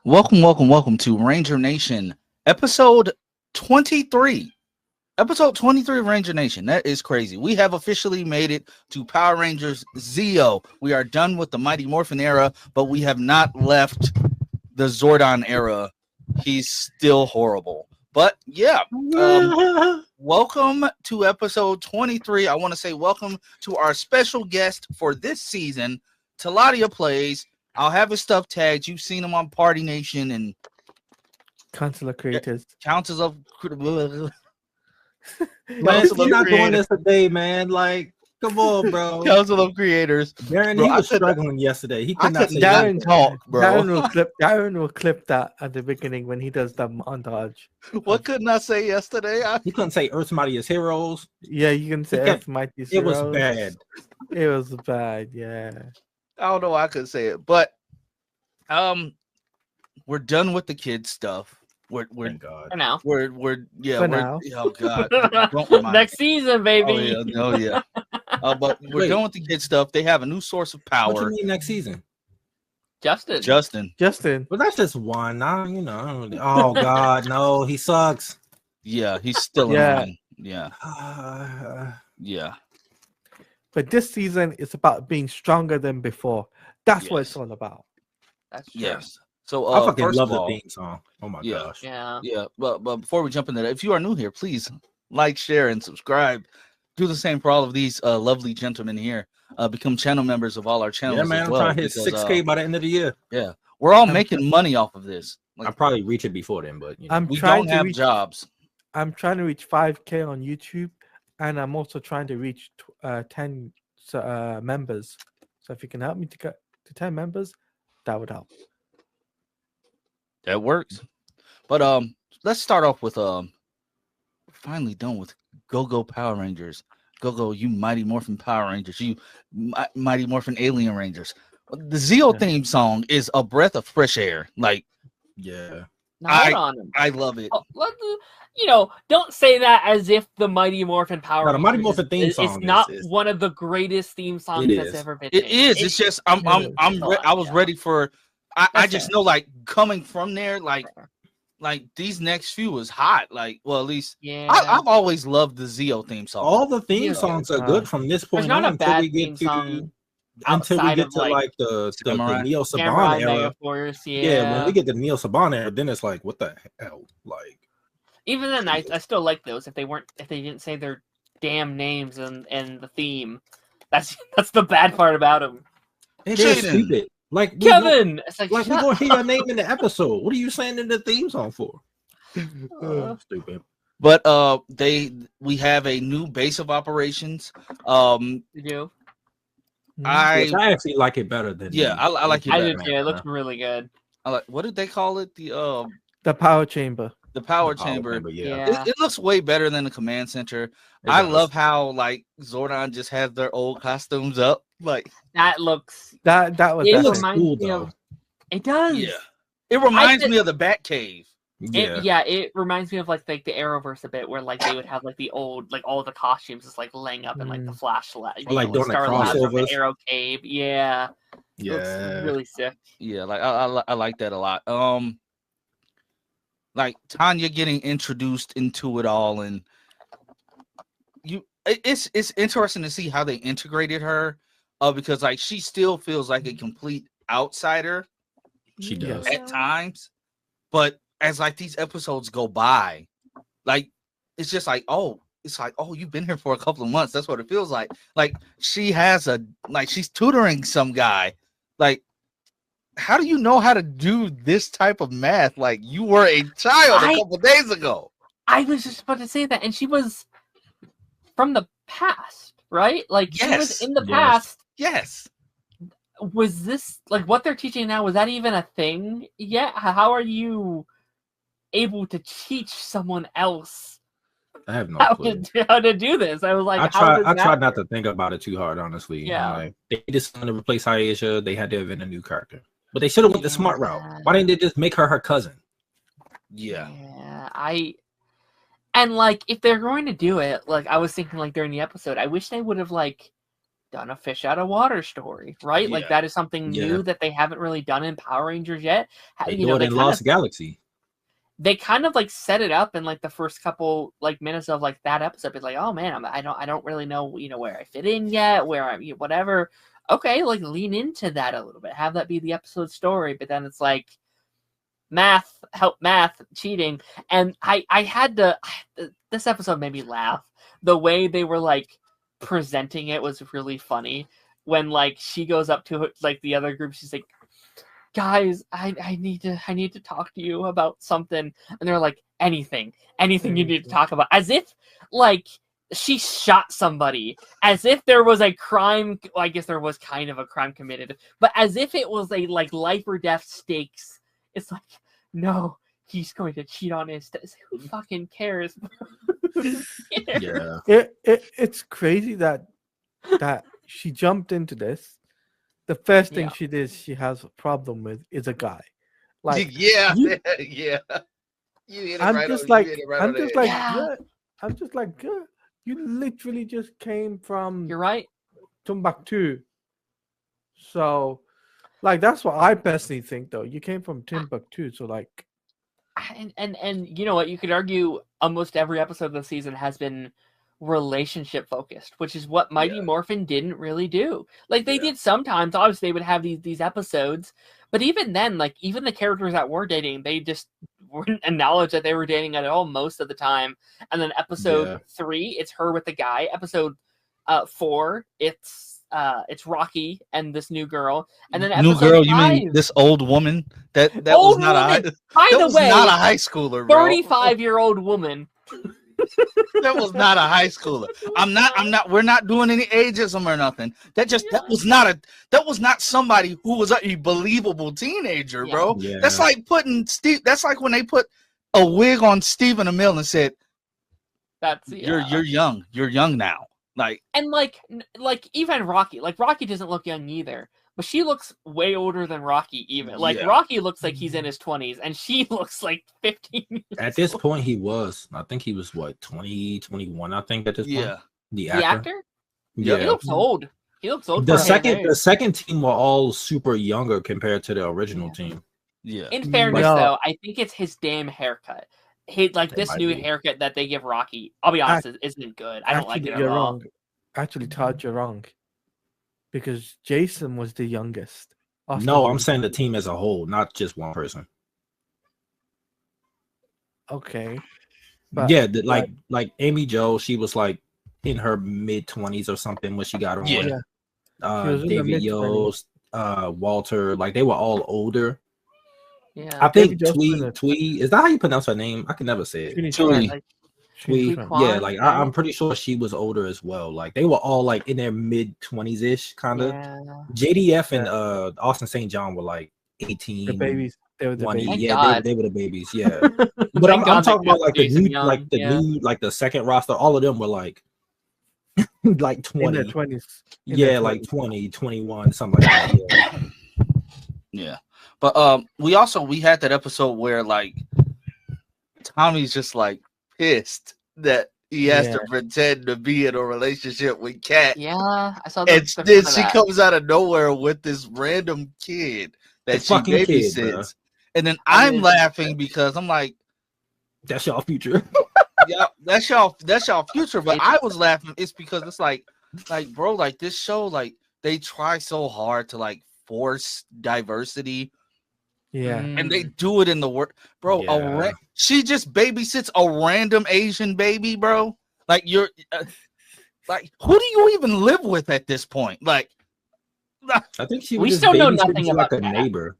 Welcome to Ranger Nation, episode 23. Episode 23 of Ranger Nation. That is crazy. We have officially made it to Power Rangers Zeo. We are done with the Mighty Morphin era, but we have not left the Zordon era. He's still horrible. But yeah, welcome to episode 23. I want to say welcome to our special guest for this season, Taladia Plays. I'll have his stuff tagged. You've seen him on Party Nation and Council of Creators. Councils of Man, you're not doing this today, man. Like, come on, bro. Council of Creators. Darren, Bro, he was struggling yesterday. He could not say Darren talk, bro. Darren will clip that at the beginning when he does the montage. What couldn't I say yesterday? He couldn't say Earth's Mightiest Heroes. Yeah, you can say Earth's Mightiest Heroes. It was bad. It was bad, yeah. I don't know why I could say it, but we're done with the kids stuff. Thank God. For now. Now. Oh God. Don't remind Next me. season, baby. Oh yeah. But we're done with the kids stuff. They have a new source of power. What you mean next season? Justin. Well, that's just one. Oh God, no, he sucks. Yeah, he's still annoying. Yeah. Yeah. But this season is about being stronger than before. That's what it's all about. That's true. Yes. So I fucking first love of all, the theme song. Oh my gosh. Yeah. Yeah, but before we jump into that, if you are new here, please like, share, and subscribe. Do the same for all of these lovely gentlemen here. Become channel members of all our channels. Yeah, man. as I'm well, trying to hit because, 6K by the end of the year. Yeah, we're all making money off of this. I'll probably reach it before then, but you know. We don't have jobs. I'm trying to reach 5K on YouTube, and I'm also trying to reach 10 members. So if you can help me to get to 10 members, that would help. That works. But let's start off with we're finally done with Go Power Rangers. Go, you Mighty Morphin Power Rangers. You Mighty Morphin Alien Rangers. The Zeo theme song is a breath of fresh air. Like, yeah. I love it. Don't say that as if the Mighty Morphin Power the Mighty Morphin theme song is not one of the greatest theme songs that's ever been made. It is. It's just I was ready for. I just know, like, coming from there, like these next few was hot. Like, well, at least I've always loved the Zeo theme song. All the theme songs are good from this point on until we get to the Neo Saban era. Yeah, when we get the Neo Saban era, then it's like, what the hell? Like, even then, I still like those if they didn't say their damn names and the theme. That's the bad part about them. It is stupid. Like, Kevin, we're gonna hear your name in the episode. What are you saying in the theme song for? Stupid. But we have a new base of operations. You do? I actually like it better than I like it better. I do too. It looks really good. I like, what did they call it? The power chamber. The power chamber. Yeah. It looks way better than the command center. I love how like Zordon just has their old costumes up. Like that looks it looks cool though. It does. Yeah. It reminds me of the Batcave. It reminds me of like the Arrowverse a bit, where like they would have like the old, like all the costumes just like laying up in like the flashlight, or like doing the crossovers, the Arrow Cave. Yeah. Yeah. It looks really sick. Yeah, like I like that a lot. Like Tanya getting introduced into it all, and it's interesting to see how they integrated her, because like she still feels like a complete outsider. She does at times, but as like these episodes go by, like it's just like, oh, you've been here for a couple of months. That's what it feels like. Like she has she's tutoring some guy. Like, how do you know how to do this type of math? Like, you were a child a couple days ago. I was just about to say that, and she was from the past, right? Like, she was in the past. Yes. Was this like what they're teaching now? Was that even a thing yet? How are you able to teach someone else? I have no clue how to do this. I was like, I tried not to think about it too hard, honestly. Yeah, like, they just wanted to replace Aisha. They had to invent a new character, but they should have went the smart route. Why didn't they just make her cousin? Yeah. And like if they're going to do it, like I was thinking, like during the episode, I wish they would have like done a fish out of water story, right? Like Yeah. that is something Yeah. new that they haven't really done in Power Rangers yet. They You do know, it in Lost Galaxy. they kind of like set it up in like the first couple like minutes of like that episode. It's like, oh man, I don't really know, you know, where I fit in yet, where I'm, whatever. Okay, like lean into that a little bit, have that be the episode story. But then it's like math, cheating, and I had to. This episode made me laugh. The way they were like presenting it was really funny. When like she goes up to like the other group, she's like, guys, I need to talk to you about something. And they're like, anything you need to talk about. As if like she shot somebody, as if there was a crime. Well, I guess there was kind of a crime committed, but as if it was a like life or death stakes. It's like, no, he's going to cheat on his who fucking cares? Yeah. It's crazy that she jumped into this. The first thing Yeah. she did, she has a problem with, is a guy. Like, yeah, you- yeah. You hit it I'm right just on- like, you hit it right I'm on the just head. like, Yeah. girl, I'm just like, girl, you literally just came from You're right. Timbuktu. So, like, that's what I personally think, though. You came from Timbuktu, so like, And you know what? You could argue almost every episode of the season has been relationship focused, which is what Mighty Morphin didn't really do. Like they did sometimes. Obviously, they would have these episodes, but even then, like even the characters that were dating, they just wouldn't acknowledge that they were dating at all most of the time. And then episode 3, it's her with the guy. Episode 4, it's Rocky and this new girl. And then New episode girl, 5, you mean this old woman? That was Old not woman. By that the was way, not a high schooler, bro. 35-year-old woman. That was not a high schooler. We're not doing any ageism or nothing. That was not somebody who was a believable teenager, bro. Yeah. That's like that's like when they put a wig on Stephen Amell and said, That's you're young. You're young now. Like, and like even Rocky. Like Rocky doesn't look young either. But she looks way older than Rocky even. Like Rocky looks like he's in his 20s and she looks like 15 years At this point he was. I think he was what, 20, 21, I think at this point. The actor? Yeah. He looks old. He looks old. The second team were all super younger compared to the original team. Yeah. In fairness though, I think it's his damn haircut. This new haircut that they give Rocky, I'll be honest, isn't good. I don't like it at you're all. wrong. Actually, Todd, you're wrong. Because Jason was the youngest. No, I'm saying the team as a whole, not just one person. Okay. But, like Amy Jo, she was like in her mid-20s or something when she got on. Yeah. David Yost, Walter, like they were all older. Yeah. I think Twee, is that how you pronounce her name? I can never say it. Twee. Yeah, like I'm pretty sure she was older as well. Like they were all like in their mid-20s ish, kind of. Yeah. JDF and Austin St. John were like 18. The babies. They were the 20. babies. Yeah, they were the babies. Yeah. But I'm talking about like the new, like the second roster. All of them were like 20. In their 20s. Yeah, like 20, 21, something like that. Yeah. But we had that episode where like Tommy's just like pissed that he has to pretend to be in a relationship with Kat. Yeah, I saw that. And then she comes out of nowhere with this random kid that she babysits. And then I'm laughing because I'm like, that's y'all future. Yeah, that's y'all future. But I was laughing. It's because it's like bro, like this show, like they try so hard to like force diversity. Yeah, and they do it in the work, bro. She just babysits a random Asian baby, bro. Like you're, like who do you even live with at this point? Like, I think we still know nothing about like a neighbor.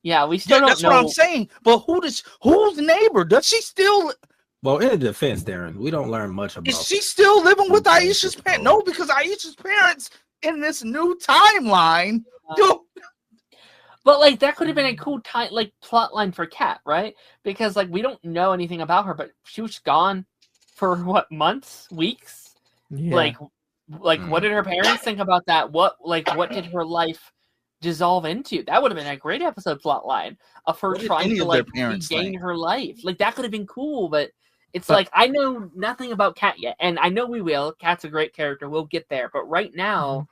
Yeah, we still don't know. That's what I'm saying. But who's neighbor? Does she still? Well, in defense, Darren, we don't learn much about. Is she still living with Aisha's parents? No, because Aisha's parents in this new timeline. But like that could have been a cool plot line for Kat, right? Because like we don't know anything about her, but she was gone for what, months, weeks? Yeah. Like what did her parents think about that? What did her life dissolve into? That would have been a great episode plot line of her trying to like regain her life. Like that could have been cool, but It's like I know nothing about Kat yet, and I know we will. Kat's a great character. We'll get there, but right now,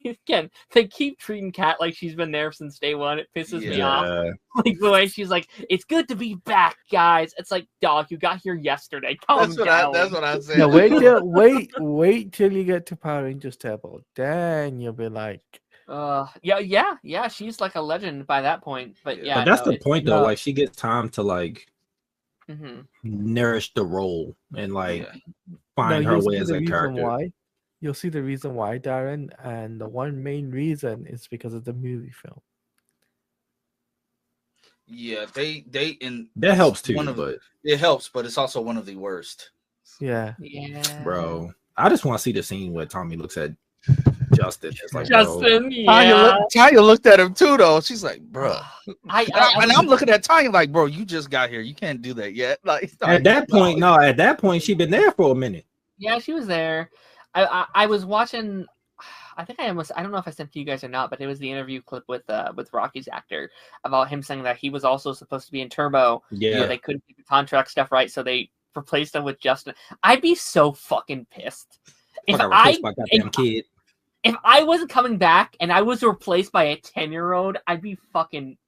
again, they keep treating Kat like she's been there since day one. It pisses me off. Like the way she's like, "It's good to be back, guys." It's like, dog, you got here yesterday. Calm down. That's what I said. No, wait till you get to Power Rangers Turbo. Then you'll be like, yeah. She's like a legend by that point. But yeah, but that's the point though. Like she gets time to like nourish the role and like find her way as a character. Why? You'll see the reason why, Darren, and the one main reason is because of the movie film. Yeah, that helps too, but it helps, but it's also one of the worst. Yeah, bro. I just want to see the scene where Tommy looks at Justin. It's like, Justin, Tanya looked at him too, though. She's like, bro. I'm looking at Tanya like, bro, you just got here. You can't do that yet. Like at that point, she'd been there for a minute. Yeah, she was there. I was watching. I think I don't know if I sent to you guys or not, but it was the interview clip with Rocky's actor about him saying that he was also supposed to be in Turbo. Yeah, they couldn't get the contract stuff right, so they replaced him with Justin. I'd be so fucking pissed if I wasn't coming back and I was replaced by a 10-year-old. I'd be fucking.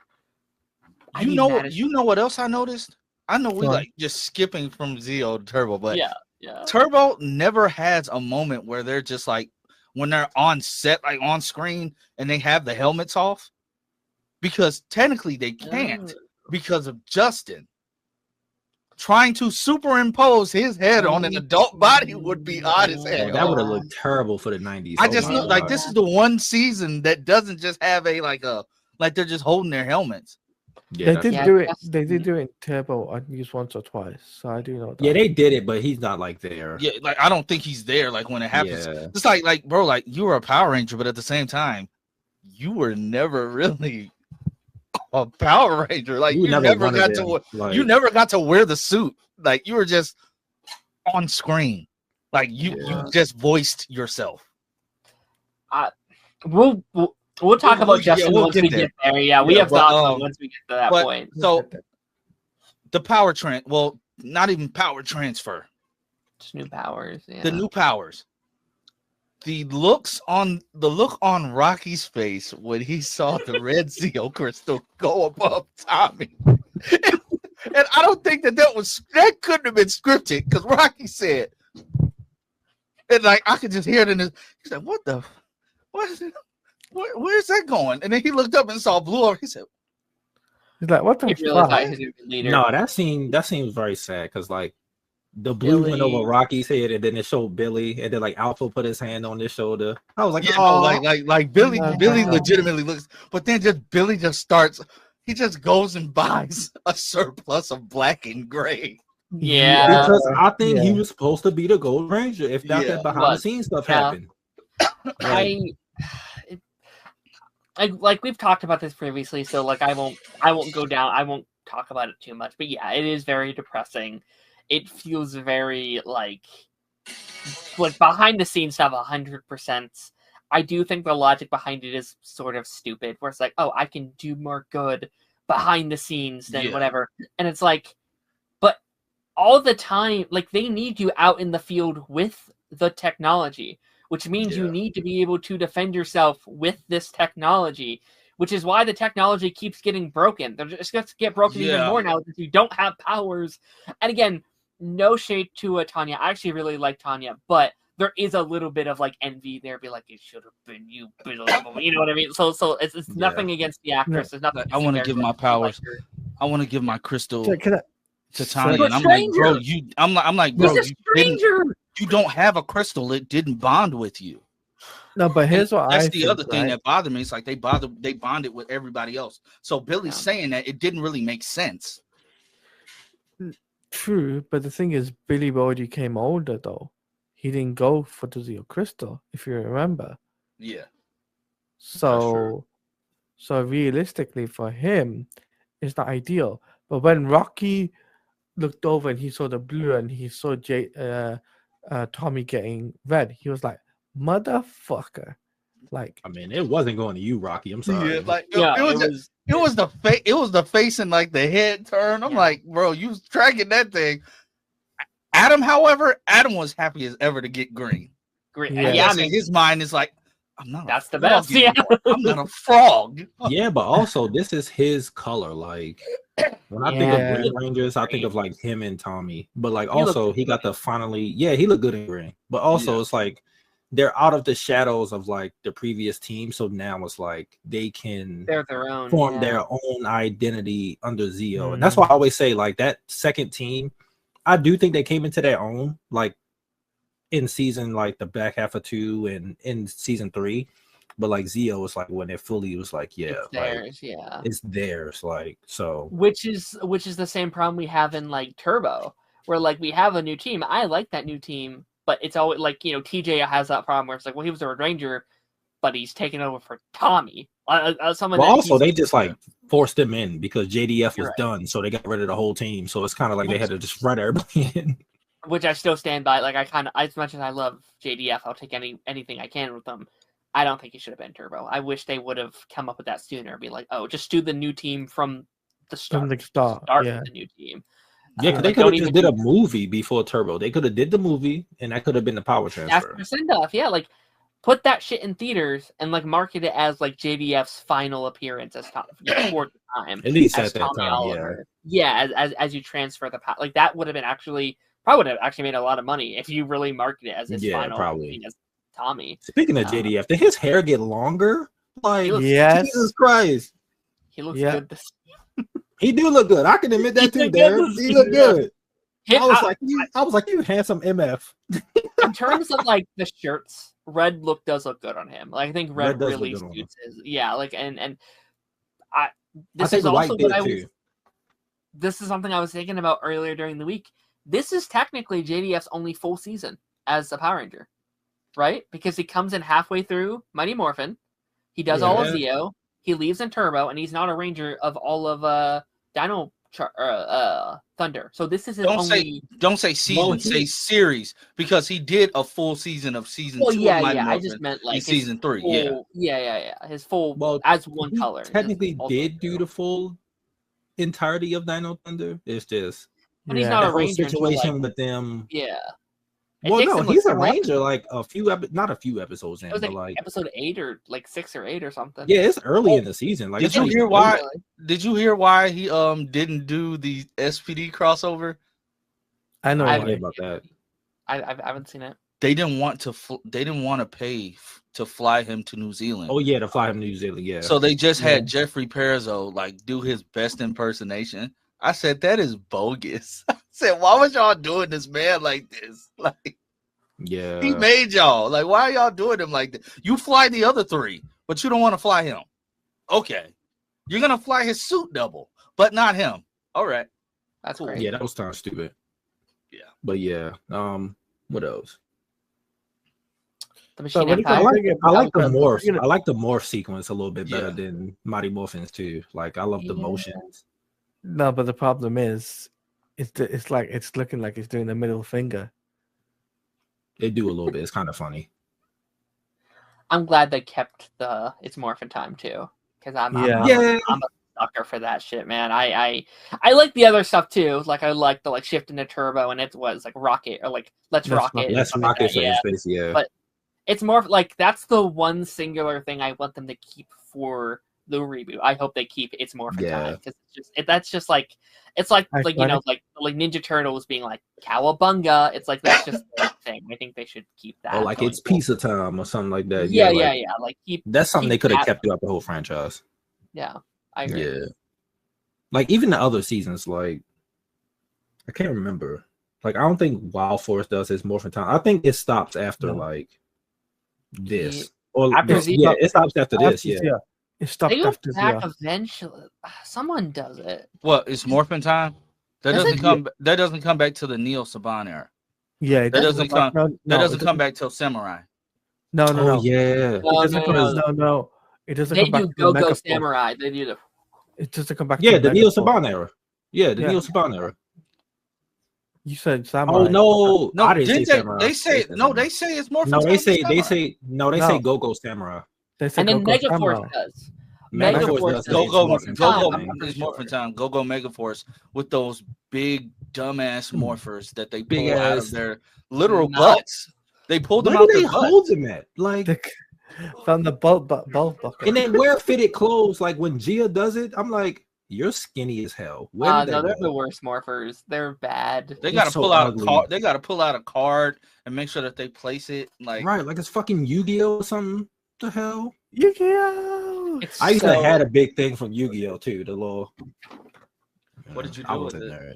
You know what else I noticed? I know we like just skipping from Zeo to Turbo, but yeah. Turbo never has a moment where they're just like when they're on set, like on screen, and they have the helmets off, because technically they can't because of Justin. Trying to superimpose his head on an adult body would be odd as hell. That would have looked terrible for the 90s. I just know, like, this is the one season that doesn't just have like they're just holding their helmets. Yeah, they did do it. They did do it in Turbo, I think, once or twice. So I do know that. Yeah, they did it, but he's not like there. Yeah, like I don't think he's there. Like when it happens, it's like bro, like you were a Power Ranger, but at the same time, you were never really a Power Ranger. Like you never got to wear the suit. Like you were just on screen. Like you just voiced yourself. We'll talk about Justin once we get there. Yeah, we have thoughts on once we get to that point. So the not even power transfer. Just new powers. Yeah. The new powers. The look on Rocky's face when he saw the red Zeo crystal go above Tommy. And I don't think that couldn't have been scripted, because Rocky said, and like I could just hear it in his. He said, "What is it? Where's that going?" And then he looked up and saw blue over. He said, "He's like, what the fuck?" No, that scene was very sad, because like the blue went over Rocky's head, and then it showed Billy, and then like Alpha put his hand on his shoulder. I was like, like Billy legitimately looks, but then Billy just goes and buys a surplus of black and gray. Yeah, because I think he was supposed to be the Gold Ranger if that behind the scenes stuff happened. Like we've talked about this previously, so like I won't talk about it too much, but yeah, it is very depressing. It feels very like behind the scenes stuff 100%. I do think the logic behind it is sort of stupid, where it's like, oh, I can do more good behind the scenes than whatever. And it's like, but all the time, like they need you out in the field with the technology, which means you need to be able to defend yourself with this technology, which is why the technology keeps getting broken. They're just going to get broken even more now because you don't have powers. And again, no shade to Tanya. I actually really like Tanya, but there is a little bit of like envy there. Be like, it should have been you. You know what I mean? So it's nothing against the actress. There's nothing. I want to give my powers. I want to give my crystal to Tanya. And I'm like, bro, I'm like, bro, you don't have a crystal. It didn't bond with you. No, but here's what that's the other thing that bothered me. It's like they bonded with everybody else. So Billy's saying that it didn't really make sense. True, but the thing is, Billy already came older though. He didn't go for the Zeo crystal, if you remember. Yeah. So realistically for him, it's not ideal. But when Rocky looked over and he saw the blue and he saw Tommy getting red, he was like, motherfucker. Like, I mean, it wasn't going to you, Rocky. I'm sorry. Yeah, like Yeah, it was the face and like the head turn. I'm like, bro, you was tracking that thing. Adam, however, Adam was happy as ever to get green. Great. Yeah. Yeah, I In mean, his mind, it's like, I'm not. that's the best. Yeah, I'm not a frog. Yeah, but also this is his color. Like when I think of Green Rangers, I think of like him and Tommy. But like also he got the finally, he looked good in green. But also it's like they're out of the shadows of like the previous team. So now it's like they're their own form their own identity under Zeo. And that's why I always say like that second team, I do think they came into their own like in season like the back half of 2 and in season 3. But like Zeo was like when it fully was like, it's theirs, it's theirs, like so. Which is the same problem we have in like Turbo, where like we have a new team. I like that new team, but it's always like TJ has that problem where it's like, well, he was a Red Ranger, but he's taking over for Tommy. They just like forced him in because JDF was done, so they got rid of the whole team. So it's kind of like they had to just run everybody in. Which I still stand by. Like I kind of, as much as I love JDF, I'll take anything I can with them. I don't think he should have been Turbo. I wish they would have come up with that sooner. Be like, oh, just do the new team from the start. From the start, with the new team. Yeah, because they could have just did a movie before Turbo. They could have did the movie, and that could have been the power transfer. That's send off. Yeah, like put that shit in theaters and like market it as like JDF's final appearance as Tom for the time. At least at that Tommy time, Oliver. Yeah. As you transfer the like that would have been probably would have actually made a lot of money if you really market it as his final probably. As Tommy. Speaking of JDF, did his hair get longer? Like, yes. Jesus Christ. He looks good. He do look good. I can admit that too, Darren. He look good. I was like, you handsome MF. In terms of like the shirts, red does look good on him. Like I think red really suits his. Yeah, like and this is also what this is something I was thinking about earlier during the week. This is technically JDF's only full season as a Power Ranger. Right? Because he comes in halfway through Mighty Morphin. He does all of Zeo. He leaves in Turbo, and he's not a Ranger of all of Dino Thunder. So this is his don't say season, say series, because he did a full season of season 2 of Mighty Morphin. I just meant like season 3. His full as one color. Technically did do the full entirety of Dino Thunder. It's just but he's not a Ranger situation with them. Yeah. Well, no, he's a Ranger like not a few episodes in, it was but like episode 8 or like 6 or 8 or something. Yeah, it's early in the season. Like, did you hear why? Did you hear why he didn't do the SPD crossover? I know about that. I haven't seen it. They didn't want to pay to fly him to New Zealand. Oh yeah, to fly him to New Zealand. Yeah. So they just had Jeffrey Perizzo like do his best impersonation. I said, that is bogus. I said, why was y'all doing this man like this? Like, yeah, he made y'all. Like, why are y'all doing him like that? You fly the other 3, but you don't want to fly him. Okay. You're going to fly his suit double, but not him. All right. That's cool. Yeah, that was kind of stupid. Yeah. But yeah, what else? The Machine I like the morph. I like the morph sequence a little bit better than Mighty Morphins too. Like, I love the motions. No, but the problem is, it's like it's looking like it's doing the middle finger. They do a little bit. It's kind of funny. I'm glad they kept it's Morphin time too, because I'm a sucker for that shit, man. I like the other stuff too. Like I like the shift into Turbo, and it was like Rocket or like Let's Rocket. Let's Rocket for space, But it's more like that's the one singular thing I want them to keep for the reboot. I hope they keep It's Morphin time, because that's just like it's like Ninja Turtles being like Cowabunga. It's like that's just the thing. I think they should keep that. Or like it's pizza time or something like that. Yeah. Like that's something they could have kept throughout the whole franchise. Yeah, I agree. Yeah, like even the other seasons, like I can't remember. Like I don't think Wild Force does his Morphin time. I think it stops after like this. Or after it stops after this. Yeah. It stopped after eventually. Someone does it. What? It's Morphin time. That doesn't come back to the Neo Saban era. Yeah, that doesn't come. That doesn't come back till Samurai. No. Yeah. It doesn't come. It doesn't come back. They do Go Samurai. They do It doesn't come back. Yeah, the Neo Saban era. Yeah, the Neo Saban era. You said Samurai. Oh no! I didn't say Samurai. They say it's Morphin. No, they say Go Samurai. They said And then Goku Megaforce Sama. does. Megaforce does does Go Morphin Go Time, I'm is pretty Morphin sure. Time. Go Megaforce with those big dumbass morphers that they Big pull out of ass- their literal No. butts. They pulled them Where out do they their hold butts. them at? Like, From the bulb bucket. and then wear fitted clothes. Like when Gia does it, I'm like, you're skinny as hell. Where did No, that they're go? the worst morphers. They're bad. They They're got to so pull out a ugly. card. They got to pull out a card and make sure that they place it like Right, like it's fucking Yu-Gi-Oh or something. The hell? Yu-Gi-Oh! It's I used so, to had a big thing from Yu-Gi-Oh too. The little. What did you I do was with a it? nerd.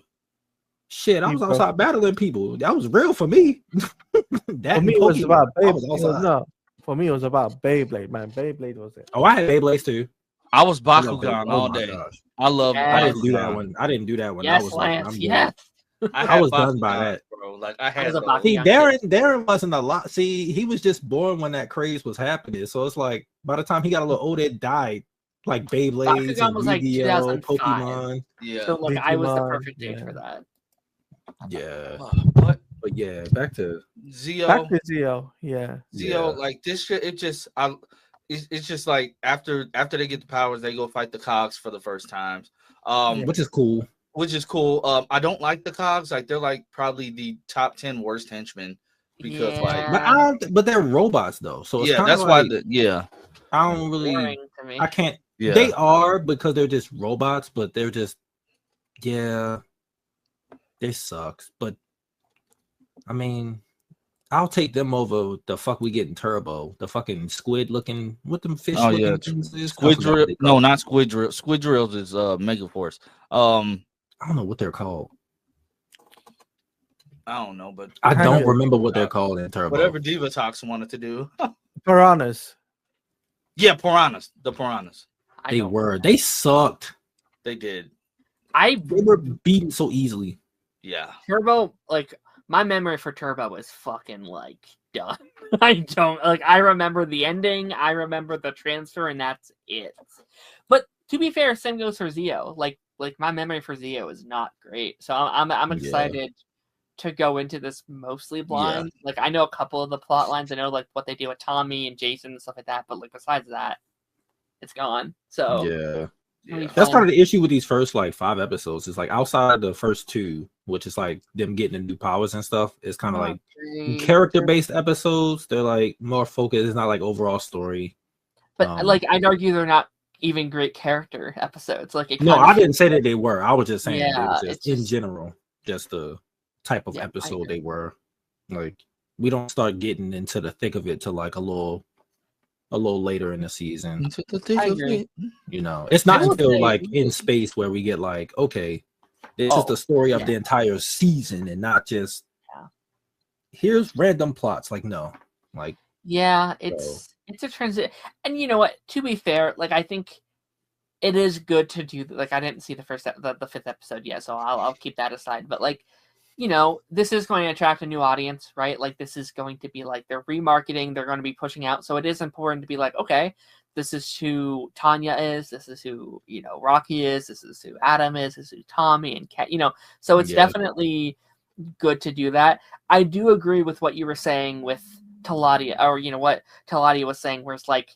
Shit, I You was broke outside battling people. That was real for me. That For me, and it was Pokemon. about I was Beyblade. outside. No, for me, it was about Beyblade, man. Beyblade was it. Oh, I had Beyblades too. I was I love Bakugan Beyblade. all Oh my day. gosh. I love. Yes. I didn't do that Bakugan. one. I didn't do that one. I yes, was like, Lance. I'm Yes. I was done by Bakugan, that. bro. Like I I had was a those. See, Bakugan kid. Darren wasn't a lot. See, he was just born when that craze was happening. So it's like by the time he got a little older, it died. Like Beyblades Bakugan and was like Yu-Gi-Oh, 2005. Pokemon. Yeah. So like I was the Digimon, perfect age yeah. for that. Yeah. But But yeah, back to Zio, Back to Zio, yeah. Zio, yeah. like this shit. It's just like after they get the powers, they go fight the cogs for the first times. Yeah. Which is cool. Which is cool. I don't like the cogs. Like they're like probably the top 10 worst henchmen because like Yeah. But they're robots though. So it's yeah, kind that's of why like I don't really Boring to me. I can't yeah. They are because they're just robots, but they're just they sucks. But I mean, I'll take them over the fuck we getting Turbo, the fucking squid looking what them fish Oh looking yeah, things is. I Squid forgot what Drill. they No, called. not Squid Drill. Squid Drills is Megaforce. I don't know what they're called. I don't know, but I Kind don't of- remember what they're called in Turbo. whatever Diva Talks wanted to do. Piranhas. Yeah, piranhas. The piranhas. I They don't- were. They sucked. They did. They were beaten so easily. Yeah. Turbo, like my memory for Turbo is fucking like done. I don't like. I remember the ending. I remember the transfer, and that's it. But to be fair, same goes for Zio. Like my memory for Zio is not great. So I'm Yeah. excited to go into this mostly blind. Like I know a couple of the plot lines. I know like what they do with Tommy and Jason and stuff like that. But like besides that, it's gone. So Yeah. it'll be That's fun. part of the issue with these first like 5 episodes. Is like outside of the first 2, which is like them getting the new powers and stuff, it's kind of like character-based episodes. They're like more focused. It's not like overall story. But like I'd argue they're not even great character episodes. Like it No, kind of I didn't say that they were. I was just saying they Yeah, was just it's in just- general, just the type of Yeah, I episode agree. they were. Like we don't start getting into the thick of it till like a little later in the season. I agree. You know, it's not I will until say- like in space where we get like, okay, this is Oh, the story of yeah. the entire season and not just Yeah. here's random plots. Like no, like Yeah, it's a transition. And you know what? To be fair, like I think it is good to do. Like I didn't see the first the 5th episode yet, so I'll keep that aside. But like, you know, this is going to attract a new audience, right? Like this is going to be like they're remarketing, they're going to be pushing out. So it is important to be like, okay, this is who Tanya is, this is who, you know, Rocky is, this is who Adam is, this is who Tommy and Kat, you know. So it's Yeah. definitely good to do that. I do agree with what you were saying with Taladia, or you know what Taladia was saying, where it's like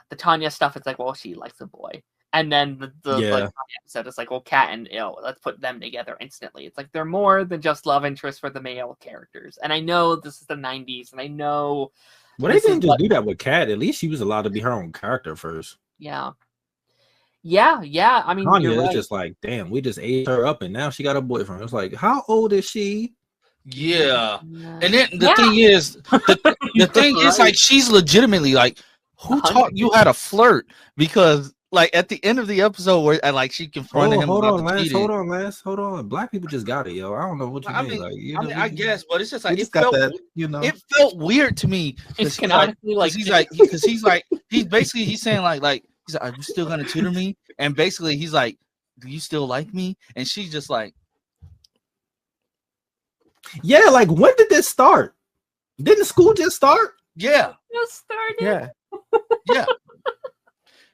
the Tanya stuff. It's like, well, she likes a boy, and then the Yeah. like, Tanya episode, it's like, well, Kat and let's put them together instantly. It's like they're more than just love interest for the male characters. And I know this is the '90s, and I know, well, they this is didn't just what- do that with Kat. At least she was allowed to be her own character first. yeah. I mean, Tanya you're is right. just like, damn, we just aged her up and now she got a boyfriend. It's like, how old is she? Yeah. Yeah. And then the Yeah. thing is, the You're thing is right. like she's legitimately like, who taught you how to flirt? Because like at the end of the episode where like she confronted him hold about on, the Lance. cheating. Hold on. Black people just got it, yo. I don't know what you I mean. mean, Like, you I know, mean, we I just- guess, but it's just we like just got that, you know. it felt weird to me. It's 'cause he's like, canonically like, he's saying like, he's like, are you still gonna tutor me? And basically he's like, do you still like me? And she's just like, Yeah, like when did this start? Didn't school just start? yeah, just started. Yeah. yeah.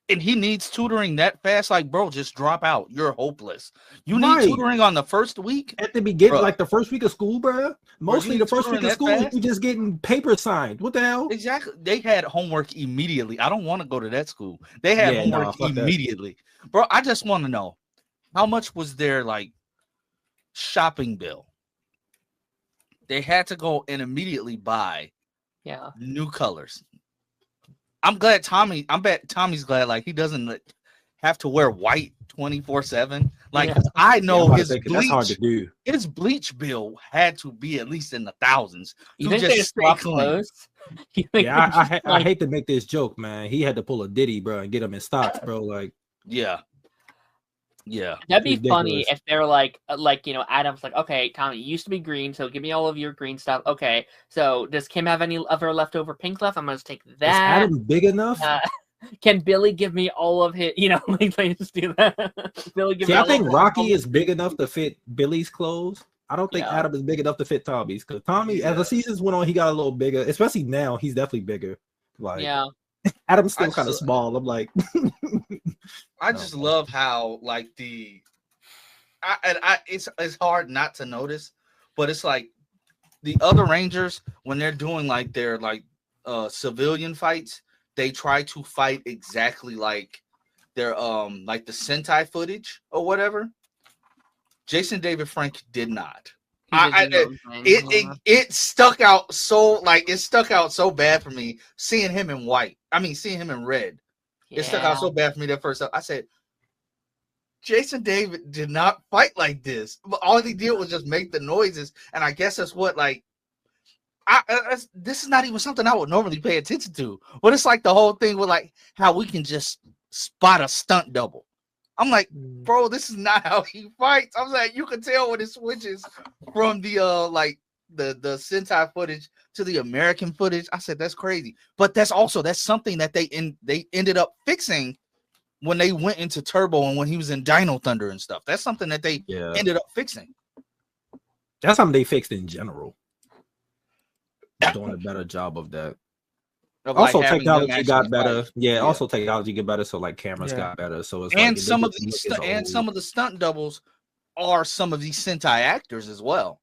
and he needs tutoring that fast, like, bro, just drop out. You're hopeless. You Right. need tutoring on the first week. At the beginning, Bruh. like the first week of school, bro. Mostly need the first week tutoring of that school, fast? you just getting paper signed. What the hell? Exactly. They had homework immediately. I don't want to go to that school. They had Yeah, homework nah, fuck that. immediately. Bro, I just want to know, how much was their like shopping bill? They had to go and immediately buy Yeah. new colors. I bet Tommy's glad like he doesn't have to wear white 24/7. Like, Yeah. I I'm know about to his say, 'cause that's hard to bleach, do. his bleach bill had to be at least in the thousands You to think they just just stay swap clean. clothes? You think Yeah, they I just, like, hate to make this joke, man. He had to pull a Diddy, bro, and get him in stocks, bro. Like, Yeah. Yeah. That'd be ridiculous. funny if they're like, Adam's like, okay, Tommy, you used to be green, so give me all of your green stuff. Okay, so does Kim have any of her leftover pink left? I'm gonna just take is that. Adam big enough? Can Billy give me all of his? Like they just do that. Billy, give See, me I all think of Rocky is big enough to fit Billy's clothes. I don't think Yeah. Adam is big enough to fit Tommy's, because Tommy, as the Yes. seasons went on, he got a little bigger. Especially now, he's definitely bigger. Like, Yeah, Adam's still I kind of just- small. I'm like, I just love how like it's hard not to notice, but it's like the other Rangers when they're doing like their like civilian fights, they try to fight exactly like their like the Sentai footage or whatever. Jason David Frank did not. He did his own thing, yeah. It stuck out so bad for me seeing him in white. I mean, seeing him in red. It stuck out so bad for me that first time. I said, Jason David did not fight like this. But all he did was just make the noises, and I guess that's what like. This is not even something I would normally pay attention to, but it's like the whole thing with like how we can just spot a stunt double. I'm like, bro, this is not how he fights. I was like, you can tell when it switches from the like the Sentai footage to the American footage. I said that's crazy, but that's something that they ended up fixing when they went into Turbo and when he was in Dino Thunder and stuff. That's something that they ended up fixing. that's something they fixed in general. Doing a better job of that. Of, Also, like, having them technology actually got better. fight. Yeah, also technology get better, so like cameras Yeah. got better. So it's And like, some of the these look is some old. of the stunt doubles are some of these Sentai actors as well.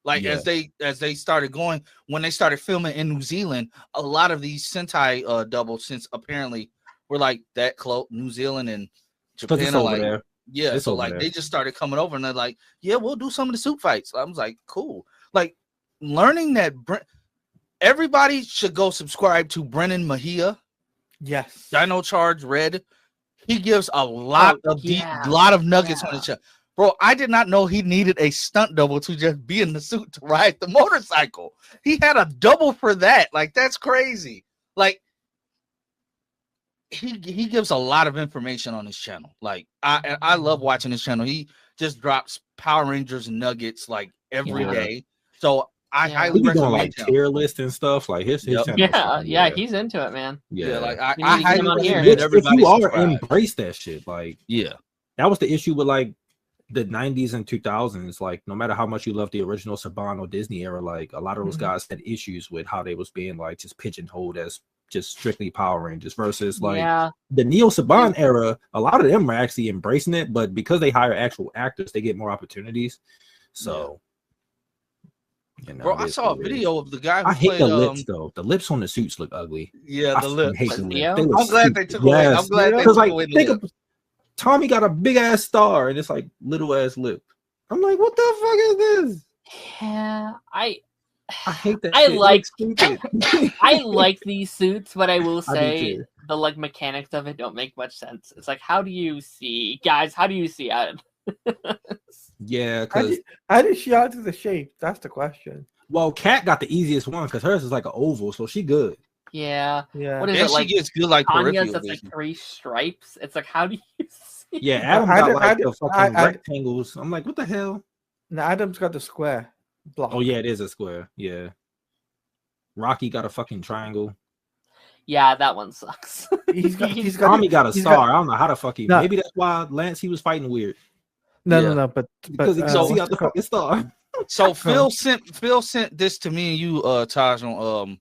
Like Yeah. as they started going, when they started filming in New Zealand, a lot of these Sentai doubles, since apparently we're like that close, New Zealand and because Japan it's are over like, there. yeah, It's so over like there. they just started coming over and they're like, yeah, we'll do some of the suit fights. I was like, cool. Like learning that everybody should go subscribe to Brennan Mejia, Yes. Dino Charge Red. He gives a lot of nuggets on the show. Bro, I did not know he needed a stunt double to just be in the suit to ride the motorcycle. He had a double for that. Like, that's crazy. Like, he gives a lot of information on his channel. Like, I love watching his channel. He just drops Power Rangers nuggets like every day. So I highly We be doing recommend like him. tier lists and stuff. Like his channel. Yeah, he's into it, man. Yeah, like You I need to get him highly on here. recommend If everybody you are subscribe. embrace that shit, like that was the issue with like the 90s and 2000s. Like no matter how much you love the original Saban or Disney era, like a lot of those guys had issues with how they was being like just pigeonholed as just strictly Power Rangers versus like the Neo Saban era. A lot of them are actually embracing it, but because they hire actual actors, they get more opportunities. So you know, bro, I saw a video of the guy who I hate played, the lips though. The lips on the suits look ugly. Yeah, I the fucking lips. hate the lips. Leo? They look I'm glad they stupid. took away. I'm glad they took like, away the think lip. of Tommy got a big ass star and it's like little ass lip. I'm like, what the fuck is this? Yeah, I hate that. I shit. It like looks stupid. I like these suits, but I will I do say too. the like mechanics of it don't make much sense. It's like, how do you see, guys? How do you see Adam? Yeah, because How did she alter the shape? That's the question. well, Kat got the easiest one because hers is like an oval, so she good. Yeah. Yeah. What is And it she like? gets good like Tanya's peripheral that's like vision. 3 stripes. It's like, how do you see? Yeah, Adam I got did- like I did- the fucking I- rectangles. I'm like, what the hell? Now Adam's got the square block. Oh yeah, it is a square. Yeah. Rocky got a fucking triangle. Yeah, that one sucks. He's got Tommy got a he's star. I don't know how the fuck he. No. Maybe that's why Lance he was fighting weird no, but because he what's couldn't see out the it called? fucking star. So Phil sent this to me and you, Taj, on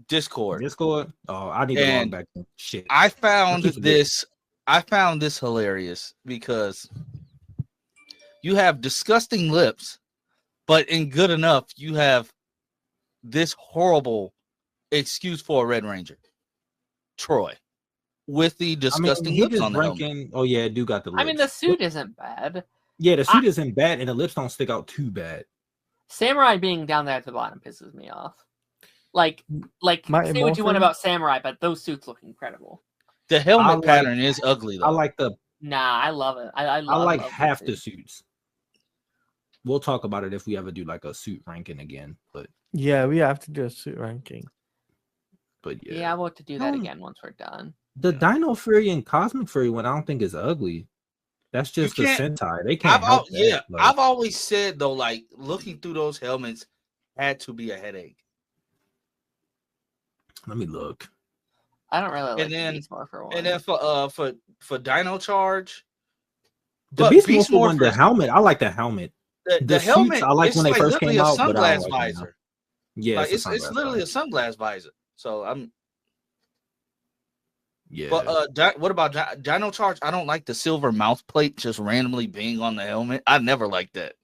Discord. Discord. Oh, I need to log And back. Shit. I found keep forgetting. this hilarious because you have disgusting lips, but in good enough, you have this horrible excuse for a Red Ranger, Troy, with the disgusting he lips just on the helmet. ranking. Oh yeah, do got the lips. I mean, the suit isn't bad. Yeah, the suit isn't bad, and the lips don't stick out too bad. Samurai being down there at the bottom pisses me off. Like Mighty say what you want Morphin? about Samurai, but those suits look incredible. The helmet pattern is ugly though. I like the. Nah, I love it. I like love half the suits. suits. We'll talk about it if we ever do like a suit ranking again. But Yeah, we have to do a suit ranking. Yeah, I want to do that again once we're done. The Dino Fury and Cosmic Fury one, I don't think is ugly. That's just the Sentai. They can't help that. Yeah, Like, I've always said though, like looking through those helmets had to be a headache. let me look. I don't really like And then- the Beast Morpher one. And then for Dino Charge, The but Beast Beast Morpher one, the Morpher- helmet. I like the helmet. the the helmet, suits I like it's when they first literally came a out, but I don't sunglass like them now. visor. Yeah, Like, it's sunglass literally visor. a sunglass visor. So I'm. Yeah. But what about Dino Charge? I don't like the silver mouth plate just randomly being on the helmet. I never liked that.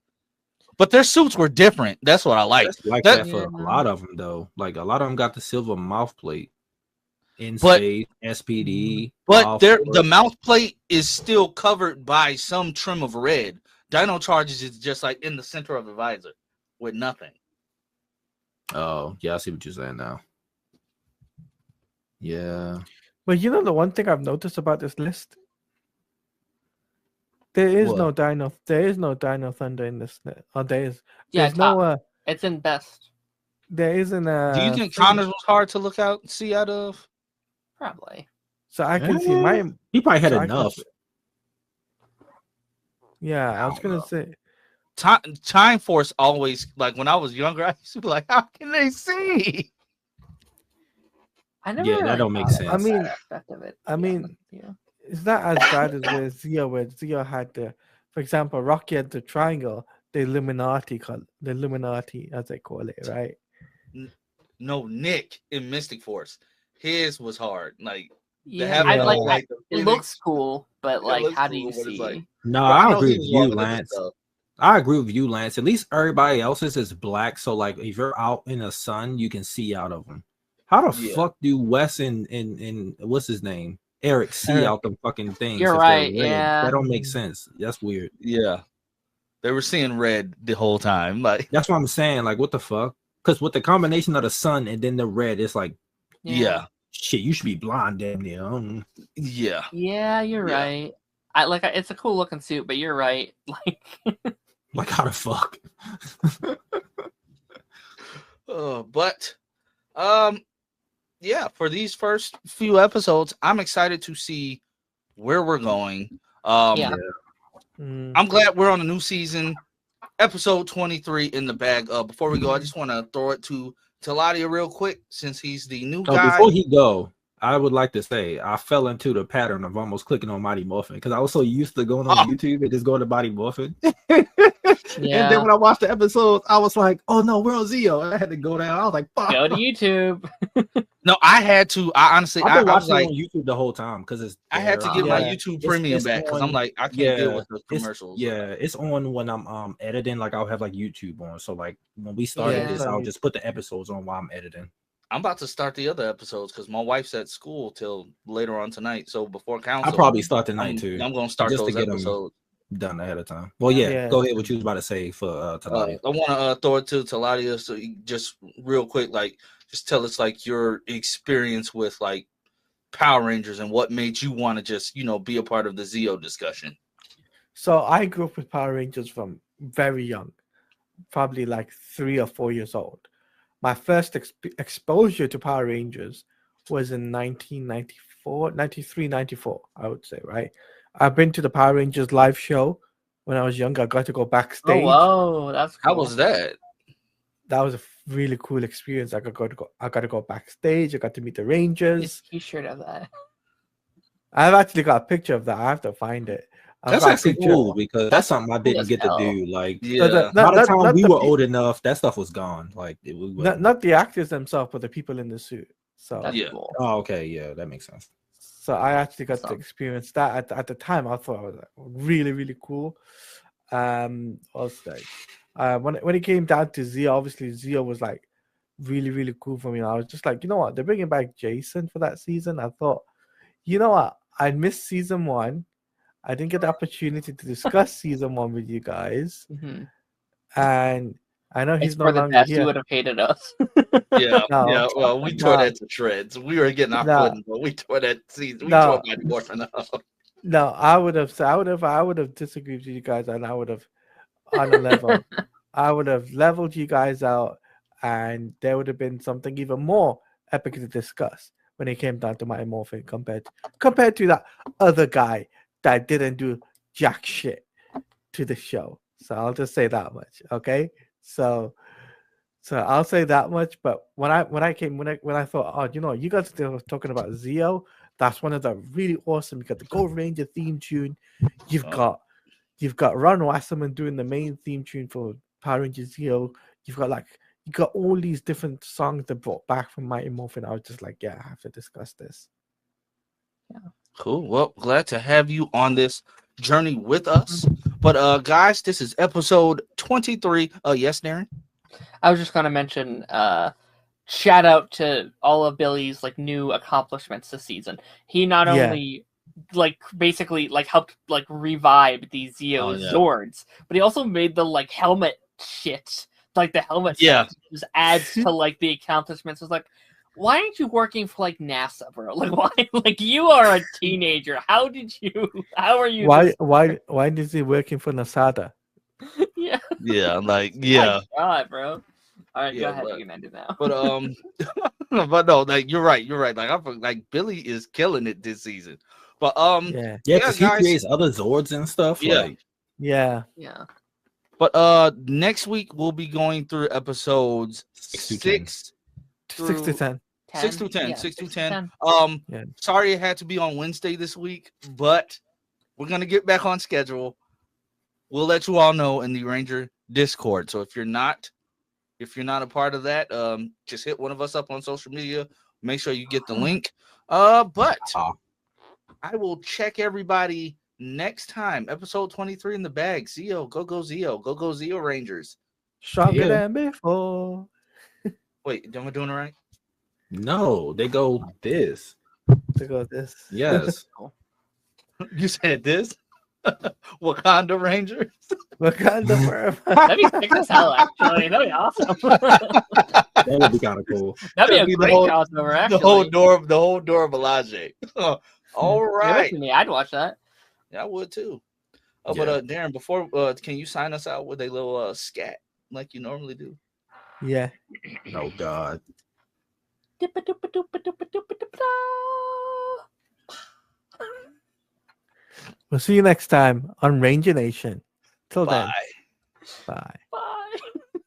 But their suits were different. That's what I like. It's like that- that for a lot of them though. Like a lot of them got the silver mouth plate. In But- space, SPD. But Wild the Force. mouth plate is still covered by some trim of red. Dino Charges is just like in the center of the visor with nothing. Oh, yeah, I see what you're saying now. Yeah. But you know the one thing I've noticed about this list? There is What? no Dino. There is no Dino Thunder in this. Or there is. Yeah, There's no. It's in best, There isn't a. Do you think thing. Connors was hard to see out of? probably. So I can see my. He probably had so I can enough. see- Yeah, I was don't gonna know. say. Time Force always, like when I was younger, I used to be like, how can they see? I never. Yeah, that really don't make thought sense. about I mean- that aspect of it. I to be mean, honest with you. It's not as bad as with Zio, where Zio had the, for example, Rocky had the triangle, the Illuminati, as they call it, right? No, Nick in Mystic Force, his was hard. Like Yeah, have I it like. all, like I- the it Phoenix. looks cool, but It like, looks how do cool, you but it's see? like- No, But I know agree he with was you, walking with his Lance. stuff. I agree with you, Lance. At least everybody else's is black, so like if you're out in the sun, you can see out of them. How the Yeah. fuck do Wes and what's his name, Eric, see Eric. out the fucking things? You're if they're right, red? yeah. That don't make sense. That's weird. Yeah, they were seeing red the whole time. Like That's what I'm saying. Like, what the fuck? Because with the combination of the sun and then the red, it's like yeah, shit. You should be blind, damn near. yeah. Yeah, you're Yeah. right. It's a cool looking suit, but you're right. Like, Like, how the fuck? But yeah, for these first few episodes, I'm excited to see where we're going. Yeah. Mm. I'm glad we're on a new season, episode 23 in the bag. Before we go, I just want to throw it to Ladia real quick since he's the new So guy. before he go, I would like to say I fell into the pattern of almost clicking on Mighty Morphin because I was so used to going on Oh. YouTube and just going to Mighty Morphin. Yeah. And then when I watched the episodes, I was like, "Oh no, we're on Zio." And I had to go down. I was like, "Fuck." go to YouTube. No, I had to. I honestly, I've been I was watching like, on YouTube the whole time because it's. I had to there. get my Yeah. YouTube It's- premium it's back because I'm on- like, I can't yeah, deal with the It's- commercials. Yeah, it's on when I'm editing. Like I'll have like YouTube on. So like when we started Yeah. this, I'll just put the episodes on while I'm editing. I'm about to start the other episodes because my wife's at school till later on tonight. So before council, I'll probably start I'm, tonight too. I'm gonna start just to those get 'em episodes. Done ahead of time. Well, yeah, Yeah. go ahead. What you was about to say for tonight? I want to throw it to Ladia. So you just real quick, like, just tell us like your experience with like Power Rangers and what made you want to just be a part of the Zio discussion. So I grew up with Power Rangers from very young, probably like 3 or 4 years old. My first exposure to Power Rangers was in 1994, 93, 94, I would say, right? I've been to the Power Rangers live show when I was younger. I got to go Oh, backstage. whoa, that's cool. How was that? That was a really cool experience. I got to go backstage. I got to meet the Rangers. You should have that. I've actually got a picture of that. I have to find it. That's got a actually picture. cool because that's something I cool didn't as get to hell. do. Like Yeah. by the time not we the were pe- old enough, that stuff was gone. Like we wasn't- not the actors themselves, but the people in the suit. So That's Yeah. cool. Oh, okay, yeah, that makes sense. So I actually got to Awesome. experience that at the time. I thought it was really cool. Also like, when it came down to Zio, obviously Zio was like really cool for me. I was just like, you know what, they're bringing back Jason for that season. I thought, you know what, I missed season 1. I didn't get the opportunity to discuss season 1 with you guys, Mhm. and I know It's he's no for the longer best. You here. would have hated us. Yeah, No. yeah. Well, we tore No. that to shreds. We were getting our No. footing, but we tore that season. We No. tore Mighty Morphin up. No, I would have disagreed with you guys, and I would have on a level. I would have leveled you guys out, and there would have been something even more epic to discuss when it came down to my Morphin compared to that other guy that didn't do jack shit to the show. So I'll just say that much, okay? So I'll say that much. But when I thought, oh, you know, you guys were talking about Zio. That's one of the really awesome. You got the Gold Ranger theme tune. You've got Ron Wasserman doing the main theme tune for Power Rangers Zeo. You got all these different songs that brought back from Mighty Morphin. I was just like, yeah, I have to discuss this. Cool. Well, glad to have you on this journey with us. But guys, this is episode 23. Yes, Darren? I was just gonna mention shout out to all of Billy's like new accomplishments this season. He not Yeah. only like basically like helped like revive these Zeo Oh, yeah. Zords, but he also made the like helmet shit. Like the helmet Yeah. set just adds to like the accomplishments. It's like, why aren't you working for like NASA, bro? Like why like you are a teenager. How are you Why is he working for Nasada? Yeah. Yeah, like, My yeah. God, bro. All right, Yeah, go ahead. but- You can end it now. But but no, like you're right. Like like Billy is killing it this season. But Yeah. Yeah, because he guys. creates other Zords and stuff. Yeah. Like, Yeah. Yeah. But next week we'll be going through episodes 6 to 10. 6 6 to 10. 6 through 10. Yeah, 6 through 6 10. to 10. Yeah. Sorry it had to be on Wednesday this week, but we're gonna get back on schedule. We'll let you all know in the Ranger Discord. So if you're not a part of that, just hit one of us up on social media. Make sure you get the link. But I will check everybody next time. Episode 23 in the bag. Zeo, go Zeo. Go Zeo Rangers. Stronger Yeah. than before. Wait, am I doing it right? no, they go this. To go this. Yes. You said this? Wakanda Rangers? Wakanda forever. That'd be sick as hell, actually. That'd be awesome. That would be kind of cool. That'd be a That'd be the great whole- crossover, actually. The whole door of Elijah. All Give it right. to me. I'd watch that. Yeah, I would too. Yeah. But Darren, before can you sign us out with a little scat like you normally do? Yeah. Oh God. We'll see you next time on Ranger Nation. Till then. Bye. Bye. Bye.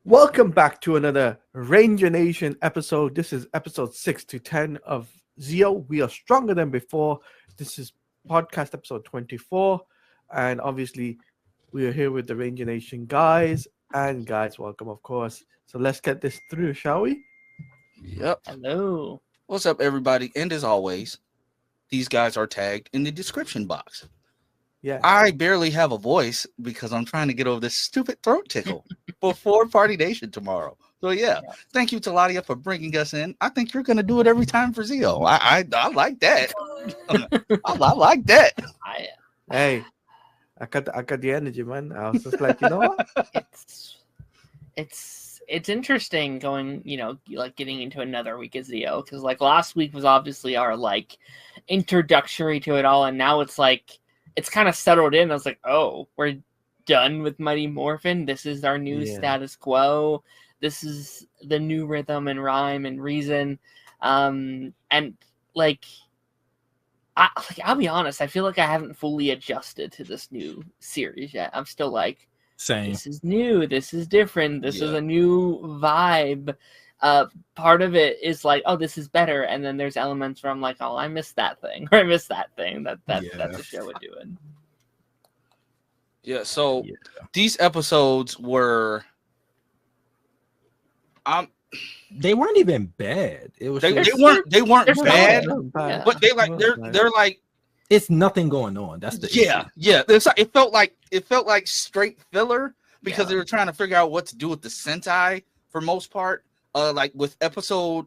Welcome back to another Ranger Nation episode. This is episode 6 to 10 of Zeo. We are stronger than before. This is podcast episode 24. And obviously, we are here with the Ranger Nation guys. And guys, welcome, of course. So let's get this through, shall we? Yep. Hello. What's up, everybody? And as always, these guys are tagged in the description box. Yeah. I barely have a voice because I'm trying to get over this stupid throat tickle before Party Nation tomorrow. So yeah, thank you to Ladia for bringing us in. I think you're gonna do it every time for Zeo. I like that. I like that. Hey, I got the energy, man. I was just like, you know what? It's interesting going, like getting into another week of Zeo, because like last week was obviously our like introductory to it all, and now it's like it's kind of settled in. I was like, oh, we're done with Mighty Morphin. This is our new status quo. This is the new rhythm and rhyme and reason. And like I'll be honest, I feel like I haven't fully adjusted to this new series yet. I'm still like, Same. this is new, this is different, this is Yeah. a new vibe. Part of it is like, oh, this is better, and then there's elements where I'm like, oh, I missed that thing, or I missed that thing that's the show would doing. Yeah, so Yeah. these episodes were They weren't even bad. It was they just, weren't they're bad, solid. Yeah. but they're like it's nothing going on. That's the issue. yeah. It felt like straight filler because Yeah. they were trying to figure out what to do with the Sentai for most part. Like with episode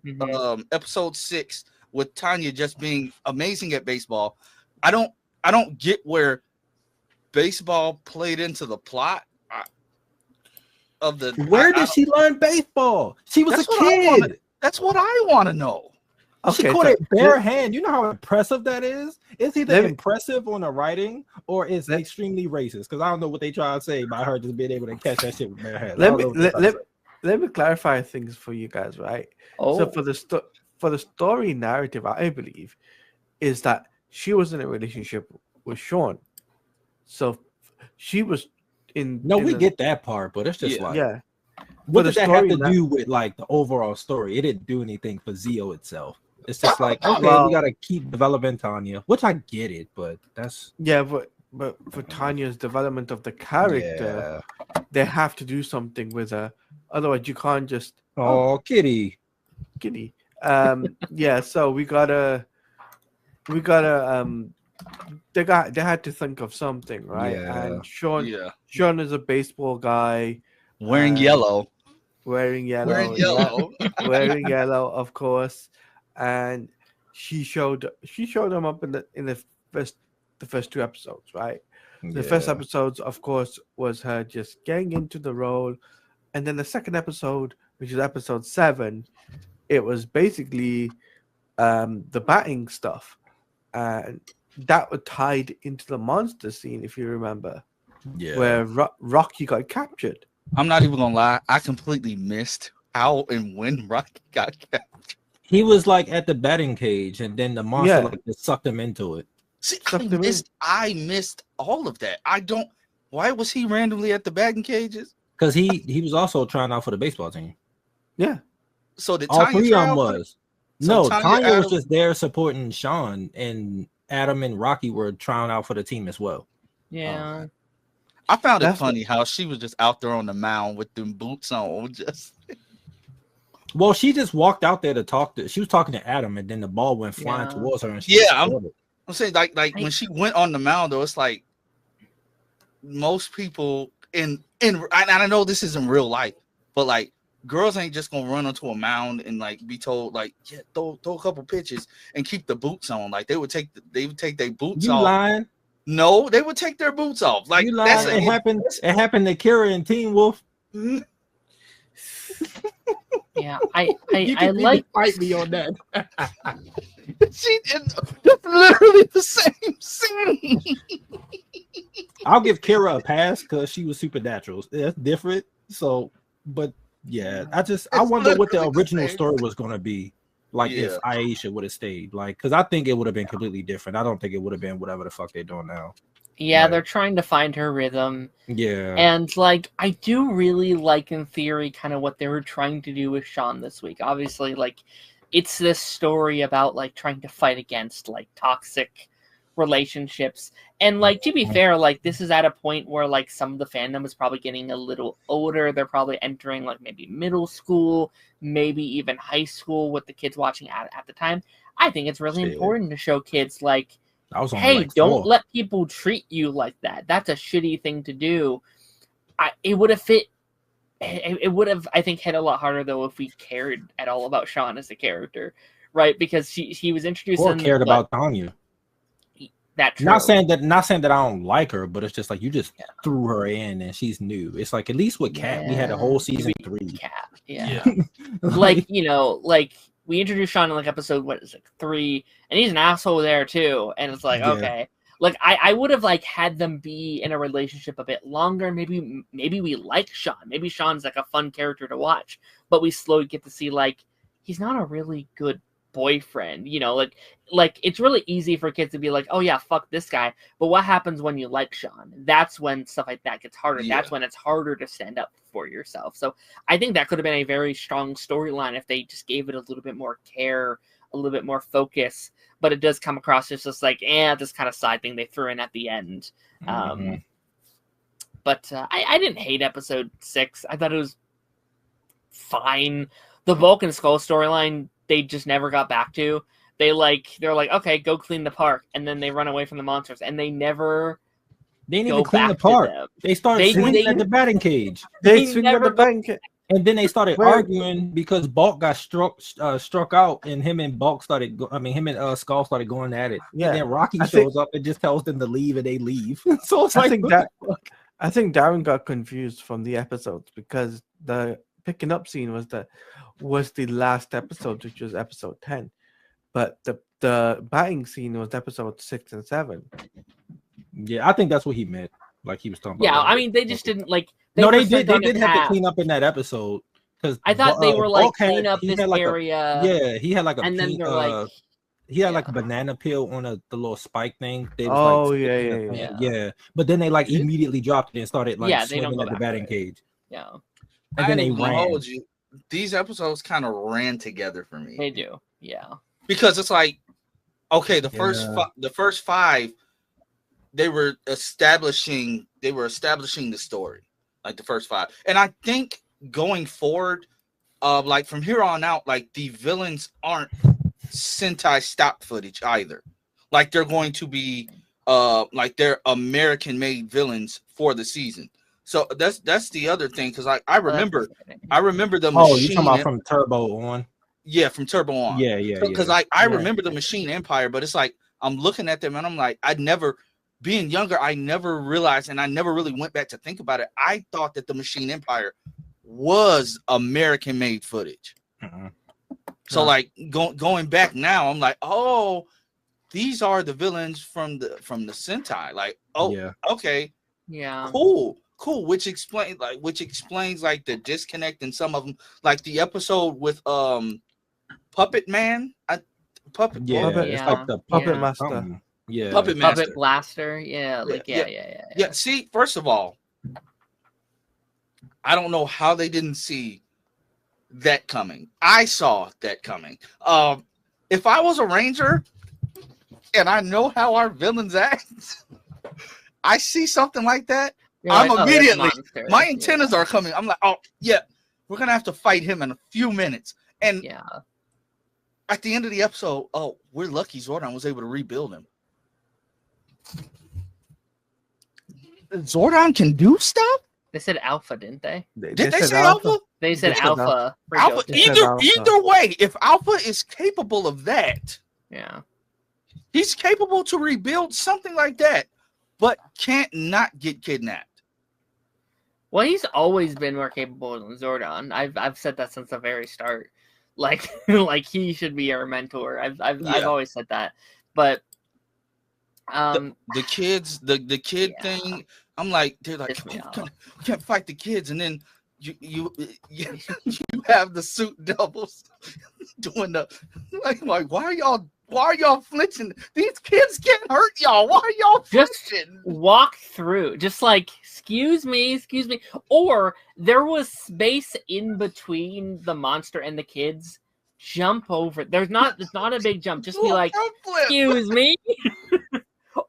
6 with Tanya just being amazing at baseball. I don't get where baseball played into the plot of the. Where did she learn baseball? She was a kid. That's what I want to know. She Okay, caught so it bare hand. You know how impressive that is? It's either Let me- impressive on the writing or it's extremely racist. Because I don't know what they try to say by her just being able to catch that shit with bare hands. let me clarify things for you guys, right? So for the story narrative, I believe, is that she was in a relationship with Sean. So she was in. No, in we a- get that part, but it's just like, Yeah. what For the does that have story to do with like the overall story? It didn't do anything for Zio itself. It's just like, okay, Well- we gotta keep developing Tanya, which I get it, but that's Yeah, but for Tanya's development of the character, they have to do something with her. Otherwise, you can't just Oh, Kitty. giddy. Yeah, so we gotta they had to think of something, right? Yeah. And Sean Yeah, is a baseball guy wearing yellow. wearing yellow, Wearing yellow. wearing yellow, of course. And she showed him up in the first two episodes, right? The first episode, of course, was her just getting into the role, and then the second episode, which is episode 7, it was basically the batting stuff, and that was tied into the monster scene, if you remember, where Rocky got captured. I'm not even gonna lie. I completely missed how and when Rocky got captured. He was like at the batting cage, and then the monster like just sucked him into it. See, Sucked him in. I missed all of that. Why was he randomly at the batting cages? Because he was also trying out for the baseball team. Yeah, So did All Tanya three try of them out for it? was. So No, Tanya, Tanya was Adam- just there supporting Sean, and Adam and Rocky were trying out for the team as well. Yeah. I found it That's funny how she was just out there on the mound with them boots on. Just Well, she just walked out there to talk to. She was talking to Adam, and then the ball went flying Yeah. towards her. And she Yeah, scored it. I'm saying, like when she went on the mound, though, it's like most people and I know this isn't real life, but like girls ain't just gonna run onto a mound and like be told like, yeah, throw a couple pitches and keep the boots on. Like they would take their boots You off. lying? No, they would take their boots off. Like You that's lying? It happened to Kira and Teen Wolf. Yeah. I You can like fight me on that. that's literally the same scene. I'll give Kira a pass because she was supernatural. That's different. So, but yeah, I wonder what the literally the original same. story was going to be. Like if Aisha would have stayed, like, because I think it would have been completely different. I don't think it would have been whatever the fuck they're doing now. Yeah, Right. they're trying to find her rhythm. Yeah. And like I do really like in theory kind of what they were trying to do with Sean this week. Obviously, like it's this story about like trying to fight against like toxic relationships. And like to be fair, like this is at a point where like some of the fandom is probably getting a little older. They're probably entering like maybe middle school, maybe even high school with the kids watching at the time. I think it's really Shit. important to show kids like, I was only hey, like don't 4. let people treat you like that. That's a shitty thing to do. It would have fit. It would have, I think, hit a lot harder though if we cared at all about Sean as a character, right? Because he was introduced. Or in, cared like, about Tanya. that. True. Not saying that I don't like her, but it's just like you just threw her in and she's new. It's like at least with Kat, we had a whole season 3. Cat. Yeah. Like like we introduced Sean in like episode 3, and he's an asshole there too. And it's like, Yeah. okay. Like I would have like had them be in a relationship a bit longer. Maybe we like Sean. Maybe Sean's like a fun character to watch, but we slowly get to see like he's not a really good boyfriend, you know, like it's really easy for kids to be like, oh yeah, fuck this guy. But what happens when you like Sean? That's when stuff like that gets harder. Yeah. That's when it's harder to stand up for yourself. So I think that could have been a very strong storyline if they just gave it a little bit more care, a little bit more focus. But it does come across as just like, this kind of side thing they threw in at the end. But I didn't hate episode 6. I thought it was fine. The Vulcan Skull storyline, they just never got back to. They're like, okay, go clean the park, and then they run away from the monsters, and they never. They didn't even clean the park. They started swinging at the batting cage. They swing at the batting cage. And then they started arguing because Bulk got struck out, and him and Bulk started. Him and Skull started going at it. Yeah. And then Rocky shows up and just tells them to leave, and they leave. So it's I think Darren got confused from the episodes because the picking up scene was the last episode, which was episode 10, but the batting scene was episode 6 and 7. Yeah, I think that's what he meant. Like he was talking about. Yeah, I mean, they just didn't like. They did have to clean up in that episode because I thought they were like clean up this area. He had like a. And then they're like. He had like a banana peel on the little spike thing. They was yeah. But then they like immediately dropped it and started like swinging at the batting cage. Yeah. And then they ran. These episodes kind of ran together for me. They do, yeah. Because it's like, okay, the first 5, they were establishing the story, like the first 5, and I think going forward, like from here on out, like the villains aren't Sentai stock footage either. Like they're going to be, like they're American-made villains for the season. So that's the other thing, because I remember the machine. Oh, you're talking about from Turbo on? Yeah, from Turbo on. Yeah. Because I remember the Machine Empire, but it's like I'm looking at them and I'm like, being younger, I never realized, and I never really went back to think about it. I thought that the Machine Empire was American-made footage. So like going back now, I'm like, oh, these are the villains from the Sentai. Like, oh, yeah. Okay, yeah, cool, which explains like the disconnect in some of them, like the episode with Puppet Man, Puppet Master, Puppet Blaster, yeah. See, first of all, I don't know how they didn't see that coming. I saw that coming. If I was a ranger and I know how our villains act, I see something like that. I'm immediately, my antennas are coming. I'm like, oh yeah, we're gonna have to fight him in a few minutes. And at the end of the episode, oh, we're lucky Zordon was able to rebuild him. Zordon can do stuff? They said Alpha, didn't they? Did they say Alpha? They said Alpha. Either way, if Alpha is capable of that, he's capable to rebuild something like that, but can't not get kidnapped. Well, he's always been more capable than Zordon. I've said that since the very start. Like he should be our mentor. I've always said that. But the kid thing, I'm like, they're like, we can't fight the kids, and then you have the suit doubles doing the like why are y'all flinching? These kids can't hurt y'all. Why are y'all flinching? Just walk through. Just like, excuse me. Or there was space in between the monster and the kids. Jump over. It's not a big jump. Just be like, excuse me.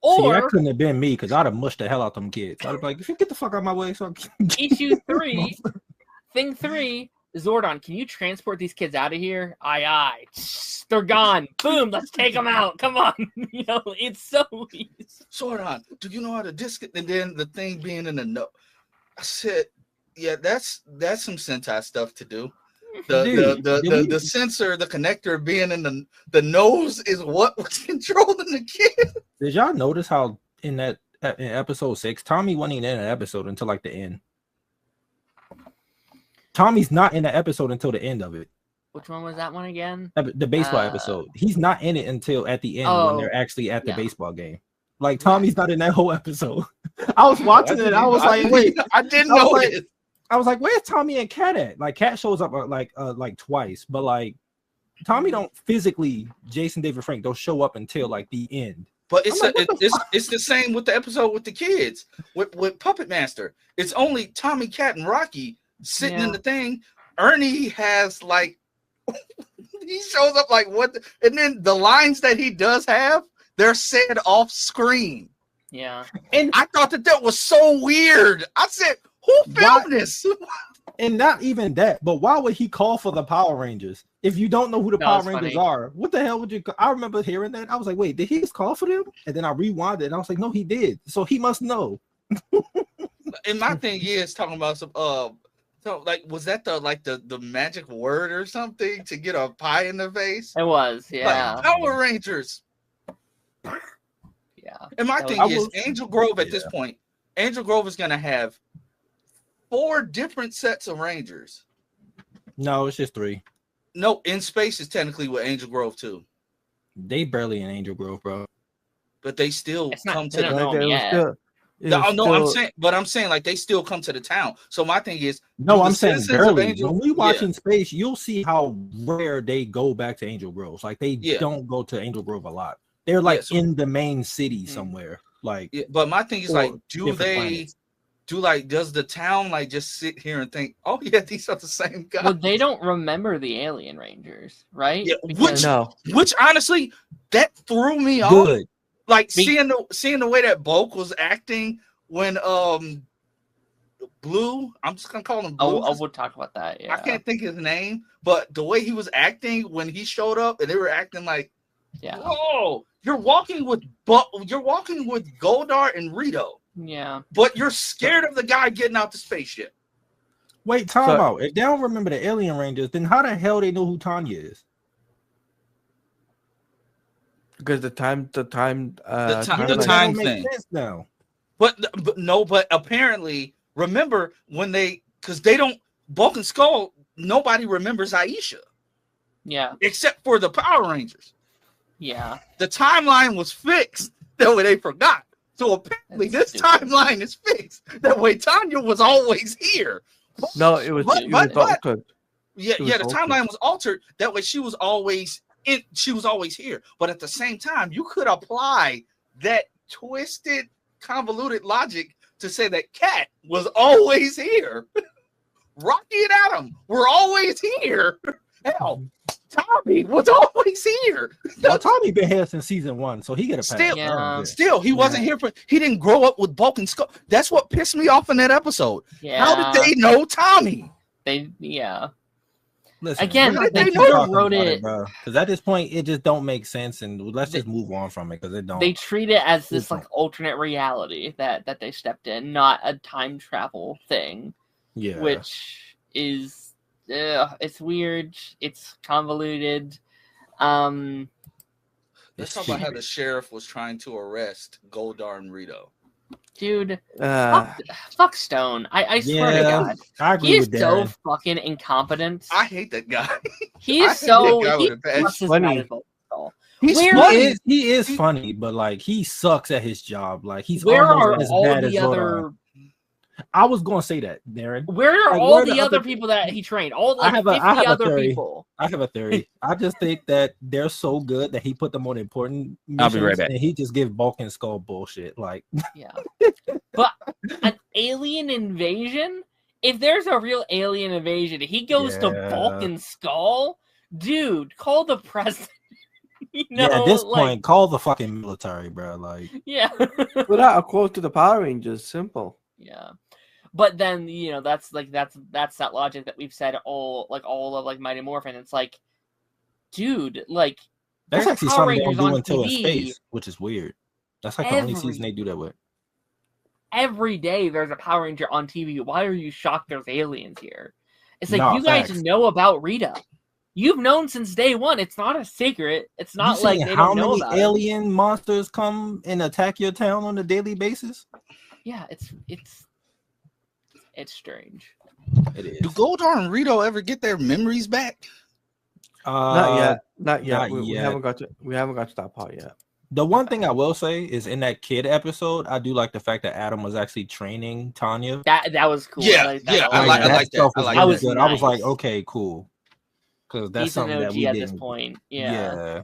Or that couldn't have been me, because I'd have mushed the hell out them kids. I'd be like, if you get the fuck out of my way. So issue 3, thing 3. Zordon, can you transport these kids out of here? Aye. They're gone. Boom, let's take them out. Come on. It's so easy. Zordon, do you know how to disc it? And then the thing being in the note. I said, yeah, that's some Sentai stuff to do. The sensor, the connector being in the nose is what was controlling the kid. Did y'all notice how in episode 6, Tommy wasn't even in an episode until like the end? Tommy's not in the episode until the end of it. Which one was that one again? The baseball episode. He's not in it until at the end when they're actually at the baseball game. Like Tommy's not in that whole episode. I was watching it. I was like, wait, I didn't know it. I was like, where's Tommy and Cat at? Like Cat shows up like twice, but like Tommy don't physically. Jason David Frank don't show up until like the end. But it's the same with the episode with the kids with Puppet Master. It's only Tommy, Cat, and Rocky sitting in the thing. Ernie has like he shows up like what, and then the lines that he does have, they're said off screen. Yeah, and I thought that was so weird. I said, "Who filmed this?" And not even that, but why would he call for the Power Rangers if you don't know who the Power Rangers are? What the hell would you? I remember hearing that. I was like, "Wait, did he just call for them?" And then I rewound it, and I was like, "No, he did. So he must know." And my thing is talking about some so like was that the magic word or something to get a pie in the face? It was, yeah. Like, Power Rangers. Yeah. And my thing is Angel Grove at this point. Angel Grove is gonna have 4 different sets of Rangers. No, it's just 3. No, in space is technically with Angel Grove too. They barely in Angel Grove, bro. But they still come to I'm saying like they still come to the town. So my thing is, no, I'm saying barely. When we watch in space, you'll see how rare they go back to Angel Grove. Like they don't go to Angel Grove a lot. They're like in the main city somewhere. Like, but my thing is like, does the town like just sit here and think, oh yeah, these are the same guys? Well, they don't remember the Alien Rangers, right? Yeah, which honestly, that threw me off. Like seeing the way that Bulk was acting when Blue, I'm just gonna call him Blue. Oh, we'll talk about that. Yeah, I can't think of his name, but the way he was acting when he showed up, and they were acting like, whoa, you're walking with Goldar and Rito. Yeah, but you're scared of the guy getting out the spaceship. Wait, time out. If they don't remember the Alien Rangers, then how the hell they know who Tanya is? Because the time thing. Now. But apparently, remember when because they don't, Bulk and Skull, nobody remembers Aisha. Yeah. Except for the Power Rangers. Yeah. The timeline was fixed. That way they forgot. So apparently this timeline is fixed. That way Tanya was always here. No, it was altered. Yeah, the timeline was altered. That way she was always here. But at the same time, you could apply that twisted, convoluted logic to say that Cat was always here. Rocky and Adam were always here. Hell, Tommy was always here. Well, Tommy been here since season 1, so he get a pass. Still, he wasn't here he didn't grow up with Bulk and Skull. That's what pissed me off in that episode. Yeah. How did they know Tommy? Listen, again, they wrote it because at this point it just don't make sense, and let's just move on from it because it don't. They treat it as this like alternate reality that they stepped in, not a time travel thing. Yeah, which is it's weird. It's convoluted. Let's talk about how the sheriff was trying to arrest Goldar and Rito. Dude, fuck Stone. I swear to God, I agree he's with so fucking incompetent. I hate that guy. He is so funny. He is funny, but like he sucks at his job. Like he's where almost are as all bad the as other? I was gonna say that, Darren. Where are like, all the other people that he trained? All like 50 other people. I have a theory. I just think that they're so good that he put them on important missions. I'll be right back. And he just give Bulk and Skull bullshit. Like, yeah. But an alien invasion? If there's a real alien invasion, he goes to Bulk and Skull? Dude, call the president. At this point, call the fucking military, bro. Like, without a quote to the Power Rangers, simple. Yeah. But then that's that logic that we've said all of like Mighty Morphin. It's like, dude, like that's actually something they don't do until in space, which is weird. That's like the only season they do that with. Every day there's a Power Ranger on TV. Why are you shocked there's aliens here? It's like you guys know about Rita. You've known since day one. It's not a secret. It's not like they don't know about how many alien monsters come and attack your town on a daily basis? Yeah, it's strange. It is. Do Goldar and Rito ever get their memories back? Not yet. We haven't got to that part yet. The one thing I will say is in that kid episode, I do like the fact that Adam was actually training Tanya. That was cool. Yeah, I like that. I was like, okay, cool. because that's He's an something that OG we at didn't. this point. Yeah.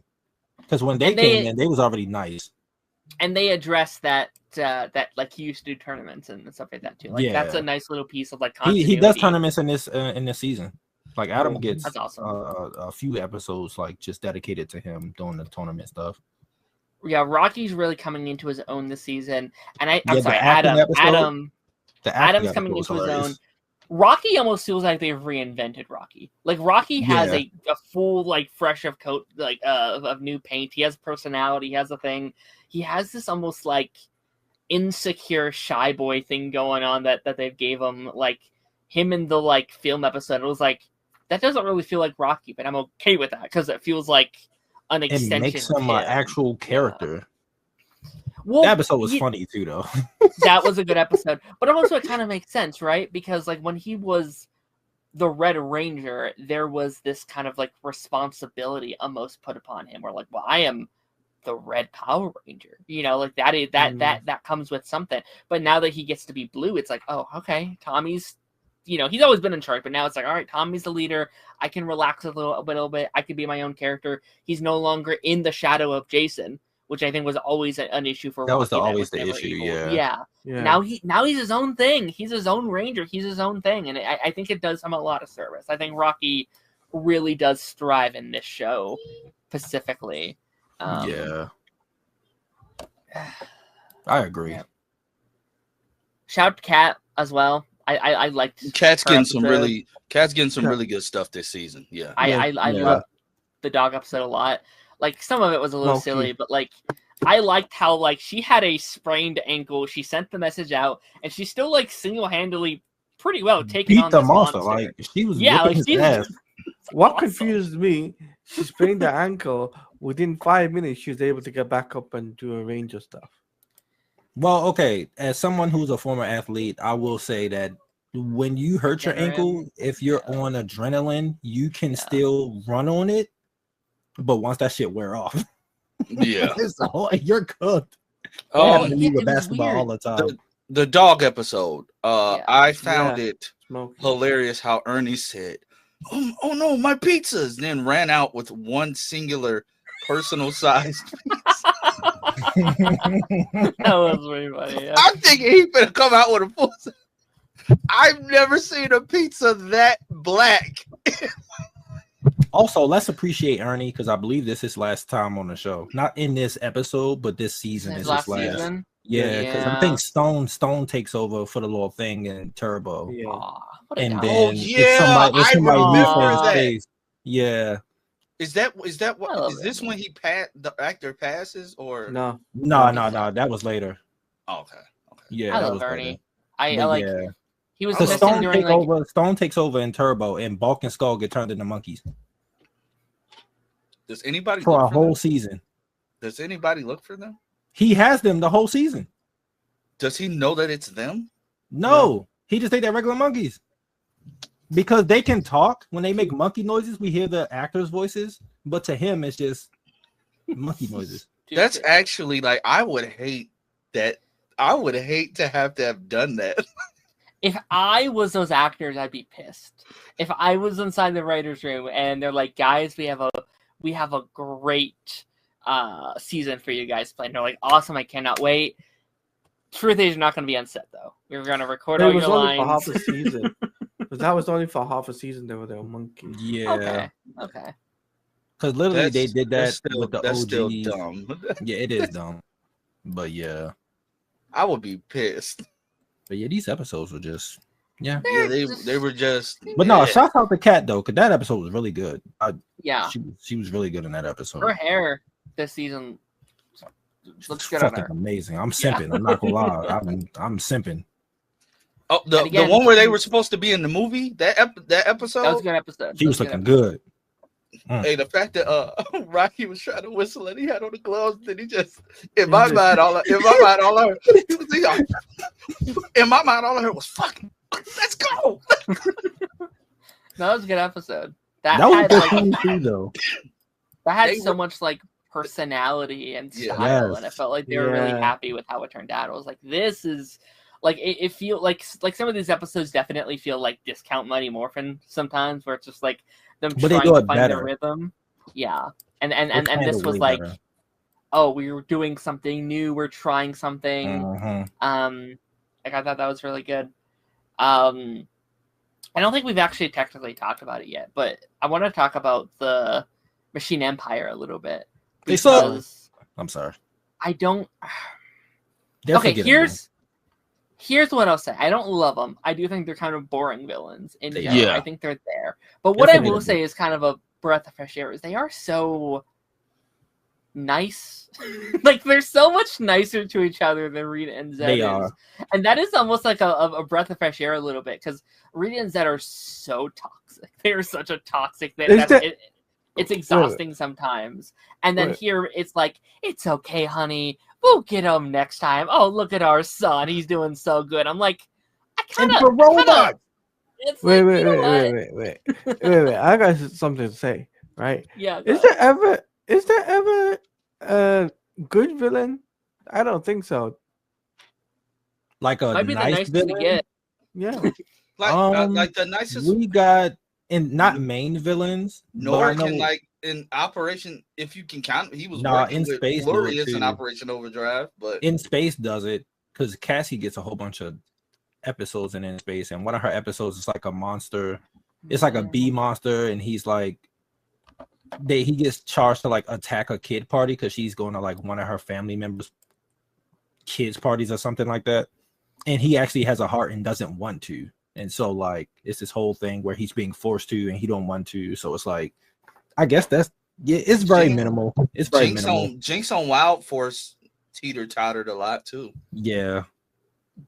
Because when they And came in, they was already nice. And they address that like he used to do tournaments and stuff like that too. Like that's a Yeah. nice little piece of like continuity. He does tournaments in this season. Like Adam Oh, gets that's awesome. a few episodes like just dedicated to him doing the tournament stuff. Yeah, Rocky's really coming into his own this season, and I'm Yeah, sorry, the acting episode- Adam's coming into his own. Rocky almost feels like they've reinvented Rocky. Like Rocky has a full like fresh of coat like of new paint. He has personality. He has a thing. He has this almost like insecure shy boy thing going on that they've gave him. Like him in the like film episode, it was like that doesn't really feel like Rocky, but I'm okay with that because it feels like an extension. It makes him an actual character. Well, that episode was funny too, though. That was a good episode, but also it kind of makes sense, right? Because like when he was the Red Ranger, there was this kind of like responsibility almost put upon him, where like, well, I am the Red Power Ranger, you know, like that comes with something. But now that he gets to be blue, it's like, oh, okay, Tommy's, you know, he's always been in charge, but now it's like, all right, Tommy's the leader. I can relax a little bit. I can be my own character. He's no longer in the shadow of Jason, which I think was always an issue for. That was Rocky, always the issue. Yeah. Now he's his own thing. He's his own ranger. He's his own thing, and I think it does him a lot of service. I think Rocky really does thrive in this show specifically. I agree. Yeah. Shout out to Kat as well. I liked Cat's getting some really good stuff this season. Yeah. I love the dog episode a lot. Like some of it was a little silly, but like I liked how like she had a sprained ankle. She sent the message out, and she still like single-handedly pretty well taking on the this monster. monster. Like she was like his ass. What confused me, she sprained the ankle. Within 5 minutes, she was able to get back up and do a range of stuff. Well, okay. As someone who's a former athlete, I will say that when you hurt your ankle, if you're on adrenaline, you can still run on it. But once that shit wear off, you're cooked. Oh, you with basketball all the time. The dog episode. I found it hilarious how Ernie said, "Oh no, my pizzas!" Then ran out with one singular personal sized piece. That was very funny. Yeah. I'm thinking he better come out with a full. I've never seen a pizza that black. Also, let's appreciate Ernie because I believe this is his last time on the show. Not in this episode, but this season is his last. Season? Yeah, because I think Stone takes over for the little thing in Turbo. Yeah. And then if somebody face. Yeah. Is that what is this when the actor passes or no? That was later. Oh, okay. Yeah, I that love was Ernie. later. I like he was Stone takes over in Turbo, and Bulk and Skull get turned into monkeys. Does anybody for look a whole them? season? Does anybody look for them? He has them the whole season. Does he know that it's them? No. He just think they're regular monkeys. Because they can talk. When they make monkey noises, we hear the actors' voices, but to him, it's just monkey noises. That's actually like I would hate that. I would hate to have done that. If I was those actors, I'd be pissed. If I was inside the writers' room and they're like, "Guys, we have a great season for you guys playing." They're like, "Awesome! I cannot wait." Truth is, you're not going to be on set though. We're going to record all your lines. For half a season. But that was only for half a season. They were monkeys. Yeah. Okay. Because literally they did that with the that's OGs. still dumb. Yeah, it is dumb. But yeah. I would be pissed. But yeah, these episodes were just they were just. But no, shout out to Kat though, because that episode was really good. She was really good in that episode. Her hair this season looks good fucking on her. Amazing. I'm simping. I'm not gonna lie. I'm simping. Oh, the one where they were supposed to be in the movie, that episode. That was a good episode. She was looking good. Hey, the fact that Rocky was trying to whistle and he had on the gloves, then he just in my mind all I heard was fucking let's go. That was a good episode. That was good too, though. That had so much like personality and style, and I felt like they were really happy with how it turned out. I was like, this is like it feel like some of these episodes definitely feel like discount Mighty Morphin sometimes, where it's just like them But they trying do to it find their better. rhythm. Yeah, and It's kinda this was way like, better. oh, we were doing something new, we're trying something. Mhm. Like I thought that was really good. I don't think we've actually technically talked about it yet, but I want to talk about the Machine Empire a little bit They suck. because I'm sorry. I don't. They're Okay, forgettable. here's what I'll say. I don't love them. I do think they're kind of boring villains in They general. are. I think they're there. But what They're I will forgettable. say is kind of a breath of fresh air is they are so nice. Like they're so much nicer to each other than Rita and Zed They is. are. And that is almost like a breath of fresh air a little bit because Rita and Zed are so toxic. They are such a toxic it's exhausting sometimes. And then here it's like, it's okay, honey. We'll get him next time. Oh, look at our son. He's doing so good. I'm like, I kind of. robot. Wait, like, wait, you know wait, what? wait. I got something to say, right? Yeah. Is there ever a good villain? I don't think so. Like a Might be the nice nicest to villain. get. Yeah. Like the nicest. We got and not main villains. Nor but I know, can like in Operation, if you can count, he was Nah, working in with space do it Glorious in too. Operation Overdrive, but In Space does it because Cassie gets a whole bunch of episodes in Space, and one of her episodes is like a monster. It's like a bee monster, and he's like, he gets charged to like attack a kid party because she's going to like one of her family members' kids' parties or something like that, and he actually has a heart and doesn't want to, and so like it's this whole thing where he's being forced to and he don't want to, so it's like, I guess that's it's very minimal. It's very minimal. Jinx on Wild Force teeter-tottered a lot too. Yeah.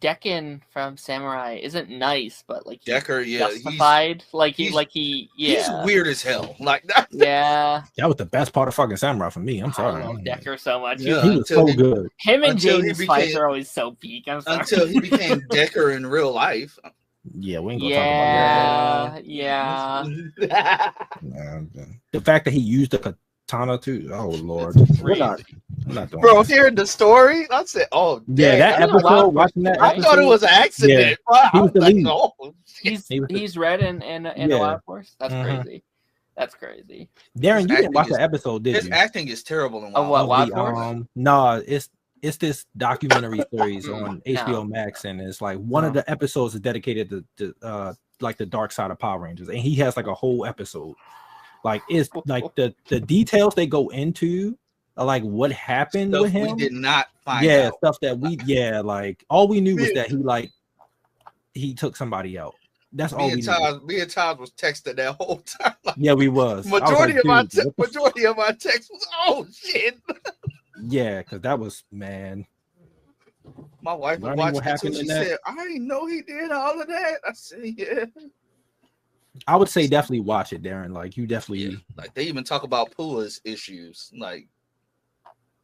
Decken from Samurai isn't nice, but like he's Decker, yeah, justified. he's he's weird as hell. Like that. Yeah. That was the best part of fucking Samurai for me. I'm sorry. I love Decker so much. Yeah, He was so good. Him and until he Jaden's fights became- are always so peak. I'm sorry. Until he became Decker in real life. Yeah, we ain't gonna talk about Yeah. that. The fact that he used the katana too. Oh Lord. We're not doing Bro, that. hearing the story, I said, "Oh, Yeah, dang, that episode, watching that I thought it was an accident." Yeah, he I was the like, lead. "Oh, He's red in Yeah. a Wild Force. That's Mhm. crazy. That's crazy. Darren, His you didn't watch acting the episode, did his you? acting is terrible in Of Wild what, Force. Wild Force? No, it's this documentary series on HBO Max, and it's like one of the episodes is dedicated to like the dark side of Power Rangers, and he has like a whole episode. Like it's like the details they go into, are like what happened Stuff with him. we did not find out. Stuff that like all we knew was that he took somebody out. That's all we knew. Me and Todd was texting that whole time. Like, Yeah, we was. majority of my text was, "Oh shit." Yeah, because that was, man. My wife was Learning watching what it too. happened She in that. said, "I didn't know he did all of that." I said, "Yeah." I would say definitely watch it, Darren. Like you definitely, Like they even talk about Pua's issues. Like,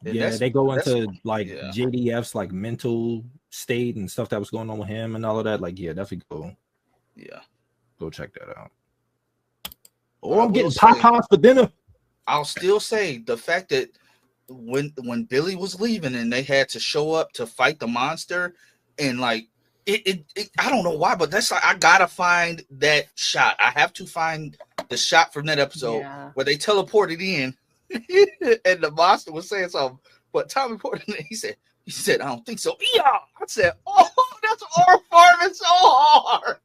and yeah, they go into like yeah. JDF's like mental state and stuff that was going on with him and all of that. Like, yeah, definitely go check that out. Oh, I'm getting Popeyes for dinner. I'll still say the fact that when Billy was leaving and they had to show up to fight the monster, and like it I don't know why, but that's like, I gotta find that shot. I have to find the shot from that episode where they teleported in and the monster was saying something, but Tommy Porter, he said, "I don't think so." Yeah, I said, "Oh, that's our farming so hard."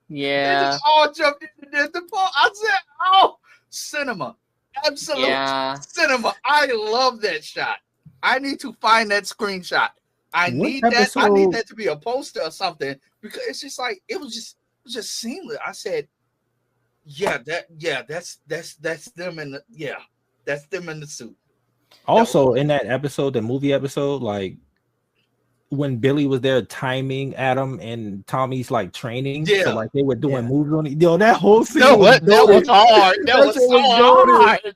Yeah, they just all jumped into the pool. I said, "Oh, cinema, absolute cinema." I love that shot. I need to find that screenshot. I need that to be a poster or something, because it's just like it was just seamless. I said, that's them in the that's them in the suit. Also, in that episode, the movie episode, like when Billy was there timing Adam and Tommy's like training, so like they were doing moves on it. Yo, that whole scene that was hard. That was so hard.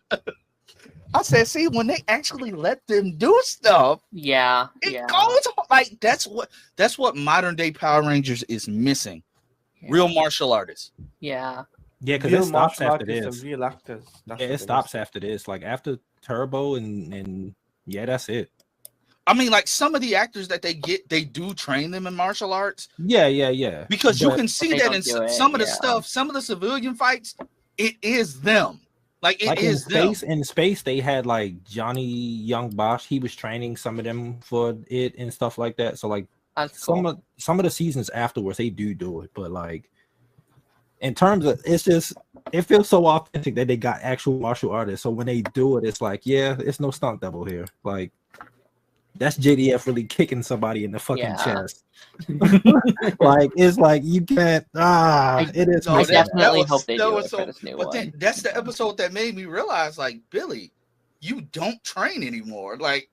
I said, see, when they actually let them do stuff, it goes like that's what modern day Power Rangers is missing. Real martial artists. Yeah, because it stops after this. Real actors. It stops after this. Like after Turbo and that's it. I mean, like some of the actors that they get, they do train them in martial arts. Yeah. Because you can see that in some of the stuff, some of the civilian fights, it is them. Like it Like is them. in space, they had like Johnny Young Bosch. He was training some of them for it and stuff like that. So like That's cool. some of the seasons afterwards, they do it. But like in terms of, it's just it feels so authentic that they got actual martial artists. So when they do it, it's like, yeah, it's no stunt double here. Like that's JDF really kicking somebody in the fucking chest. Like it's like you can't. It is. I definitely hope they do it for this new but one. That's the episode that made me realize, like, Billy, you don't train anymore. Like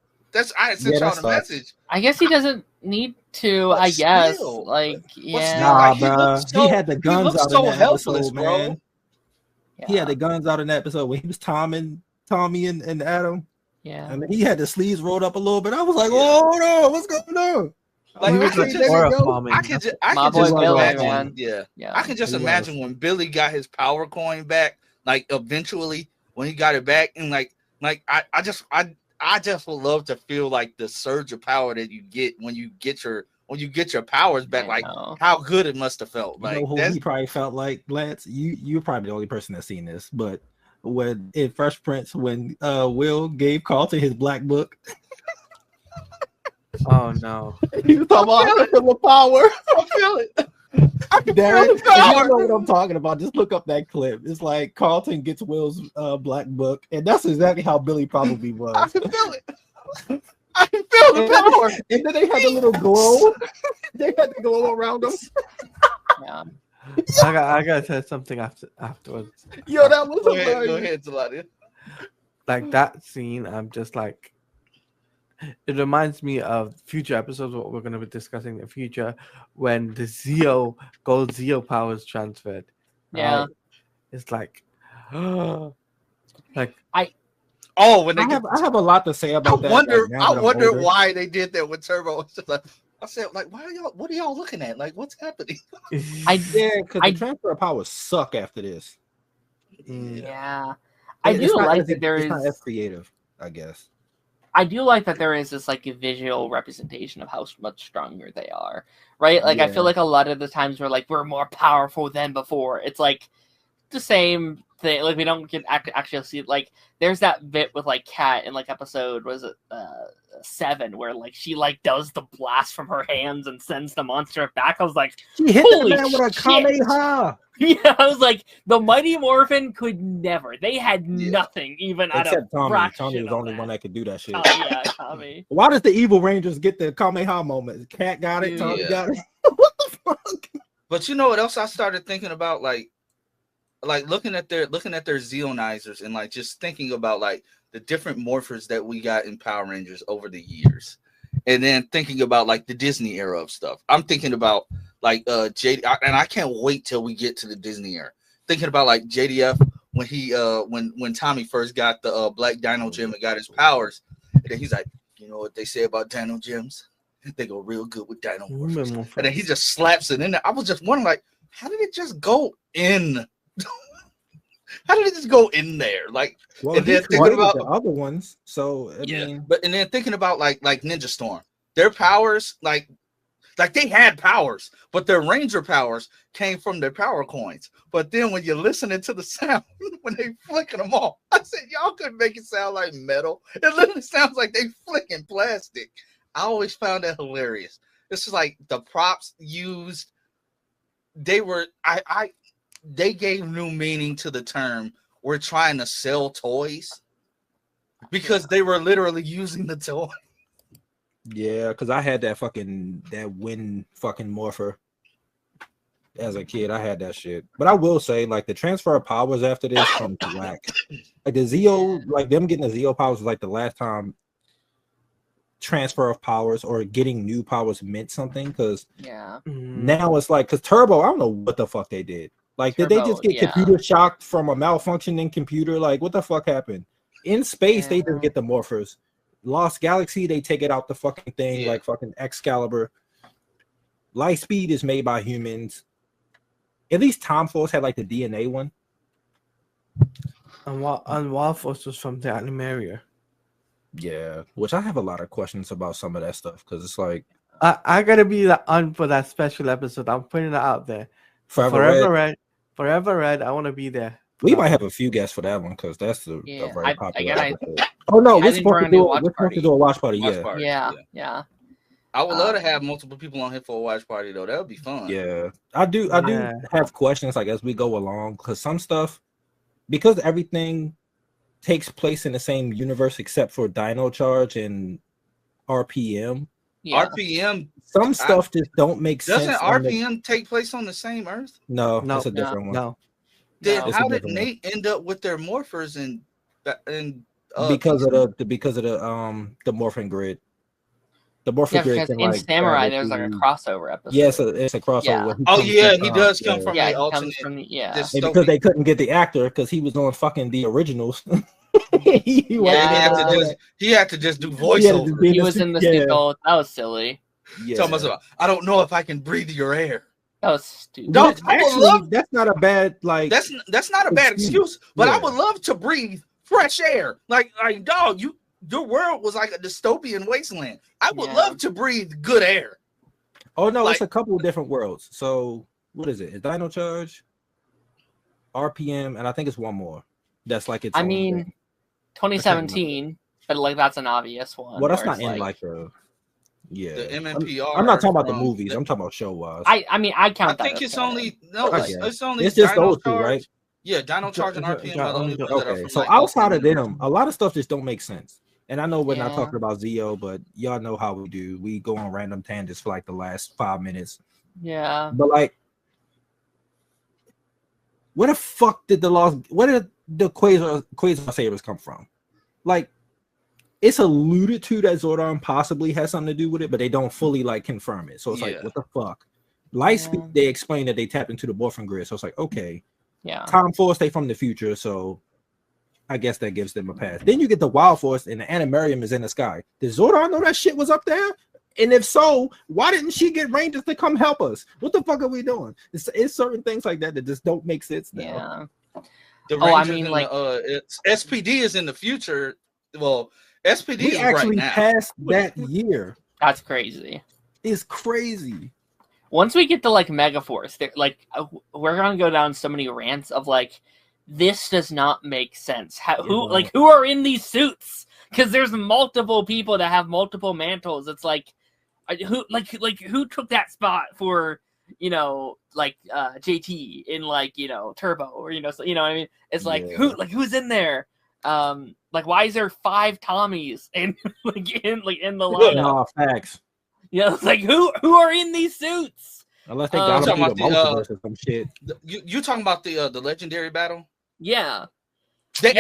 I sent y'all the message. I guess he doesn't need to. But I guess. still, Like, yeah. Nah, like, bro. He had the guns out in that episode, man. Yeah. He had the guns out in that episode when he was Tommy and Adam. Yeah. I mean, he had the sleeves rolled up a little bit. I was like, "Oh no, what's going on?" Like I can just imagine. Yeah. I can just imagine when Billy got his power coin back. Like eventually, when he got it back, and like I just would love to feel like the surge of power that you get when you get your powers back. Like how good it must have felt. Like you know who he probably felt like, Lance. You're probably the only person that's seen this, but when in Fresh Prince, when Will gave Carlton his black book. Oh no! He was talking about I feel the power. I feel it. Darren, if you don't know what I'm talking about, just look up that clip. It's like Carlton gets Will's black book, and that's exactly how Billy probably was. I can feel it. I can feel the power. And then they had a little glow. They had the glow around them. Yeah. I gotta tell something afterwards. Yo, that was Go ahead, Zelania. Like that scene, I'm just like, it reminds me of future episodes, what we're going to be discussing in the future, when the gold Zeo powers transferred. Yeah. It's like, when they I have a lot to say about that. I wonder why they did that with Turbo. It's just like, I said, like, what are y'all looking at? Like, what's happening? Because the transfer of powers suck after this. Yeah. I do like that there is. It's not as creative, I guess. I do like that there is this like a visual representation of how much stronger they are, right? Like I feel like a lot of the times we're more powerful than before. It's like the same thing. Like we don't get actually see like there's that bit with like Kat in like episode 7 where like she like does the blast from her hands and sends the monster back. I was like, she hit the man with a Kamehameha. Yeah, I was like, the Mighty Morphin could never. They had nothing even out of Tommy. Tommy was the only one that could do that shit. Tommy. Why does the Evil Rangers get the Kamehameha moment? Cat got it. Tommy got it. What the fuck? But you know what else I started thinking about? Like looking at their Zeonizers and like just thinking about like the different morphers that we got in Power Rangers over the years, and then thinking about like the Disney era of stuff. I'm thinking about like JD, and I can't wait till we get to the Disney era. Thinking about like JDF when he when Tommy first got the Black Dino Gem and got his powers, and then he's like, you know what they say about Dino Gems? They go real good with Dino Morphers. And then he just slaps it in there. I was just wondering, like, how did it just go in? How did it just go in there? Like, well, and then thinking about the other ones. So I mean, and then thinking about like Ninja Storm, their powers, like they had powers, but their Ranger powers came from their power coins. But then when you're listening to the sound, when they flicking them off, I said, y'all couldn't make it sound like metal. It literally sounds like they flicking plastic. I always found that hilarious. This is like the props used. They were, they gave new meaning to the term, we're trying to sell toys, because they were literally using the toy. Yeah, because I had that wind fucking morpher as a kid. I had that shit. But I will say, like, the transfer of powers after this from whack. Like the Zeo, like them getting the Zeo powers was like the last time transfer of powers or getting new powers meant something. Because now it's like, because Turbo, I don't know what the fuck they did. Like, did they just get computer shocked from a malfunctioning computer? Like, what the fuck happened? In space, they just get the morphers. Lost Galaxy, they take it out the fucking thing, like fucking Excalibur. Lightspeed is made by humans. At least Tom Force had like the DNA one. And Wild Force was from the Animaria. Yeah, which I have a lot of questions about some of that stuff, because it's like I gotta be on for that special episode. I'm putting it out there. Forever Red. I want to be there We might have a few guests for that one because that's a very popular again, episode. Oh no, we're think supposed we're to gonna do a do watch we're supposed to party. do a watch party. Watch Yeah. party, Yeah. I would love to have multiple people on here for a watch party though. That would be fun. Yeah, I do have questions like as we go along because some stuff, because everything takes place in the same universe except for Dino Charge and RPM. Yeah. RPM. Some stuff just don't make sense. Doesn't RPM take place on the same Earth? No, it's a different one. No. Then It's how a did different Nate end up with their morphers because of the morphin grid. The morphin grid because can, in like, Samurai there's like a crossover episode. Yes, it's a crossover. Yeah. Where He does come from Yeah, the he comes alternate. from the And because they couldn't get the actor because he was on fucking the originals. he had to just do voiceover. He was in the sequel. That was silly. Yeah. Tell myself, I don't know if I can breathe your air. That was stupid. No, Actually, that's not a bad that's not a bad excuse, but I Yeah. would love to breathe fresh air. Like dog, your world was like a dystopian wasteland. I would love to breathe good air. Oh no, it's a couple of different worlds. So what is it? It's Dino Charge, RPM, and I think it's one more. That's like it's. I mean, 2017, but like that's an obvious one. Well, that's where not it's in like a. Yeah, the MMPR. I'm not talking about the movies. I'm talking about show wise. I mean, I count. I think that it's as only it's only. It's just Dino those two, Charge. right? Yeah, Dino Charge and RPM are the only ones that are from, So like, outside of alternate them, a lot of stuff just don't make sense. And I know we're not Yeah. talking about Zio, but y'all know how we do. We go on random tangents for like the last 5 minutes. Yeah. But like, where the fuck did where did the Quasar sabers come from? Like, it's alluded to that Zordon possibly has something to do with it, but they don't fully like confirm it. So it's like, what the fuck? Lightspeed, they explain that they tapped into the morphin grid. So it's like, okay. Yeah. Time Force, they from the future, so I guess that gives them a pass. Then you get the Wild Force, and the Animarium is in the sky. Did Zordon know that shit was up there? And if so, why didn't she get Rangers to come help us? What the fuck are we doing? It's certain things like that just don't make sense now. Yeah. The Rangers it's SPD is in the future. Well, SPD we is actually right now. passed that year. That's crazy. It's crazy. Once we get to like Megaforce, we're gonna go down so many rants of like, this does not make sense. Who are in these suits? Because there's multiple people that have multiple mantles. It's like, who took that spot for JT in Turbo or so, what I mean? It's like who's in there? Why is there 5 Tommies in in the lineup? No, facts. Yeah, it's like who are in these suits? Unless they got them through the multiverse or some shit. You talking about the legendary battle? Yeah. They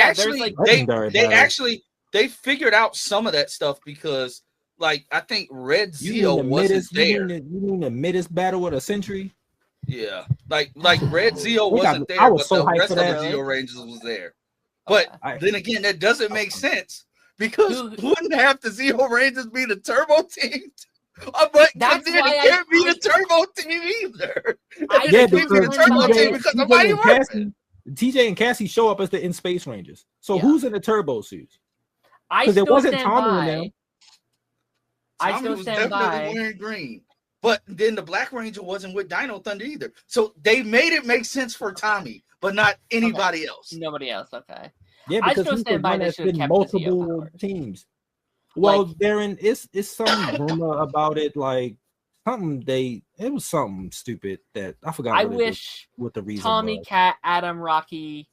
figured out some of that stuff because I think Red Zio wasn't there. You mean the Midas battle of the century? Yeah, like Red Zio wasn't there, but the rest of the Zio Rangers was there. But then again, that doesn't make sense because wouldn't half the Zio Rangers be the Turbo team? But that's why it can't be the Turbo team either. TJ and Cassie show up as the in space Rangers. So who's in the Turbo suits? Because it wasn't Tommy in them. I still stand by. Wearing green. But then the Black Ranger wasn't with Dino Thunder either. So they made it make sense for Tommy, but not anybody else. Nobody else, okay. Yeah, because he's the one that's been multiple teams. Well, Darren, it's some rumor about it, like it was something stupid that I forgot. I wish what the reason Tommy, was. Cat, Adam, Rocky,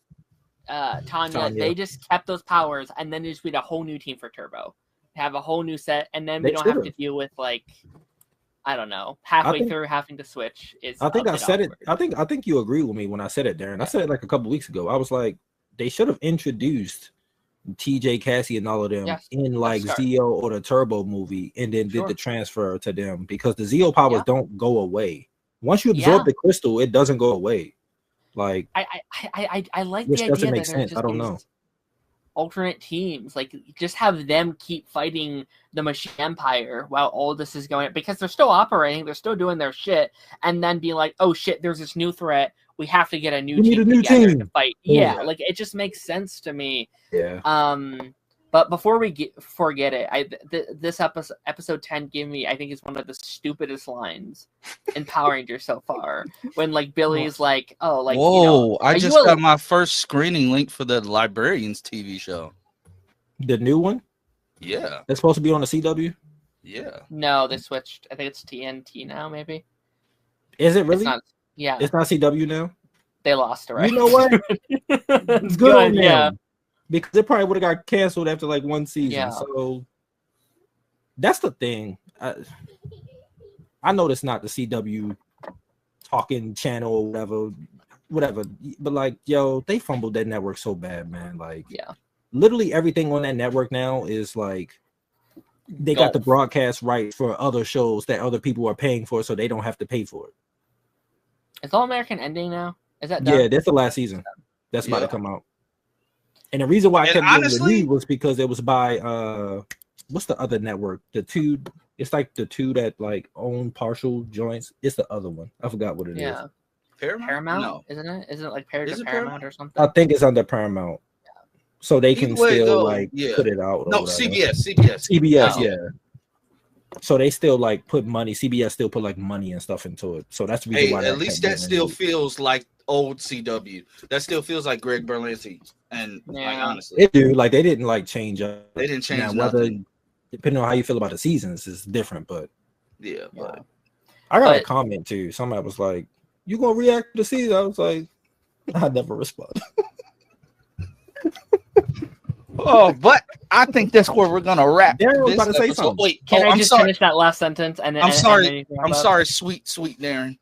Tanya, they just kept those powers and then just made a whole new team for Turbo. Have a whole new set, and then we don't have to deal with I don't know, halfway through having to switch. I think I said it. I think you agree with me when I said it, Darren. I said it like a couple weeks ago. I was like, they should have introduced TJ, Cassie, and all of them in Zio or the Turbo movie, and then did the transfer to them because the Zio powers don't go away. Once you absorb the crystal, it doesn't go away. Like I like which the idea doesn't make that sense. I don't know. Alternate teams, just have them keep fighting the Machine Empire while all this is going, because they're still operating, they're still doing their shit, and then be like, oh shit, there's this new threat, we have to get a new team to fight. Yeah, it just makes sense to me. Yeah. But before we forget it, this episode 10 gave me, I think, is one of the stupidest lines in Power Rangers so far. When like Billy's like, "Oh, like whoa! I are just you got my first screening link for the Librarians TV show. The new one? Yeah, It's supposed to be on the CW. yeah. No, they switched. I think it's TNT now. Maybe Is it really? it's not. Yeah, It's not CW now. they lost it. Right? You know what? It's Good on good. Yeah. them. Because it probably would have got canceled after like one season. Yeah. So that's the thing. I know it's not the CW talking channel or whatever. But like, yo, they fumbled that network so bad, man. Like, Yeah. Literally everything on that network now is like they got the broadcast rights for other shows that other people are paying for, so they don't have to pay for it. Is All American ending now? Is that done? Yeah, that's the last season. That's about to come out. And the reason why I kept getting renewed was because it was by what's the other network? The two, it's like the two that like own partial joints. It's the other one. I forgot what it is. Yeah. Paramount? No. Isn't it? Isn't it like paired Is to it Paramount or something? I think it's under Paramount. So they can still put it out. No, whatever. CBS. CBS, Oh. yeah. So they still like put money. CBS still put like money and stuff into it. So that's the reason why. At least that still feels like old CW. That still feels like Greg Berlanti. And like, honestly, it do like they didn't like change up. They didn't change now, whether nothing. Depending on how you feel about the seasons is different. But yeah, but I got a comment too. Somebody was like, "You gonna react to the season?" I was like, I never respond. Oh, but I think that's where we're gonna wrap. Darren was about to say something. Wait, Can I just finish that last sentence? And then, I'm sorry. And then I'm sorry, sweet Darren.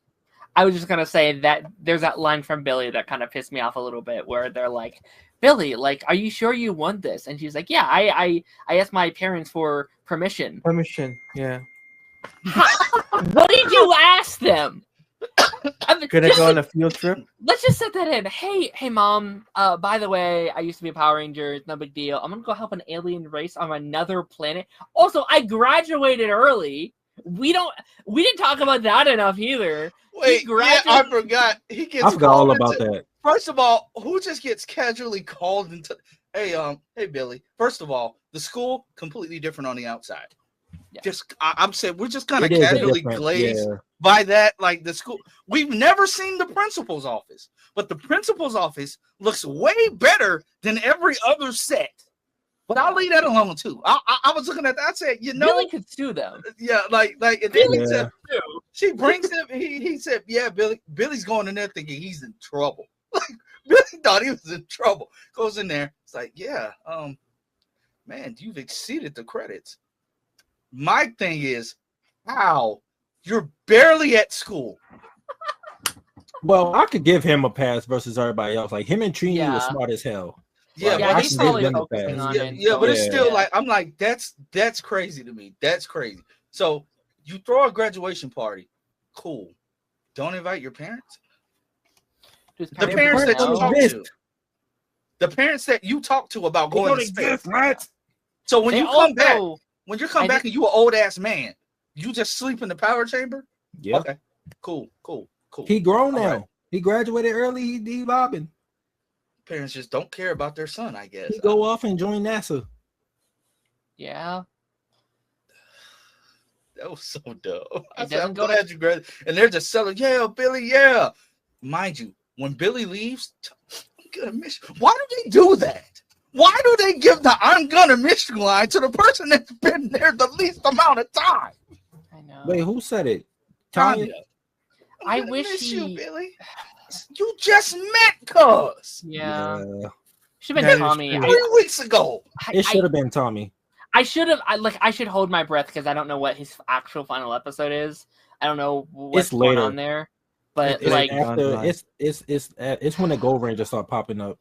I was just gonna say that there's that line from Billy that kind of pissed me off a little bit, where they're like, "Billy, like, are you sure you want this?" And she's like, "Yeah, I asked my parents for permission." Permission, yeah. What did you ask them? Gonna go on a field trip? Let's just set that in. Hey, Mom. By the way, I used to be a Power Ranger. It's no big deal. I'm gonna go help an alien race on another planet. Also, I graduated early. We didn't talk about that enough either. Wait, yeah, I forgot. I forgot all about that. First of all, who just gets casually called into? Hey, Billy. First of all, the school completely different on the outside. Yeah. I'm saying we're just kind of casually glazed by that. Like the school, we've never seen the principal's office, but the principal's office looks way better than every other set. But I'll leave that alone too. I was looking at that. I said, Billy could sue them. Yeah, and then he said, she brings him. He said, yeah, Billy's going in there thinking he's in trouble. Like Billy thought he was in trouble. Goes in there. It's like, yeah, man, you've exceeded the credits. My thing is, how you're barely at school. Well, I could give him a pass versus everybody else. Like him and Trini was smart as hell. Yeah, but he's probably focusing on it. Yeah, but it's still like I'm like that's crazy to me. That's crazy. So you throw a graduation party, cool. Don't invite your parents. The parents that you talk to. The parents that you talk to about going to space. So when you come back. When you come back and you an old ass man, you just sleep in the power chamber? Yeah. Okay. Cool. He grown now. Right. He graduated early. He bobbing. Parents just don't care about their son, I guess. He go off and join NASA. Yeah. That was so dumb. I said, I'm glad you graduated. And they're just selling, yeah, Billy, yeah. Mind you, when Billy leaves, I'm gonna miss you. Why do they do that? Why do they give the I'm gonna miss you line to the person that's been there the least amount of time? I know. Wait, who said it? Tanya. I wish you, Billy. You just met Cuz. Yeah. Should have been Tommy. 3 weeks ago. It should have been Tommy. I should hold my breath because I don't know what his actual final episode is. I don't know what's going on there. But it's when the Gold Rangers start popping up.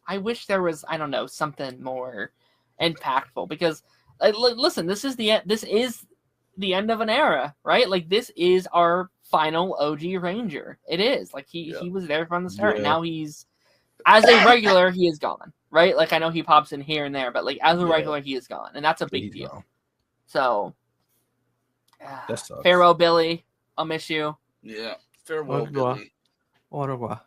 I wish there was, I don't know, something more impactful because, listen, this is the end of an era, right? Like this is our final OG Ranger. It is like he was there from the start. Now he's as a regular, he is gone, right? Like I know he pops in here and there, but like as a regular, he is gone, and that's a big deal. Gone. So, farewell, Billy. I'll miss you. Yeah, farewell, Billy. Au revoir.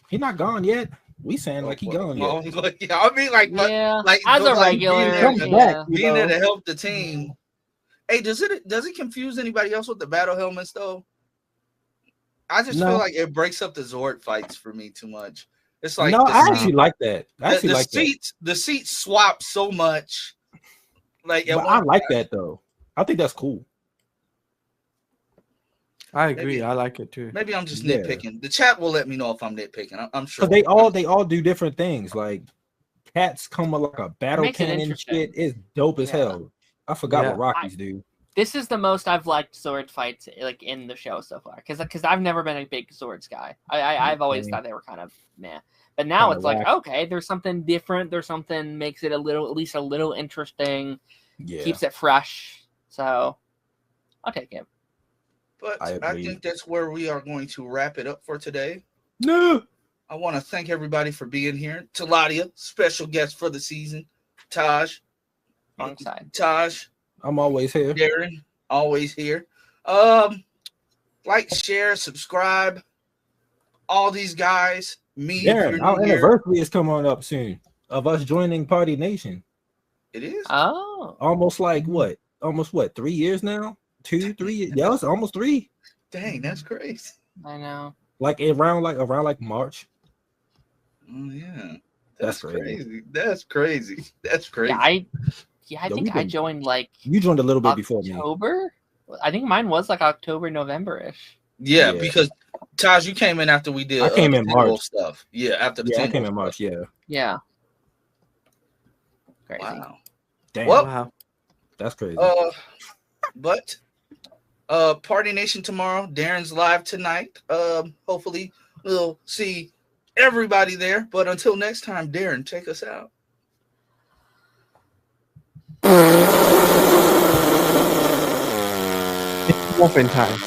He's not gone yet. We saying like he gone Well, yet. yeah, I mean, like, Yeah, like as a like regular, being there, Comes back, you being there know. to help the team. Hey, does it confuse anybody else with the battle helmets though? I just feel No, like it breaks up the Zord fights for me too much. It's like no, the I No. actually like that. I actually the like that. seats swap so much. Like at But I one, like that though. I think that's cool. I agree. Maybe- I like it too. maybe I'm just Yeah. nitpicking. The chat will let me know if I'm nitpicking. I'm sure. Because they all do different things. Like cats come with like a battle makes it cannon interesting. shit. It's dope as Yeah. hell. I forgot Yeah. what Rockies do. This is the most I've liked Zord fights like in the show so far, because I've never been a big Zords guy. I've always Same. thought they were kind of meh, but now Kinda it's like whack. okay, there's something different. There's something makes it at least a little interesting. Yeah. Keeps it fresh. So I'll take it. But I I agree. think that's where we are going to wrap it up for today. No. I want to thank everybody for being here. Taladia, special guest for the season. Taj, Alongside. Taj, I'm always here. Darren, always here. Like, share, subscribe. All these guys. Me, if Darren, you're our new here. anniversary is coming up soon of us joining Party Nation. It is. Oh, Almost like what? Almost what? 3 years now? 2, 3? Yeah, it's almost 3. Dang, that's crazy. I know. Like around March. Oh yeah, That's that's crazy. crazy. That's crazy. That's crazy. Yeah, I Yeah, think we've I been- joined like You joined a little bit before me. October. I think mine was like October, November-ish. Yeah, Yeah. because Taj, you came in after we did. I came the in Teen March. Wolf stuff. Yeah, after the Yeah, I Teen came Wolf in March. stuff. Yeah. Yeah. Crazy. Wow. Damn. Well, Wow. That's crazy. But Party Nation tomorrow. Darren's live tonight. Hopefully we'll see everybody there. But until next time, Darren, take us out. It's muffin time.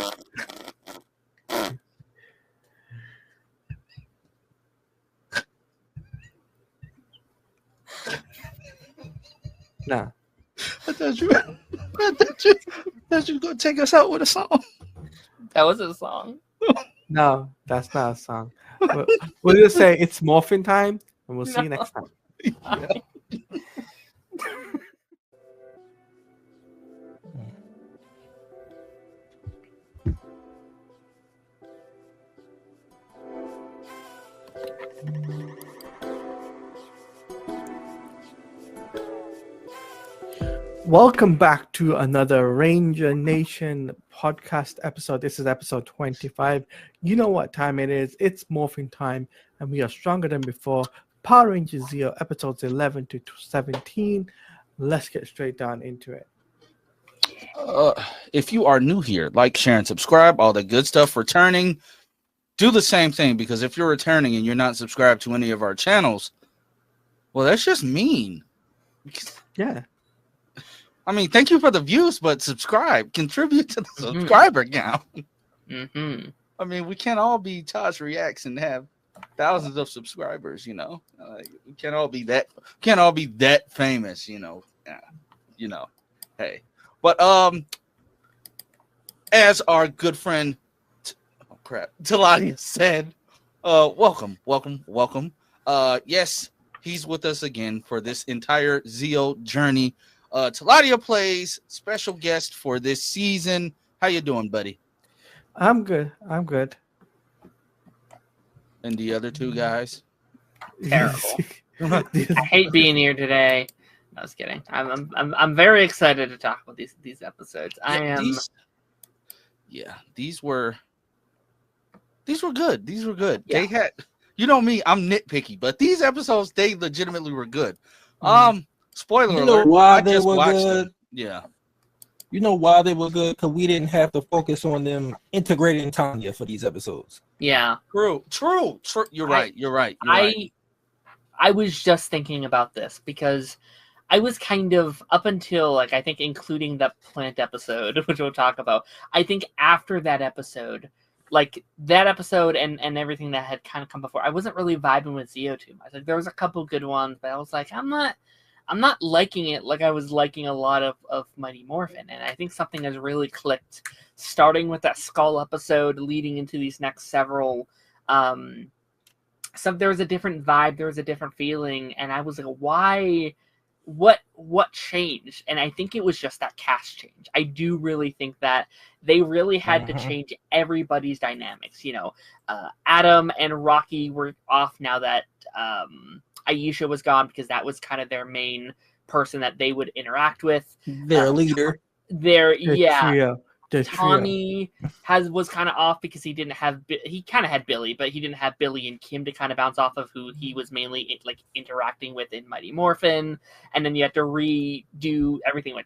Nah. I thought you were gonna take us out with a song. That was a song. No, that's not a song. We'll just say it's morphin time, and we'll see you next time. Welcome back to another Ranger Nation podcast episode. This is episode 25. You know what time it is. It's morphing time, and we are stronger than before. Power Rangers Zero, episodes 11 to 17. Let's get straight down into it. If you are new here, like, share, and subscribe. All the good stuff. Returning, do the same thing, because if you're returning and you're not subscribed to any of our channels, well, that's just mean. Yeah. I mean, thank you for the views, but subscribe, contribute to the subscriber count. Mm-hmm. I mean, we can't all be Taj Reacts and have thousands of subscribers, you know. We can't all be that famous, you know. Hey. But as our good friend Taladia said, welcome. Yes, he's with us again for this entire Zeo journey. Taladia plays special guest for this season. How you doing, buddy? I'm good. And the other two guys? Terrible. I hate being here today. I was kidding. I'm very excited to talk about these episodes. These were good. These were good. Yeah. They had, you know me, I'm nitpicky, but these episodes, they legitimately were good. Spoiler You know alert. why I they just were watched good? them. Yeah. You know why they were good? Because we didn't have to focus on them integrating Tanya for these episodes. Yeah. True. You're right. I was just thinking about this because I was kind of up until like I think including the plant episode, which we'll talk about. I think after that episode, like that episode and everything that had kind of come before, I wasn't really vibing with Zeo too much. Like there was a couple good ones, but I was like, I'm not liking it like I was liking a lot of Mighty Morphin. And I think something has really clicked, starting with that Skull episode, leading into these next several there was a different vibe, there was a different feeling, and I was like, why? What changed? And I think it was just that cast change. I do really think that they really had to change everybody's dynamics. Adam and Rocky were off now that Aisha was gone, because that was kind of their main person that they would interact with. Their leader. Tommy was kind of off because he kind of had Billy, but he didn't have Billy and Kim to kind of bounce off of, who he was mainly like interacting with in Mighty Morphin. And then you have to redo everything,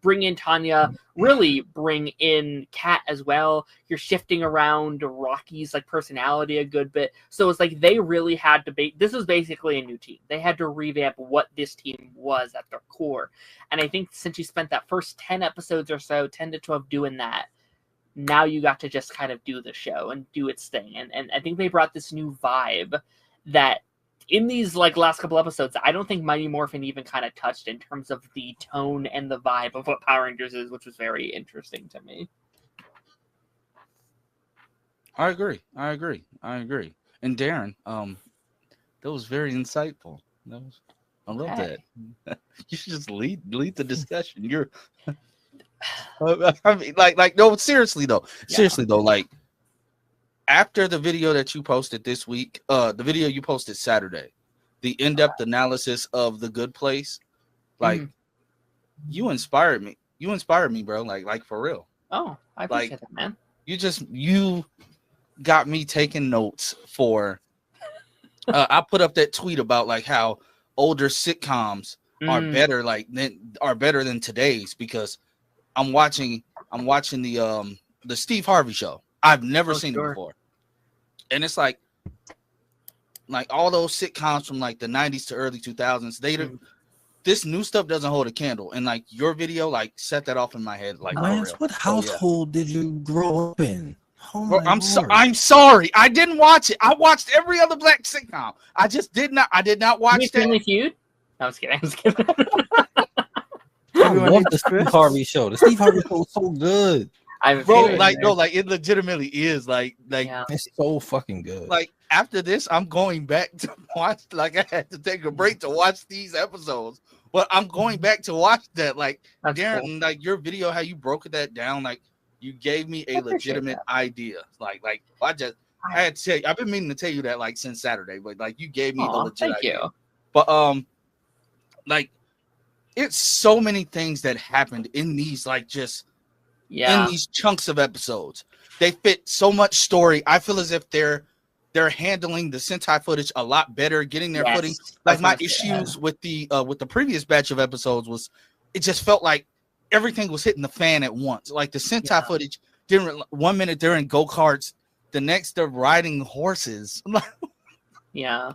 bring in Tanya, really bring in Kat as well. You're shifting around Rocky's like personality a good bit, so it's like they really had to this was basically a new team. They had to revamp what this team was at their core. And I think since you spent that first 10 episodes or so, 10 to 12 doing that, now you got to just kind of do the show and do its thing. And I think they brought this new vibe that in these like last couple episodes, I don't think Mighty Morphin even kind of touched in terms of the tone and the vibe of what Power Rangers is, which was very interesting to me. I agree. And Darren, that was very insightful. I love that. You should just lead the discussion. You're, I mean, like no, seriously though, like after the video that you posted this week, the video you posted Saturday, the in-depth analysis of The Good Place, like you inspired me. You inspired me, bro. Like for real. Oh, I appreciate that, man. You got me taking notes for. I put up that tweet about like how older sitcoms are better than today's, because I'm watching the Steve Harvey Show. I've never seen it before, and it's like all those sitcoms from like the 90s to early 2000s. This new stuff doesn't hold a candle, and like your video like set that off in my head. Like, Lance, what household did you grow up in? Oh, bro, I'm sorry. I didn't watch it. I watched every other black sitcom. I did not watch that. Family Feud? No, I was kidding. I love the Steve Harvey Show. The Steve Harvey Show is so good. It legitimately is like it's so fucking good. Like after this, I'm going back to watch. Like I had to take a break to watch these episodes, but I'm going back to watch that. Like Darren, cool. Like your video, how you broke that down, like. You gave me a legitimate idea. Like I had to tell you, I've been meaning to tell you that like since Saturday, but like you gave me a legit idea. You. But like it's so many things that happened in these in these chunks of episodes. They fit so much story. I feel as if they're handling the Sentai footage a lot better, getting their footing. Like my issues with the previous batch of episodes was it just felt like everything was hitting the fan at once. Like the Sentai footage, 1 minute they're in go-karts, the next they're riding horses. Yeah.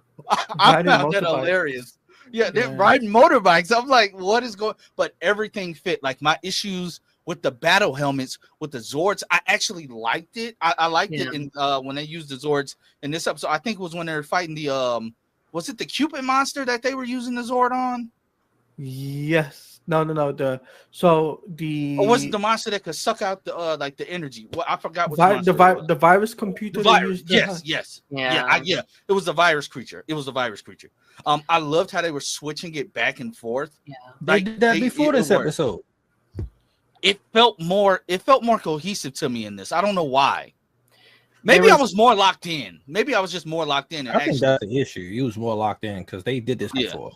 I found that hilarious. Yeah, they're riding motorbikes. I'm like, what is going? But everything fit. Like my issues with the battle helmets, with the Zords, I actually liked it. I liked it in when they used the Zords in this episode. I think it was when they were fighting the was it the Cupid monster that they were using the Zord on? Yes. No. Or was it the monster that could suck out the like the energy? Well, I forgot what the virus computer. Yes. Yeah. It was the virus creature. I loved how they were switching it back and forth. Yeah, they did that before this episode. It felt more cohesive to me in this. I don't know why. Maybe I was more locked in. Maybe I was just more locked in. I think that's the issue. You was more locked in because they did this before.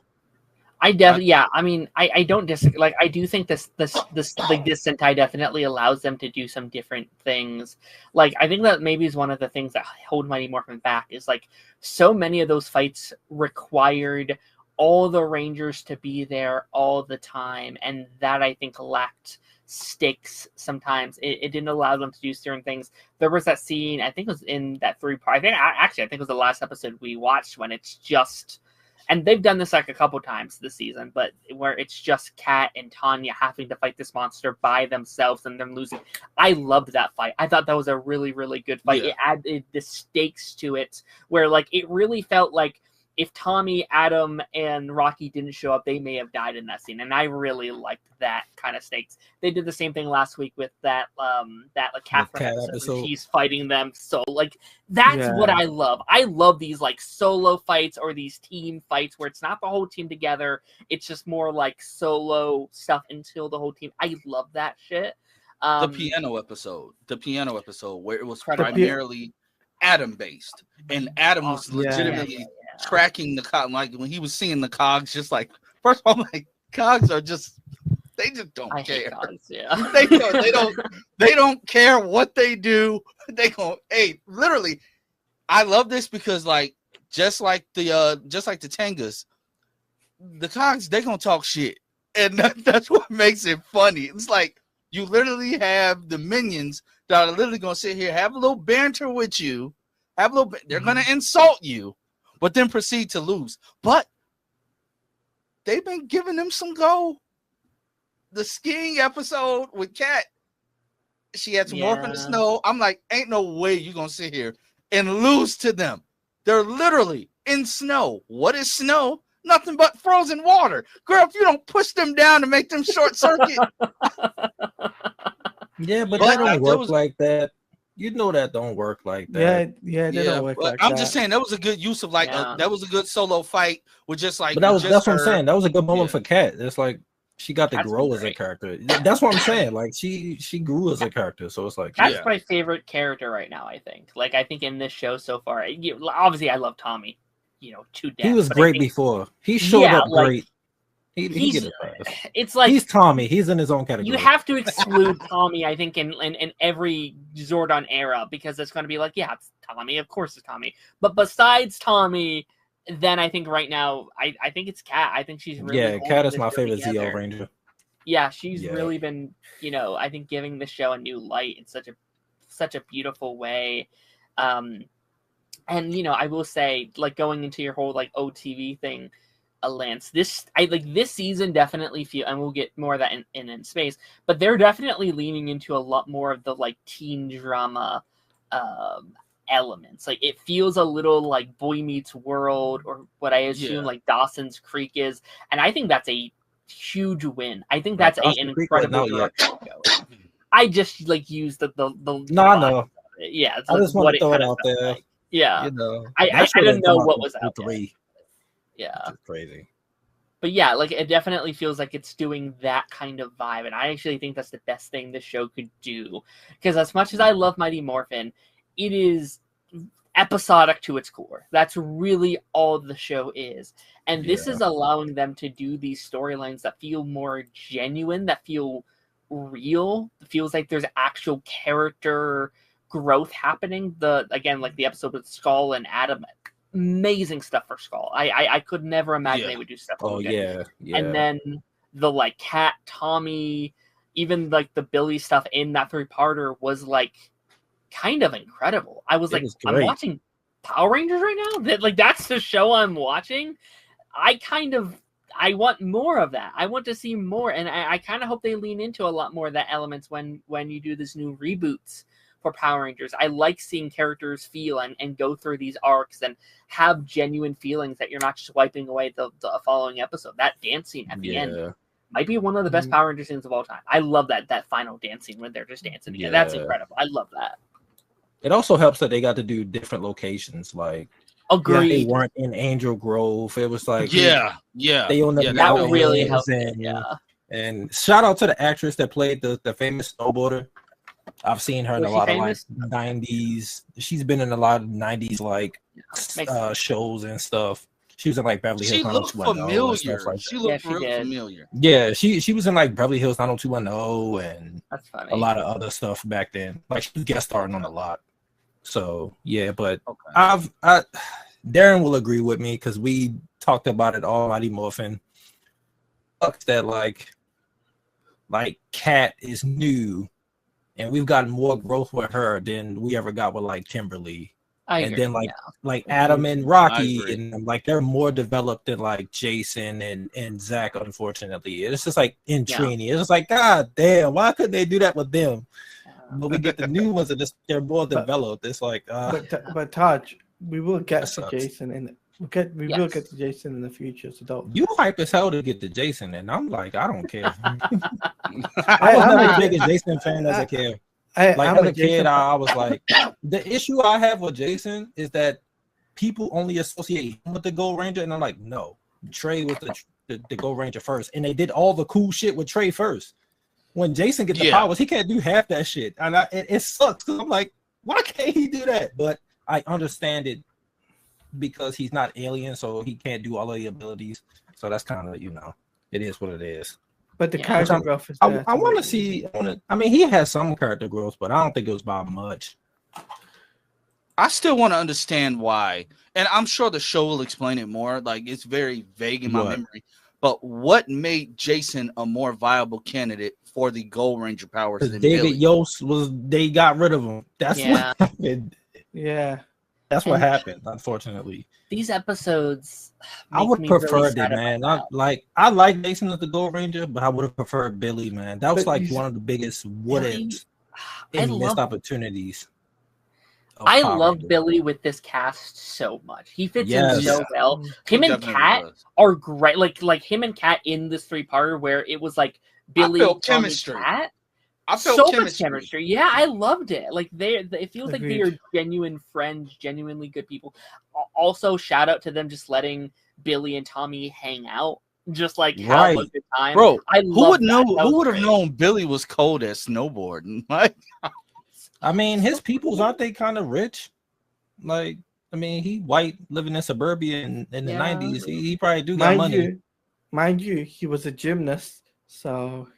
I definitely, I mean, I don't disagree. Like, I do think this Sentai definitely allows them to do some different things. Like, I think that maybe is one of the things that hold Mighty Morphin back is like so many of those fights required all the Rangers to be there all the time, and that I think lacked stakes sometimes. It didn't allow them to do certain things. There was that scene, I think it was in that 3-part. I think it was the last episode we watched when it's just. And they've done this like a couple times this season, but where it's just Kat and Tanya having to fight this monster by themselves and them losing. I loved that fight. I thought that was a really, really good fight. Yeah. It added the stakes to it where like it really felt like if Tommy, Adam, and Rocky didn't show up, they may have died in that scene, and I really liked that kind of stakes. They did the same thing last week with that like Catherine episode where she's fighting them. So like that's what I love. I love these like solo fights or these team fights where it's not the whole team together. It's just more like solo stuff until the whole team. I love that shit. The piano episode where it was primarily Adam based, and Adam was legitimately tracking the cog. Like when he was seeing the cogs, just like first of all, like cogs are just they just don't care. Cogs, they don't care what they do. They go, hey, literally. I love this because like just like the Tengas, the cogs they gonna talk shit, and that's what makes it funny. It's like you literally have the minions that are literally gonna sit here, have a little banter with you, they're gonna insult you, but then proceed to lose. But they've been giving them some go. The skiing episode with Kat, she had to walk in the snow. I'm like, ain't no way you're gonna sit here and lose to them. They're literally in snow. What is snow? Nothing but frozen water. Girl, if you don't push them down to make them short circuit. Yeah, but that don't work like that. You know that don't work like that. They don't work like I'm just saying that was a good use of like that was a good solo fight with just like. But that's what I'm saying. That was a good moment for Kat. It's like she got to grow as a character. That's what I'm saying. Like she grew as a character. So it's like that's my favorite character right now. I think. Like I think in this show so far, obviously I love Tommy. You know, to death. He was great before. He showed up great. It's like he's Tommy. He's in his own category. You have to exclude Tommy, I think, in every Zordon era because it's going to be like, yeah, it's Tommy. Of course, it's Tommy. But besides Tommy, then I think right now, I think it's Kat. I think she's really Kat is my favorite Zeo Ranger. Yeah, she's really been, I think giving the show a new light in such a beautiful way. And I will say, like going into your whole like OTV thing. Lance, this season definitely feel, and we'll get more of that in space, but they're definitely leaning into a lot more of the like teen drama elements. Like it feels a little like Boy Meets World or what I assume like Dawson's Creek is, and I think that's a huge win. I think that's an incredible direction. I just like use the no. Yeah, it's I just want to throw it out there. Like. Yeah, I didn't know what was out there. Yeah, it's crazy. But yeah, like it definitely feels like it's doing that kind of vibe, and I actually think that's the best thing this show could do. Because as much as I love Mighty Morphin, it is episodic to its core. That's really all the show is, and this is allowing them to do these storylines that feel more genuine, that feel real. It feels like there's actual character growth happening. Like the episode with Skull and Adam. Amazing stuff for Skull. I could never imagine they would do stuff. Yeah. And then the like Kat, Tommy, even like the Billy stuff in that 3-parter was like kind of incredible. I was like, I'm watching Power Rangers right now. That's the show I'm watching. I want more of that. I want to see more, and I kind of hope they lean into a lot more of that elements when you do this new reboots for Power Rangers. I like seeing characters feel and go through these arcs and have genuine feelings that you're not just wiping away the following episode. That dance scene at the end might be one of the best Power Ranger scenes of all time. I love that final dance scene when they're just dancing together. That's incredible. I love that. It also helps that they got to do different locations. Like, agreed. They weren't in Angel Grove. It was like they on the that really helped. And shout out to the actress that played the famous snowboarder. I've seen her in a lot of like 90s. She's been in a lot of 90s like shows and stuff. She was in like Beverly Hills. She looked familiar. She looked familiar. Yeah, she was in like Beverly Hills 90210 and that's funny. A lot of other stuff back then. Like she was guest starring on a lot. So yeah, but Darren will agree with me because we talked about it all Mighty Morphin. That like Kat is new. And we've gotten more growth with her than we ever got with like Kimberly. And then like Adam and Rocky, and like they're more developed than like Jason and Zach. Unfortunately, it's just like in Trini. It's just like, God damn, why couldn't they do that with them? But we get the new ones and they're more developed. It's like, but Taj, we will get to Jason We will get to Jason in the future, so don't. You hype as hell to get to Jason, and I'm like, I don't care. I I'm was never a- the biggest Jason fan as a kid. I'm Like as a Jason kid, fan. I was like, the issue I have with Jason is that people only associate him with the Gold Ranger, and I'm like, no, Trey was the Gold Ranger first, and they did all the cool shit with Trey first. When Jason gets the powers, he can't do half that shit, and it sucks. I'm like, why can't he do that? But I understand it because he's not alien, so he can't do all of the abilities. So that's kind of, it is what it is. But the character growth is there. I want to see. I mean, he has some character growth, but I don't think it was by much. I still want to understand why, and I'm sure the show will explain it more. Like, it's very vague in my memory. But what made Jason a more viable candidate for the Gold Ranger powers than David Billy? Yost they got rid of him. That's what happened. Yeah. That's what happened, unfortunately. These episodes, I would prefer it, man. I like Jason as the Gold Ranger, but I would have preferred Billy, man. That was like one of the biggest what ifs and missed opportunities. I love Billy with this cast so much. He fits in so well. Him and Kat are great. Like him and Kat in this 3-parter where it was like Billy, chemistry. Kat. I felt so much chemistry. Yeah, I loved it. Like it feels like they are genuine friends, genuinely good people. Also, shout out to them just letting Billy and Tommy hang out, just like have a good time. Bro, who would know? Who would have known Billy was cold at snowboarding? Like, I mean, his peoples aren't they kind of rich? Like, I mean, he white living in suburbia in the 90s. He probably do got money. Mind you, he was a gymnast, so.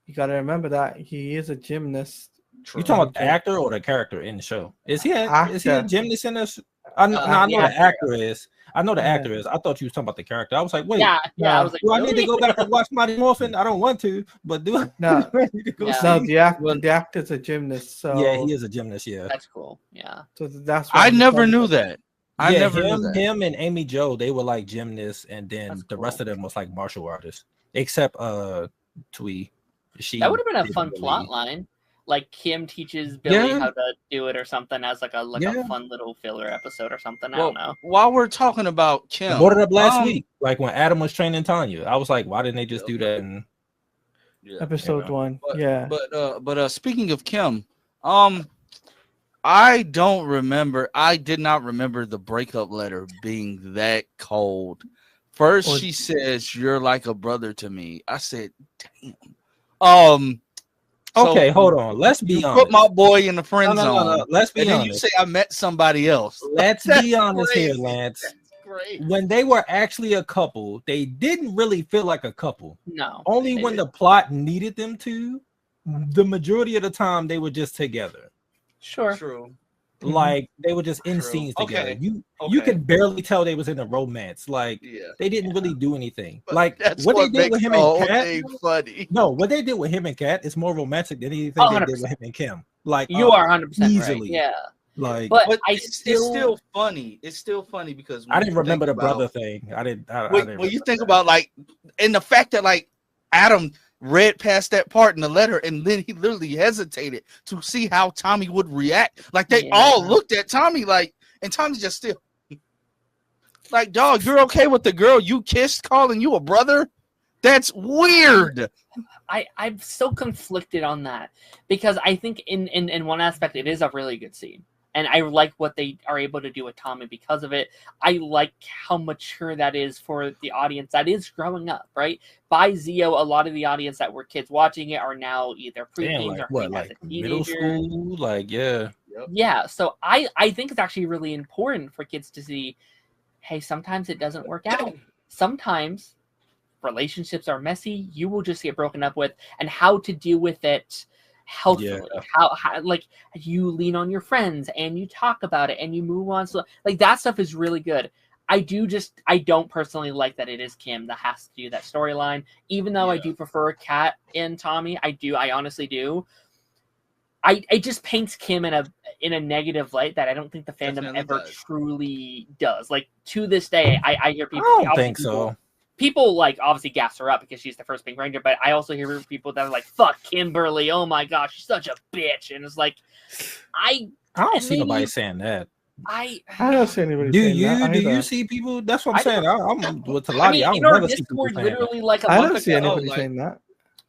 You gotta remember that he is a gymnast. You talking about the actor or the character in the show? Is he a gymnast in this? I know the actor is. I know the actor is. I thought you was talking about the character. I was like, wait, I was like, do I need to go back and watch Mighty Morphin? I don't want to, but do I? No, need to go the actor's a gymnast. So yeah, he is a gymnast. Yeah, that's cool. Yeah, so that's. I never knew that. I never knew that. Him and Amy Jo, they were like gymnasts, and then the rest of them was like martial artists, except Twee. That would have been a fun plot line. Like Kim teaches Billy how to do it or something as like a fun little filler episode or something. I don't know. While we're talking about Kim, I brought it up last week. Like when Adam was training Tanya, I was like, why didn't they just do that in episode 1? But speaking of Kim, I don't remember. I did not remember the breakup letter being that cold. First, she says, "You're like a brother to me." I said, "Damn." Okay, hold on. Let's be honest. Put my boy in the friend zone. No. Let's be honest. You say I met somebody else. Let's be honest here, Lance. That's great. When they were actually a couple, they didn't really feel like a couple. No. Only when the plot needed them to. The majority of the time, they were just together. Sure. True. Like they were just in scenes together. You could barely tell they was in a romance. Like they didn't really do anything. But like what they did with him and Kat. Funny. No, what they did with him and Kat is more romantic than anything they did with him and Kim. Like you are 100% easily. Right. Yeah. Like, but it's still funny. It's still funny because I didn't remember the brother thing. I didn't. When you think about like, and the fact that like Adam read past that part in the letter and then he literally hesitated to see how Tommy would react. Like they all looked at Tommy like, and Tommy just still like, dog, you're okay with the girl you kissed calling you a brother? That's weird. I'm so conflicted on that because I think in one aspect it is a really good scene. And I like what they are able to do with Tommy because of it. I like how mature that is for the audience that is growing up, right? By Zio, a lot of the audience that were kids watching it are now either preteens or like middle school, like yeah. So I think it's actually really important for kids to see, hey, sometimes it doesn't work out. Sometimes relationships are messy. You will just get broken up with, and how to deal with it healthily. How like you lean on your friends and you talk about it and you move on. So like that stuff is really good. I don't personally like that it is Kim that has to do that storyline, even though I do prefer Kat and Tommy. I honestly do. It just paints Kim in a negative light that I don't think the fandom ever truly does. Like to this day, I hear people. I don't think so. People like obviously gas her up because she's the first Pink Ranger, but I also hear people that are like, "Fuck Kimberly! Oh my gosh, she's such a bitch!" And it's like, I don't see nobody saying that. I don't see anybody Do saying you that do you either. see people? That's what I'm I saying. I'm with I Talati. mean, I in don't our never see people Discord, saying that. literally like a I month don't see ago, anybody like- saying that.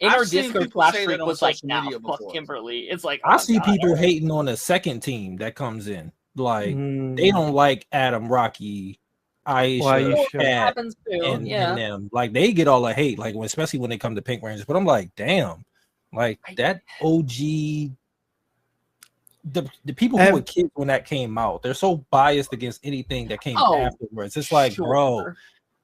in I've our seen Discord people class say stream that on was like, social "Nah, media fuck before. Kimberly." It's like, I oh, see God, people alright. hating on the second team that comes in. Like they Mm. don't like Adam, Rocky, Aisha, Why you Well, sure? that Kat, happens too. and Yeah. them. Like they get all the hate. Like especially when they come to Pink Rangers. But I'm like, damn, like that OG. The people who were kids when that came out, they're so biased against anything that came afterwards. It's like, bro,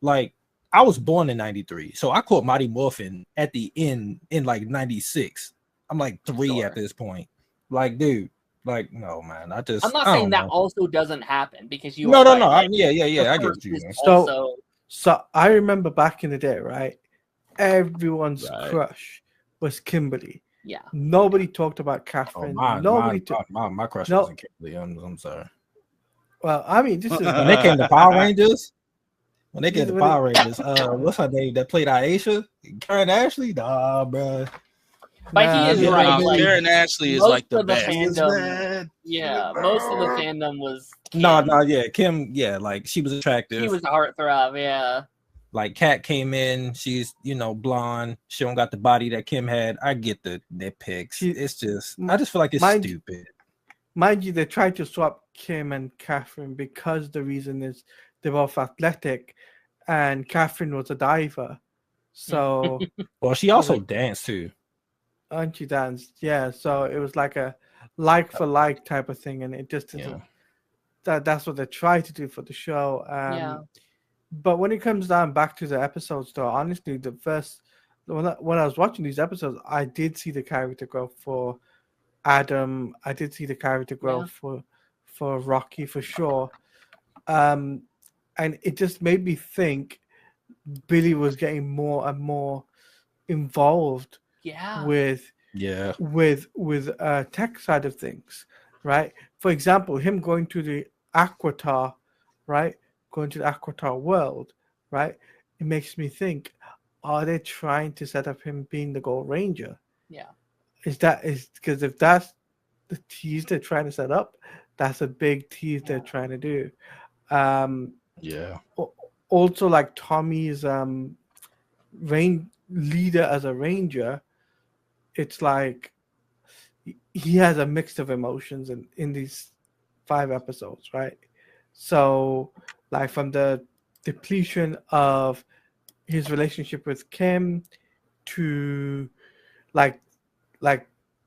like I was born in '93, so I caught Mighty Morphin at the end in like '96. I'm like 3 at this point. Like, dude, like, no, man. I'm not saying that also doesn't happen because you. No. Right, like, yeah. I get first you. is So, also so I remember back in the day, right? Everyone's crush was Kimberly. yeah. Nobody talked about Oh, Catherine. my crush No. wasn't Kimberly. I'm sorry. Well, I mean, this is When they came to Power Rangers, what's her name that played Aisha? Karen Ashley? Nah, bro. But he is right. Like, Karen Ashley is most like the of the best. fandom, yeah, most of the fandom was Kim. No, yeah, Kim, yeah, like she was attractive. She was a heartthrob, yeah. Like Kat came in, she's blonde. She don't got the body that Kim had. I get the nitpicks. It's just, I just feel like it's stupid. Mind you, they tried to swap Kim and Catherine because the reason is they're both athletic, and Catherine was a diver. So, well, she also danced too. And she danced, yeah. So it was like a like for like type of thing, and it just isn't. That's what they try to do for the show. But when it comes down back to the episodes, though, honestly, the first when I was watching these episodes, I did see the character growth for Adam. I did see the character growth for Rocky for sure. And it just made me think Billy was getting more and more involved with tech side of things, right? For example, him going to the Aquatar, right? Going to the Aquatar world, right? It makes me think, are they trying to set up him being the Gold Ranger? Yeah. Is because if that's the tease they're trying to set up, that's a big tease they're trying to do. Also, like Tommy's leader as a ranger, it's like he has a mix of emotions in these 5 episodes, right? So, like from the depletion of his relationship with Kim to like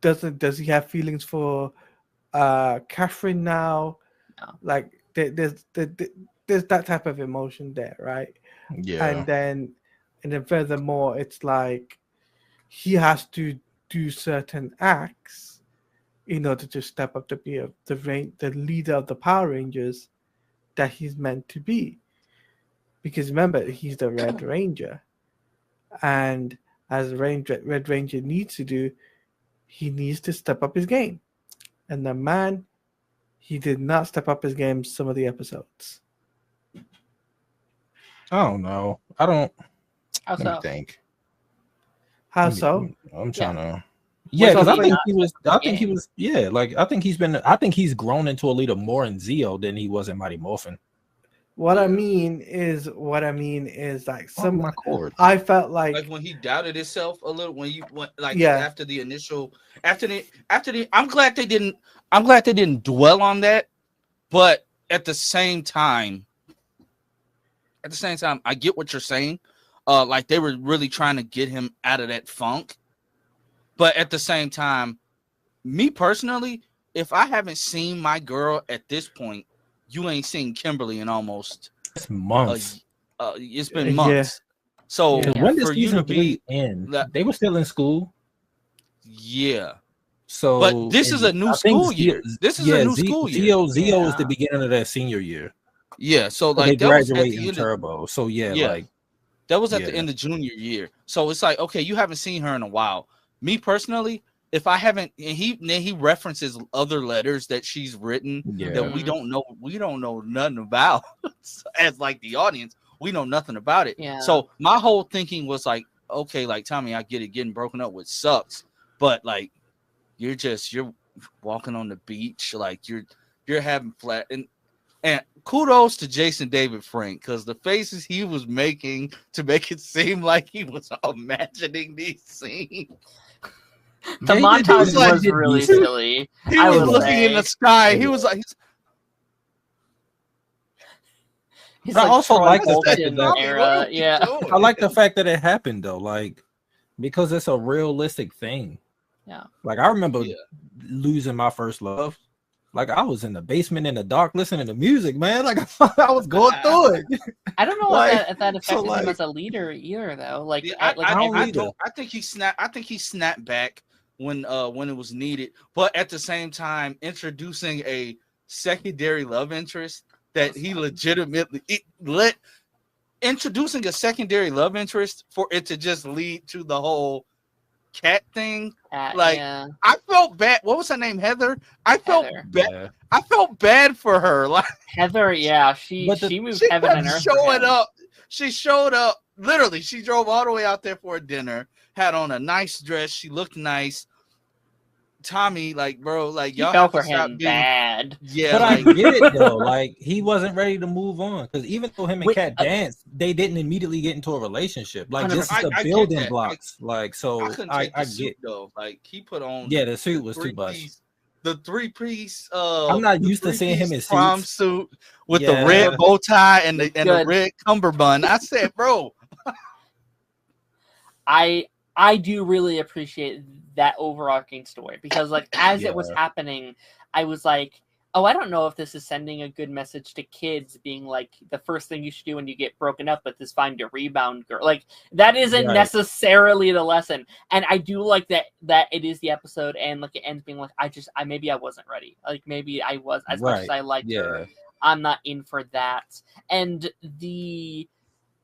does he have feelings for Catherine now? No. Like there's that type of emotion there, right? Yeah. And then furthermore, it's like he has to do certain acts in order to step up to be the leader of the Power Rangers that he's meant to be. Because remember, he's the Red Ranger, and as Red Ranger needs to do, he needs to step up his game. And the man, he did not step up his game some of the episodes. I don't know. I don't. How Let me think. How so? I'm trying to. Yeah, because I so think he was. I think he was. Yeah, like I think he's been. I think he's grown into a leader more in Zeo than he was in Mighty Morphin. What I mean is like some. my cord. I felt like when he doubted himself a little when you went like Yeah. after the I'm glad they didn't dwell on that, but at the same time I get what you're saying. Like they were really trying to get him out of that funk. But at the same time, me personally, if I haven't seen my girl at this point, you ain't seen Kimberly in almost months. It's been months. So when did for you season to be 3 end? They were still in school. Yeah. So, but this is a new school year. This is a new school year. Zeo is the beginning of their senior year. Yeah. So they like that was at graduate the in Turbo. So like that was at the end of junior year. So it's like, okay, you haven't seen her in a while. Me personally, if I haven't, and he references other letters that she's written that we don't know nothing about as like the audience, we know nothing about it. Yeah. So my whole thinking was like, okay, like Tommy, I get it, getting broken up with sucks, but like you're walking on the beach, like you're having flat, and And kudos to Jason David Frank, because the faces he was making to make it seem like he was imagining these scenes. The Yeah, montage like- was really silly. He I was would looking in say. the sky. He Yeah. was like, He's But I also Troy like the fact Bolton that- era. Yeah. I like the fact that it happened though, like because it's a realistic thing. Yeah. Like I remember Yeah. losing my first love. Like I was in the basement in the dark listening to music, man. Like I was going through it. I don't know Like, if that affected him like- as a leader either, though. Like, Yeah, at, like I don't every- either. I think he snapped. I think he snapped back when it was needed. But at the same time, introducing a secondary love interest that he legitimately introducing a secondary love interest for it to just lead to the whole cat thing. like, yeah, I felt bad. What was her name? Heather. I felt Heather. bad. Yeah. I felt bad for her. Like Heather. Yeah, she But the- moved she heaven kept and earth. for showing him. up. She showed up. Literally, she drove all the way out there for a dinner. Had on a nice dress. She looked nice. Tommy, like, bro, like He y'all fell have for to stop him being. bad. Yeah, But like, I get it though. Like he wasn't ready to move on because even though him and Wait, Kat danced, they didn't immediately get into a relationship. Like this is 100%. the I get building that. blocks. Like so, I couldn't I take the suit get. though. Like he put on. Yeah, the suit was too much. three-piece- The three-piece. I'm not the used to seeing him in three-piece prom suits. suit with Yeah. the red bow tie and the Good. red cummerbund. I said, bro. I do really appreciate that overarching story because, like, as it was Yeah. happening, I was like, oh, I don't know if this is sending a good message to kids, being like, the first thing you should do when you get broken up with is find your rebound girl. Like, that isn't Right. necessarily the lesson. And I do like that it is the episode and like it ends being like, maybe I wasn't ready. Like maybe I was, as much as Right. I liked her, Yeah. I'm not in for that. And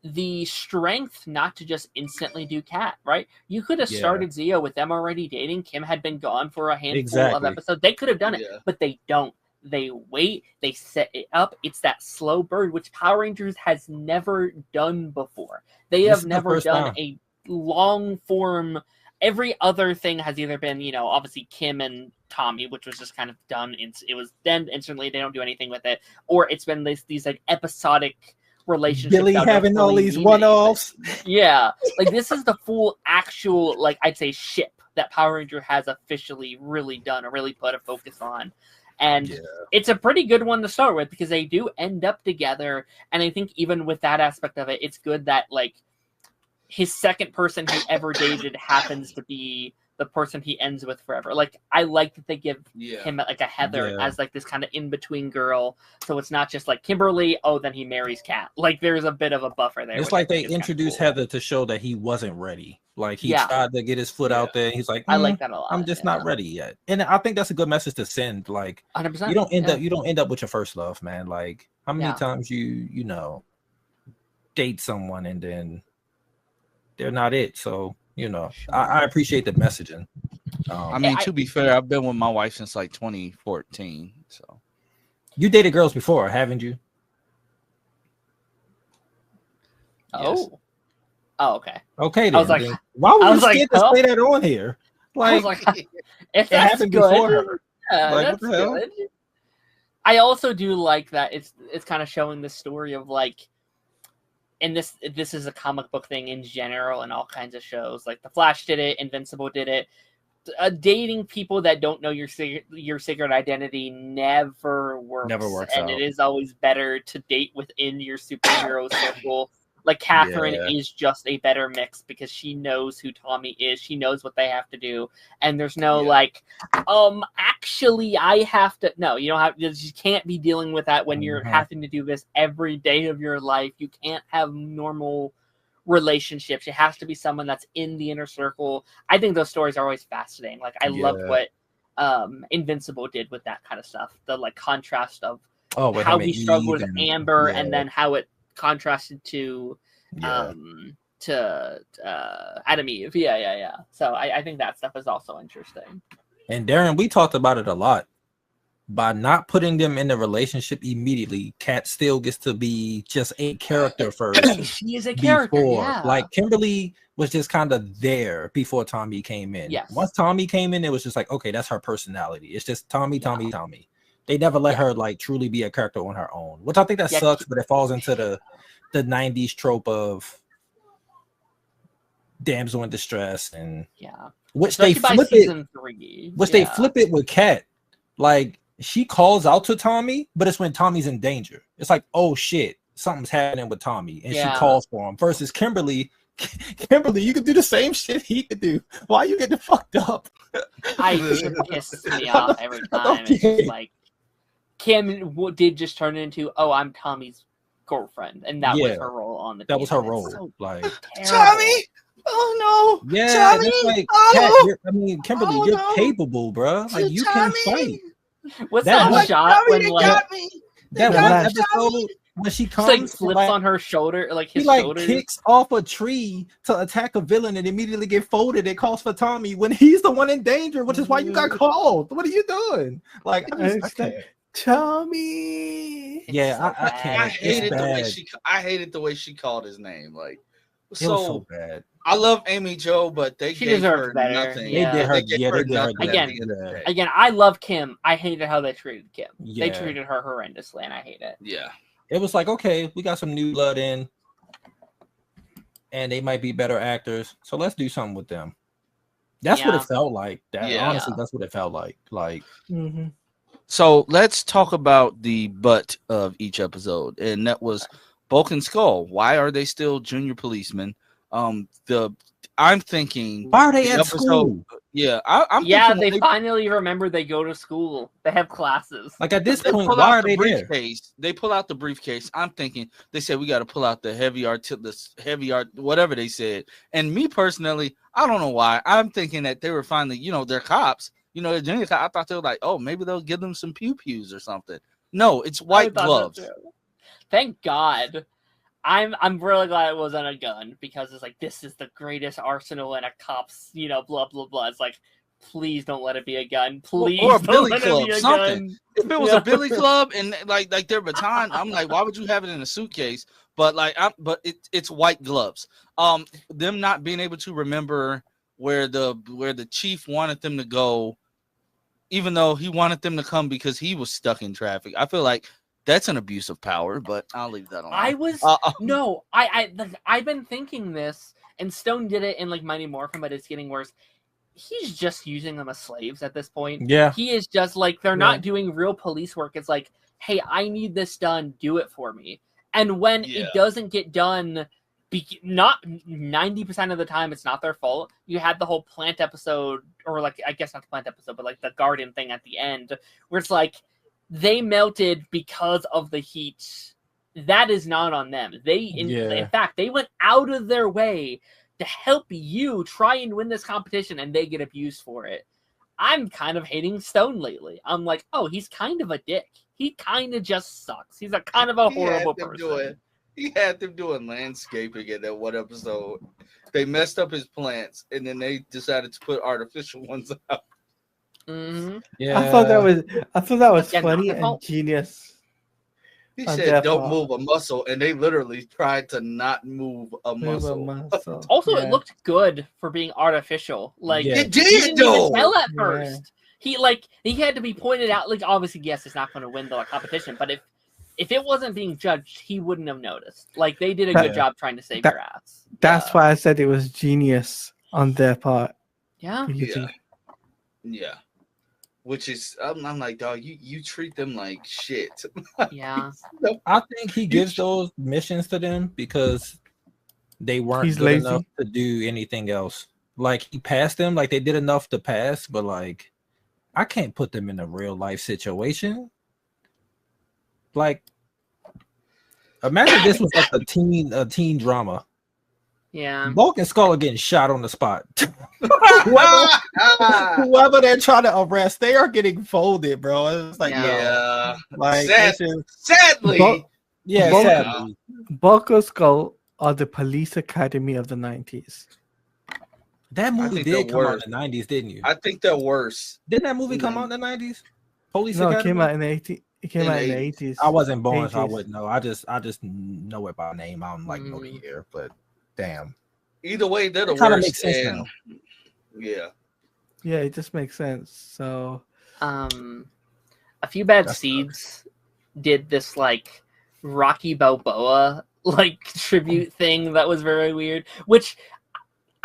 the strength not to just instantly do Cat, right? You could have Yeah. started Zio with them already dating. Kim had been gone for a handful of Exactly. episodes. They could have done it, Yeah. but they don't. They wait, they set it up. It's that slow burn, which Power Rangers has never done before. They This have is the never first done time. a long form. Every other thing has either been, obviously Kim and Tommy, which was just kind of done. It was then instantly. They don't do anything with it, or it's been these like episodic relationships. Billy that don't having all really these mean one-offs. anything. Yeah, like this is the full actual, like I'd say, ship that Power Ranger has officially really done or really put a focus on. And Yeah. it's a pretty good one to start with because they do end up together. And I think even with that aspect of it, it's good that like his second person he ever dated happens to be the person he ends with forever. Like I like that they give Yeah. him like a Heather Yeah. as like this kind of in-between girl. So it's not just like Kimberly, oh, then he marries Kat. Like there's a bit of a buffer there. It's which I like they think is kinda introduced cool. Heather to show that he wasn't ready. Like he Yeah. tried to get his foot out there. He's like, I like that a lot. I'm just not ready yet. And I think that's a good message to send. Like 100%. you don't yeah. end up with your first love, man. Like how many Yeah. times you know date someone and then they're not it. So I appreciate the messaging. I mean, to be fair, I've been with my wife since like 2014. So You dated girls before, haven't you? Oh. yes. Oh, okay. Okay, then. I was like- then why would I you was like, scared to huh? say that on here? I was Like, like, if it that's happened good, before her. yeah, Like, what that's the hell? good. I also do like that it's kind of showing the story of like, and this is a comic book thing in general and all kinds of shows. Like The Flash did it, Invincible did it. Dating people that don't know your secret identity never works. Never works and out. it is always better to date within your superhero circle. Like Catherine Yeah. is just a better mix because she knows who Tommy is. She knows what they have to do, and there's no Yeah. like, actually, I have to. No, you don't have. You can't be dealing with that when you're Mhm. having to do this every day of your life. You can't have normal relationships. It has to be someone that's in the inner circle. I think those stories are always fascinating. Like I love Yeah. what Invincible did with that kind of stuff. The like contrast of with how him he and struggled Eve with and- Amber, yeah, and then how it contrasted to yeah. Adam Eve. Yeah. So I think that stuff is also interesting. And Darren, we talked about it a lot. By not putting them in the relationship immediately, Kat still gets to be just a character first. She is a character. Before, Yeah. like Kimberly was just kind of there before Tommy came in. Yes. Once Tommy came in, it was just like, okay, that's her personality. It's just Tommy. They never let her like truly be a character on her own, which I think that sucks, but it falls into the 90s trope of damsel in distress, and which especially they by flip season 3. they flip it with Kat. Like she calls out to Tommy, but it's when Tommy's in danger. It's like, oh shit, something's happening with Tommy, and she calls for him. Versus Kimberly, you could do the same shit he could do. Why you getting fucked up? It pisses me off every time. It's just like Kim did just turn into, oh, I'm Tommy's girlfriend, and that was her role on the team. That was her role. So like Tommy. Oh no! Yeah, Tommy! that's like, oh, Kat, Kimberly, you're capable, bro. Like you Tommy! can fight. What's that shot Tommy, when like that one episode when she comes, like flips on her shoulder, like his shoulders. Kicks off a tree to attack a villain and immediately get folded. It calls for Tommy when he's the one in danger, which is why you got called. What are you doing? Like, I can't. Tommy. Yeah, I can't. I hated the way she called his name. Like, it was so bad. I love Amy Jo, but she gave her better. nothing. Yeah. They gave her nothing. Again, I love Kim. I hated how they treated Kim. Yeah. They treated her horrendously, and I hate it. Yeah. It was like, okay, we got some new blood in, and they might be better actors, so let's do something with them. That's what it felt like. Honestly, that's what it felt like. Like, So let's talk about the butt of each episode, and that was Bulk and Skull. Why are they still junior policemen? I'm thinking, why are they at school? Yeah, I'm thinking they finally remember they go to school. They have classes. Like at this point, why are they there? They pull out the briefcase. I'm thinking they said we got to pull out the heavy whatever they said. And me personally, I don't know why. I'm thinking that they were finally, they're cops. They're junior cops. I thought they were like, oh, maybe they'll give them some pew-pews or something. No, it's white gloves. Thank God. I'm really glad it wasn't a gun, because it's like, this is the greatest arsenal in a cop's, blah blah blah. It's like, please don't let it be a gun. Please, or a don't billy let club, it be a something. gun. If it was a billy club and like their baton, I'm like, why would you have it in a suitcase? But it's white gloves. Them not being able to remember where the chief wanted them to go, even though he wanted them to come because he was stuck in traffic. I feel like that's an abuse of power, but I'll leave that alone. I've been thinking this, and Stone did it in like Mighty Morphin, but it's getting worse. He's just using them as slaves at this point. Yeah, he is just like, they're not doing real police work. It's like, hey, I need this done, do it for me. And when it doesn't get done, not 90% of the time, it's not their fault. You had the whole plant episode, or like, I guess not the plant episode, but like the garden thing at the end, where it's like, they melted because of the heat. That is not on them. In fact, they went out of their way to help you try and win this competition, and they get abused for it. I'm kind of hating Stone lately. I'm like, oh, he's kind of a dick. He kind of just sucks. He's a kind of a horrible person. He had them doing landscaping in that one episode. They messed up his plants, and then they decided to put artificial ones out. Mm-hmm. Yeah, I thought that was funny and genius. He said, "Don't move a muscle," and they literally tried to not move a muscle. Also, it looked good for being artificial. Like it did, though. Even tell at first. He had to be pointed out. Like, obviously, yes, it's not going to win the competition, but if it wasn't being judged, he wouldn't have noticed. Like, they did a good job trying to save your ass. That's why I said it was genius on their part. Yeah. Yeah. Which is, I'm like, dog, you treat them like shit. Yeah. I think he gives those missions to them because they weren't good enough to do anything else. Like, he passed them, like they did enough to pass, but like, I can't put them in a real life situation. Like, imagine this was like a teen drama. Yeah. Bulk and Skull are getting shot on the spot. whoever they're trying to arrest, they are getting folded, bro. It's like, like sadly. Sadly. Bulk and Skull are the police academy of the 90s. That movie did come out in the 90s, didn't you? I think they're worse. Didn't that movie come out in the 90s? Police Academy? It came out in the 80s. It came out in the 80s. I wasn't born, so I wouldn't know. I just know it by name. I don't know the year, but damn. Either way, they're the worst. Kind of makes sense now. Yeah. Yeah, it just makes sense. So, A Few Bad That's Seeds did this like Rocky Balboa like tribute thing that was very weird. Which,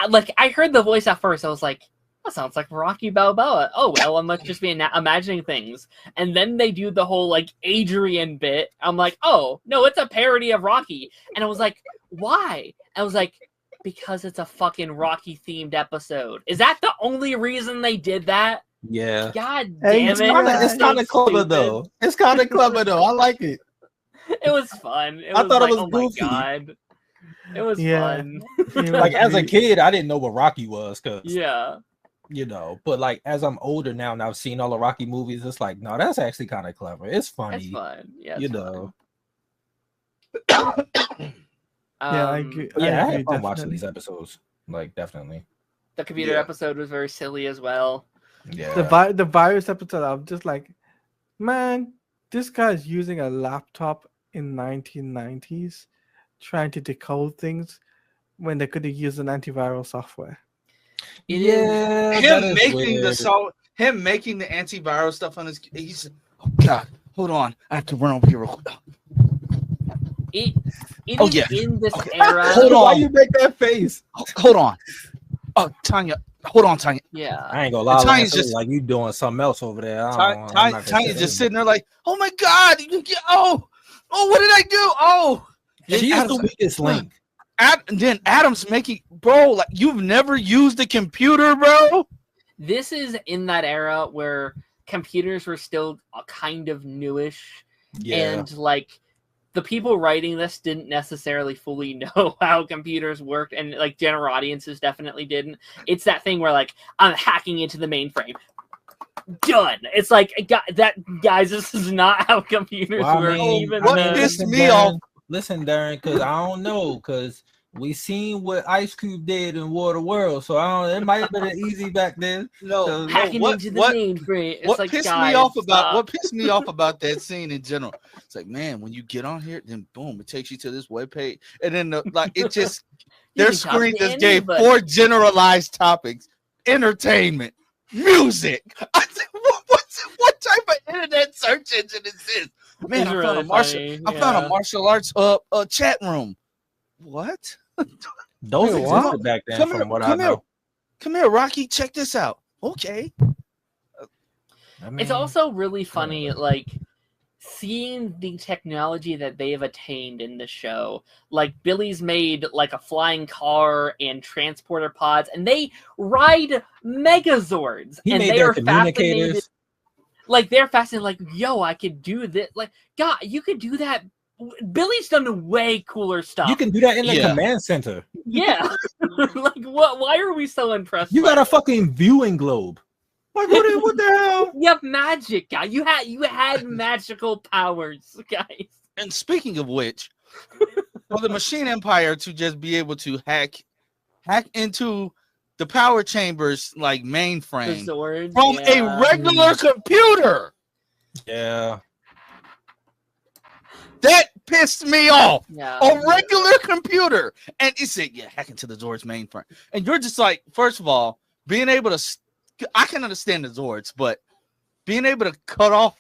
like, I heard the voice at first, I was like, that sounds like Rocky Balboa. Oh well, I must just be imagining things. And then they do the whole like Adrian bit. I'm like, oh no, it's a parody of Rocky. And I was like, why? I was like, because it's a fucking Rocky themed episode. Is that the only reason they did that? Yeah. God Hey, damn it! It's kind of clever stupid. though. It's kind of clever though. I like it. It was fun. I thought it was oh goofy. my god, it was Yeah. fun. Like as a kid, I didn't know what Rocky was, cause Yeah, you know. But like as I'm older now, and I've seen all the Rocky movies, it's like no, that's actually kind of clever. It's funny. it's fun. Yeah, it's You fun. know. Yeah, I agree. But yeah, I agree, had fun watching definitely. these episodes. Like definitely. The computer Yeah. episode was very silly as well. Yeah. The virus episode, I'm just like, man, this guy's using a laptop in 1990s trying to decode things when they could have used an antiviral software. It is. yeah. that Him is making weird. him making the antiviral stuff on his. He's oh god, hold on, I have to run over here real quick. It Oh, is yeah. in this Okay. era. Hold on. Why you make that face? Hold on. Oh, Tanya, hold on, Tanya. Yeah. I ain't gonna lie. Tanya's Lance, just- like you doing something else over there. I'm not gonna Tanya's say just that. sitting there like, oh my god, oh, what did I do? Oh, She is the Adam's- weakest link. And then Adam's making, bro, like you've never used a computer, bro. This is in that era where computers were still kind of newish, Yeah. and like the people writing this didn't necessarily fully know how computers worked, and like general audiences definitely didn't. It's that thing where like I'm hacking into the mainframe. Done. It's like guys, this is not how computers Well, I work. mean, Even what then. pissed listen, me Darren, off- Listen, Darren, because I don't know, because we seen what Ice Cube did in War of the World, so I don't. It might have been easy back then. No, hacking what, into the what, mainframe. It's what like, pissed guys, me off about stop. what pissed me off about that scene in general? It's like, man, when you get on here, then boom, it takes you to this webpage, and then like it just You their can talk screen to just gave anybody. 4 generalized topics: entertainment, music. I said, what type of internet search engine is this? Man, It's I really found a martial. funny, I found yeah. a martial arts chat room. What? Those Wait, existed what? back then, Come from here, what I come here. know. Come here, Rocky. Check this out. Okay. I mean, It's also really funny, whatever. like seeing the technology that they have attained in the show. Like Billy's made like a flying car and transporter pods, and they ride Megazords, he and made they their are fascinated. communicators. Like they're fascinated. Like, yo, I could do this. Like, God, you could do that. Billy's done way cooler stuff. You can do that in the Yeah. command center. yeah. Like, what? Why are we so impressed? You by got a this? fucking viewing globe. Like what the hell? You have magic, guy. You had magical powers, guys. And speaking of which, for the Machine Empire to just be able to hack into the power chambers like The mainframe Zords from yeah. a regular computer, Yeah. that pissed me off. Yeah. A regular computer, and it said, "Yeah, hack into the Zords mainframe," and you're just like, first of all, being able to, I can understand the Zords, but being able to cut off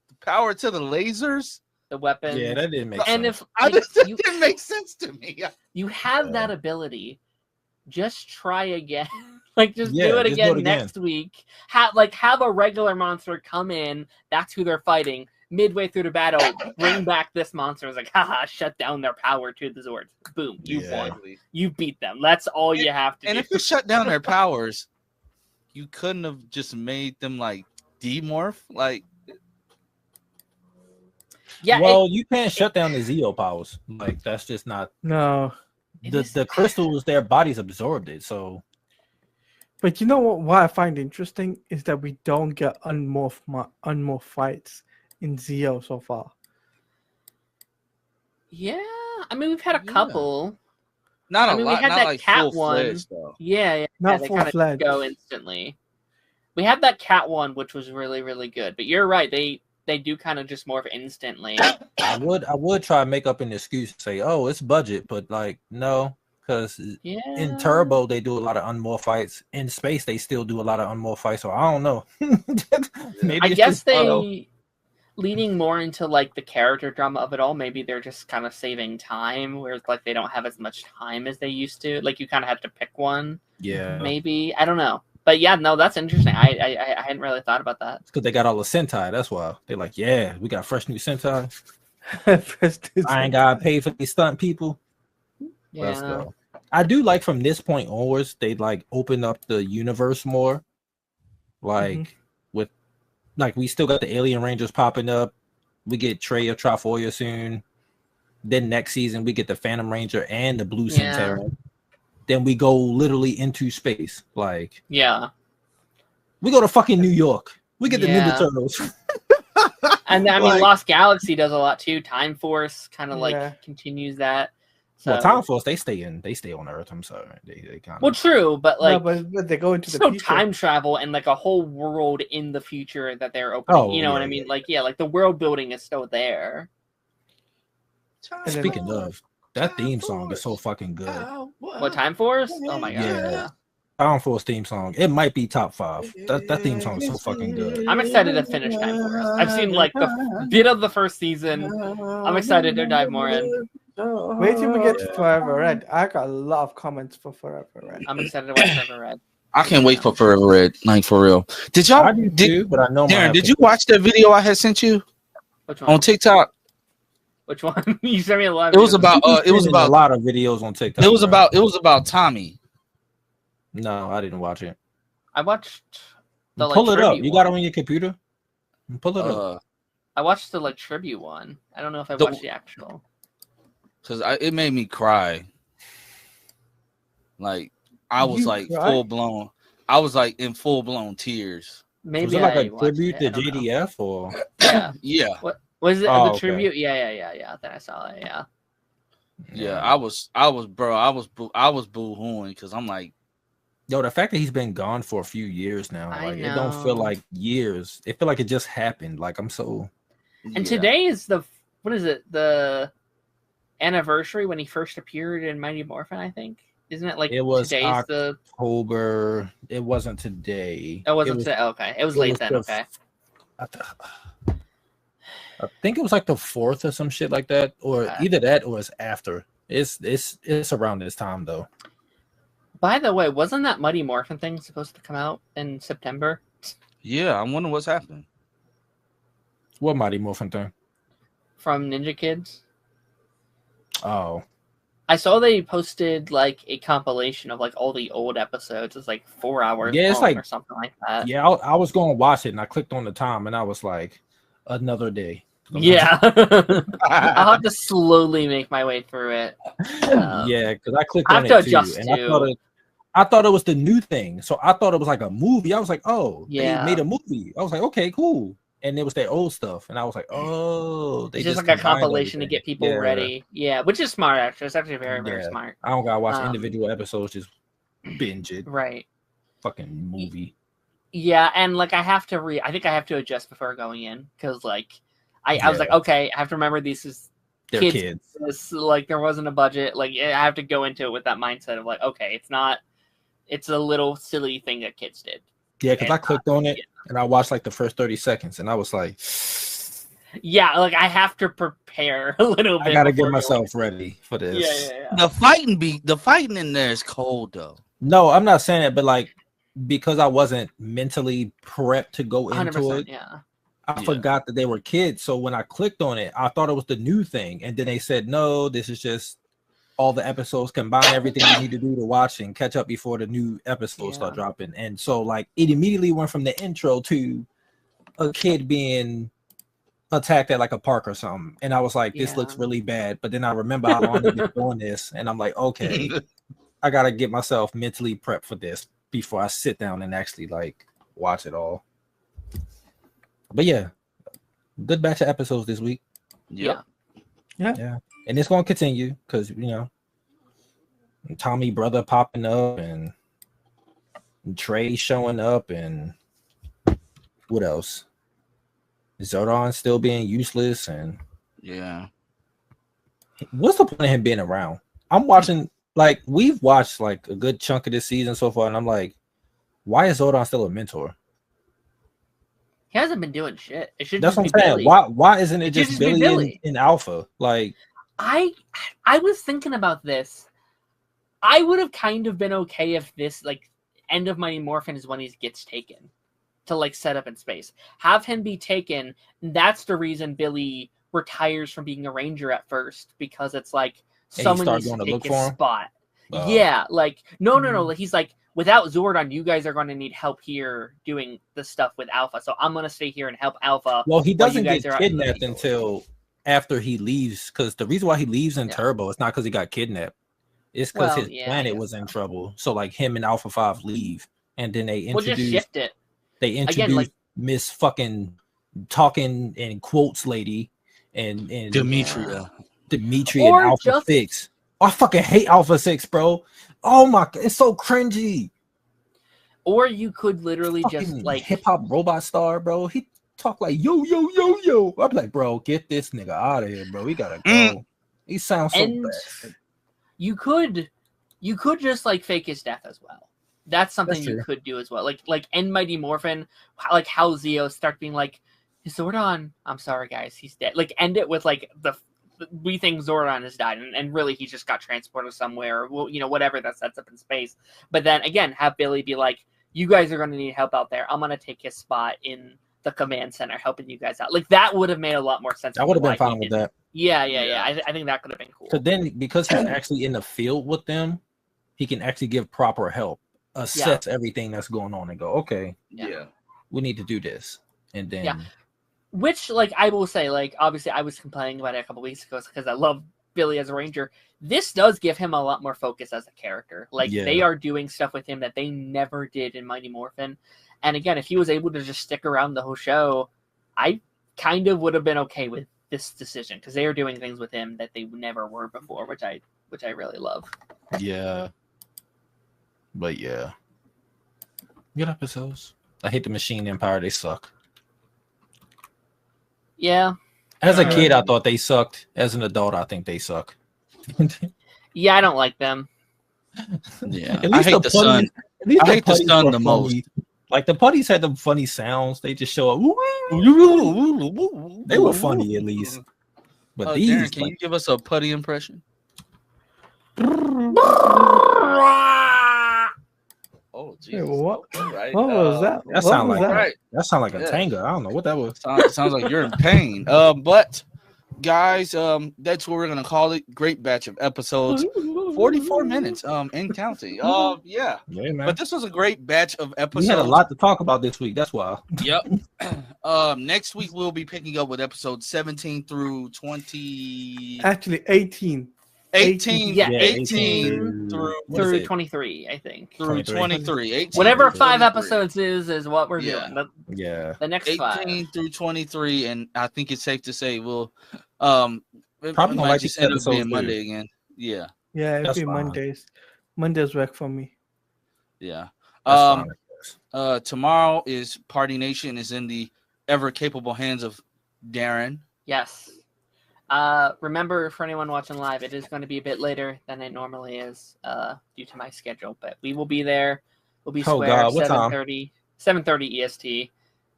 the power to the lasers, The weapon. Yeah, that didn't make and sense. if like, that you, didn't make sense to me. you have that ability, just try again. Like just Yeah, do it just do again it again. next week. Have a regular monster come in. That's who they're fighting. Midway through the battle, bring back this monster. It's like, haha, shut down their power to the Zords. Boom, you Yeah. won. You beat them. That's all you have to And do. if you shut down their powers, you couldn't have just made them like demorph. Like, Yeah. Well, you can't shut down the Zeo powers. Like that's just not No, It the is- the crystals. Their bodies absorbed it. So but you know what I find interesting is that we don't get unmorph fights in Zeo so far. yeah. I mean, we've had a Yeah. couple. not I a mean, we lot, had not that like cat full-fledged, though. Yeah. Not they kind of full-fledged. go instantly. We had that cat one, which was really, really good. But you're right. They do kind of just morph instantly. I would try to make up an excuse and say, oh, it's budget, but like no, because Yeah. in Turbo they do a lot of unmorph fights. In space they still do a lot of unmorph fights. So I don't know. Maybe I it's guess just auto. they leading more into like the character drama of it all. Maybe they're just kind of saving time, where it's like they don't have as much time as they used to. Like you kind of have to pick one. Yeah, Maybe I don't know, but yeah, no, that's interesting. I hadn't really thought about that. it's because they got all the Sentai. That's why they're like, yeah, we got fresh new Sentai. I ain't gotta pay for these stunt people. Let's Yeah, go. I do like from this point onwards, they like open up the universe more. Like with like we still got the Alien Rangers popping up. We get Trey of Trifoya soon. Then next season we get the Phantom Ranger and the Blue Centauran. Then we go literally into space. Like yeah. we go to fucking New York. We get the Ninja Turtles. And I mean, Like- Lost Galaxy does a lot too. Time Force kind of like continues that. So, Well, Time Force, they stay on Earth. I'm sorry, they kind of. well, true, but like, no, but they go into the so future. time travel and like a whole world in the future that they're opening. Oh, you know yeah, what I mean? Like, yeah, like the world building is still there. And then- Speaking of, that theme song is so fucking good. What, Time Force? Oh my god! Yeah. Time Force theme song, it might be top 5. That theme song is so fucking good. I'm excited to finish Time Force. I've seen like the bit of the first season. I'm excited to dive more in. Wait till we get to Forever Red. I got a lot of comments for Forever Red. I'm excited to watch Forever Red. I can't wait for Forever Red, like for real. Did I y'all? do Did too, but I know Darren? Did you watch that video I had sent you Which one? on TikTok? Which one? You sent me a lot. It was about. It was a about. lot of videos on TikTok. It was bro. about. It was about Tommy. No, I didn't watch it. I watched the like, Pull it up. tribute You got it one. on your computer? Pull it up. I watched the like tribute one. I don't know if I The- watched the actual. Because it made me cry. Like I was You like cried? full blown. I was like in full blown tears. Maybe Was it like I a watched tribute it, to I don't know. JDF or? Yeah. Yeah, Was it Oh, the okay. tribute? Yeah. Then I saw it. Yeah. yeah. I was, bro. I was boo-hooing because I'm like, Yo, the fact that he's been gone for a few years now, I like it don't feel know. like years. It feel like it just happened. Like I'm so. And yeah. today is what is it? The anniversary when he first appeared in Mighty Morphin, I think. Isn't it like It was today's the? October. It wasn't today. It wasn't today. Okay, it was late then. Okay. I think it was like the 4th or some shit like that, or Okay. either that or it's after. It's around this time though. By the way, wasn't that Mighty Morphin thing supposed to come out in September Yeah, I wonder what's happening. What Mighty Morphin thing? from Ninja Kids? Oh, I saw they posted like a compilation of like all the old episodes. It's like 4 hours Yeah, it's long like- or something like that. yeah. I was going to watch it and I clicked on the time and I was like, another day. Yeah. I'll have to slowly make my way through it. Yeah, because I clicked I on have to it too, adjust and too. I thought it was the new thing. So I thought it was like a movie. I was like, oh, Yeah. they made a movie. I was like, okay, cool. And it was their old stuff, and I was like, oh, they It's just like a combined compilation to everything. get people Yeah. ready. Yeah, which is smart actually. It's actually very, very Yeah. smart. I don't gotta watch Um, individual episodes, just binge it. Right. Fucking movie. Yeah, and like I have to I think I have to adjust before going in because like I was Yeah. like, okay, I have to remember these is They're kids. kids. This, like there wasn't a budget. Like I have to go into it with that mindset of like, okay, it's a little silly thing that kids did. Yeah, because I And, clicked on it and I watched like the first 30 seconds, and I was like, Yeah, like I have to prepare a little bit. I gotta before get myself going. ready for this. Yeah. The fighting in there is cold though. No, I'm not saying it, but like because I wasn't mentally prepped to go 100%. into it, Yeah. I Yeah. forgot that they were kids. So when I clicked on it, I thought it was the new thing. And then they said, no, this is just all the episodes, combine everything you need to do to watch and catch up before the new episodes start Yeah. dropping. And so like it immediately went from the intro to a kid being attacked at like a park or something. And I was like, this looks Yeah. really bad. But then I remember how long they've been doing this. And I'm like, okay, I gotta get myself mentally prepped for this before I sit down and actually like watch it all. But yeah, good batch of episodes this week. Yep. And it's gonna continue because Tommy brother popping up and Trey showing up and what else? Zordon still being useless, and Yeah. what's the point of him being around? I'm watching like we've watched like a good chunk of this season so far, and I'm like, why is Zordon still a mentor? He hasn't been doing shit. It should That's just what be I'm saying. Billy. Why isn't it It should just just be Billy Billy. in Alpha? Like, I was thinking about this. I would have kind of been okay if this like end of Mighty Morphin is when he gets taken to like set up in space. Have him be taken. That's the reason Billy retires from being a ranger at first, because it's like someone needs to take his spot. Yeah, like no. Like, he's like, without Zordon, you guys are going to need help here doing the stuff with Alpha. So I'm going to stay here and help Alpha. well, he doesn't get kidnapped until after he leaves, because the reason why he leaves in Turbo, it's not because he got kidnapped. It's because his planet was in trouble. So like him and Alpha 5 leave, and then they introduce. We'll just shift it. They introduce like, Miss fucking talking in quotes lady and Demetria and Alpha 6. Oh, I fucking hate Alpha 6, bro. Oh my, it's so cringy. Or you could literally just like hip hop robot star, bro. He talk like yo yo yo yo. I'm like, bro, get this nigga out of here, bro. We gotta go. He sounds so bad. You could just like fake his death as well. That's something you could do as well. Like end Mighty Morphin, like how Zeo start being like, Zordon, I'm sorry guys, he's dead. Like end it with like we think Zordon has died, and really he just got transported somewhere, whatever that sets up in space. But then again, have Billy be like, you guys are going to need help out there. I'm going to take his spot in the command center, helping you guys out. Like that would have made a lot more sense. I would have been fine with that. Yeah. I think that could have been cool. So then, because he's actually in the field with them, he can actually give proper help, assess everything that's going on, and go, okay, we need to do this, and then. Which, like, I will say, like, obviously I was complaining about it a couple weeks ago because I love Billy as a ranger. This does give him a lot more focus as a character. Like, they are doing stuff with him that they never did in Mighty Morphin. And again, if he was able to just stick around the whole show, I kind of would have been okay with this decision, because they are doing things with him that they never were before, which I really love. Yeah. But yeah. Good episodes. I hate the Machine Empire. They suck. Yeah. As a kid, I thought they sucked. As an adult, I think they suck. Yeah, I don't like them. Yeah, I hate the sun. I hate the sun the most. Like the putties had them funny sounds. They just show up. They were funny at least. But these, Darren, can you give us a putty impression? Oh, Jesus. What? Right. What was that? That sound like right. That sound like a tanga. I don't know what that was. Sounds like you're in pain. But guys, that's what we're gonna call it. Great batch of episodes. 44 minutes. In counting. Yeah, man. But this was a great batch of episodes. We had a lot to talk about this week. That's why. Yep. Next week we'll be picking up with episodes 17 through 20. Actually, 18. 18 through 23, I think. Through 23. 18 whatever 5 episodes is what we're doing. The next 18 5 through 23, and I think it's safe to say we'll probably might just end up being Monday again. Yeah. Yeah, it'll be Mondays. Mondays work for me. Yeah. Tomorrow is Party Nation is in the ever capable hands of Darren. Yes. Remember, for anyone watching live, it is going to be a bit later than it normally is due to my schedule, but we will be there. We'll be square 7:30 EST.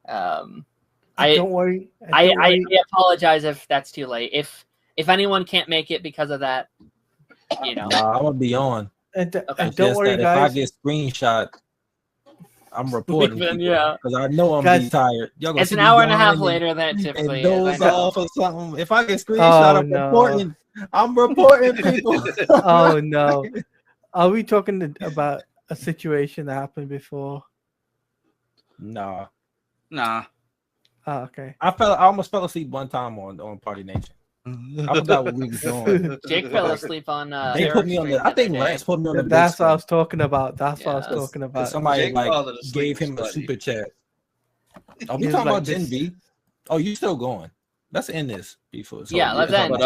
Don't worry. I apologize if that's too late. If anyone can't make it because of that, Nah, I'm gonna be on. And don't worry, guys. If I get screenshot, I'm reporting. Because I know I'm be tired. It's an hour and a half later than it typically is. Doze off or something. If I get screenshot, reporting. I'm reporting people. Oh no. Are we talking about a situation that happened before? Nah. Oh, okay. I almost fell asleep one time on Party Nation. I forgot what we was doing. Jake fell asleep on. They put me on the. I think Lance put me on the. That's what I was talking about. Somebody gave him a super chat. Are we talking about Gen V? Oh, you still going? Let's end this before. Yeah, let's end.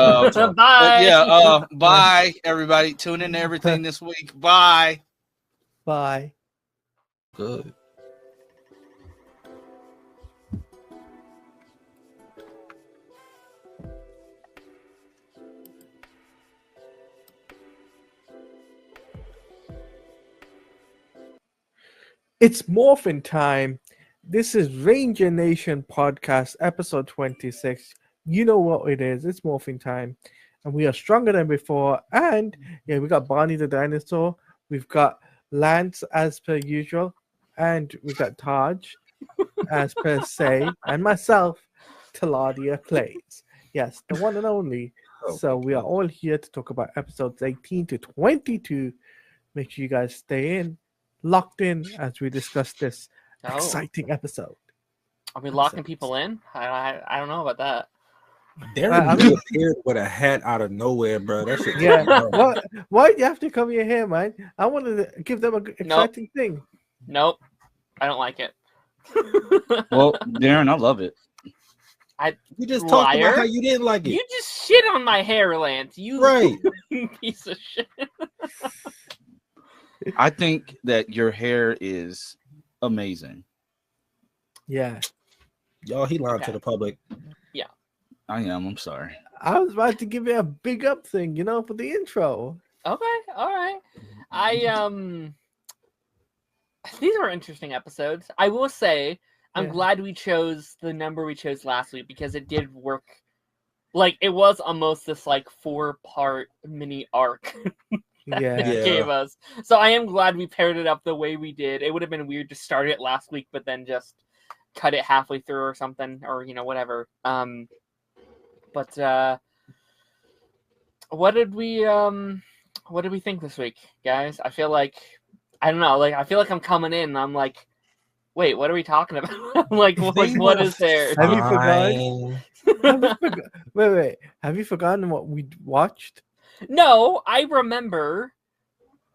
Bye. Bye, everybody. Tune in to everything this week. Bye. Bye. Good. It's Morphin time. This is Ranger Nation Podcast, episode 26. You know what it is. It's Morphin time. And we are stronger than before. And yeah, we got Barney the dinosaur. We've got Lance as per usual. And we got Taj as per se. And myself, Taladia Plays. Yes, the one and only. So we are all here to talk about episodes 18 to 22. Make sure you guys stay locked in as we discuss this exciting episode. Are we locking people in? I don't know about that. Darren really appeared with a hat out of nowhere, bro. That shit. Yeah. Why you have to cover your hair, man? I wanted to give them an exciting thing. Nope. I don't like it. Well, Darren, I love it. You just talked about how you didn't like it. You just shit on my hair, Lance. You right. piece of shit. I think that your hair is amazing. Yeah. Y'all, he lied to the public. Yeah. I am. I'm sorry. I was about to give you a big up thing, for the intro. Okay. All right. These are interesting episodes. I will say, I'm glad we chose the number we chose last week because it did work. Like, it was almost this, 4-part mini arc. It gave us. So I am glad we paired it up the way we did. It would have been weird to start it last week, but then just cut it halfway through or something, or whatever. But what did we think this week, guys? I feel like I don't know. I feel like I'm coming in and I'm like, wait, what are we talking about? I'm like, what is there? Have you forgotten? Wait. Have you forgotten what we watched? No, I remember,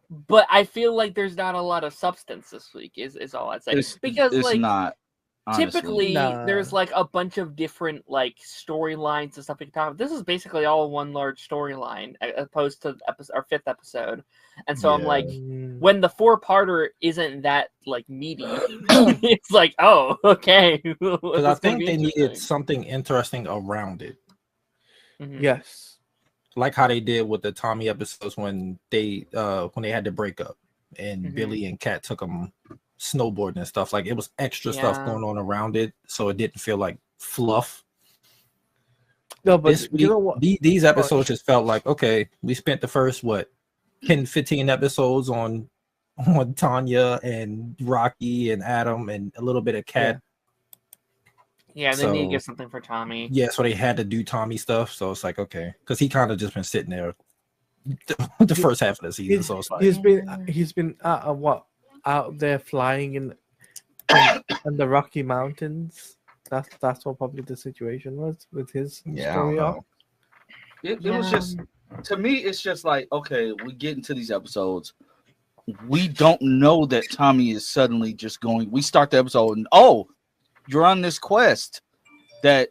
but I feel like there's not a lot of substance this week. Is all I'd say. Because it's not. Honestly. Typically, there's a bunch of different storylines and stuff we can talk about. This is basically all one large storyline, opposed to our 5th episode. And so I'm like, when the 4-parter isn't that meaty, it's like, oh, okay. Because I think they needed something interesting around it. Mm-hmm. Yes. Like how they did with the Tommy episodes when they had to break up and Billy and Kat took them snowboarding and stuff. It was extra stuff going on around it, so it didn't feel like fluff. No, but you know what? These episodes just felt like, okay, we spent the first 10-15 episodes on Tanya and Rocky and Adam and a little bit of Kat. Yeah, they need to give something for Tommy. Yeah, so they had to do Tommy stuff. So it's like, okay, because he kind of just been sitting there the first half of the season. So it's like he's been out there flying in the Rocky Mountains. That's what probably the situation was with his story arc. It was just, to me, it's just like, okay, we get into these episodes. We don't know that Tommy is suddenly just going. We start the episode and you're on this quest that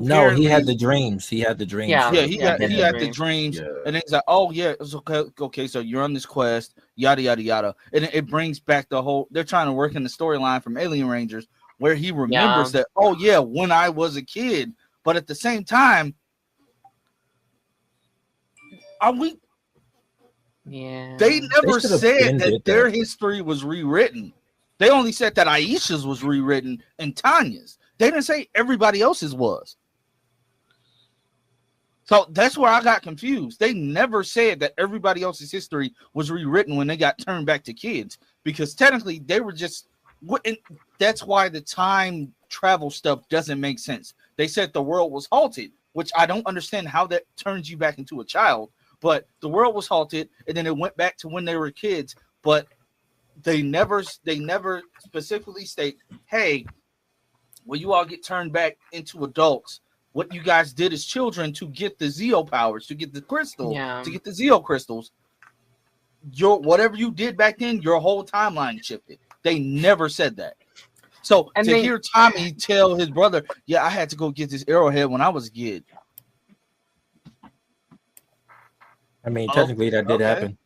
no, he had the dreams. He had the dreams. Yeah, he had the dreams. Yeah. And it's like, oh yeah, it's okay. Okay, so you're on this quest, yada yada yada. And it brings back the whole, they're trying to work in the storyline from Alien Rangers where he remembers that, oh yeah, when I was a kid. But at the same time, they never said that their history was rewritten. They only said that Aisha's was rewritten and Tanya's. They didn't say everybody else's was. So that's where I got confused. They never said that everybody else's history was rewritten when they got turned back to kids, because technically they were just. And that's why the time travel stuff doesn't make sense. They said the world was halted, which I don't understand how that turns you back into a child. But the world was halted, and then it went back to when they were kids. But they never specifically state, hey, when you all get turned back into adults, what you guys did as children to get the Zeo powers, to get the crystal, to get the Zeo crystals, whatever you did back then, your whole timeline shifted. They never said that. So hear Tommy tell his brother, yeah, I had to go get this arrowhead when I was a kid. I mean, technically that did happen.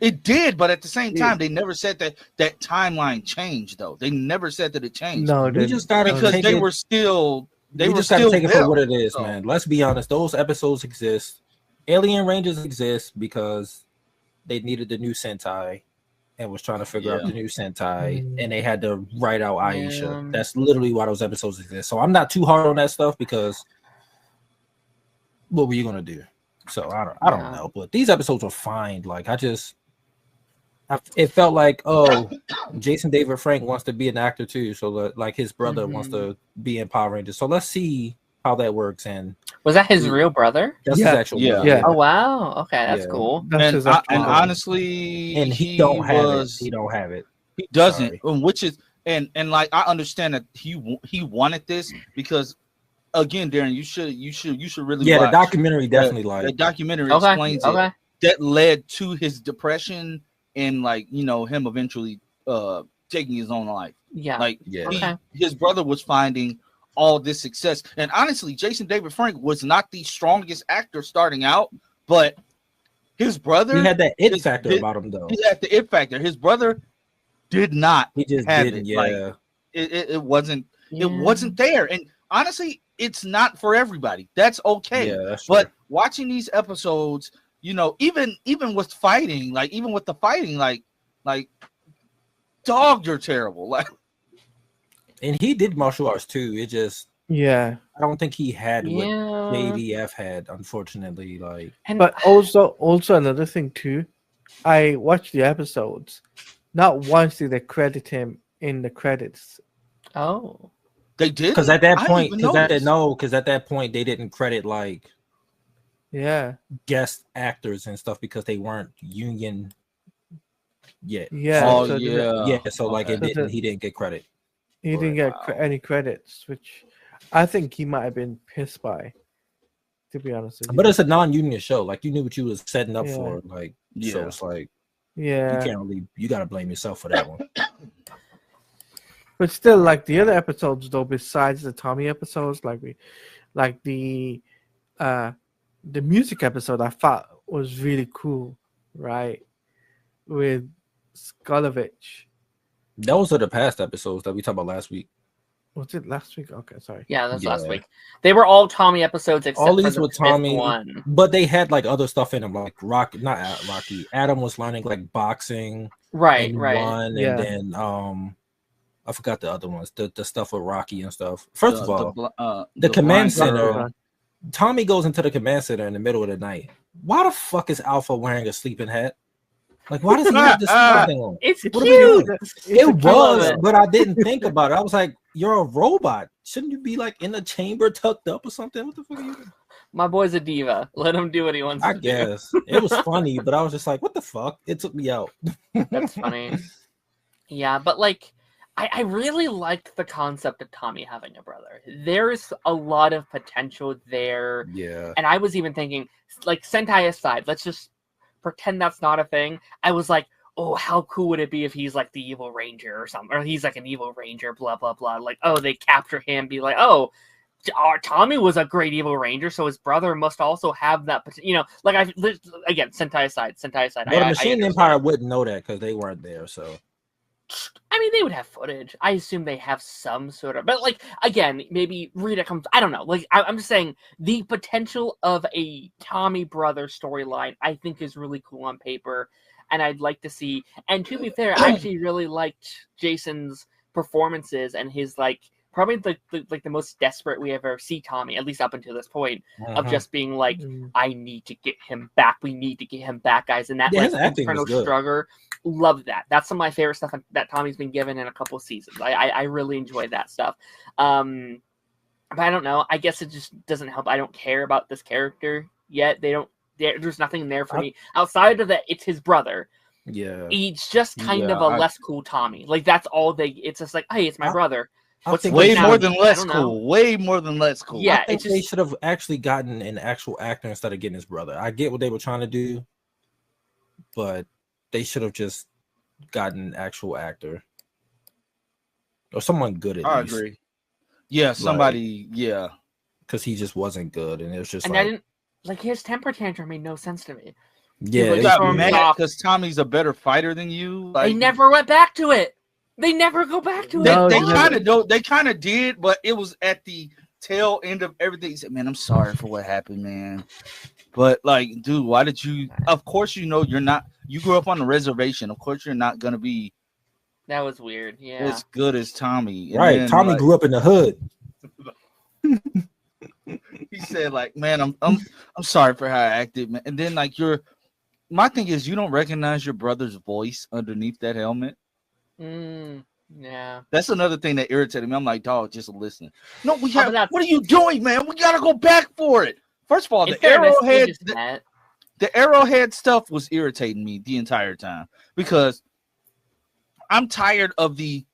It did, but at the same time, they never said that timeline changed, though. They never said that it changed. No, we just gotta because they were still. We just gotta take it for what it is, man. Let's be honest; those episodes exist. Alien Rangers exist because they needed the new Sentai, and was trying to figure out the new Sentai, Mm. and they had to write out Aisha. Yeah. That's literally why those episodes exist. So I'm not too hard on that stuff because what were you gonna do? So I don't know. But these episodes were fine. Like it felt like, oh, Jason David Frank wants to be an actor too. So like his brother wants to be in Power Rangers. So let's see how that works. And Was that his real brother? that's his actual brother. Yeah. Oh wow. Okay, that's Yeah. cool. That's And, his actual brother. honestly, And he don't have it. He don't have it. He doesn't, Sorry. which is and like I understand that he wanted this because again, Darren, you should really Yeah, the watch documentary definitely the documentary Okay. explains Okay. it. That led to his depression and like him eventually taking his own life. Yeah. Like Yeah. Okay. his brother was finding all this success, and honestly, Jason David Frank was not the strongest actor starting out, but his brother He had that it His- factor his- about him though. he had the it factor. His brother did not. He just have didn't. it. Like, Yeah. It wasn't. Yeah. It wasn't there, and honestly, it's not for everybody. That's okay. Yeah, that's But true. watching these episodes, even with fighting, like even with the fighting, like dog, you're terrible. Like And he did martial arts too. It just Yeah, I don't think he had what Yeah. JDF had, unfortunately. Like And but also another thing too. I watched the episodes. Not once did they credit him in the credits. oh. they did. because at that I point, didn't even notice. because at that point they didn't credit like Yeah, guest actors and stuff because they weren't union yet. yeah. Oh so yeah. Yeah, so like Okay. he didn't get credit. he didn't get Wow. any credits, which I think he might have been pissed by. To be honest with you. But it's a non-union show. Like you knew what you was setting up Yeah. for. Like Yeah. so it's like yeah, you gotta blame yourself for that one. but still, like the other episodes though, besides the Tommy episodes, like the music episode, I thought was really cool, right? With Skolovich. Those are the past episodes that we talked about last week. Was it last week? Okay, sorry. Yeah, that's last Yeah. week. They were all Tommy episodes except All for these the with fifth Tommy, one. but they had like other stuff in them, like Rocky. Adam was learning like boxing Right, in right. one, Yeah. and then I forgot the other ones, the stuff with Rocky and stuff. First of all, the command blind center. girl. Tommy goes into the command center in the middle of the night. Why the fuck is Alpha wearing a sleeping hat? Like, why does he have this thing on? It's What are we doing? cute. It was, it. but I didn't think about it. I was like, you're a robot. Shouldn't you be like in a chamber tucked up or something? What the fuck are you doing? My boy's a diva. Let him do what he wants I to guess it was funny, but I was just like, what the fuck? It took me out. do. That's funny. Yeah, but like I really liked the concept of Tommy having a brother. There's a lot of potential there. Yeah. And I was even thinking, like, Sentai aside, let's just pretend that's not a thing. I was like, oh, how cool would it be if he's like the evil ranger or something, or he's like an evil ranger, blah blah blah. Like, oh, they capture him, be like, oh, Tommy was a great evil ranger, so his brother must also have that. Like again, Sentai aside. But the Machine Empire wouldn't know that because they weren't there. So I mean, they would have footage. I assume they have some sort of, but like again, maybe Rita comes. I don't know. Like I'm just saying, the potential of a Tommy brother storyline, I think, is really cool on paper, and I'd like to see. And to be fair, I actually really liked Jason's performances and his like probably the most desperate we ever see Tommy, at least up until this point, of just being like, I need to get him back. We need to get him back, guys. And that Yeah, like his acting internal was good. struggle. Love that. That's some of my favorite stuff that Tommy's been given in a couple of seasons. I really enjoyed that stuff. But I don't know. I guess it just doesn't help. I don't care about this character yet. There's nothing there for me outside of that. It's his brother. yeah, He's just kind of a less cool Tommy. Like that's all they. It's just like, hey, it's my brother. I What's think Way now? more than I less don't know. cool. Way more than less cool. Yeah, I think it's they just should have actually gotten an actual actor instead of getting his brother. I get what they were trying to do, but they should have just gotten an actual actor or someone good at I least. agree. Yeah, somebody. Yeah, Because he just wasn't good, and it was just and like, I didn't like his temper tantrum made no sense to me. yeah, People it you was got from weird. mad off. because Tommy's a better fighter than you. They Like, never went back to it. They never go back to They, it. No, they they kind of don't. They kind of did, but it was at the tail end of everything. He said, "Man, I'm sorry for what happened, man." But like, dude, why did you? Of course, you're not. you grew up on a reservation. Of course, you're not gonna be That was weird. Yeah. as good as Tommy. And Right. then, Tommy like, grew up in the hood. he said, like, man, I'm sorry for how I acted, man. And then, like, my thing is, you don't recognize your brother's voice underneath that helmet. Yeah. That's another thing that irritated me. I'm like, dog, just listen. No, we Oh, have. but What are you doing, man? We gotta go back for it. First of all, In the fairness, we arrowhead, just met. the arrowhead stuff was irritating me the entire time because I'm tired of the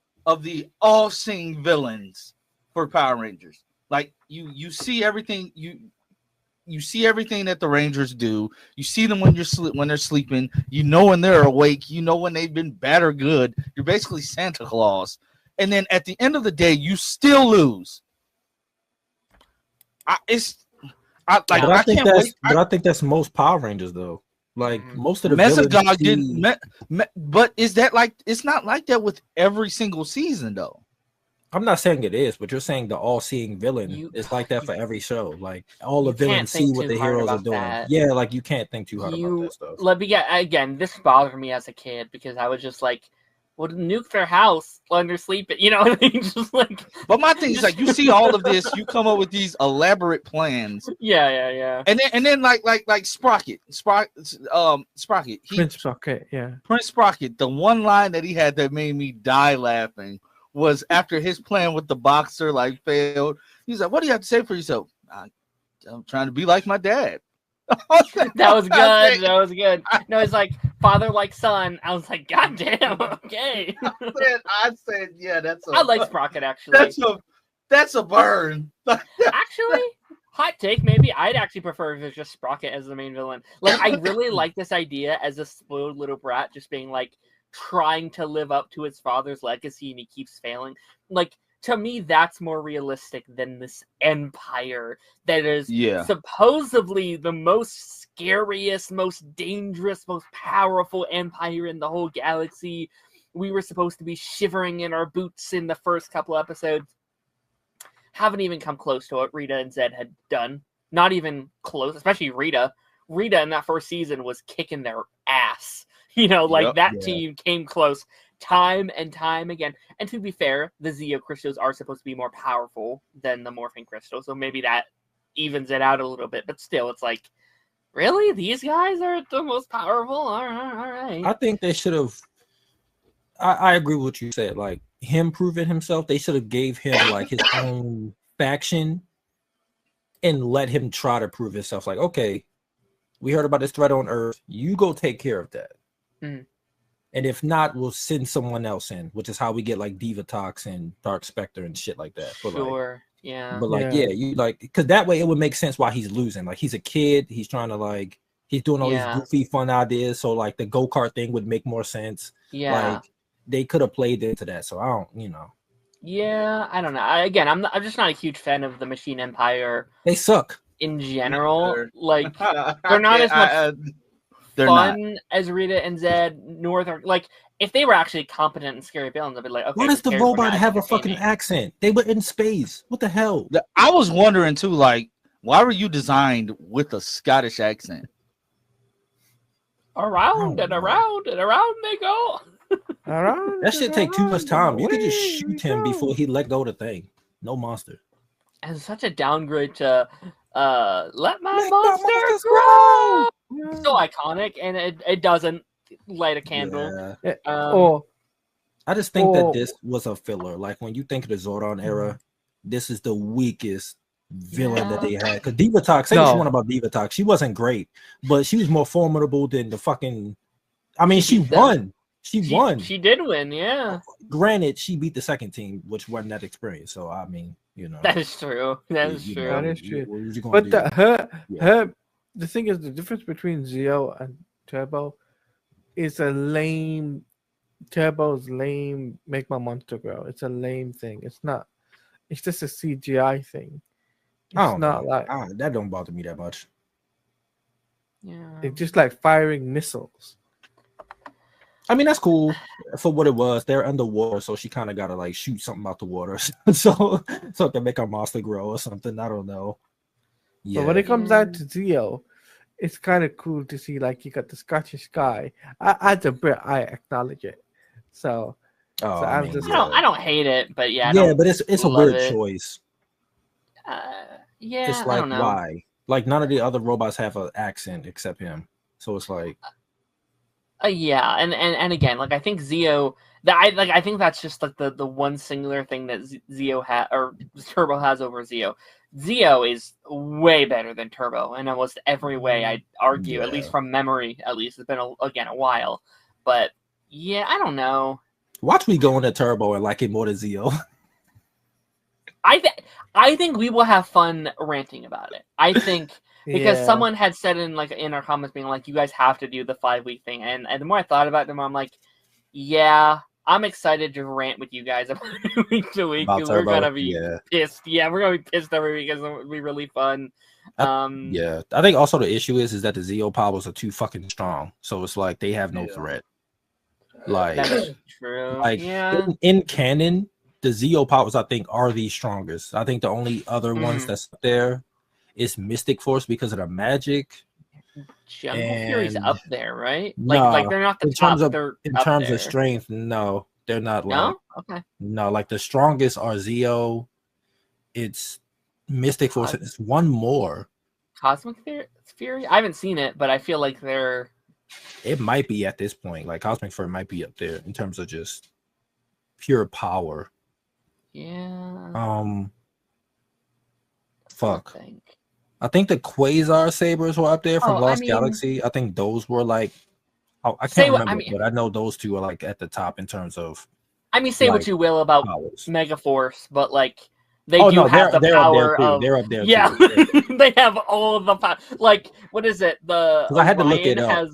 all-seeing villains for Power Rangers. Like you see everything you see everything that the Rangers do. You see them when when they're sleeping. You know when they're awake. You know when they've been bad or good. You're basically Santa Claus. And then at the end of the day, you still lose. I think that's most Power Rangers though. Like most of the Mesogog didn't. But is that like? It's not like that with every single season though. I'm not saying it is, but you're saying the all-seeing villain is like that for every show. Like all the You villains can't think see what too the hard heroes are about doing. that. Yeah, like you can't think too hard about that stuff. Let me get again. This bothered me as a kid because I was just like, "Well, nuke their house when they're sleeping." You know what I mean? Just like. But my thing is like, you see all of this, you come up with these elaborate plans. Yeah. And then like Sprocket. Prince Sprocket, yeah. Prince Sprocket. The one line that he had that made me die laughing was after his plan with the boxer like failed. He's like, "What do you have to say for yourself?" I'm trying to be like my dad. That was good. That was good. No, it's like father like son. I was like, God damn, okay. I said, yeah, I like Sprocket actually. That's a burn. Actually, hot take, maybe I'd actually prefer if it's just Sprocket as the main villain. Like, I really like this idea as a spoiled little brat, just being like trying to live up to his father's legacy, and he keeps failing. Like, to me, that's more realistic than this empire that is supposedly the most scariest, most dangerous, most powerful empire in the whole galaxy. We were supposed to be shivering in our boots in the first couple episodes. Haven't even come close to what Rita and Zed had done. Not even close, especially Rita. Rita in that first season was kicking their ass. You know, like that team came close time and time again. And to be fair, the Zeo crystals are supposed to be more powerful than the morphing crystals, so maybe that evens it out a little bit. But still, it's like, really? These guys are the most powerful? All right. I think they should have. I agree with what you said. Like him proving himself, they should have gave him like his own faction and let him try to prove himself. Like, okay, we heard about this threat on Earth. You go take care of that. And if not, we'll send someone else in, which is how we get like Divatox and Dark Spectre and shit like that. But you like, because that way it would make sense why he's losing. Like he's a kid, he's trying to like, he's doing all these goofy fun ideas. So like the go-kart thing would make more sense. Like they could have played into that. So I don't, Yeah, I don't know. I'm just not a huge fan of the Machine Empire. They suck in general. Like they're not as much fun as Rita and Zed, nor like if they were actually competent and scary villains, I'd be like, okay. Why does the robot have a fucking accent? They were in space. What the hell? I was wondering too, like, why were you designed with a Scottish accent? Around and around and around they go. That shit take too much time. You could just shoot him before he let go of the thing. No monster. And such a downgrade to let my monster grow. So iconic, and it doesn't light a candle. I just think that this was a filler. Like when you think of the Zordon era, this is the weakest villain that they had. Because Divatox, say what you want about Divatox, she wasn't great, but she was more formidable than the fucking. I mean, she won. She won. She did win, yeah. Granted, she beat the second team, which wasn't that experience. So I mean, that is true. That is true. That is true. But the thing is, the difference between Zeo and Turbo is a lame. Turbo's lame. Make my monster grow. It's a lame thing. It's not. It's just a CGI thing. It's not like that. Don't bother me that much. Yeah. It's just like firing missiles. I mean, that's cool for what it was. They're underwater, so she kind of got to like shoot something out the water, so it can make her monster grow or something. I don't know. Yeah. But when it comes down to Zeo, it's kind of cool to see like you got the Scottish guy. As a Brit, I acknowledge it. So, Oh, I'm just I don't hate it, but yeah, I yeah, don't but it's a love weird it. choice. Yeah, It's I like don't know. why? Like none of the other robots have an accent except him. So it's like Yeah, and again, like I think Zeo, I think that's just like the one singular thing that Zeo has or Turbo has over Zeo. Zeo is way better than Turbo in almost every way. I'd argue, at least Yeah. from memory. At least it's been a while, but yeah, I don't know. watch me go into Turbo and like it more than Zeo. I think we will have fun ranting about it. I think. Because yeah. someone had said in our comments being like, you guys have to do the 5-week thing, and the more I thought about it, the more I'm like, yeah, I'm excited to rant with you guys about it week to week. About We're Turbo, gonna be yeah. pissed. Yeah, we're gonna be pissed every week. It's gonna be really fun. Yeah, I think also the issue is that the Zeo powers are too fucking strong. So it's like they have no threat. Like That's true. Like yeah, in canon, the Zeo powers I think are the strongest. I think the only other ones that's up there is Mystic Force because of the magic. Jungle Fury's up there, right? Nah, Like they're not the in top. terms of They're in up terms there. of strength, no, they're not. Like, No, okay. No, like the strongest are Zeo. It's Mystic Force. It's one more. Cosmic Fury. I haven't seen it, but I feel like they're. It might be at this point. Like Cosmic Fury might be up there in terms of just pure power. Yeah. Fuck. I think the Quasar Sabers were up there from Lost Galaxy. I think those were like, I can't remember, but I know those two are like at the top in terms of. I mean, say what you will about Megaforce, but like they have the power of. They're up there. Yeah, too. they have all of the power. Like, what is it? The I had to look it up.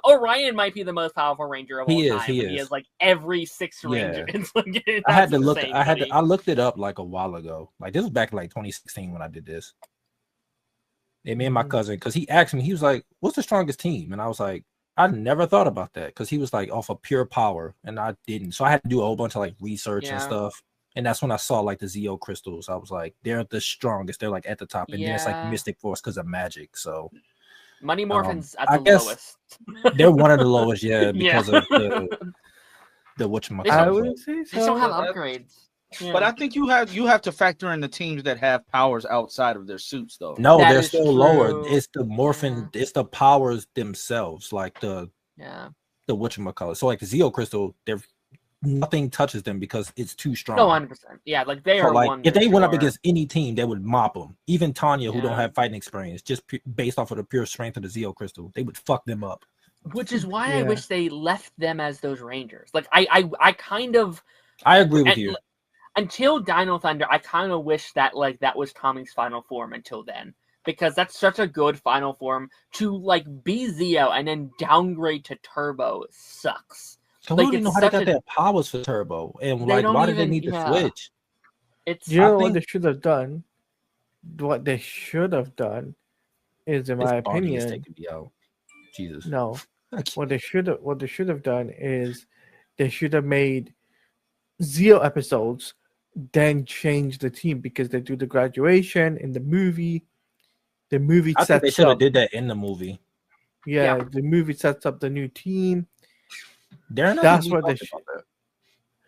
Orion might be the most powerful ranger of all time. He is like every 6 ranger. It's like, I had to look. I looked it up like a while ago. Like this was back in like 2016 when I did this. And me and my cousin, because he asked me, he was like, "What's the strongest team?" And I was like, "I never thought about that," because he was like off of pure power, and I didn't. So I had to do a whole bunch of like research and stuff. And that's when I saw like the Zeo crystals. I was like, they're the strongest. They're like at the top, and then it's like Mystic Force because of magic. So. Money Morphins at I the guess lowest. They're one of the lowest, because of the whatchamacallit. I would say so. They don't have upgrades. Yeah. But I think you have to factor in the teams that have powers outside of their suits, though. No, they're still lower. It's the morphin. It's the powers themselves, like the whatchamacallit. So like the Zeo crystal, nothing touches them because it's too strong. No, 100%. Yeah, like they are like one. If they went up against any team, they would mop them. Even Tanya, who don't have fighting experience, just based off of the pure strength of the Zeo crystal, they would fuck them up. Which is why I wish they left them as those rangers. Like I kind of. I agree with you. Until Dino Thunder, I kind of wish that like that was Tommy's final form until then. Because that's such a good final form. To like be Zeo and then downgrade to Turbo sucks. So we don't know how they got their powers for Turbo. And like why did they need to switch? What they should have done. What they should have done is, in my opinion, Jesus. No. What they should have done is they should have made Zeo episodes, then change the team because they do the graduation in the movie. The movie I think they should have did that in the movie. Yeah, the movie sets up the new team. That's what they should.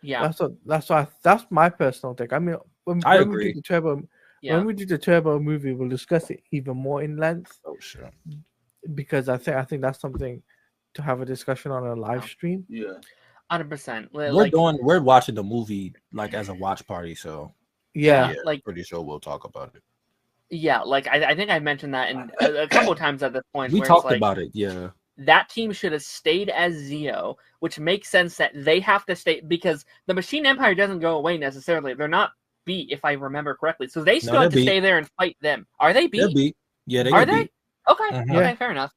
Yeah, that's my personal take. I mean, when agree. We do the Turbo, when we do the Turbo movie, we'll discuss it even more in length. Oh sure. Because I think that's something to have a discussion on a live stream. Yeah. 100%. We're watching the movie like as a watch party, so like pretty sure we'll talk about it. Yeah, like I think I mentioned that in a couple of times at this point. We talked about it, yeah. That team should have stayed as Zeo, which makes sense that they have to stay because the Machine Empire doesn't go away necessarily. They're not beat, if I remember correctly. So they still have to stay there and fight them. Are they beat? They're beat. Yeah, they are they? Beat. Okay. Mm-hmm. Okay. Fair enough.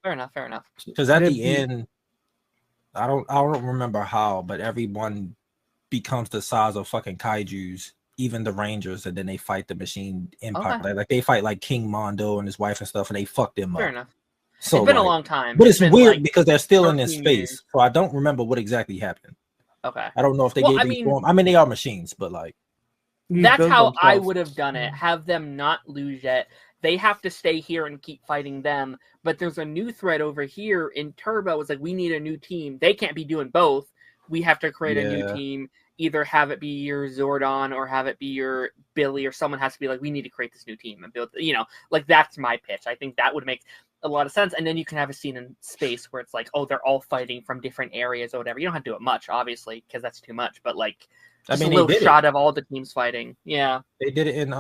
Because at the end, I don't remember how, but everyone becomes the size of fucking kaijus, even the Rangers, and then they fight the Machine Empire. Okay. Like they fight like King Mondo and his wife and stuff, and they fuck them Fair up. enough. So it's been a long time, but it's weird because they're still in this space, years. so I don't remember what exactly happened. Okay. I don't know if they gave these form. I mean, they are machines, but like that's how I would have done it. Have them not lose yet. they have to stay here and keep fighting them. But there's a new threat over here in Turbo. It's like, we need a new team. They can't be doing both. We have to create a new team. Either have it be your Zordon or have it be your Billy, or someone has to be like, we need to create this new team and build, like, that's my pitch. I think that would make a lot of sense. And then you can have a scene in space where it's like, oh, they're all fighting from different areas or whatever. You don't have to do it much, obviously, because that's too much. But like, just a little shot of all the teams fighting. Yeah, they did it in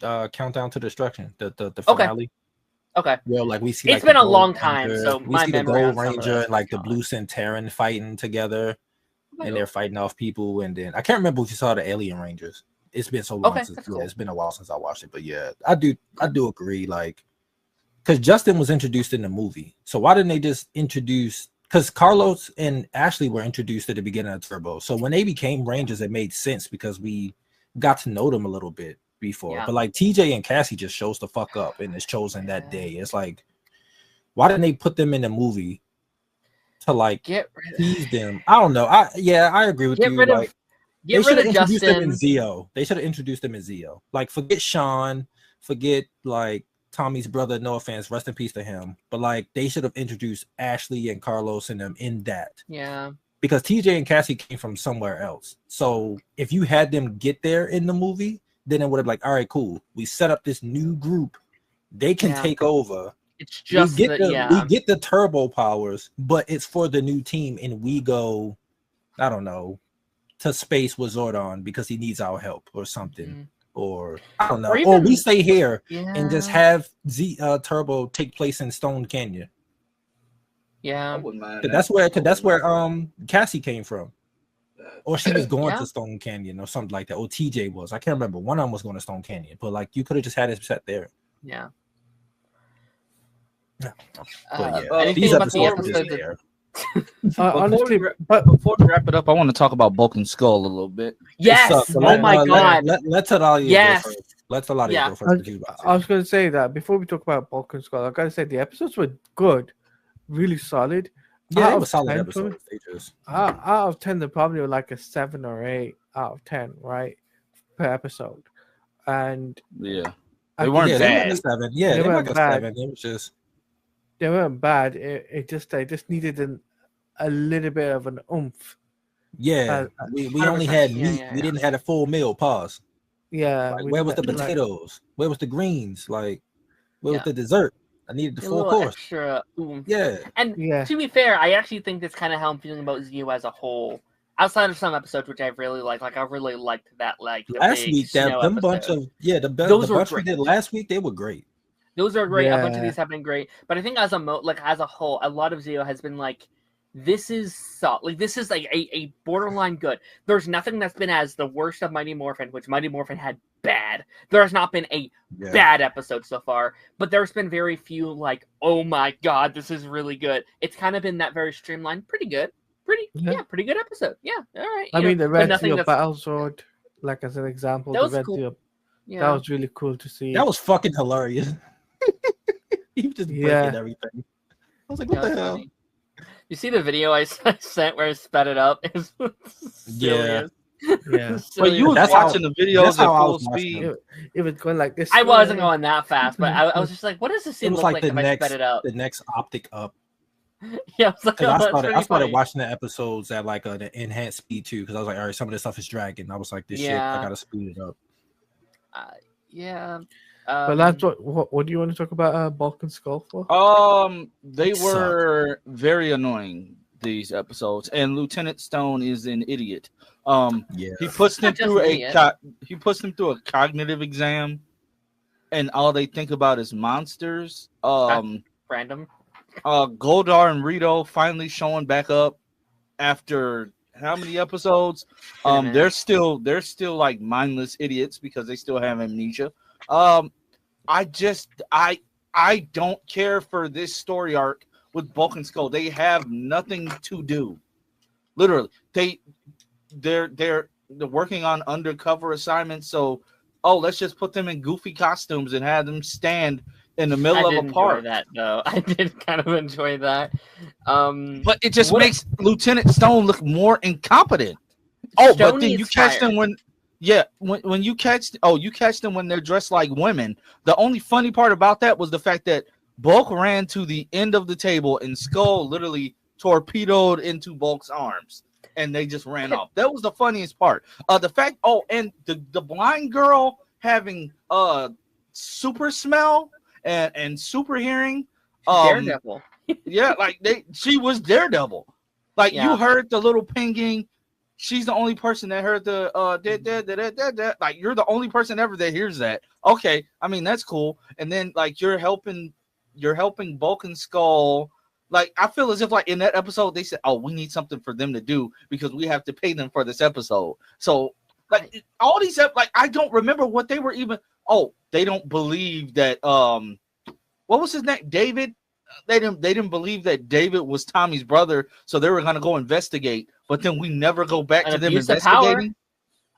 Countdown to Destruction, the finale. Okay. Well, like we see, it's been a long time, so we see the Gold Ranger and like the Blue Centauran fighting together, and they're fighting off people. And then I can't remember if you saw the Alien Rangers. It's been so long since it's been a while since I watched it. But yeah, I do agree. Like, because Justin was introduced in the movie, so why didn't they just introduce? Because Carlos and Ashley were introduced at the beginning of Turbo, so when they became Rangers, it made sense because we got to know them a little bit before. But like TJ and Cassie just shows the fuck up and is chosen that day. It's like, why didn't they put them in the movie to like tease them? I don't know. I agree with you. Like, they should have introduced them in Zeo. They should have introduced them in Zeo. Like, forget Sean, forget like Tommy's brother. No offense, rest in peace to him. But like, they should have introduced Ashley and Carlos and them in that. Yeah. Because TJ and Cassie came from somewhere else. So if you had them get there in the movie, then it would have like, all right, cool. We set up this new group. They can take over. It's just we get the turbo powers, but it's for the new team, and we go, I don't know, to space with Zordon because he needs our help or something. Or I don't know. Or we stay here and just have Turbo take place in Stone Canyon. Yeah. That's where Cassie came from. Or she was going to Stone Canyon or something like that. Or TJ was. I can't remember. One of them was going to Stone Canyon. But like, you could have just had it set there. Yeah. These episodes are there. Honestly, but before we wrap it up, I want to talk about Bulk and Skull a little bit. Yes. Oh my god. Let's allow you go first. Let's allow you go first. I was going to say that before we talk about Bulk and Skull, I got to say the episodes were good, really solid. Yeah, it was solid episodes. Out of 10, they're probably like a 7 or 8 out of 10, right, per episode. And they weren't bad. They weren't bad. It was just they weren't bad. They just needed a little bit of an oomph. Yeah, we only had meat. We didn't have a full meal. Pause. Yeah. Like, where was the potatoes? Where was the greens? Like, where was the dessert? I needed the full course. Extra oomph. Yeah. And to be fair, I actually think that's kind of how I'm feeling about Zeo as a whole. Outside of some episodes, which I really like I really liked that. Like last week, the bunch we did last week, they were great. Those are great. A bunch of these have been great, but I think as a whole, a lot of Zeo has been like, this is like a borderline good. There's nothing that's been as the worst of Mighty Morphin, which Mighty Morphin had bad. There has not been a bad episode so far, but there's been very few like, oh my god, this is really good. It's kind of been that very streamlined, pretty good episode. Yeah, all right. I mean, the Red Zeo Battle Sword, like as an example, that was cool. That was really cool to see. That was fucking hilarious. He was just breaking everything. I was like, what the hell? Funny. You see the video I sent where I sped it up? It's serious. Yeah. But you was watching the videos at full speed. It was going like this. I wasn't going that fast, but I was just like, what does this scene look like if I sped it up? The next optic up. Yeah, I was like, I started watching the episodes at like the enhanced speed too, because I was like, all right, some of this stuff is dragging. I was like, this shit, I gotta speed it up. But that's what do you want to talk about Bulk and Skull for? They were very annoying, these episodes, and Lieutenant Stone is an idiot. He puts them through a cognitive exam, and all they think about is monsters. Random. Goldar and Rito finally showing back up after how many episodes? They're still like mindless idiots because they still have amnesia. I don't care for this story arc with Bulk and Skull. They have nothing to do. Literally, they're working on undercover assignments. So, let's just put them in goofy costumes and have them stand in the middle of a park. That though, I did kind of enjoy that. But it just makes Lieutenant Stone look more incompetent. But then you catch them when Yeah, when you catch them when they're dressed like women. The only funny part about that was the fact that Bulk ran to the end of the table and Skull literally torpedoed into Bulk's arms and they just ran off. That was the funniest part. The fact and the blind girl having super smell and super hearing. Daredevil. Yeah, like she was Daredevil. Like Yeah. you heard the little pinging. She's the only person that heard the like you're the only person ever that hears that. Okay, I mean that's cool. And then like you're helping Bulk and Skull. Like I feel as if like in that episode they said, "Oh, we need something for them to do because we have to pay them for this episode." So like all these like I don't remember what they were even. Oh, they don't believe that what was his name? David. They didn't believe that David was Tommy's brother, so they were gonna go investigate. But then we never go back to them investigating.